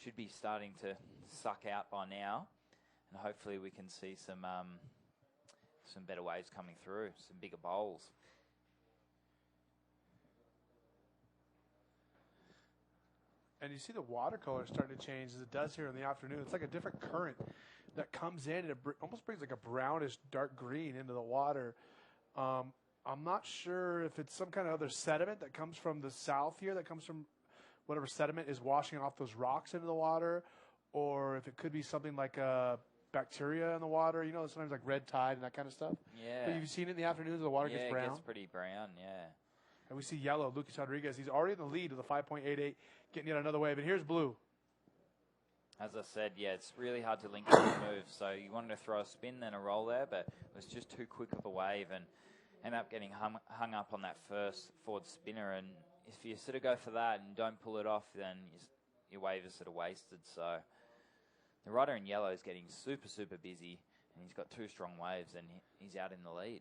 should be starting to suck out by now, and hopefully we can see some better waves coming through, some bigger bowls. And you see the watercolor starting to change as it does here in the afternoon. It's like a different current that comes in, and it almost brings like a brownish dark green into the water. I'm not sure if it's some kind of other sediment that comes from the south here, that comes from whatever sediment is washing off those rocks into the water, or if it could be something like bacteria in the water. You know, sometimes like red tide and that kind of stuff. Yeah. But you've seen it in the afternoons, the water gets brown. Yeah, it gets pretty brown, yeah. And we see yellow, Lucas Rodriguez. He's already in the lead with a 5.88, getting yet another wave. And here's blue. As I said, yeah, it's really hard to link the moves. So you wanted to throw a spin, then a roll there, but it was just too quick of a wave and ended up getting hung up on that first forward spinner. And if you sort of go for that and don't pull it off, then your wave is sort of wasted. So the rider in yellow is getting super, super busy, and he's got 2 strong waves, and he's out in the lead.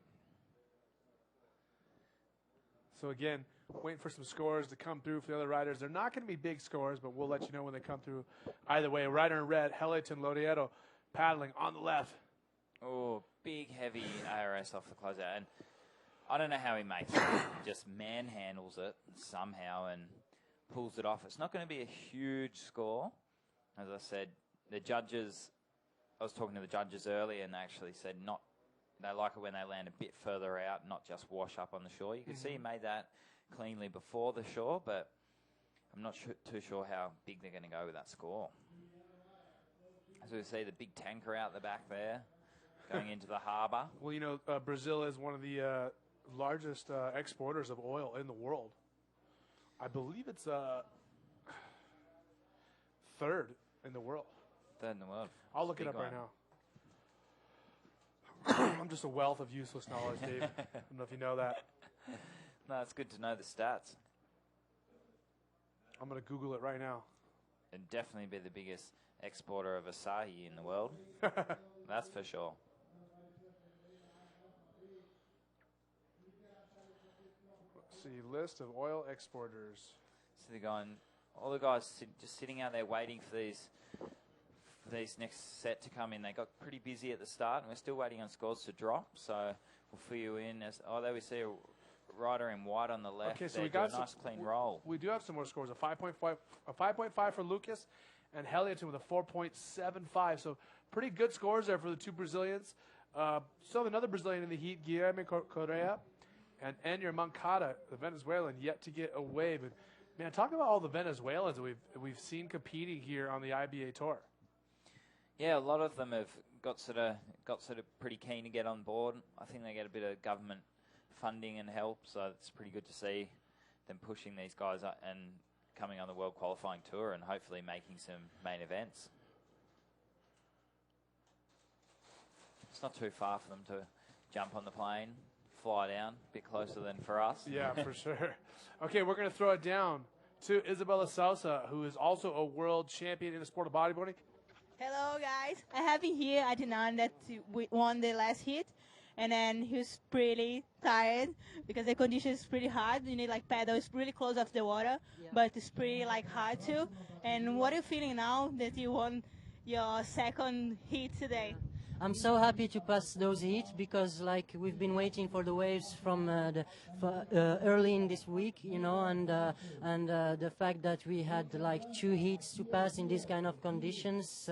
So again, waiting for some scores to come through for the other riders. They're not going to be big scores, but we'll let you know when they come through. Either way, rider in red, Heliton Loriero, paddling on the left. Oh, big, heavy ARS off the closeout. And I don't know how he makes it. He just manhandles it somehow and pulls it off. It's not going to be a huge score. As I said, the judges, I was talking to the judges earlier, and they actually said they like it when they land a bit further out, not just wash up on the shore. You can see he made that cleanly before the shore, but I'm not too sure how big they're going to go with that score. As we see the big tanker out the back there, going into the harbour. Well, you know, Brazil is one of the largest exporters of oil in the world. I believe it's 3rd in the world. 3rd in the world. I'll look it up right now. I'm just a wealth of useless knowledge, Dave. I don't know if you know that. No, it's good to know the stats. I'm going to Google it right now. And definitely be the biggest exporter of Asahi in the world. That's for sure. Let's see, list of oil exporters. So they're going, all the guys just sitting out there waiting for these next set to come in. They got pretty busy at the start, and we're still waiting on scores to drop. So we'll fill you in. There we see a rider in white on the left. Okay, so we got got a nice clean roll. We do have some more scores. A 5.5 for Lucas, and Heliton with a 4.75. So pretty good scores there for the 2 Brazilians. Still another Brazilian in the heat, Guilherme Correa, and Enyer Mancada, the Venezuelan, yet to get a wave. And man, talk about all the Venezuelans we've seen competing here on the IBA Tour. Yeah, a lot of them have got sort of pretty keen to get on board. I think they get a bit of government funding and help, so it's pretty good to see them pushing these guys up and coming on the World Qualifying Tour and hopefully making some main events. It's not too far for them to jump on the plane, fly down, a bit closer than for us. Yeah, for sure. Okay, we're going to throw it down to Isabella Sousa, who is also a world champion in the sport of bodyboarding. Hello, guys. I have here Adnan that won the last hit, and then he's pretty tired because the condition is pretty hard. You need like paddle. It's really close off the water, but it's pretty like hard too. And what are you feeling now that you won your 2nd hit today? I'm so happy to pass those heats because like we've been waiting for the waves from early in this week, you know, and the fact that we had like 2 heats to pass in this kind of conditions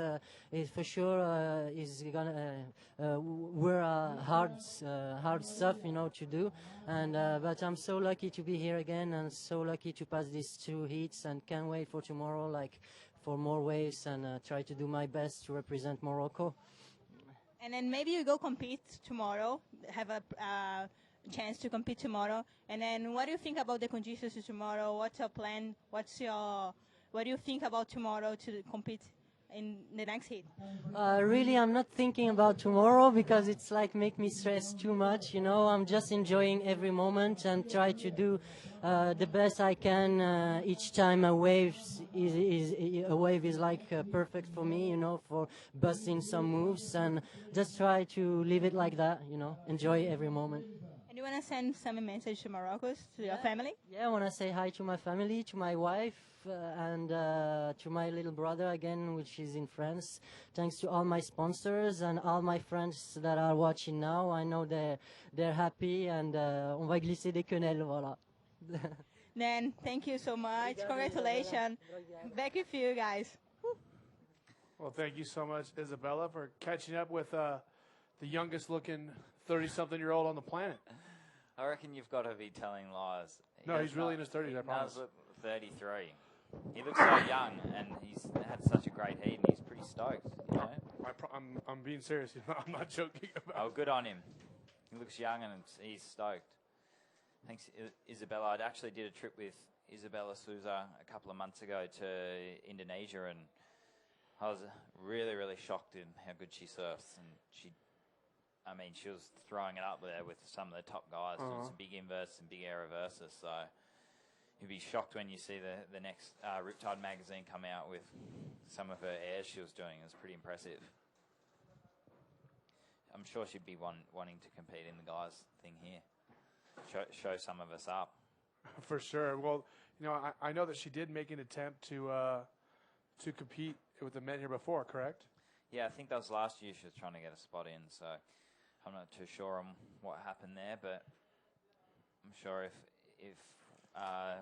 is for sure is gonna we're hard stuff, you know, to do. And but I'm so lucky to be here again and so lucky to pass these 2 heats and can't wait for tomorrow, like for more waves and try to do my best to represent Morocco. And then maybe you go compete tomorrow, have a chance to compete tomorrow. And then what do you think about the conditions tomorrow? What's your plan? What do you think about tomorrow to compete in the next heat? Really, I'm not thinking about tomorrow because it's like make me stress too much, you know. I'm just enjoying every moment and try to do the best I can each time a wave is like perfect for me, you know, for busting some moves, and just try to leave it like that, you know, enjoy every moment. And you want to send some message to Morocco, to your family? Yeah, I want to say hi to my family, to my wife, and to my little brother again, which is in France. Thanks to all my sponsors and all my friends that are watching now. I know they're happy, and on va glisser des quenelles, voilà. Then thank you so much. Congratulations. Back with you guys. Well, thank you so much, Isabella, for catching up with the youngest looking 30-something-year-old on the planet. I reckon you've got to be telling lies. No, he's really in his 30s, I promise. He does look 33. He looks so young, and he's had such a great heat, and he's pretty stoked, you know? I'm being serious. I'm not joking about it. Oh, good on him. He looks young, and he's stoked. Thanks, Isabella. I actually did a trip with Isabella Sousa a couple of months ago to Indonesia, and I was really, really shocked in how good she surfs. And she was throwing it up there with some of the top guys, doing some big inverts and big air reverses. So, you'll be shocked when you see the next Riptide magazine come out with some of her airs she was doing. It was pretty impressive. I'm sure she'd be wanting to compete in the guys thing here. Show some of us up. For sure. Well, I know that she did make an attempt to compete with the men here before, correct? Yeah, I think that was last year she was trying to get a spot in, so I'm not too sure on what happened there, but I'm sure if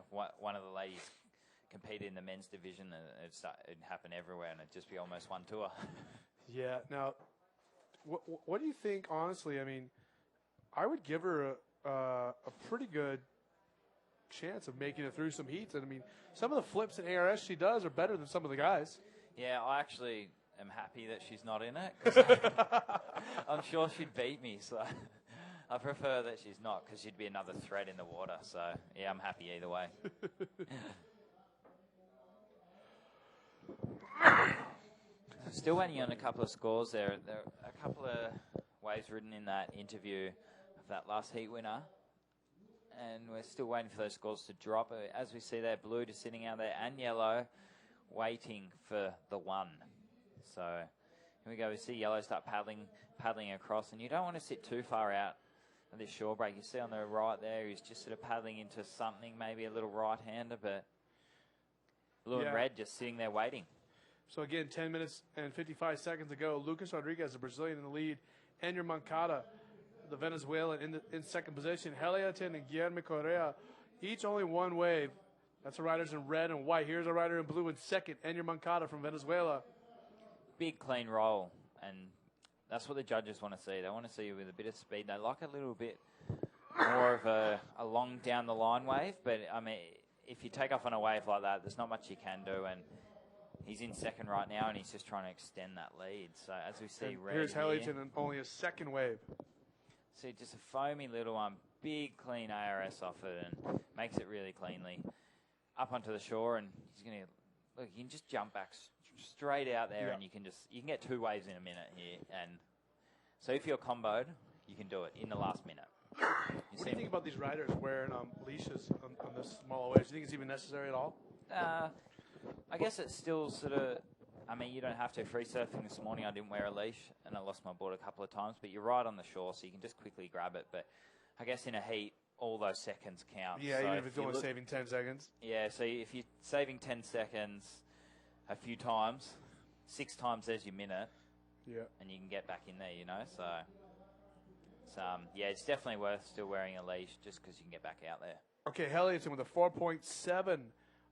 one of the ladies competed in the men's division, it'd happen everywhere and it'd just be almost one tour. Yeah. Now, what do you think, honestly? I mean, I would give her a pretty good chance of making it through some heats. And I mean, some of the flips in ARS she does are better than some of the guys. Yeah, I actually am happy that she's not in it, 'cause I'm sure she'd beat me, so I prefer that she's not, because she'd be another thread in the water. So, yeah, I'm happy either way. Still waiting on a couple of scores there. There are a couple of waves written in that interview of that last heat winner, and we're still waiting for those scores to drop. As we see there, blue just sitting out there, and yellow waiting for the one. So here we go. We see yellow start paddling across, and you don't want to sit too far out of this shore break. You see on the right there, he's just sort of paddling into something, maybe a little right-hander, but blue and red just sitting there waiting. So again, 10 minutes and 55 seconds to go. Lucas Rodriguez, the Brazilian, in the lead. Enyer Mancada, the Venezuelan, in second position. Heliatin and Guillermo Correa, each only one wave. That's the riders in red and white. Here's a rider in blue in second, Enyer Mancada from Venezuela. Big, clean roll, and that's what the judges want to see. They want to see you with a bit of speed. They like a little bit more of a long down-the-line wave, but, I mean, if you take off on a wave like that, there's not much you can do, and he's in second right now, and he's just trying to extend that lead. So as we see, red here's here, Heliatin and only a second wave. See, just a foamy little one, big clean ARS off it, and makes it really cleanly. Up onto the shore, and he's going to look. You can just jump back straight out there, and you can get two waves in a minute here. And so if you're comboed, you can do it in the last minute. What do you think about these riders wearing leashes on this smaller waves? Do you think it's even necessary at all? I guess it's still sort of, I mean, you don't have to. Free surfing this morning, I didn't wear a leash, and I lost my board a couple of times, but you're right on the shore, so you can just quickly grab it. But I guess in a heat, all those seconds count. Yeah, so even if it's only saving 10 seconds. Yeah, so if you're saving 10 seconds a few times, 6 times there's your minute. Yeah. And you can get back in there, So, yeah, it's definitely worth still wearing a leash just because you can get back out there. Okay, Heliatin with a 4.7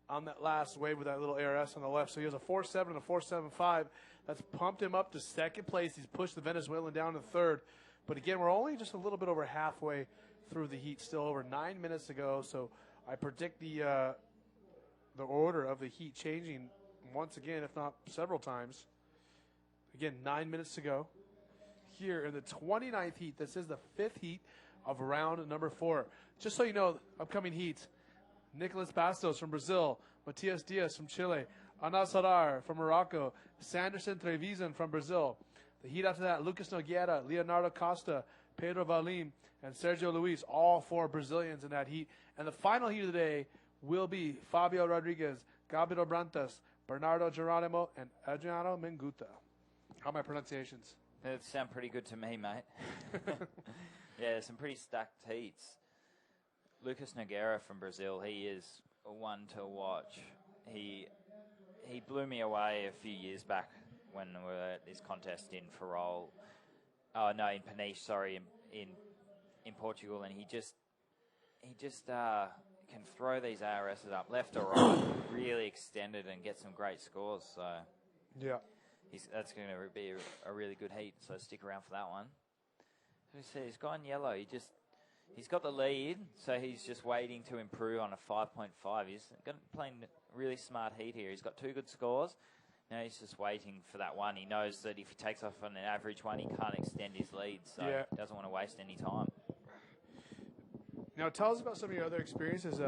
on that last wave with that little ARS on the left. So he has a 4.7 and a 4.75. That's pumped him up to second place. He's pushed the Venezuelan down to third. But again, we're only just a little bit over halfway through the heat, still over 9 minutes to go. So I predict the order of the heat changing once again, if not several times. Again, 9 minutes to go. Here in the 29th heat, this is the 5th heat of round number 4. Just so you know, upcoming heats, Nicolas Bastos from Brazil, Matias Diaz from Chile, Anas Harar from Morocco, Sanderson Trevisan from Brazil. The heat after that, Lucas Nogueira, Leonardo Costa, Pedro Valim, and Sergio Luis, all 4 Brazilians in that heat. And the final heat of the day will be Fabio Rodriguez, Gabriel Brantas, Bernardo Geronimo, and Adriano Menguta. How are my pronunciations? They sound pretty good to me, mate. Yeah, some pretty stacked heats. Lucas Nogueira from Brazil, he is one to watch. He blew me away a few years back when we were at this contest in Ferrol. Oh no, in Peniche, sorry, in Portugal, and he just can throw these ARSs up left or right, really extended, and get some great scores. So yeah, that's going to be a really good heat. So stick around for that one. So we see he's gone yellow. He's got the lead, so he's just waiting to improve on a 5.5. He's playing a really smart heat here. He's got 2 good scores. Now he's just waiting for that one. He knows that if he takes off on an average one, he can't extend his lead, so he doesn't want to waste any time. Now tell us about some of your other experiences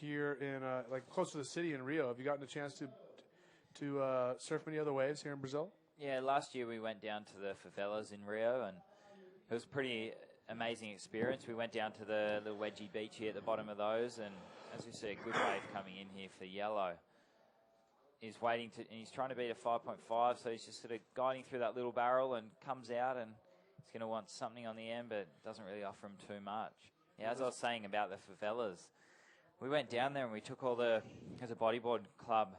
here in like close to the city in Rio. Have you gotten a chance to surf many other waves here in Brazil? Yeah, last year we went down to the favelas in Rio, and it was pretty amazing experience. We went down to the wedgie beach here at the bottom of those, and as you see, a good wave coming in here for yellow. He's waiting to, and he's trying to beat a 5.5, so he's just sort of guiding through that little barrel and comes out, and he's going to want something on the end, but doesn't really offer him too much. Yeah, as I was saying about the favelas, we went down there and we took there's a bodyboard club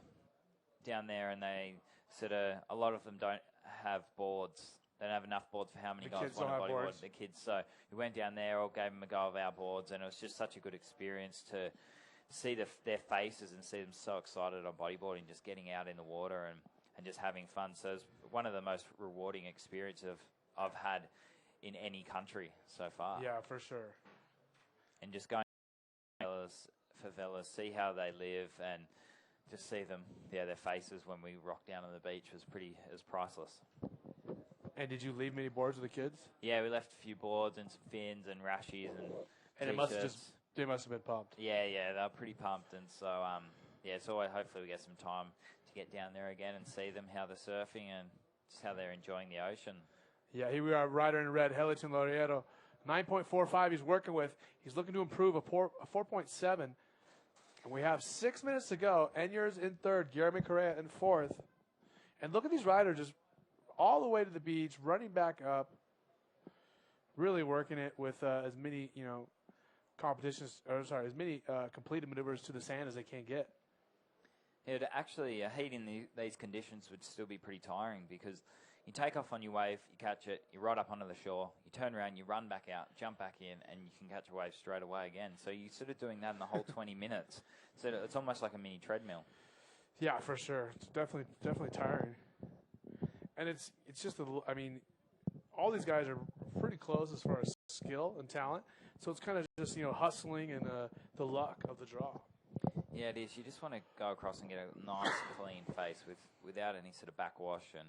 down there, and they sort of, a lot of them don't have boards. They don't have enough boards for how many guys want a bodyboard. The kids, so we went down there, all gave them a go of our boards, and it was just such a good experience to see their faces and see them so excited on bodyboarding, just getting out in the water and just having fun. So it's one of the most rewarding experiences I've had in any country so far. Yeah, for sure. And just going to favelas, see how they live, and just see them, their faces when we rocked down on the beach was priceless. And did you leave many boards with the kids? Yeah, we left a few boards and some fins and rashies and it must have they must have been pumped. Yeah, they were pretty pumped, and so so hopefully we get some time to get down there again and see them, how they're surfing and just how they're enjoying the ocean. Yeah, here we are, rider in red, Heliton Laureano, 9.45 he's working with. He's looking to improve a 4.7. And we have 6 minutes to go. Enyer's in third, Guillermo Correa in fourth. And look at these riders just all the way to the beach, running back up, really working it with as many, as many completed maneuvers to the sand as they can get. Yeah, actually, heat in these conditions would still be pretty tiring, because you take off on your wave, you catch it, you ride up onto the shore, you turn around, you run back out, jump back in, and you can catch a wave straight away again. So you're sort of doing that in the whole 20 minutes. So it's almost like a mini treadmill. Yeah, for sure. It's definitely tiring. And it's just all these guys are pretty close as far as skill and talent. So it's kind of just, hustling and the luck of the draw. Yeah, it is. You just want to go across and get a nice, clean face without any sort of backwash, and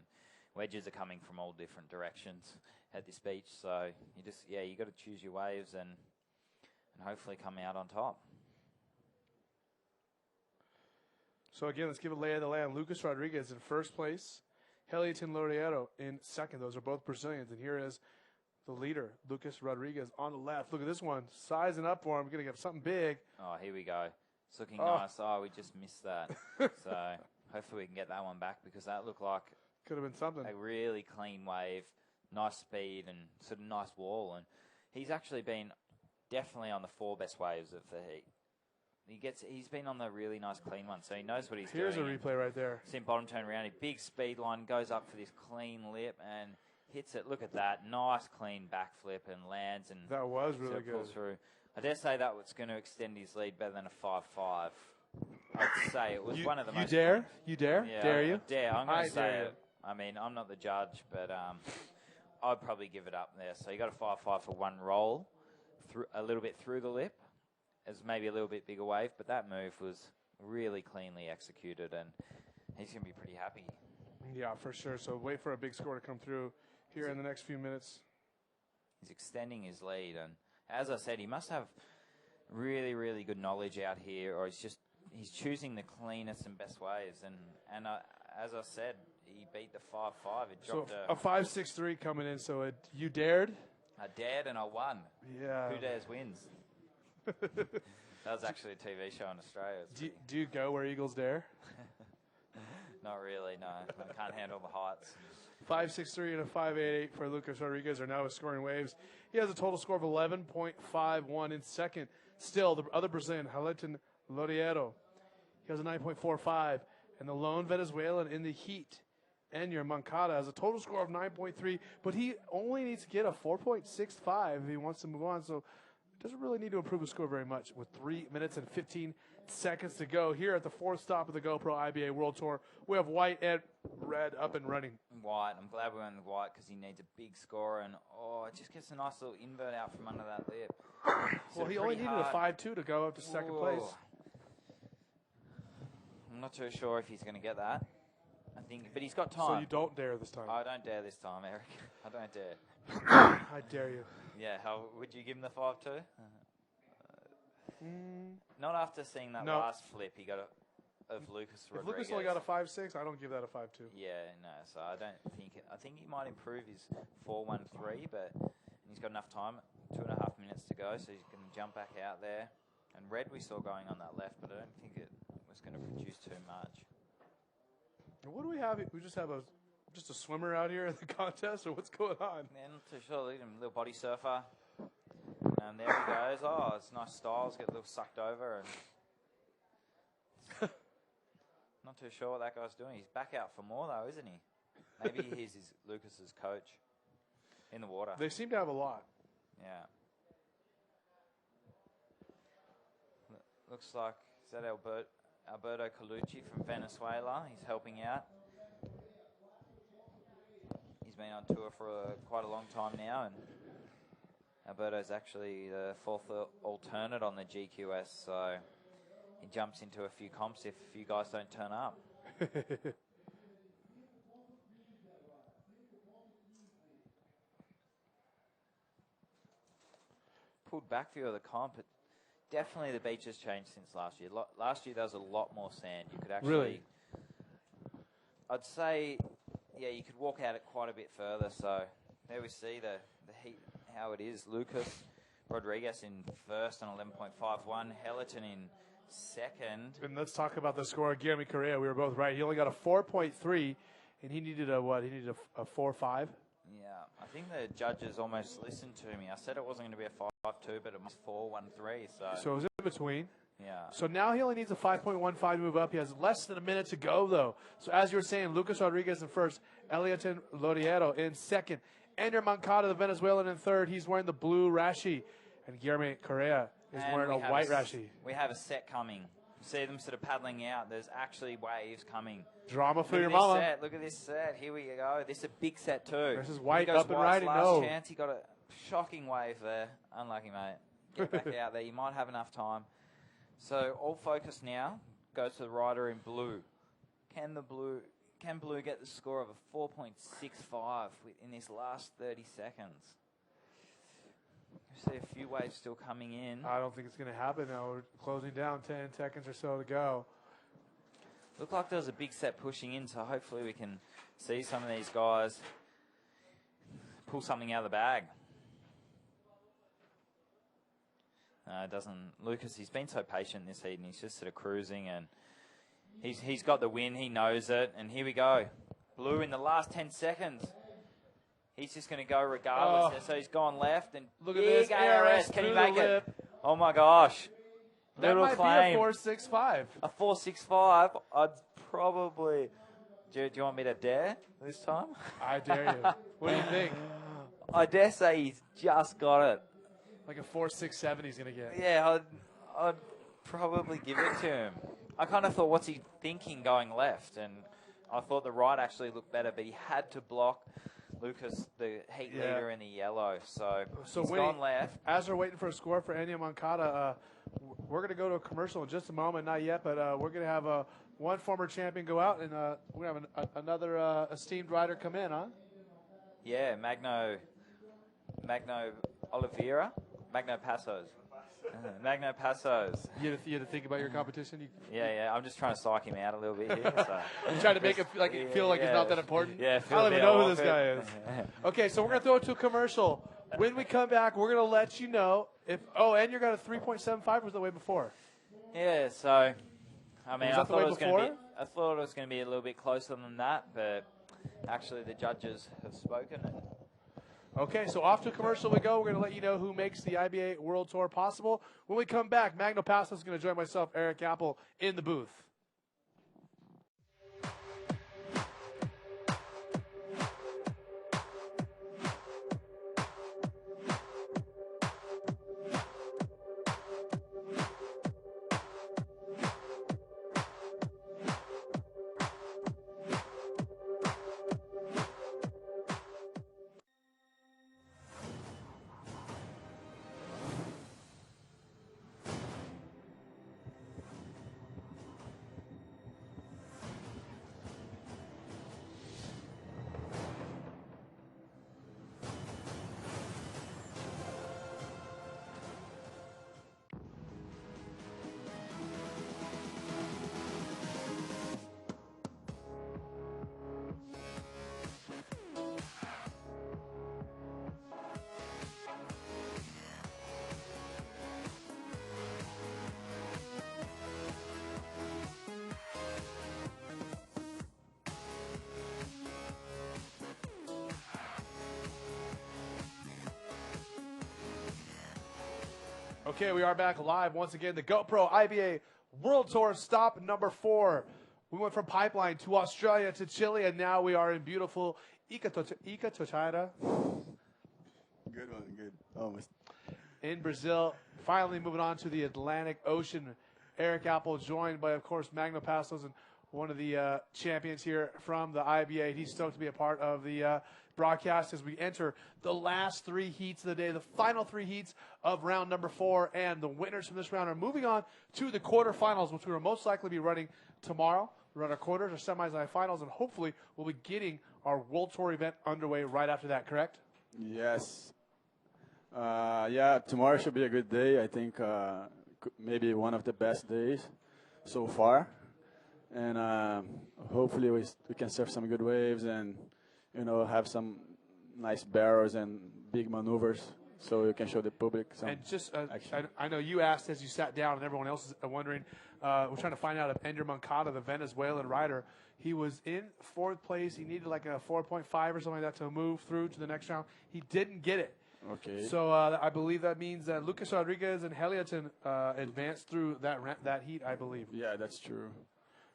wedges are coming from all different directions at this beach. So you got to choose your waves and hopefully come out on top. So again, let's give a lay of the land. Lucas Rodriguez in first place, Heliton Laureano in second. Those are both Brazilians, and here is the leader, Lucas Rodriguez, on the left. Look at this one, sizing up for him. We're going to get something big. Oh, here we go. It's looking nice. Oh, we just missed that. So hopefully we can get that one back, because that looked like could have been something. A really clean wave, nice speed, and sort of nice wall. And he's actually been definitely on the 4 best waves of the heat. He's been on the really nice clean one, so he knows what he's doing. Here's a replay right there. See him bottom turn around. A big speed line, goes up for this clean lip and hits it. Look at that. Nice clean backflip and lands. And that was really good. Pulls through. I dare say that was going to extend his lead better than a 5.5. I'd say it was one of the most... You dare? You dare? Yeah, dare you? Dare. I'm going to say it. I mean, I'm not the judge, but I'd probably give it up there. So you got a 5.5 for one roll, a little bit through the lip, as maybe a little bit bigger wave, but that move was really cleanly executed, and he's going to be pretty happy. Yeah, for sure. So wait for a big score to come through here in the next few minutes. He's extending his lead, and as I said, he must have really, really good knowledge out here, or he's choosing the cleanest and best waves, and as I said, he beat the 5.5. It dropped a 5.63 coming in. So you dared? I dared and I won. Yeah. Who dares wins. That was actually a TV show in Australia. Do you go where Eagles dare? Not really, no. I can't handle the heights. 5.63 and a 5.88 for Lucas Rodriguez are now scoring waves. He has a total score of 11.51 in second. Still, the other Brazilian, Heliton Laureano, he has a 9.45. And the lone Venezuelan in the heat, Enyer Mancada, has a total score of 9.3, but he only needs to get a 4.65 if he wants to move on. So doesn't really need to improve his score very much with 3 minutes and 15 seconds to go here at the fourth stop of the GoPro IBA World Tour. We have white and red up and running. White. I'm glad we went with white because he needs a big score, and it just gets a nice little invert out from under that lip. Well, he only needed a 5.2 to go up to second place. I'm not too sure if he's going to get that. But he's got time. So you don't dare this time. I don't dare this time, Eric. I don't dare. I dare you. Yeah, how would you give him the 5.2? Not after seeing that last flip he got of Lucas Rodriguez. If Lucas only got a 5.6, I don't give that a 5.2. Yeah, no. So I don't think I think he might improve his 4.13, but he's got enough time to to go, so he's going to jump back out there. And red we saw going on that left, but I don't think it was going to produce too much. And what do we have? We just have just a swimmer out here in the contest, or what's going on? Yeah, not too sure. Look at him, little body surfer. And there he goes. Oh, it's nice styles. Get a little sucked over. And not too sure what that guy's doing. He's back out for more, though, isn't he? Maybe he's Lucas's coach in the water. They seem to have a lot. Yeah. Looks like, is that Alberto Colucci from Venezuela? He's helping out. He's been on tour for quite a long time now, and Alberto's actually the 4th alternate on the GQS, so he jumps into a few comps if you guys don't turn up. Pulled back view of the comp, but definitely the beach has changed since last year. Last year there was a lot more sand. You could actually... Really? I'd say, yeah, you could walk out it quite a bit further, so there we see the heat, how it is. Lucas Rodriguez in first on 11.51, Hellerton in second. And let's talk about the score. Guillermo Correa, we were both right. He only got a 4.3, and he needed a what? He needed a 4.5. Yeah, I think the judges almost listened to me. I said it wasn't going to be a 5.2, but it was 4.13. So it was in between. Yeah. So now he only needs a 5.15 to move up. He has less than a minute to go, though. So as you were saying, Lucas Rodriguez in first, Eliaton Loriero in second, Ender Mancada, the Venezuelan, in third. He's wearing the blue rashi, and Guillermo Correa is And wearing we a have white rashi. We have a set coming. See them sort of paddling out. There's actually waves coming. Drama for Look your at this mama. set. Look at this set. Here we go. This is a big set too. This is White Here goes up and White's riding. last No. chance. He got a shocking wave there. Unlucky, mate. Get back out there. You might have enough time. So all focus now goes to the rider in blue. Can blue get the score of a 4.65 in this last 30 seconds? You see a few waves still coming in. I don't think it's going to happen now. We're closing down, 10 seconds or so to go. Looked like there was a big set pushing in, so hopefully we can see some of these guys pull something out of the bag. It doesn't. Lucas, he's been so patient this heat, and he's just sort of cruising, and he's got the win. He knows it, and here we go. Blue in the last 10 seconds. He's just going to go regardless. So he's gone left, and look at this ARS. Can he make it? Oh my gosh! That Little might claim. be a 4.65. A 4.65. I'd probably. Do you want me to dare this time? I dare you. What do you think? I dare say he's just got it. Like a 4.67 he's going to get. Yeah, I'd probably give it to him. I kind of thought, what's he thinking going left? And I thought the right actually looked better, but he had to block Lucas, the heat leader in the yellow. So he's gone left. As we're waiting for a score for Enya Mancada, we're going to go to a commercial in just a moment. Not yet, but we're going to have one former champion go out, and we're going to have another esteemed rider come in, huh? Yeah, Magno Oliveira. Magno Passos. Magno Passos. You had to think about your competition? Yeah. I'm just trying to psych him out a little bit here. So. Trying to make it feel like he's not that important? Yeah, I don't even know who this guy is. Okay, so we're going to throw it to a commercial. When we come back, we're going to let you know if... Oh, and you got a 3.75 was the way before? Yeah, so... I mean, I thought it was going to be a little bit closer than that, but actually the judges have spoken. Okay, so off to a commercial we go. We're going to let you know who makes the IBA World Tour possible. When we come back, Magno Passos is going to join myself, Eric Apple, in the booth. Okay, we are back live once again. The GoPro IBA World Tour stop number 4. We went from Pipeline to Australia to Chile, and now we are in beautiful Itacoatiara. Good one, good. Almost. In Brazil. Finally moving on to the Atlantic Ocean. Eric Apple joined by, of course, Magno Pastos, and one of the champions here from the IBA. He's stoked to be a part of the broadcast as we enter the last 3 heats of the day, the final 3 heats of round number 4, and the winners from this round are moving on to the quarterfinals, which we will most likely be running tomorrow. We run our quarters, our semis, and our finals, and hopefully we'll be getting our World Tour event underway right after that, correct? Yes. Yeah, tomorrow should be a good day. I think maybe one of the best days so far. And hopefully we can surf some good waves and, you know, have some nice barrels and big maneuvers so you can show the public some And just, action. I know you asked as you sat down, and everyone else is wondering, we're trying to find out if Ender Moncada, the Venezuelan rider, he was in 4th place. He needed like a 4.5 or something like that to move through to the next round. He didn't get it. Okay. So I believe that means that Lucas Rodriguez and Heliaton advanced through that heat, I believe. Yeah, that's true.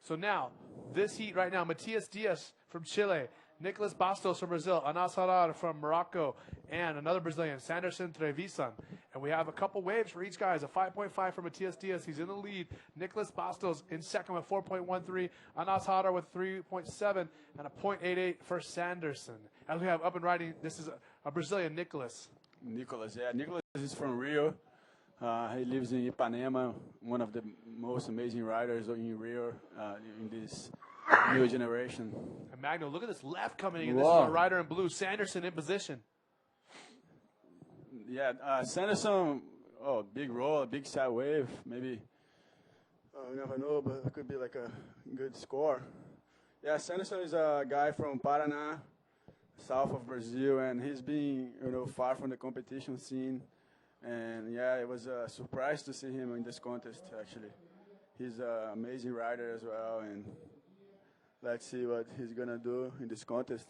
So now, this heat right now, Matias Diaz from Chile, Nicolas Bastos from Brazil, Anas Harar from Morocco, and another Brazilian, Sanderson Trevisan. And we have a couple waves for each guy. A 5.5 for Matias Diaz. He's in the lead. Nicolas Bastos in second with 4.13. Anas Harar with 3.7 and a 0.88 for Sanderson. As we have up and riding, this is a Brazilian, Nicolas. Nicolas, yeah. Nicolas is from Rio. He lives in Ipanema, one of the most amazing riders in Rio in this new generation. And Magno, look at this left coming in. Whoa. This is our rider in blue, Sanderson in position. Yeah, Sanderson, big roll, a big side wave, maybe. You never know, but it could be like a good score. Yeah, Sanderson is a guy from Paraná, south of Brazil, and he's been, far from the competition scene. And yeah, it was a surprise to see him in this contest, actually. He's an amazing rider as well, and let's see what he's going to do in this contest.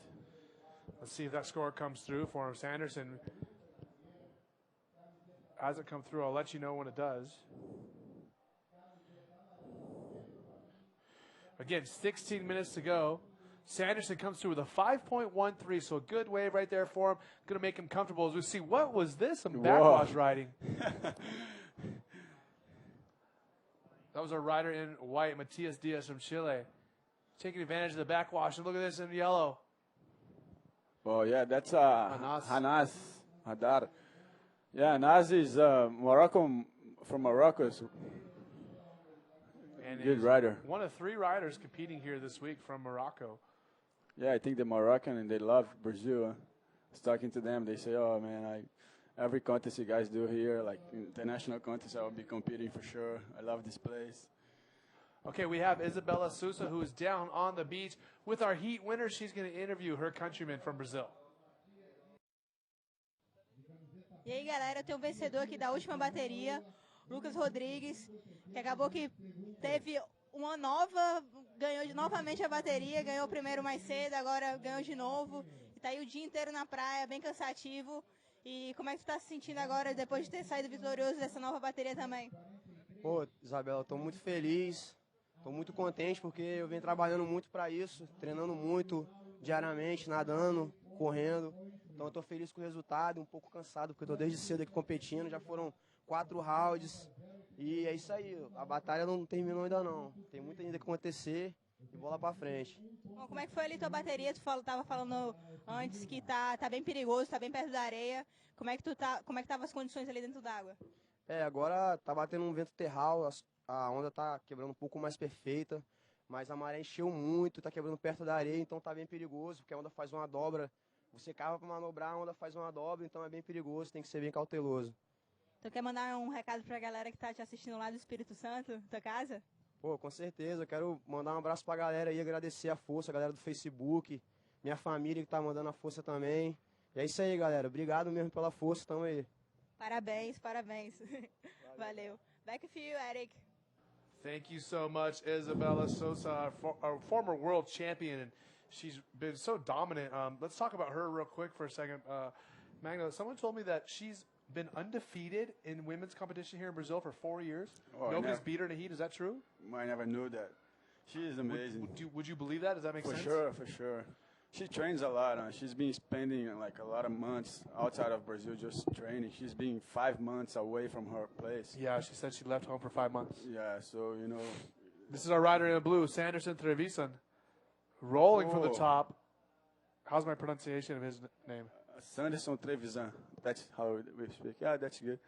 Let's see if that score comes through for him. Sanderson, as it comes through, I'll let you know when it does. Again, 16 minutes to go. Sanderson comes through with a 5.13, so a good wave right there for him. Going to make him comfortable as we see, what was this? Some backwash riding. That was our rider in white, Matias Diaz from Chile. Taking advantage of the backwash. And look at this in yellow. Oh, yeah, that's Hanas Hadar. Yeah, Hanas is Morocco, from Morocco. And good rider. One of 3 riders competing here this week from Morocco. Yeah, I think the Moroccan, and they love Brazil. I was talking to them. They say, oh, man, every contest you guys do here, like international contests, I will be competing for sure. I love this place. Okay, we have Isabella Sousa, who is down on the beach with our heat winner. She's going to interview her countryman from Brazil. E aí, galera, eu tenho um vencedor aqui da última bateria, Lucas Rodrigues, que acabou que teve uma nova, ganhou novamente a bateria, ganhou o primeiro mais cedo, agora ganhou de novo. E tá aí o dia inteiro na praia, bem cansativo. E como é que você está se sentindo agora, depois de ter saído vitorioso dessa nova bateria também? Pô, Isabela, estou muito feliz, estou muito contente porque eu venho trabalhando muito para isso, treinando muito diariamente, nadando, correndo. Então eu estou feliz com o resultado, um pouco cansado, porque eu estou desde cedo aqui competindo, já foram 4 rounds. E é isso aí, a batalha não terminou ainda não. Tem muito ainda que acontecer e bola pra frente. Bom, como é que foi ali tua bateria? Tu tava falando antes que tá bem perigoso, tá bem perto da areia. Como é que estavam as condições ali dentro d'água? Agora tá batendo um vento terral, a onda tá quebrando um pouco mais perfeita, mas a maré encheu muito, tá quebrando perto da areia, então tá bem perigoso, porque a onda faz uma dobra. Você cava pra manobrar, a onda faz uma dobra, então é bem perigoso, tem que ser bem cauteloso. Tu quer mandar um recado pra galera que tá te assistindo lá do Espírito Santo, tua casa? Pô, com certeza, eu quero mandar um abraço pra galera aí, agradecer a força, a galera do Facebook, minha família que tá mandando a força também. E é isso aí, galera, obrigado mesmo pela força, tamo aí. Parabéns, parabéns. Valeu. Back with you, Eric. Thank you so much, Isabella Sosa, our former world champion, and she's been so dominant. Let's talk about her real quick for a second. Magno, someone told me that she's been undefeated in women's competition here in Brazil for 4 years. Oh, Nobody's beat her in a heat. Is that true? I never knew that. She is amazing. Would you believe that? Does that make sense? For sure. She trains a lot. She's been spending like a lot of months outside of Brazil just training. She's been 5 months away from her place. Yeah, she said she left home for 5 months. Yeah, so, you know. This is our rider in the blue, Sanderson Trevisan, rolling from the top. How's my pronunciation of his name? Sanderson Trevisan. That's how we speak. Yeah, that's good.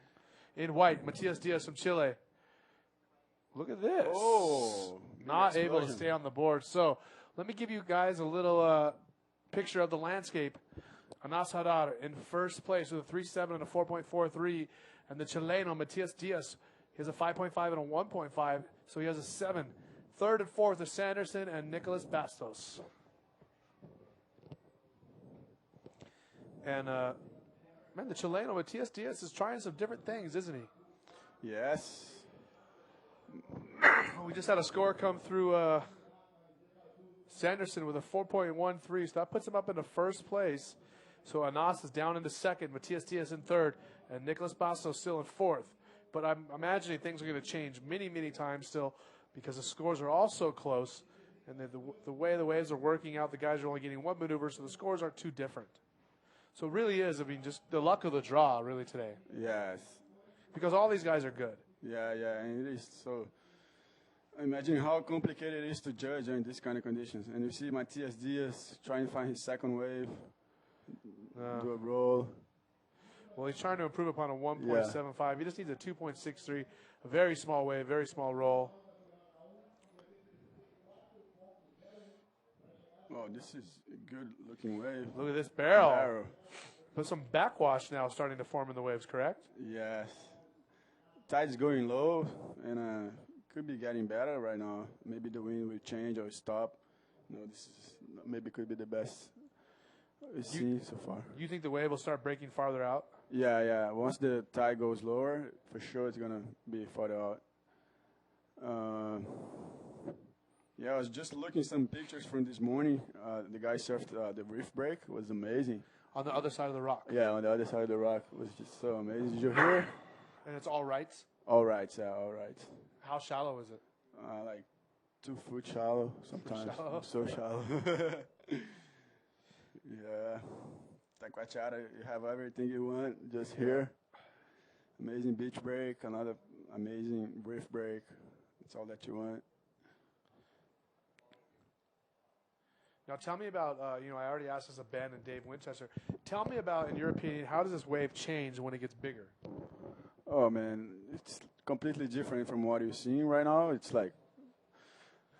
In white, Matias Diaz from Chile. Look at this. Oh, not able to stay on the board. So let me give you guys a little picture of the landscape. Anas Haddad in first place with a 3.7 and a 4.43. And the Chileno, Matias Diaz, he has a 5.5 and a 1.5. So he has a 7. Third and fourth are Sanderson and Nicolas Bastos. And, man, the Chileno, Matias Diaz, is trying some different things, isn't he? Yes. We just had a score come through Sanderson with a 4.13, so that puts him up into first place. So Anas is down into second, Matias Diaz in third, and Nicolas Bastos still in fourth. But I'm imagining things are going to change many, many times still because the scores are all so close. And the way the waves are working out, the guys are only getting one maneuver, so the scores aren't too different. So it really is, I mean, just the luck of the draw, really, today. Yes. Because all these guys are good. Yeah, and it is so. Imagine how complicated it is to judge in these kind of conditions. And you see Matias Diaz trying to find his second wave, do a roll. Well, he's trying to improve upon a 1.75. He just needs a 2.63, a very small wave, very small roll. Oh, this is a good-looking wave. Look at this barrel. But some backwash now starting to form in the waves, correct? Yes. Tide's going low, and could be getting better right now. Maybe the wind will change or stop. No, this is maybe could be the best we've seen so far. You think the wave will start breaking farther out? Yeah. Once the tide goes lower, for sure it's gonna be farther out. Yeah, I was just looking some pictures from this morning. The guy surfed the reef break. It was amazing. On the other side of the rock? Yeah, on the other side of the rock. It was just so amazing. Did you hear? And it's all rights? All rights, yeah, all rights. How shallow is it? Like 2 foot shallow sometimes. Shallow? So shallow. Yeah. Itacoatiara, you have everything you want just here. Amazing beach break, another amazing reef break. That's all that you want. Now tell me about, I already asked this of Ben and Dave Winchester. Tell me about, in your opinion, how does this wave change when it gets bigger? Oh, man, it's completely different from what you're seeing right now. It's like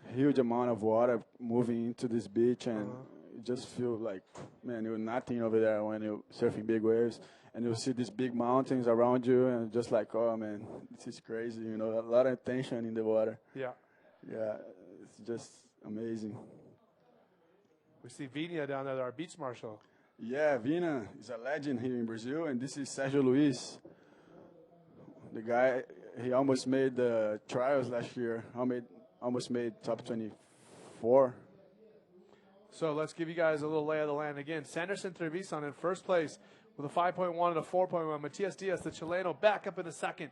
a huge amount of water moving into this beach, and you just feel like, man, you're nothing over there when you're surfing big waves. And you see these big mountains around you, and just like, oh, man, this is crazy, a lot of tension in the water. Yeah. Yeah, it's just amazing. We see Vina down there, our beach marshal. Yeah, Vina is a legend here in Brazil, and this is Sergio Luis. The guy, he almost made the trials last year. Almost made top 24. So let's give you guys a little lay of the land again. Sanderson Trevisan in first place with a 5.1 and a 4.1. Matias Diaz, the Chileno, back up in a second.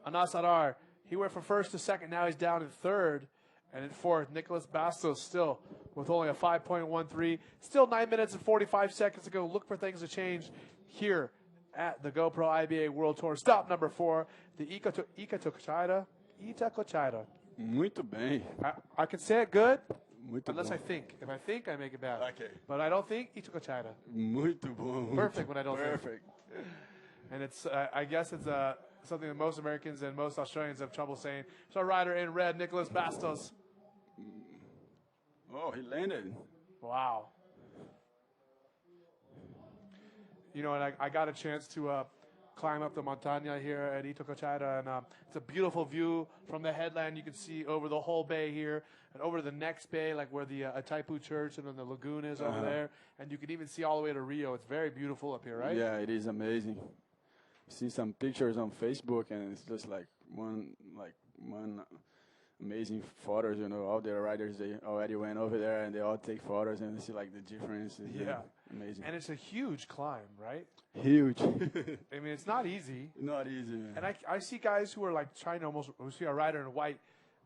Anas Haddad, he went from first to second. Now he's down in third. And in fourth, Nicolas Bastos still with only a 5.13. Still 9 minutes and 45 seconds to go. Look for things to change here at the GoPro IBA World Tour. Stop number 4, the Itacoatiara. Muito bem. I can say it good, Muito unless bom. I think. If I think, I make it bad. Okay. But I don't think Itacoatiara. Muito bom. Perfect when I don't think. Perfect. And it's, I guess it's something that most Americans and most Australians have trouble saying. So rider in red, Nicolas Bastos. Oh, he landed. Wow. And I got a chance to climb up the montaña here at Itacoatiara, and it's a beautiful view from the headland. You can see over the whole bay here, and over to the next bay, like where the Itaipu Church and then the lagoon is over there, and you can even see all the way to Rio. It's very beautiful up here, right? Yeah, it is amazing. See some pictures on Facebook, and it's just like one amazing photos. You know, all the riders, they already went over there and they all take photos and see like the difference. Yeah. Amazing. And it's a huge climb, right? Huge. I mean, it's not easy. Not easy, man. And I see guys who are like trying to almost, we see a rider in white,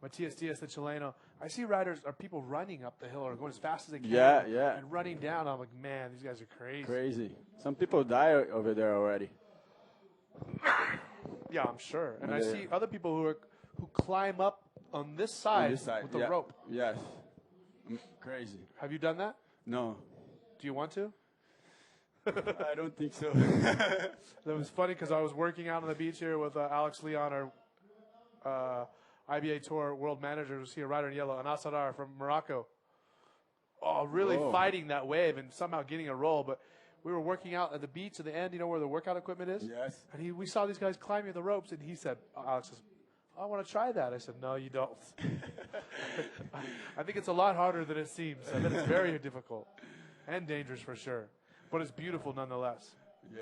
Matias Diaz, the Chileno. I see riders or people running up the hill or going as fast as they can. Yeah. And running down. I'm like, man, these guys are crazy. Crazy. Some people die over there already. Yeah, I'm sure. And I Yeah. see other people who climb up on this side, with the yeah. rope. Yes. Crazy. Have you done that? No. Do you want to? I don't think so. That was funny because I was working out on the beach here with Alex Leon, our IBA Tour World Manager. Was here, rider in yellow, Anas Sadar from Morocco. Oh, really Whoa. fighting that wave and somehow getting a roll. But we were working out at the beach at the end, you know where the workout equipment is? Yes. And we saw these guys climbing the ropes, and he said, Alex says, I want to try that. I said, no, you don't. I think it's a lot harder than it seems. I bet it's very difficult and dangerous for sure. But it's beautiful nonetheless. Yeah.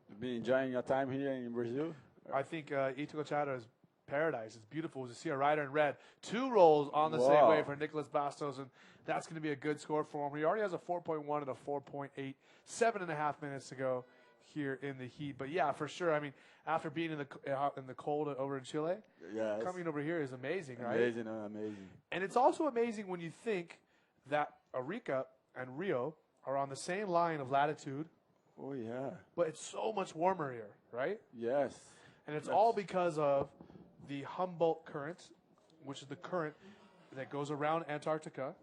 You've been enjoying your time here in Brazil? I think Itacoatiara is paradise. It's beautiful to see a rider in red. 2 rolls on the same Wow. way for Nicholas Bastos, and that's going to be a good score for him. He already has a 4.1 and a 4.8, 7.5 minutes to go here in the heat. But yeah, for sure. I mean, after being in the cold over in Chile, Yes. coming over here is amazing, right? Amazing, amazing. And it's also amazing when you think that Arica and Rio are on the same line of latitude, Oh, yeah. but it's so much warmer here, right? Yes. And it's all because of the Humboldt current, which is the current that goes around Antarctica,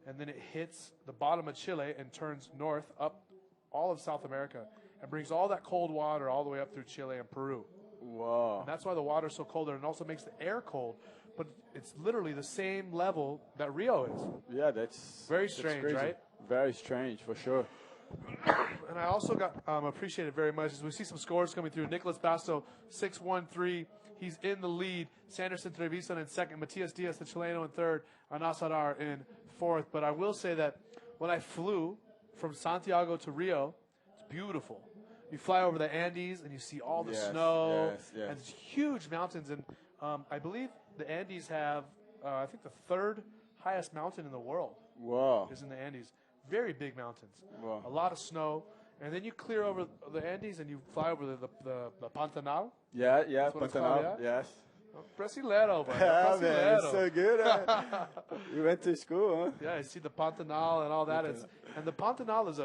and then it hits the bottom of Chile and turns north up all of South America and brings all that cold water all the way up through Chile and Peru. Wow. And that's why the water's so cold there, and also makes the air cold. But it's literally the same level that Rio is. Yeah, that's Very that's strange, crazy. right? Very strange, for sure. And I also got appreciated very much as we see some scores coming through. Nicholas Basto, 6-1-3. He's in the lead. Sanderson Trevisan in second. Matias Diaz, the Chileno, in third. Anas Sadar in fourth. But I will say that when I flew from Santiago to Rio, it's beautiful. You fly over the Andes and you see all the snow and it's huge mountains. And I believe the Andes have, I think, the 3rd highest mountain in the world. Wow. Is in the Andes. Very big mountains. Wow. A lot of snow. And then you clear over the Andes and you fly over the Pantanal. Yeah, That's what it's called, Pantanal, yeah? yes. Brasileiro, man. Yeah, man, Brasileiro. it's so good. You went to school, huh? Yeah, I see the Pantanal and all that. And the Pantanal is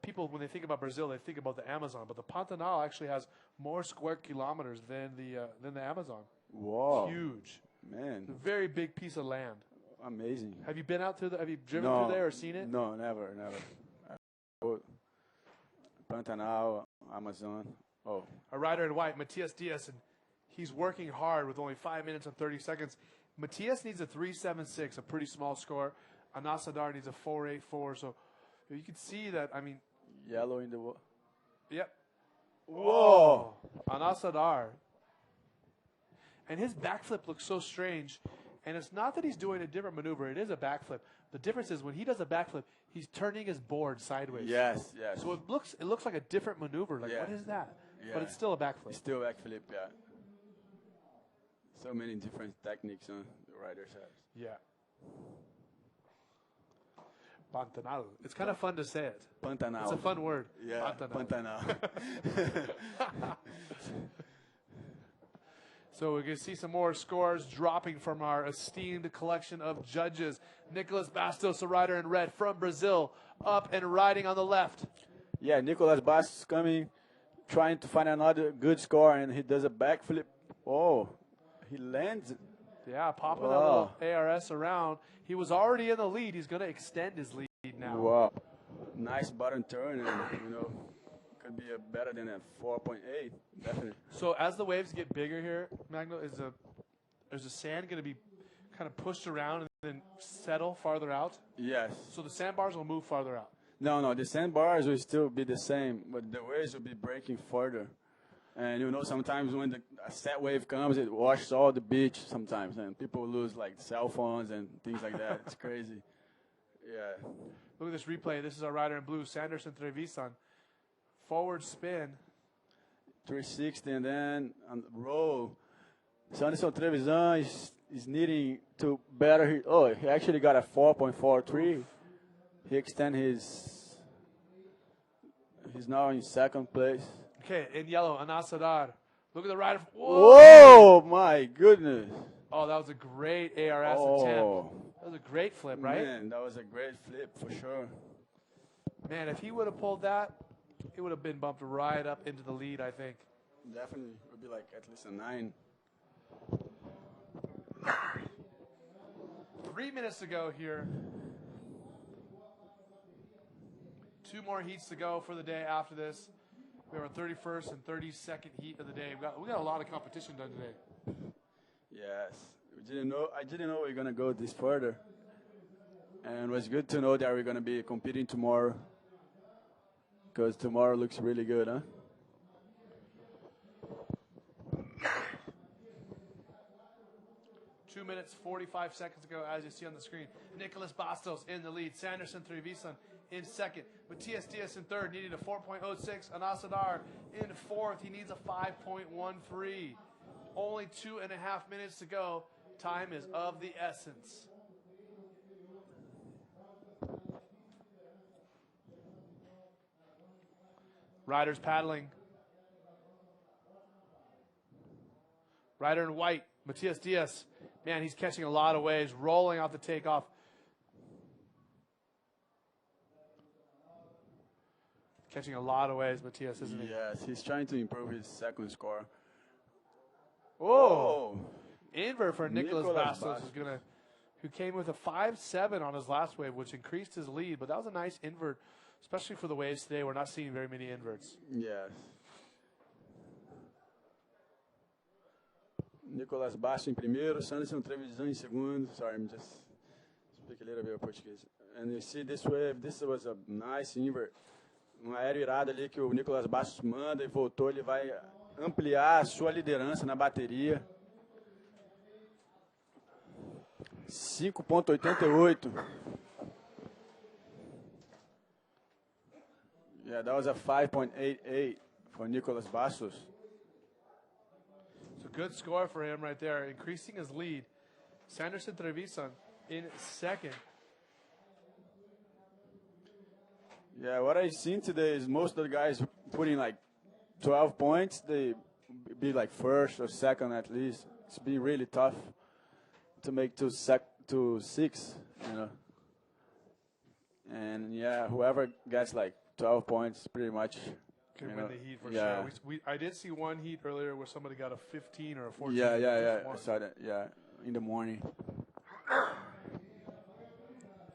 people, when they think about Brazil, they think about the Amazon. But the Pantanal actually has more square kilometers than the Amazon. Wow. Huge. Man. A very big piece of land. Amazing. Have you been out to have you driven through there or seen it? No, never. Pantanal, Amazon. Oh. A rider in white, Matias Diaz, and he's working hard with only 5 minutes and 30 seconds. Matias needs a 3.76, a pretty small score. Anas Sadar needs a 4.84. So you can see that, I mean. Yellow in the wall. Yep. Whoa. Anas Sadar. And his backflip looks so strange. And it's not that he's doing a different maneuver. It is a backflip. The difference is when he does a backflip, he's turning his board sideways. Yes. So it looks like a different maneuver. Like, what is that? Yeah. But it's still a backflip. It's still a backflip, yeah. So many different techniques the riders have. Yeah. Pantanal. It's kind of fun to say it. Pantanal. It's a fun word. Yeah, Pantanal. So we can see some more scores dropping from our esteemed collection of judges. Nicholas Bastos, a rider in red from Brazil, up and riding on the left. Yeah, Nicolas Bastos coming, trying to find another good score, and he does a backflip. Oh, he lands it. Yeah, popping that little ARS around. He was already in the lead. He's going to extend his lead now. Wow. Nice bottom turn, and, could be better than a 4.8, definitely. So as the waves get bigger here, Magno, is the sand going to be kind of pushed around and then settle farther out? Yes. So the sandbars will move farther out? No, the sandbars will still be the same, but the waves will be breaking further. And sometimes when a set wave comes, it washes all the beach sometimes, and people lose like cell phones and things like that. It's crazy. Yeah. Look at this replay. This is our rider in blue, Sanderson Trevisan. Forward spin. 360, and then on the roll, Sanderson Trevisan is needing to better. He actually got a 4.43. He extend his. He's now in second place. Okay, in yellow, Anas Adar. Look at the rider. Whoa, my goodness. Oh, that was a great ARS attempt. That was a great flip, right? Man, that was a great flip for sure. Man, if he would have pulled that, he would have been bumped right up into the lead, I think. Definitely would be like at least a 9. 3 minutes to go here. 2 more heats to go for the day after this. We have our 31st and 32nd heat of the day. We got a lot of competition done today. Yes, I didn't know we were gonna go this further, and it was good to know that we're gonna be competing tomorrow. Because tomorrow looks really good, huh? Two minutes, 45 seconds ago, as you see on the screen. Nicholas Bastos in the lead. Sanderson Trevisan in second. Matias Diaz in third, needing a 4.06. Anas Adar in fourth. He needs a 5.13. Only 2.5 minutes to go. Time is of the essence. Riders paddling. Rider in white, Matias Diaz. Man, he's catching a lot of waves, rolling off the takeoff. Catching a lot of waves, Matias, isn't he? Yes, he's trying to improve his second score. Whoa! Invert for Nicholas Bastos, Bastos. who came with a 5.7 on his last wave, which increased his lead. But that was a nice invert, especially for the waves today. We're not seeing very many inverts. Yes. Nicolas Bastos em primeiro, Sanderson Trevisan em segundo. Sorry, I'm just speak a little bit of Portuguese. And you see this wave, this was a nice invert. Aéreo irado ali que o Nicolas Bastos manda e voltou, ele vai ampliar a sua liderança na bateria. 5.88. Yeah, that was a 5.88 for Nicolas Bastos. So good score for him right there, increasing his lead. Sanderson Trevisan in second. Yeah, what I've seen today is most of the guys putting like 12 points. They be like first or second at least. It's been really tough to make to 6, you know. And yeah, whoever gets like 12 points pretty much Can win know, the heat for yeah. sure. I did see one heat earlier where somebody got a 15 or a 14. Yeah. I saw that. Yeah, in the morning.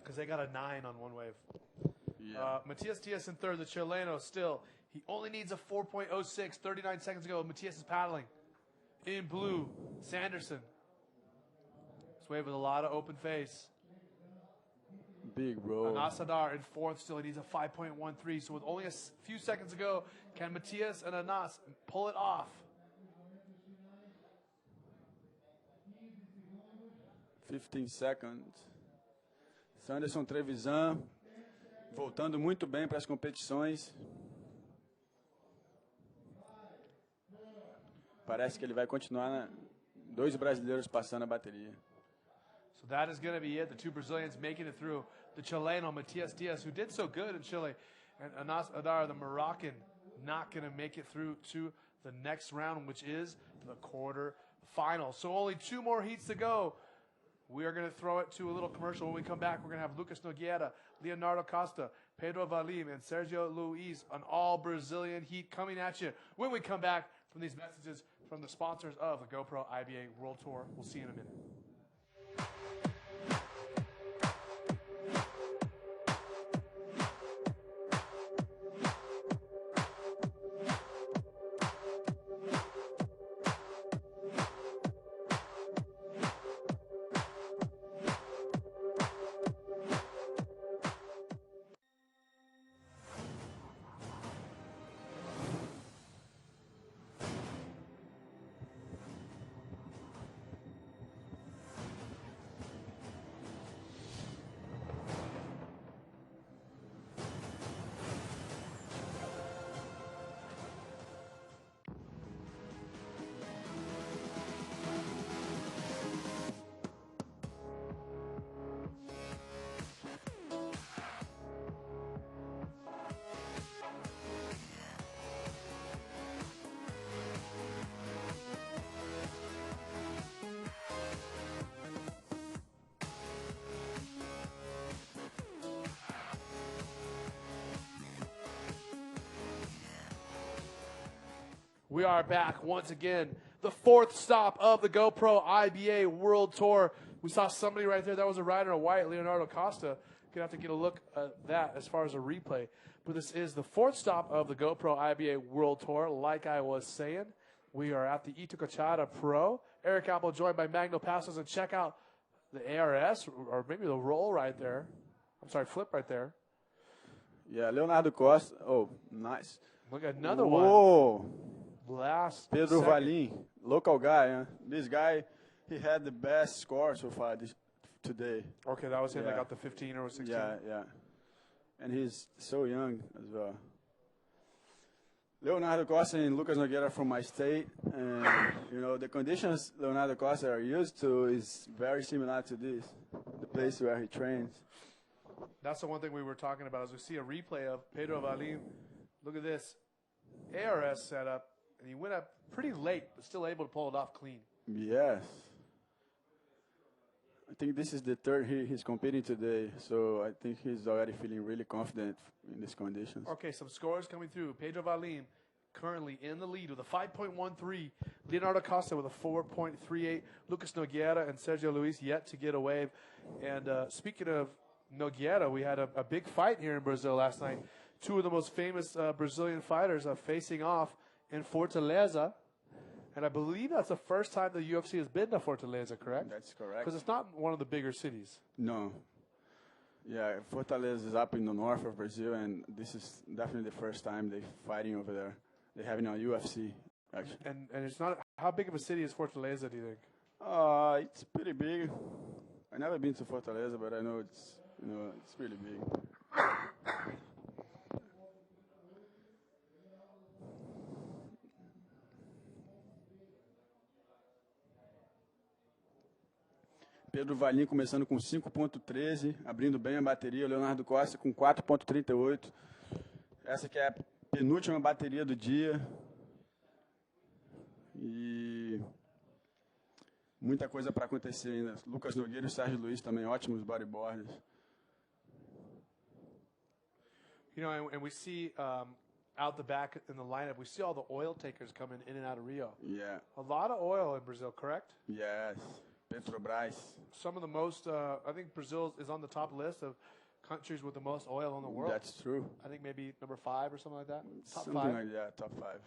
Because they got a 9 on one wave. Yeah. Matias Diaz in third, the Chileno still. He only needs a 4.06, 39 seconds ago. Matias is paddling. In blue, Sanderson. This wave with a lot of open face. Big roll. Anas Adar in fourth still. He needs a 5.13. So with only a few seconds to go, can Matias and Anas pull it off? 15 seconds. Sanderson Trevisan voltando muito bem para as competições. Parece que ele vai continuar. Dois brasileiros passando a bateria. So that is going to be it. The two Brazilians making it through. The Chileno, Matias Diaz, who did so good in Chile. And Anas Adar, the Moroccan, not going to make it through to the next round, which is the quarter final. So only 2 more heats to go. We are going to throw it to a little commercial. When we come back, we're going to have Lucas Nogueira, Leonardo Costa, Pedro Valim, and Sergio Luiz, an all-Brazilian heat coming at you when we come back from these messages from the sponsors of the GoPro IBA World Tour. We'll see you in a minute. We are back once again. The fourth stop of the GoPro IBA World Tour. We saw somebody right there. That was a rider in white, Leonardo Costa. Gonna have to get a look at that as far as a replay. But this is the fourth stop of the GoPro IBA World Tour. Like I was saying, we are at the Itacoatiara Pro. Eric Apple joined by Magno Passos, and check out the ARS, or maybe the roll right there. I'm sorry, flip right there. Yeah, Leonardo Costa. Oh, nice. Look at another Whoa. one. Last Pedro second. Valim, local guy. Huh? This guy, he had the best score so far today. Okay, that was him that Yeah. got the 15 or 16. Yeah. And he's so young as well. Leonardo Costa and Lucas Nogueira from my state. And, the conditions Leonardo Costa are used to is very similar to this, the place where he trains. That's the one thing we were talking about. As we see a replay of Pedro Valim. Look at this ARS setup, and he went up pretty late, but still able to pull it off clean. Yes. I think this is the third he's competing today, so I think he's already feeling really confident in these conditions. Okay, some scores coming through. Pedro Valim currently in the lead with a 5.13. Leonardo Costa with a 4.38. Lucas Nogueira and Sergio Luis yet to get a wave. And speaking of Nogueira, we had a big fight here in Brazil last night. Two of the most famous Brazilian fighters are facing off in Fortaleza. And I believe that's the first time the UFC has been to Fortaleza, correct? That's correct. Because it's not one of the bigger cities. No. Yeah, Fortaleza is up in the north of Brazil, and this is definitely the first time they're fighting over there. They're having a UFC, actually. And it's not, how big of a city is Fortaleza, do you think? It's pretty big. I've never been to Fortaleza, but I know it's really big. Pedro Valim começando com 5.13, abrindo bem a bateria. Leonardo Costa com 4.38. Essa que é a penúltima bateria do dia. E muita coisa para acontecer ainda. Lucas Nogueira e Sérgio Luis também ótimos bodyboarders. And we see out the back in the lineup, we see all the oil takers coming in and out of Rio. Yeah. A lot of oil in Brazil, correct? Yes. Petrobras. Some of the most, I think Brazil is on the top list of countries with the most oil in the world. That's true. I think maybe number 5 or something like that. Top Something 5. like that, top 5.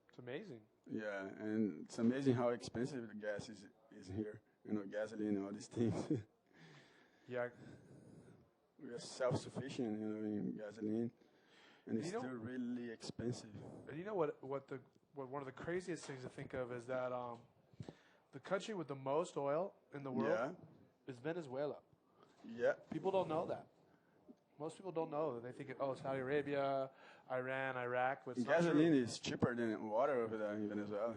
It's amazing. Yeah, and it's amazing how expensive the gas is here. Gasoline and all these things. Yeah. We are self-sufficient, in gasoline, and it's still really expensive. And you know what one of the craziest things to think of is that the country with the most oil in the world is Venezuela. Yeah. People don't know that. Most people don't know that. They think, Saudi Arabia, Iran, Iraq. But it's Gasoline is cheaper than water over there in Venezuela.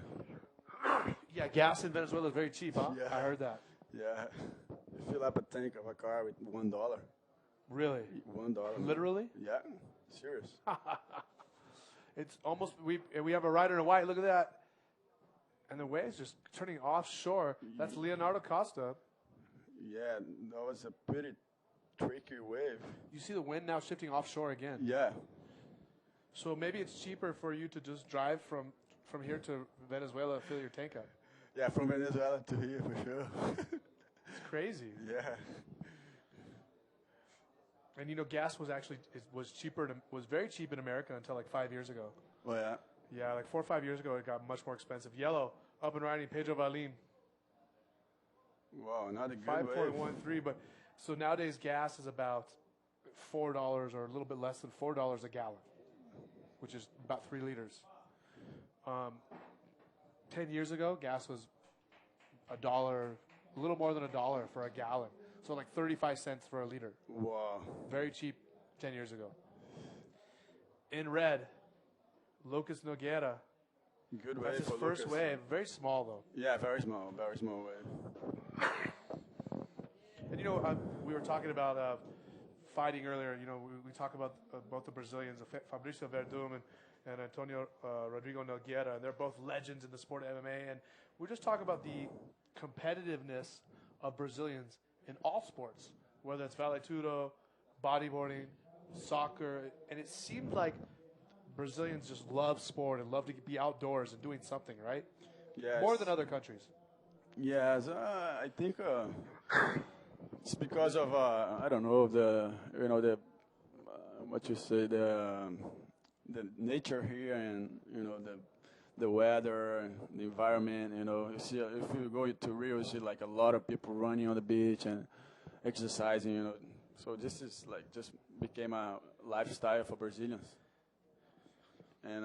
Yeah, gas in Venezuela is very cheap, huh? Yeah. I heard that. Yeah. You fill up a tank of a car with $1. Really? $1. Literally? Yeah. Serious. It's almost, we have a rider in white, look at that. And the wave's just turning offshore. That's Leonardo Costa. Yeah, that was a pretty tricky wave. You see the wind now shifting offshore again. Yeah. So maybe it's cheaper for you to just drive from here to Venezuela and fill your tank up. Yeah, from Venezuela to here for sure. It's crazy. Yeah. And gas was very cheap in America until like 5 years ago. Oh yeah. Yeah, like 4 or 5 years ago, it got much more expensive. Yellow, up and riding, Pedro Valim. Wow, not a good 5.13, but so nowadays gas is about $4 or a little bit less than $4 a gallon, which is about 3 liters. 10 years ago, gas was $1, a little more than $1 for a gallon. So like 35 cents for a liter. Wow. Very cheap 10 years ago. In red, Lucas Nogueira. Good wave. That's his for first Lucas. wave. Very small, though. Yeah, very small wave. And we were talking about fighting earlier. We talk about both the Brazilians, Fabricio Verdum and Antonio Rodrigo Nogueira, and they're both legends in the sport of MMA. And we're just talking about the competitiveness of Brazilians in all sports, whether it's vale tudo, bodyboarding, soccer. And it seemed like Brazilians just love sport and love to be outdoors and doing something, right? Yes. More than other countries. Yes, I think it's because of I don't know the what you say the nature here and the weather, the environment. You see if you go to Rio, you see like a lot of people running on the beach and exercising. So this is like just became a lifestyle for Brazilians. And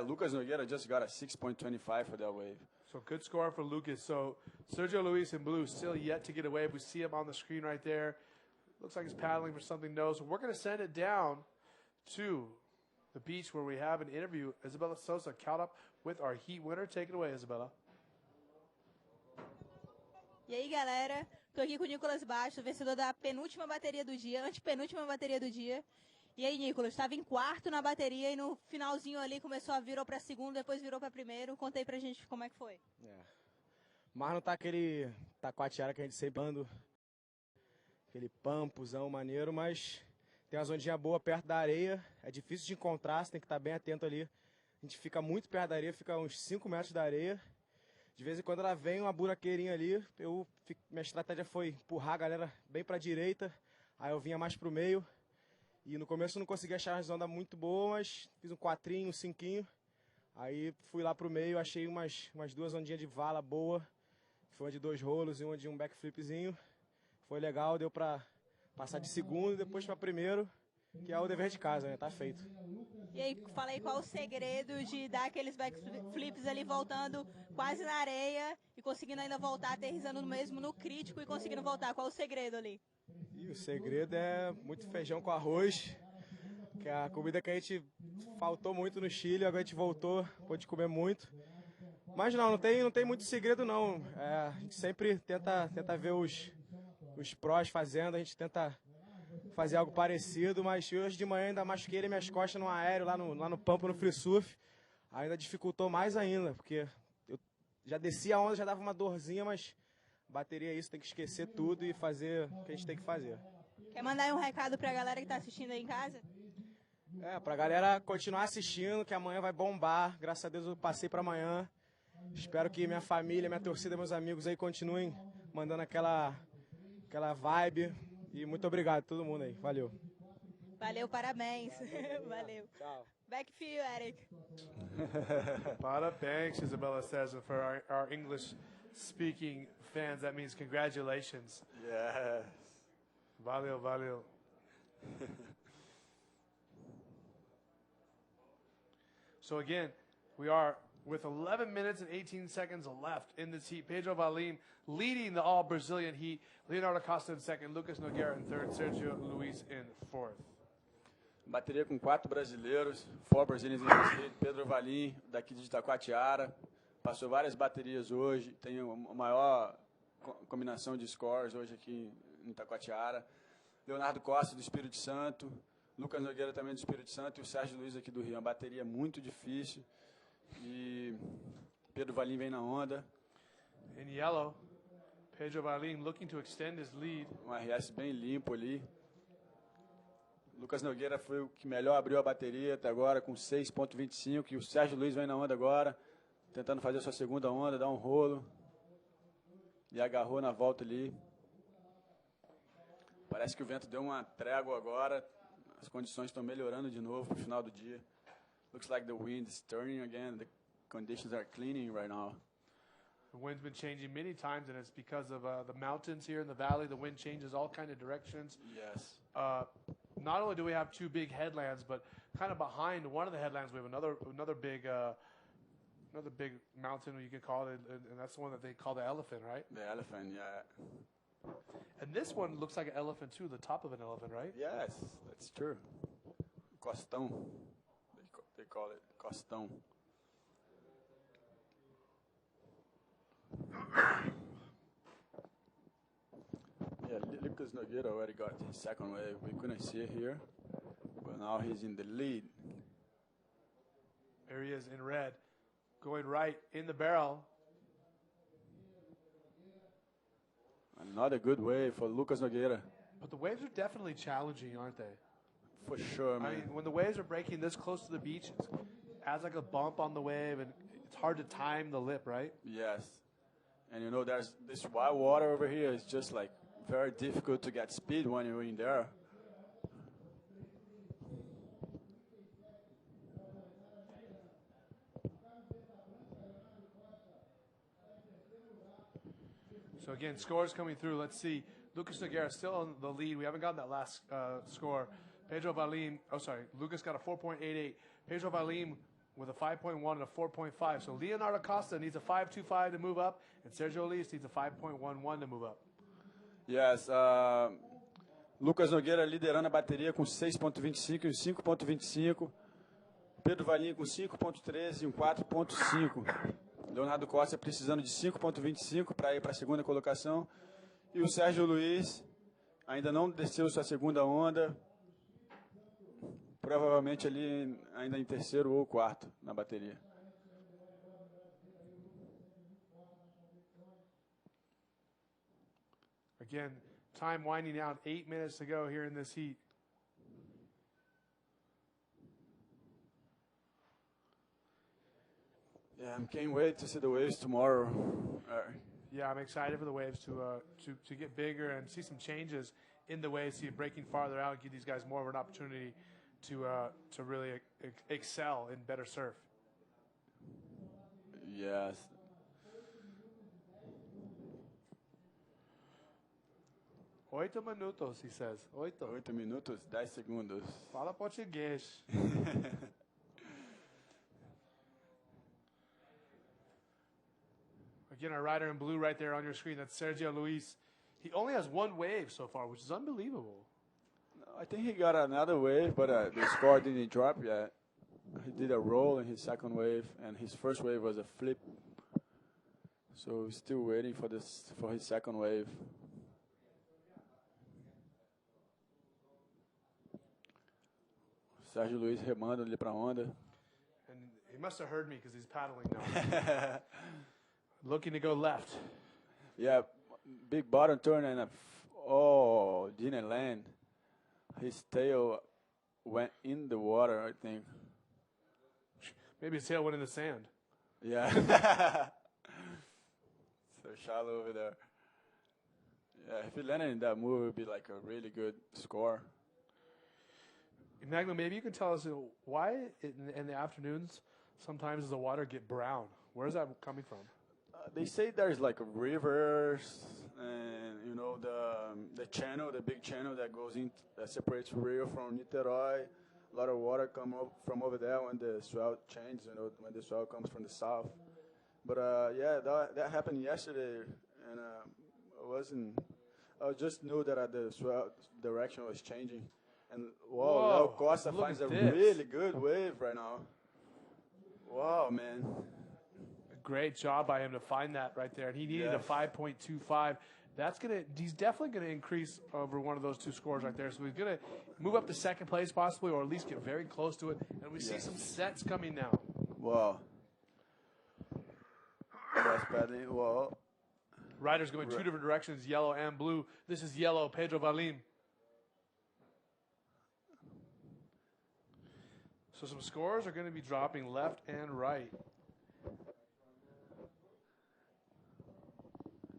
Lucas Nogueira just got a 6.25 for that wave. So good score for Lucas. So Sergio Luis in blue still yet to get a wave. We see him on the screen right there. Looks like he's paddling for something. No, so we're going to send it down to the beach where we have an interview. Isabella Sosa caught up with our heat winner. Take it away, Isabella. E aí, galera, tô aqui com o Nicolas Bastos, vencedor da penúltima bateria do dia, antepenúltima bateria do dia. E aí, Nicolas, estava em quarto na bateria e no finalzinho ali virou para segundo, depois virou para primeiro. Conta aí pra gente como é que foi. Mas não tá aquele Itacoatiara que a gente sempre anda, aquele pampuzão maneiro, mas tem uma ondinha boa perto da areia. É difícil de encontrar, você tem que estar bem atento ali. A gente fica muito perto da areia, fica uns 5 metros da areia. De vez em quando ela vem uma buraqueirinha ali, minha estratégia foi empurrar a galera bem pra direita, aí eu vinha mais pro meio. E no começo eu não consegui achar uma onda muito boa, mas fiz um 4, um 5. Aí fui lá pro meio, achei umas 2 ondinhas de vala boa. Foi uma de 2 rolos e uma de um backflipzinho. Foi legal, deu pra passar de segundo e depois pra primeiro, que é o dever de casa, né? Tá feito. E aí, fala aí qual o segredo de dar aqueles backflips ali voltando quase na areia e conseguindo ainda voltar, aterrissando mesmo no crítico e conseguindo voltar. Qual o segredo ali? E o segredo é muito feijão com arroz, que é a comida que a gente faltou muito no Chile, agora a gente voltou, pôde comer muito. Mas não tem muito segredo não. A gente sempre tenta ver os prós fazendo, a gente tenta fazer algo parecido, mas hoje de manhã ainda machuquei minhas costas no aéreo, lá no pampo, no free surf. Ainda dificultou mais ainda, porque eu já descia a onda, já dava uma dorzinha, mas bateria é isso, tem que esquecer tudo e fazer o que a gente tem que fazer. Quer mandar aí um recado pra galera que tá assistindo aí em casa? Pra galera continuar assistindo, que amanhã vai bombar. Graças a Deus eu passei pra amanhã. Espero que minha família, minha torcida, meus amigos aí continuem mandando aquela vibe. E muito obrigado a todo mundo aí. Valeu. Valeu, parabéns. Valeu. Tchau. Back to you, Eric. Parabéns, Isabella says. And for our English-speaking fans, that means congratulations. Yes. Valeu. So again, we are with 11 minutes and 18 seconds left in this heat. Pedro Valim leading the all-Brazilian heat. Leonardo Costa in second, Lucas Nogueira in third, Sergio Luis in fourth. Bateria com 4 brasileiros, 4 Brazilians in this heat. Pedro Valim, daqui de Itacoatiara, passou várias baterias hoje, tem a maior combinação de scores hoje aqui em Itacoatiara. Leonardo Costa do Espírito Santo, Lucas Nogueira também do Espírito Santo e o Sérgio Luis aqui do Rio. Uma bateria muito difícil e Pedro Valim vem na onda. In yellow, Pedro Valim looking to extend his lead. Um RS bem limpo ali. Lucas Nogueira foi o que melhor abriu a bateria até agora com 6.25 e o Sérgio Luis vem na onda agora, tentando fazer a sua segunda onda, dar um rolo. E agarrou na volta ali. Parece que o vento deu uma trégua agora. As condições estão melhorando de novo para o final do dia. Looks like the wind is turning again. The conditions are cleaning right now. The wind's been changing many times, and it's because of the mountains here in the valley. The wind changes all kind of directions. Yes. Not only do we have 2 big headlands, but kind of behind one of the headlands we have another big mountain, you can call it, and that's the one that they call the elephant, right? The elephant, yeah. And this one looks like an elephant too, the top of an elephant, right? Yes, that's true. Costão. They call it Costão. Yeah, Lucas Nogueira already got his second wave. We couldn't see it here, but now he's in the lead. There he is in red, going right in the barrel. Another good wave for Lucas Nogueira. But the waves are definitely challenging, aren't they? For sure, I man. mean, when the waves are breaking this close to the beach, it adds like a bump on the wave, and it's hard to time the lip, right? Yes. And you know, there's this wild water over here. It's just like very difficult to get speed when you're in there. So again, scores coming through. Let's see. Lucas Nogueira still in the lead. We haven't gotten that last score. Pedro Valim, Lucas got a 4.88. Pedro Valim with a 5.1 and a 4.5. So Leonardo Costa needs a 5.25 to move up, and Sergio Elias needs a 5.11 to move up. Yes, Lucas Nogueira liderando a bateria com 6.25 e 5.25. Pedro Valim com 5.13 e um 4.5. Leonardo Costa precisando de 5.25 para ir para a segunda colocação. E o Sérgio Luiz ainda não desceu sua segunda onda. Provavelmente ali ainda em terceiro ou quarto na bateria. Again, time winding down, 8 minutes to go here in this heat. Yeah, I can't wait to see the waves tomorrow. Yeah, I'm excited for the waves to get bigger and see some changes in the waves, see it breaking farther out, give these guys more of an opportunity to really excel in better surf. Yes. Oito minutos, he says. 8 minutos, 10 segundos. Fala português. Again, our rider in blue right there on your screen, that's Sergio Luis. He only has one wave so far, which is unbelievable. I think he got another wave, but the score didn't drop yet. He did a roll in his second wave, and his first wave was a flip. So he's still waiting for his second wave. Sérgio Luis remando ali para a onda. And he must have heard me because he's paddling now. Looking to go left. Yeah, big bottom turn and didn't land. His tail went in the water, I think. Maybe his tail went in the sand. Yeah. So shallow over there. Yeah, if he landed in that move, it would be like a really good score. Magno, maybe you can tell us why in the afternoons sometimes does the water get brown? Where is that coming from? They say there's like rivers and you know the channel, the big channel that goes in that separates Rio from Niterói. A lot of water come up from over there when the swell changes, you know, when the swell comes from the south. But yeah, that happened yesterday, and I just knew that the swell direction was changing. And whoa, Leo Costa finds a really good wave right now. Wow, man. Great job by him to find that right there. And he needed a 5.25. He's definitely gonna increase over one of those two scores right there. So he's gonna move up to second place possibly, or at least get very close to it. And we see some sets coming now. Wow. That's paddling. Wow. Riders going two different directions, yellow and blue. This is yellow, Pedro Valim. So some scores are going to be dropping left and right.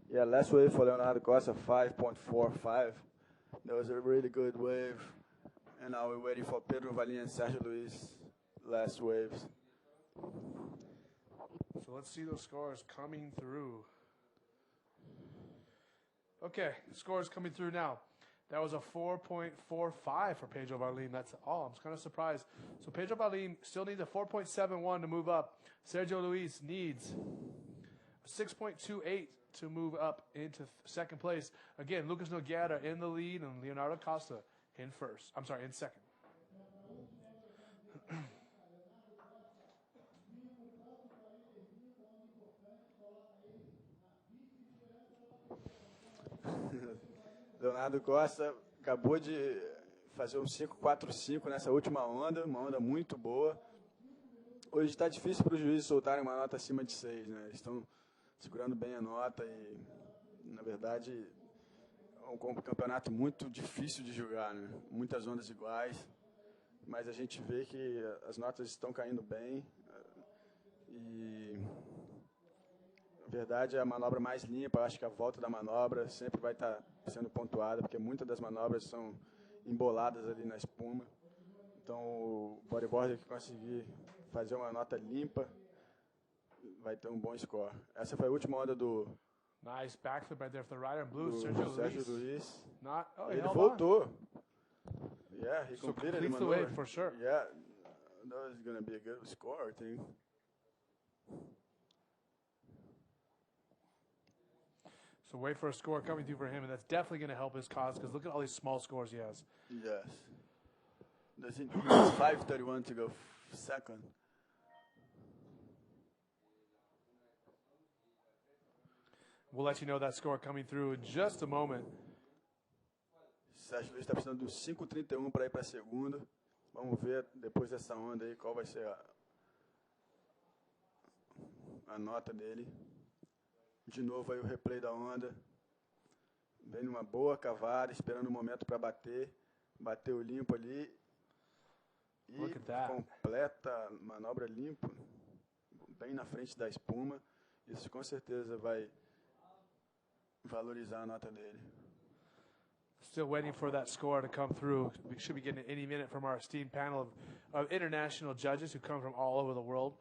Yeah, last wave for Leonardo Costa, 5.45. That was a really good wave. And now we're waiting for Pedro Valim and Sergio Luis, last waves. So let's see those scores coming through. Okay, scores coming through now. That was a 4.45 for Pedro Valim. That's all. I'm kind of surprised. So Pedro Valim still needs a 4.71 to move up. Sergio Luis needs a 6.28 to move up into second place. Again, Lucas Nogueira in the lead and Leonardo Costa in second. Leonardo Costa acabou de fazer um 5.45 nessa última onda, uma onda muito boa. Hoje está difícil para os juízes soltarem uma nota acima de 6, né? Eles estão segurando bem a nota e, na verdade, é um campeonato muito difícil de jogar, né? Muitas ondas iguais. mas a gente vê que as notas estão caindo bem. E, na verdade, é a manobra mais limpa. Eu acho que a volta da manobra sempre vai estar sendo pontuada, porque muitas das manobras são emboladas ali na espuma. Então, o bodyboarder que conseguir fazer uma nota limpa vai ter um bom score. Essa foi a última onda do... Nice backflip right there for the rider in blue, do Sergio Luis. Luis. Ele voltou. Yeah, he So completed the completes the maneuver. wave for sure. Yeah, that was going to be a good score, I think. So wait for a score coming through for him, and that's definitely going to help his cause, because look at all these small scores he has. Yes. He has 5:31 to go second. We'll let you know that score coming through in just a moment. Sérgio Luis está precisando de uns 5:31 para ir para segundo. Vamos ver depois dessa onda aí qual vai ser a nota dele. De novo aí o replay da onda. Bem numa boa cavada, esperando o momento para bater. Bateu limpo ali. E completa manobra limpa. Bem na frente da espuma. Isso com certeza vai valorizar a nota dele. Still waiting for that score to come through. We should be getting it any minute from our esteemed panel of international judges who come from all over the world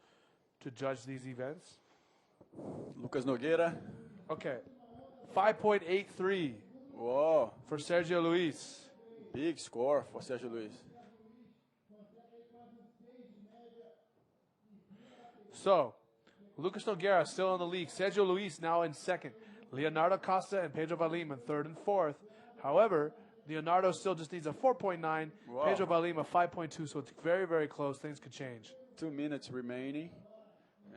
to judge these events. Lucas Nogueira. Okay. 5.83. Whoa. For Sergio Luis. Big score for Sergio Luis. So, Lucas Nogueira still in the league. Sergio Luis now in second. Leonardo Costa and Pedro Valim in third and fourth. However, Leonardo still just needs a 4.9. Wow. Pedro Valim a 5.2, so it's very, very close. Things could change. 2 minutes remaining,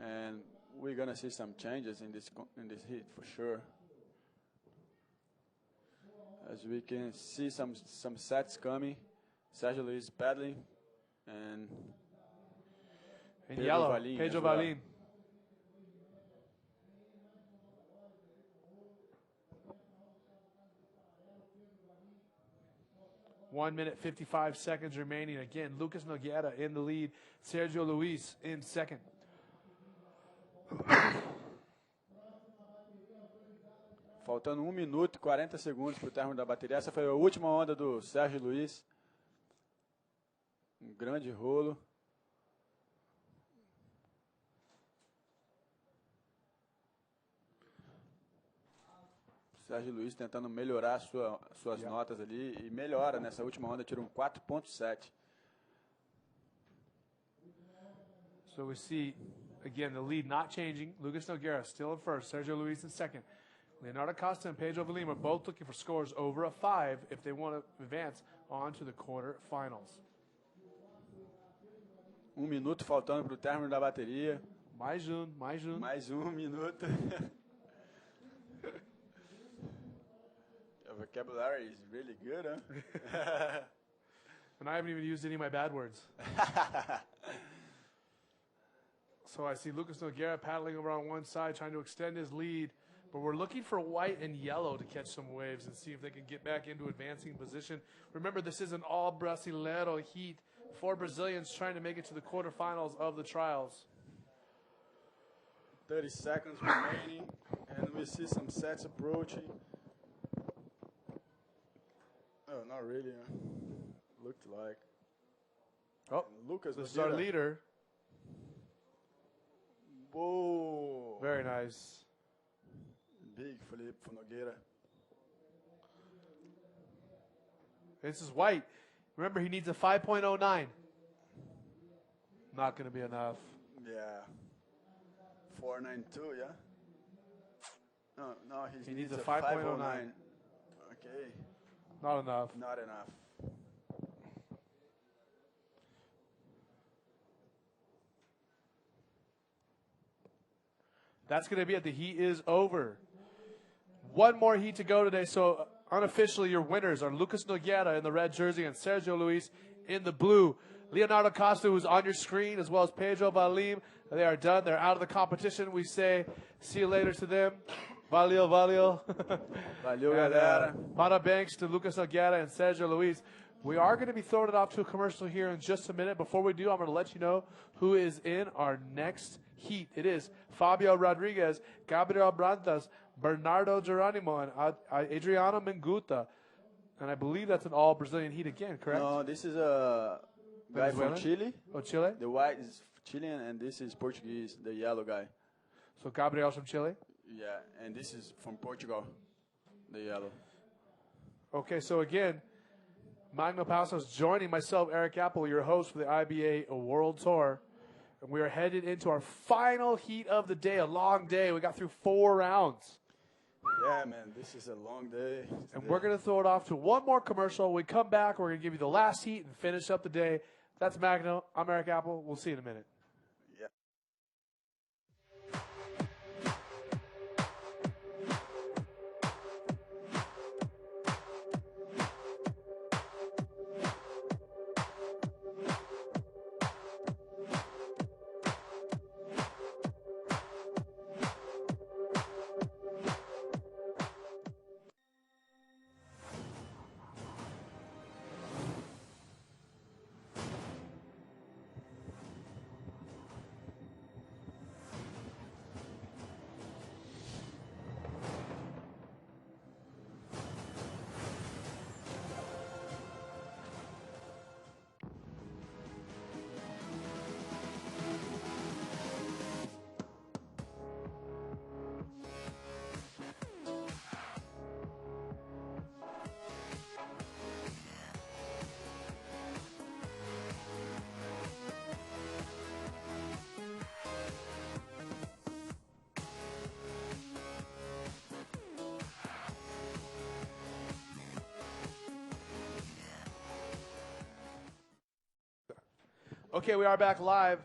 and we're gonna see some changes in this heat for sure. As we can see some sets coming. Sergio Luis paddling, and In Pedro yellow, Valim Pedro as well. Valim. One minute, 55 seconds remaining. Again, Lucas Nogueira in the lead. Sergio Luis in second. Faltando 1 minuto e 40 segundos para o término da bateria. Essa foi a última onda do Sérgio Luis. Um grande rolo. Sérgio Luis tentando melhorar suas notas ali. E melhora nessa última onda, tira um 4.7. So we see, again, the lead not changing. Lucas Nogueira still in first. Sergio Luis in second. Leonardo Costa and Pedro Valim are both looking for scores over a 5 if they want to advance on to the quarterfinals. 1 minuto faltando para o término da bateria. Mais um. Mais 1 minuto. Your vocabulary is really good, huh? And I haven't even used any of my bad words. So I see Lucas Nogueira paddling over on one side, trying to extend his lead. But we're looking for white and yellow to catch some waves and see if they can get back into advancing position. Remember, this is an all Brasileiro heat. 4 Brazilians trying to make it to the quarterfinals of the trials. 30 seconds remaining, and we see some sets approaching. Oh, not really. Huh? Looked like. Oh, Lucas this is our leader. Whoa. Very nice. Big flip for Nogueira. This is white. Remember, he needs a 5.09. Not going to be enough. Yeah. 492, yeah? No, he needs a 5.09. Okay. Not enough. Not enough. That's going to be it. The heat is over. One more heat to go today, so unofficially your winners are Lucas Nogueira in the red jersey and Sergio Luis in the blue. Leonardo Costa, who's on your screen, as well as Pedro Valim. They are done. They're out of the competition. We say see you later to them. Valeu. Valeu, galera. Parabéns to Lucas Nogueira and Sergio Luis. We are going to be throwing it off to a commercial here in just a minute. Before we do, I'm going to let you know who is in our next heat. It is Fabio Rodriguez, Gabriel Brantas, Bernardo Geronimo, and Adriano Menguta. And I believe that's an all Brazilian heat again, correct? No, this is a guy from Venezuelan? Chile. Oh, Chile? The white is Chilean, and this is Portuguese, the yellow guy. So Gabriel's from Chile? Yeah, and this is from Portugal, the yellow. Okay, so again, Magno Passos joining myself, Eric Apple, your host for the IBA World Tour. And we are headed into our final heat of the day, a long day. We got through 4 rounds. Yeah, man, this is a long day. And we're going to throw it off to one more commercial. When we come back, we're going to give you the last heat and finish up the day. That's Magno. I'm Eric Apple. We'll see you in a minute. Yeah. Okay, we are back live.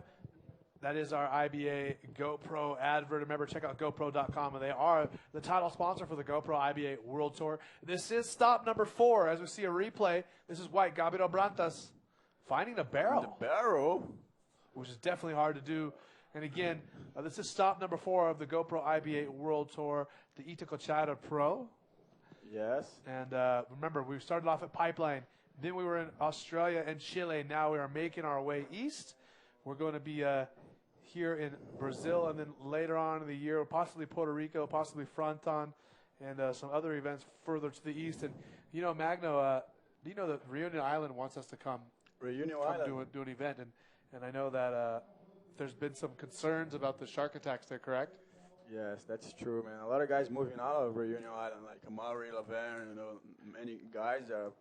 That is our IBA GoPro advert. Remember, check out GoPro.com, and they are the title sponsor for the GoPro IBA World Tour. This is stop number 4. As we see a replay, this is white Gabriel Brantas finding the barrel. The barrel? Which is definitely hard to do. And again, this is stop number 4 of the GoPro IBA World Tour, the Itacoatiara Pro. Yes. And remember, we started off at Pipeline. Then we were in Australia and Chile. Now we are making our way east. We're going to be here in Brazil, and then later on in the year, possibly Puerto Rico, possibly Fronton, and some other events further to the east. And, you know, Magno, do you know that Reunion Island wants us to come? Reunion Island? Do an event. And I know that there's been some concerns about the shark attacks there, correct? Yes, that's true, man. A lot of guys moving out of Reunion Island, like Amari, Laverne, you know, many guys are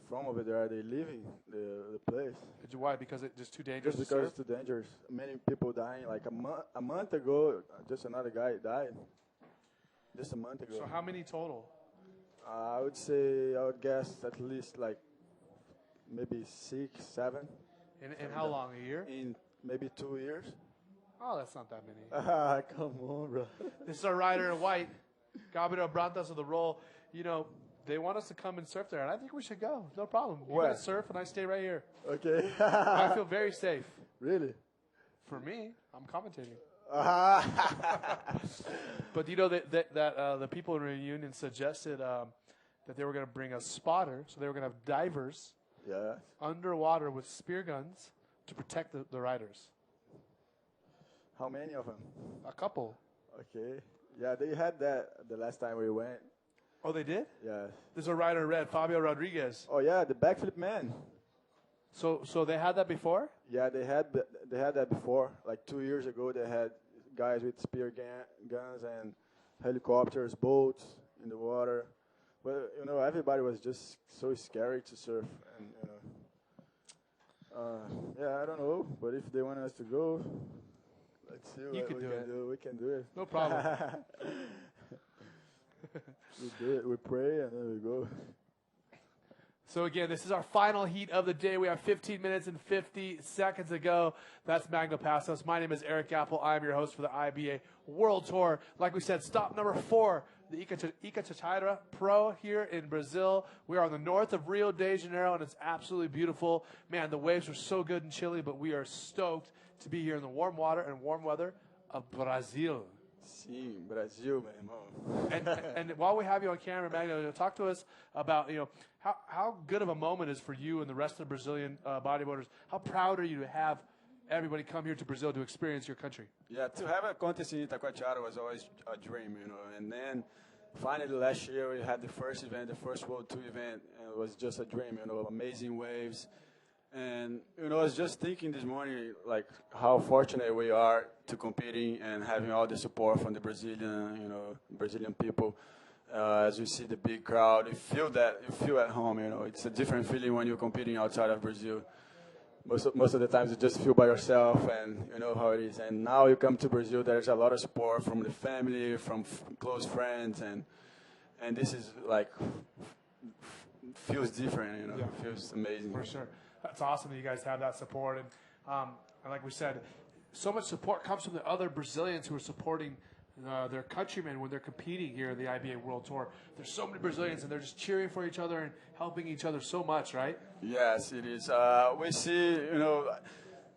from over there, they leaving the place. Why? Because it's just too dangerous Just to because surf? it's too dangerous. Many people dying. Like a month ago, just another guy died. Just a month ago. So how many total? I would guess at least like maybe 6, 7. In how long? A year? In maybe 2 years. Oh, that's not that many. Come on, bro. This is our rider in white, Gabriel Brantas of the roll. You know, they want us to come and surf there, and I think we should go. No problem. You Where? guys surf, and I stay right here. Okay. I feel very safe. Really? For me, I'm commentating. But you know that the people in Reunion suggested that they were going to bring a spotter, so they were going to have divers underwater with spear guns to protect the riders. How many of them? A couple. Okay. Yeah, they had that the last time we went. Oh, they did? Yeah. There's a rider in red, Fabio Rodriguez. Oh yeah, the backflip man. So they had that before? Yeah, they had that before. Like 2 years ago, they had guys with spear guns and helicopters, boats in the water. But you know, everybody was just so scary to surf, and you know. Yeah, I don't know, but if they want us to go, let's see what we can do. We can do it. No problem. We do it. We pray, and then we go. So again, this is our final heat of the day. We have 15 minutes and 50 seconds to go. That's Magno Passos. My name is Eric Apple. I'm your host for the IBA World Tour. Like we said, stop number 4, the Itacoatiara Pro here in Brazil. We are on the north of Rio de Janeiro, and it's absolutely beautiful. Man, the waves are so good in Chile, but we are stoked to be here in the warm water and warm weather of Brazil. Sim, Brasil, meu irmão. And while we have you on camera, Magno, talk to us about how good of a moment is for you and the rest of the Brazilian bodybuilders. How proud are you to have everybody come here to Brazil to experience your country? Yeah, to have a contest in Itacoatiara was always a dream, And then finally last year we had the first event, the first World 2 event, and it was just a dream, amazing waves. And, I was just thinking this morning, like, how fortunate we are to competing and having all the support from the Brazilian people. As you see the big crowd, you feel at home, It's a different feeling when you're competing outside of Brazil. Most of the times you just feel by yourself, and you know how it is. And now you come to Brazil, there's a lot of support from the family, from close friends, and this is like, feels different, Yeah. Feels amazing. For sure. That's awesome that you guys have that support. And like we said, so much support comes from the other Brazilians who are supporting their countrymen when they're competing here in the IBA World Tour. There's so many Brazilians, and they're just cheering for each other and helping each other so much, right? Yes, it is. We see,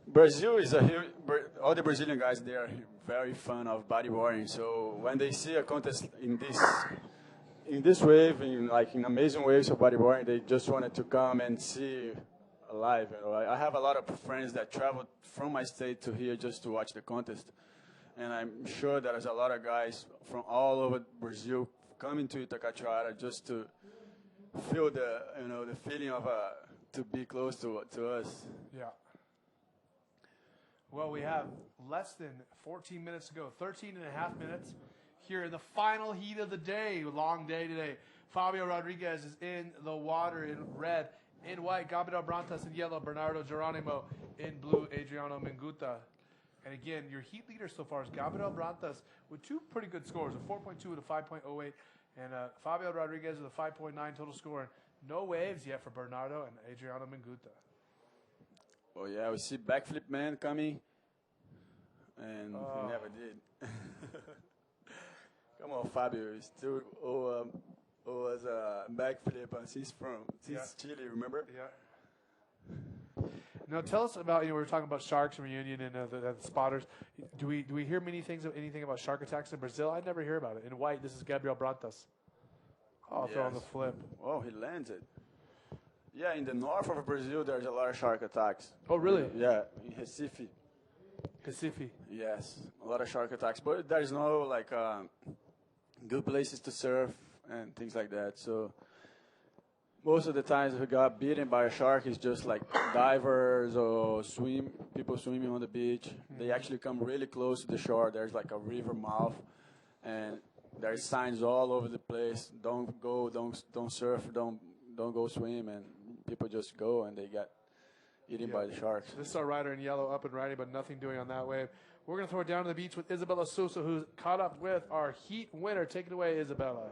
Brazil is all the Brazilian guys, they are very fan of bodyboarding. So when they see a contest in this wave, in amazing waves of bodyboarding, they just wanted to come and see live. I have a lot of friends that traveled from my state to here just to watch the contest, and I'm sure there's a lot of guys from all over Brazil coming to Itacoatiara just to feel the feeling of to be close to us. Yeah. Well, we have less than 14 minutes to go, 13 and a half minutes here in the final heat of the day. Long day today. Fabio Rodriguez is in the water in red. In white, Gabriel Brantas in yellow, Bernardo Geronimo in blue, Adriano Minguta. And again, your heat leader so far is Gabriel Brantas with two pretty good scores, a 4.2 and a 5.08, and Fabio Rodriguez with a 5.9 total score. And no waves yet for Bernardo and Adriano Minguta. Oh yeah, we see backflip man coming, and he never did. Come on, Fabio, he still was a backflip since Chile, remember? Yeah. Now tell us about, we were talking about sharks reunion and the spotters. Do we hear anything about shark attacks in Brazil? I never hear about it. In white, this is Gabriel Brantas. Throw on the flip. Oh, he lands it. Yeah, in the north of Brazil, there's a lot of shark attacks. Oh, really? Yeah, in Recife. Recife. Yes, a lot of shark attacks, but there's no good places to surf and things like that. So most of the times we got bitten by a shark is just like divers or people swimming on the beach. They actually come really close to the shore. There's like a river mouth, and there's signs all over the place. Don't go, don't surf, don't go swim, and people just go and they get eaten by the sharks. This is our rider in yellow up and riding, but nothing doing on that wave. We're going to throw it down to the beach with Isabella Sousa, who's caught up with our heat winner. Take it away, Isabella.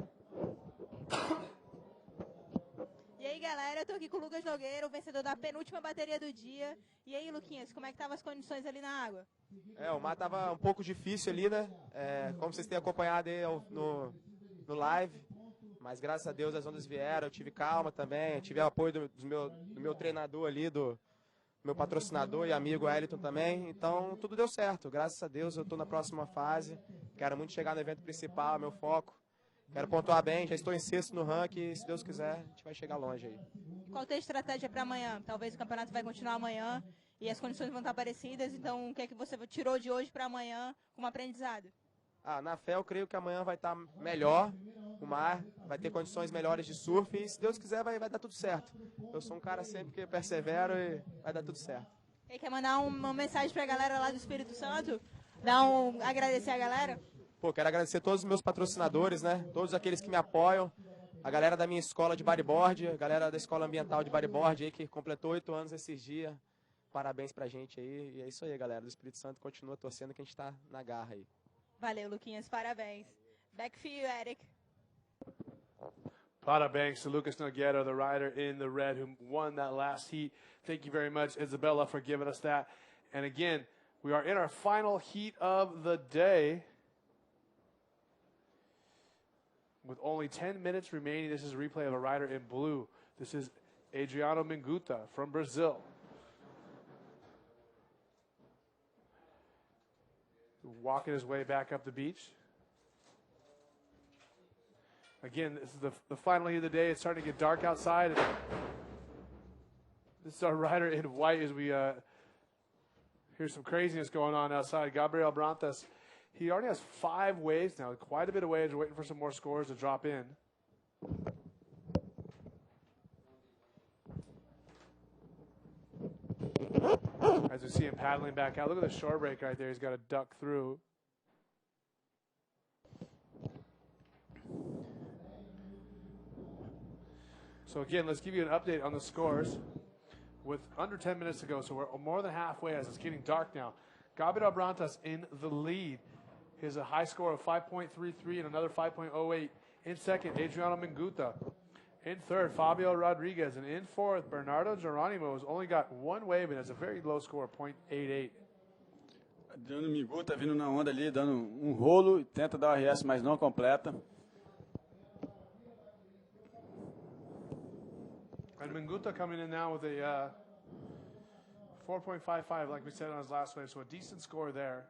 E aí, galera, eu tô aqui com o Lucas Nogueira, o vencedor da penúltima bateria do dia. E aí, Luquinhas, como é que estavam as condições ali na água? O mar tava um pouco difícil ali, né? Como vocês têm acompanhado aí no live. Mas graças a Deus as ondas vieram, eu tive calma também, eu tive o apoio do meu treinador ali, do meu patrocinador e amigo Eliton também. Então tudo deu certo, graças a Deus eu estou na próxima fase. Quero muito chegar no evento principal, meu foco. Quero pontuar bem, já estou em sexto no ranking e se Deus quiser a gente vai chegar longe aí. Qual a tua estratégia para amanhã? Talvez o campeonato vai continuar amanhã e as condições vão estar parecidas, então o que é que você tirou de hoje para amanhã como aprendizado? Na fé eu creio que amanhã vai estar melhor, o mar vai ter condições melhores de surf e se Deus quiser vai dar tudo certo. Eu sou um cara sempre que persevero e vai dar tudo certo. E quer mandar uma mensagem para a galera lá do Espírito Santo? Agradecer a galera? Quero agradecer todos os meus patrocinadores, né? Todos aqueles que me apoiam, a galera da minha escola de bodyboard, a galera da escola ambiental de bodyboard aí que completou 8 anos esses dias. Parabéns pra gente aí. E é isso aí, galera do Espírito Santo. Continua torcendo que a gente tá na garra aí. Valeu, Luquinhas. Parabéns. Back for you, Eric. Parabéns to Lucas Nogueira, the rider in the red who won that last heat. Thank you very much, Isabella, for giving us that. And again, we are in our final heat of the day. With only 10 minutes remaining, this is a replay of a rider in blue. This is Adriano Minguta from Brazil. Walking his way back up the beach. Again, this is the final heat of the day. It's starting to get dark outside. This is our rider in white as we hear some craziness going on outside. Gabriel Brantas, he already has 5 waves now. Quite a bit of waves. We're waiting for some more scores to drop in. As we see him paddling back out. Look at the shore break right there. He's got to duck through. So again, let's give you an update on the scores with under 10 minutes to go. So we're more than halfway as it's getting dark now. Gabriel Brantas in the lead. He has a high score of 5.33 and another 5.08. In second, Adriano Minguta. In third, Fabio Rodriguez. And in fourth, Bernardo Geronimo has only got 1 wave and has a very low score of 0.88. Adriano Minguta vindo na onda ali, dando rolo e tenta dar o RS, mas não completa. And Minguta coming in now with a 4.55, like we said on his last wave, so a decent score there.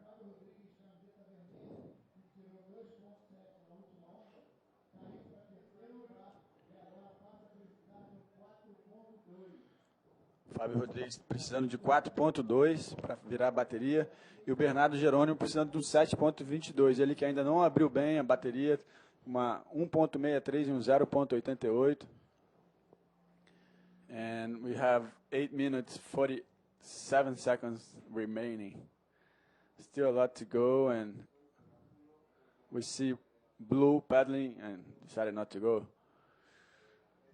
Fábio Rodrigues precisando de 4.2 para virar a bateria. E o Bernardo Jerônimo precisando de um 7.22. Ele que ainda não abriu bem a bateria, uma 1.63 e um 0.88. And we have 8 minutes, 47 seconds remaining. Still a lot to go, and we see Blue paddling and decided not to go.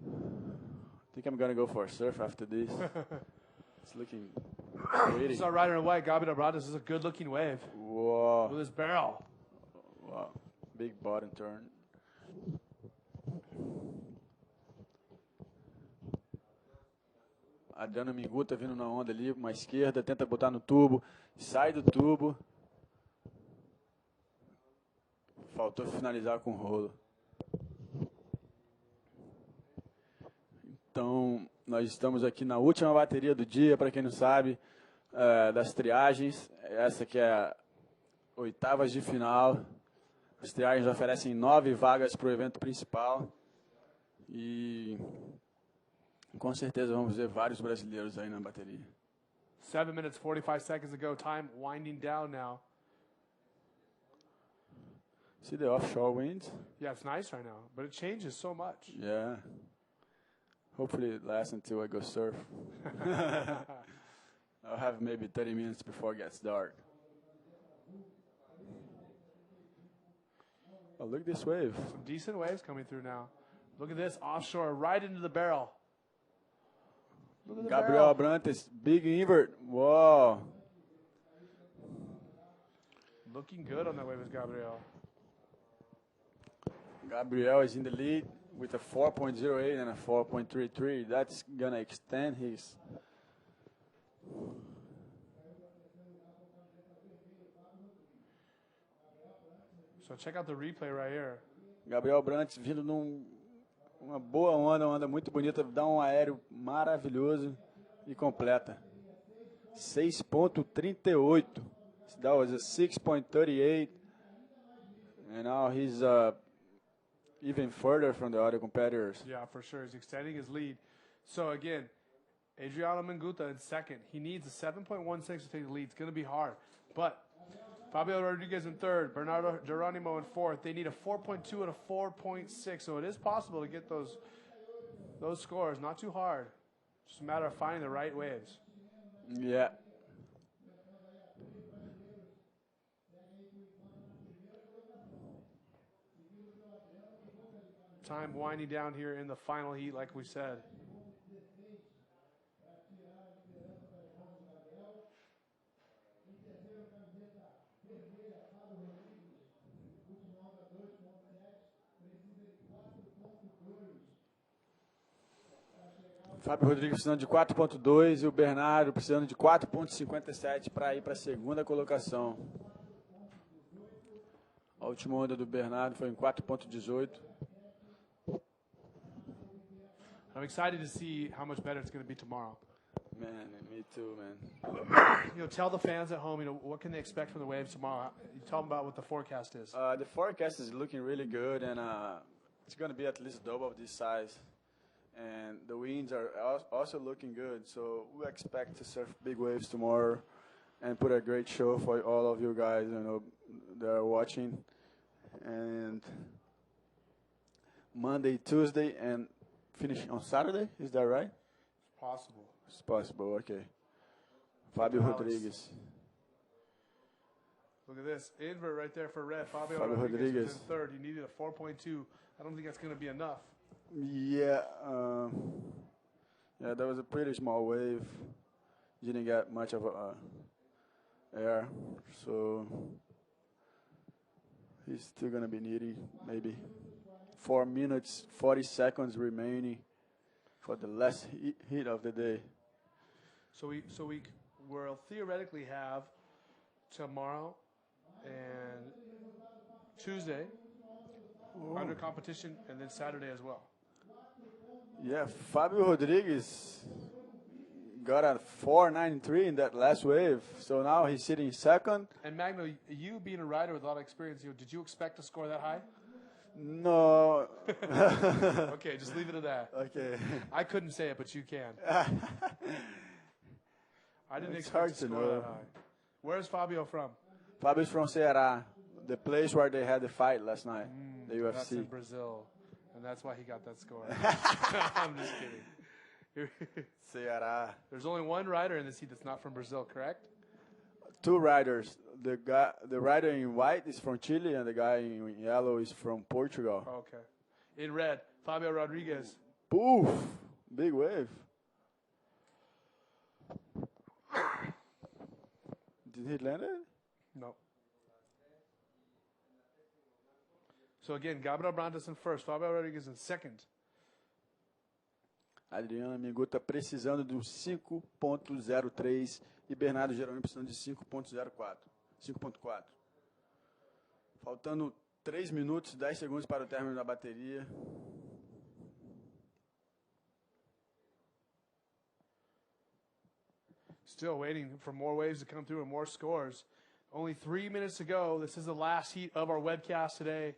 I think I'm going to go for a surf after this. It's looking pretty. This is our rider in white, Gabriel Brantas. This is a good-looking wave. Whoa. With his barrel. Wow. Big bottom turn. Adriano Minguta vindo na onda ali, uma esquerda, tenta botar no tubo, sai do tubo. Faltou finalizar com o rolo. Então, nós estamos aqui na última bateria do dia, para quem não sabe, das triagens. Essa aqui é a 8ª de final. As triagens oferecem 9 vagas para o evento principal. E com certeza vamos ver vários brasileiros aí na bateria. 7 minutes, 45 seconds to go. Time winding down now. See the offshore winds? Yeah, it's nice right now, but it changes so much. Yeah. Hopefully it lasts until I go surf. I'll have maybe 30 minutes before it gets dark. Oh, look at this wave. Some decent waves coming through now. Look at this, offshore, right into the barrel. Look at the Gabriel barrel. Brantas, big invert. Whoa. Looking good on that wave is Gabriel. Gabriel is in the lead with a 4.08 and a 4.33. That's going to extend his... So check out the replay right here. Gabriel Brantas vindo uma boa onda, uma onda muito bonita, dá um aéreo maravilhoso e completa. 6.38. That was a 6.38. And now he's even further from the other competitors. Yeah, for sure. He's extending his lead. So again, Adriano Minguta in second. He needs a 7.16 to take the lead. It's going to be hard. But Fabio Rodriguez in third. Bernardo Geronimo in fourth. They need a 4.2 and a 4.6. So it is possible to get those scores. Not too hard. Just a matter of finding the right waves. Yeah. Time winding down here in the final heat, like we said. Fábio Rodrigues precisando de 4.2 e o Bernardo precisando de 4.57 para ir para a segunda colocação. A última onda do Bernardo foi em 4.18. I'm excited to see how much better it's going to be tomorrow. Man, me too, man. You know, tell the fans at home, what can they expect from the waves tomorrow? You tell them about what the forecast is. The forecast is looking really good, and it's going to be at least double this size. And the winds are also looking good. So we expect to surf big waves tomorrow and put a great show for all of you guys, that are watching. And Monday, Tuesday, and finish on Saturday. Is that right? It's possible. It's possible. Okay. Fabio Rodrigues. Look at this. Invert right there for red. Fabio Rodriguez was in third. You needed a 4.2. I don't think that's going to be enough. Yeah. That was a pretty small wave. Didn't get much of air. So he's still going to be needing maybe 4 minutes, 40 seconds remaining for the last heat of the day. So we will theoretically have tomorrow and Tuesday under competition, and then Saturday as well. Yeah, Fabio Rodrigues got a 4.93 in that last wave, so now he's sitting second. And Magno, you being a rider with a lot of experience, did you expect to score that high? No. Okay, just leave it at that. Okay. I couldn't say it, but you can. I didn't It's expect hard to to score know. that high. Where's Fabio from? Fabio's from Ceará, the place where they had the fight last night, the UFC. That's in Brazil, and that's why he got that score. I'm just kidding. Ceará. There's only one rider in this heat that's not from Brazil, correct? 2 riders. The rider in white is from Chile, and the guy in yellow is from Portugal. Okay. In red, Fabio Rodriguez. Poof! Big wave. Did he land it? No. So again, Gabriel Brandes in first, Fabio Rodriguez in second. Adriano Miguel precisando de um 5.03 e Bernardo Jerônimo precisando de 5.04. 5.4. Faltando 3 minutos e 10 segundos para o término da bateria. Still waiting for more waves to come through and more scores. Only 3 minutes to go. This is the last heat of our webcast today.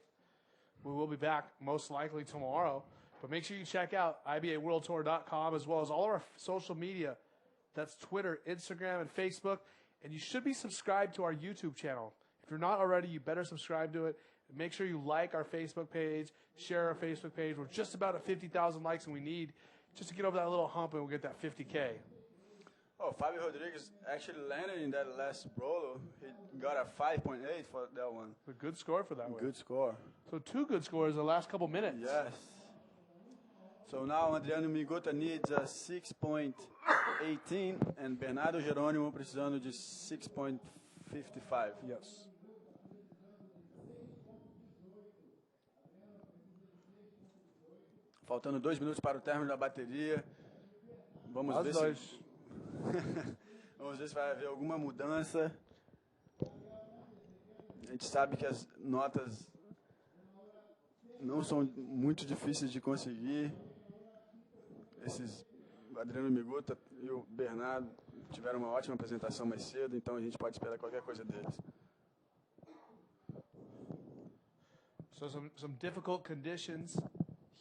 We will be back most likely tomorrow. But make sure you check out IBAWorldTour.com as well as all of our social media. That's Twitter, Instagram, and Facebook. And you should be subscribed to our YouTube channel. If you're not already, you better subscribe to it. Make sure you like our Facebook page, share our Facebook page. We're just about at 50,000 likes, and we need just to get over that little hump, and we'll get that 50K. Oh, Fabio Rodrigues actually landed in that last roll. He got a 5.8 for that one. A good score for that one. Good score. So 2 good scores in the last couple minutes. Yes. So now Adriano Migota needs a 6.18 and Bernardo Jerônimo precisando de 6.55. Yes. Faltando 2 minutos para o término da bateria. Vamos ver se... Vamos ver se vai haver alguma mudança. A gente sabe que as notas não são muito difíceis de conseguir. Esses Adriano Migota e o Bernardo tiveram uma ótima apresentação mais cedo, então a gente pode esperar qualquer coisa deles. So some difficult conditions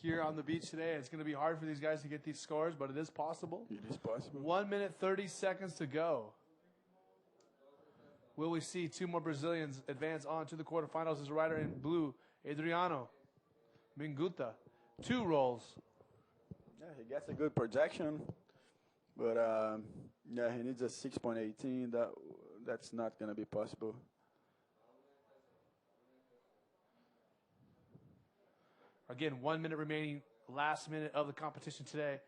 here on the beach today. It's going to be hard for these guys to get these scores, but it is possible. It is possible. 1 minute, 30 seconds to go. Will we see 2 more Brazilians advance on to the quarterfinals as a rider in blue, Adriano Minguta. 2 rolls. Yeah, he gets a good projection, but yeah, he needs a 6.18. That's not going to be possible. Again, 1 minute remaining, last minute of the competition today.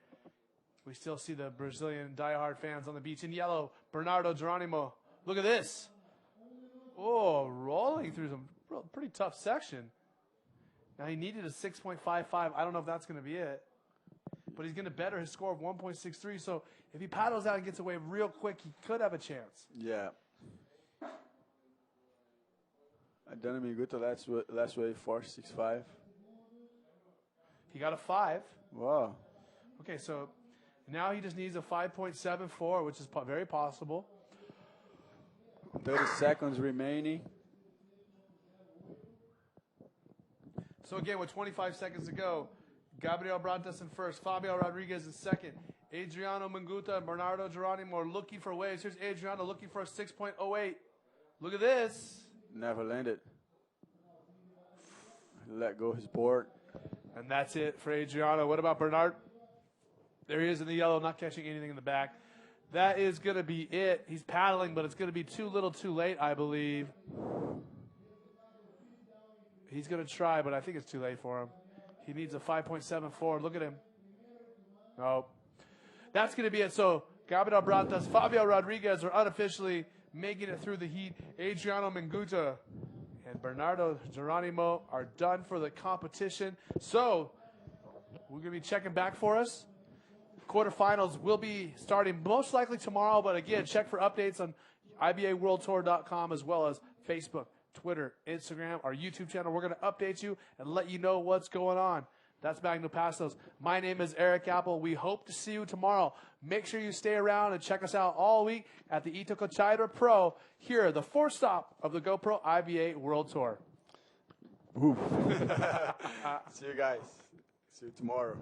We still see the Brazilian diehard fans on the beach. In yellow, Bernardo Geronimo. Look at this. Oh, rolling through some pretty tough section. Now, he needed a 6.55. I don't know if that's going to be it. But he's going to better his score of 1.63. So if he paddles out and gets away real quick, he could have a chance. Yeah. Adriano Miguta, last wave, 4.65. He got a 5. Wow. Okay, so now he just needs a 5.74, which is very possible. 30 seconds remaining. So again, with 25 seconds to go, Gabriel Brantas in first, Fabio Rodriguez in second, Adriano Manguta and Bernardo Geronimo are looking for waves. Here's Adriano looking for a 6.08. Look at this. Never landed. Let go his board. And that's it for Adriano. What about Bernard? There he is in the yellow, not catching anything in the back. That is going to be it. He's paddling, but it's going to be too little too late, I believe. He's going to try, but I think it's too late for him. He needs a 5.74. Look at him. Nope. That's going to be it. So Gabriel Brantas, Fabio Rodriguez are unofficially making it through the heat. Adriano Manguta and Bernardo Geronimo are done for the competition. So we're going to be checking back for us. Quarterfinals will be starting most likely tomorrow, but again, check for updates on IBAWorldTour.com as well as Facebook, Twitter, Instagram, our YouTube channel. We're going to update you and let you know what's going on. That's Magno Pastos. My name is Eric Apple. We hope to see you tomorrow. Make sure you stay around and check us out all week at the Itacoatiara Pro here, the fourth stop of the GoPro IBA World Tour. See you guys. See you tomorrow.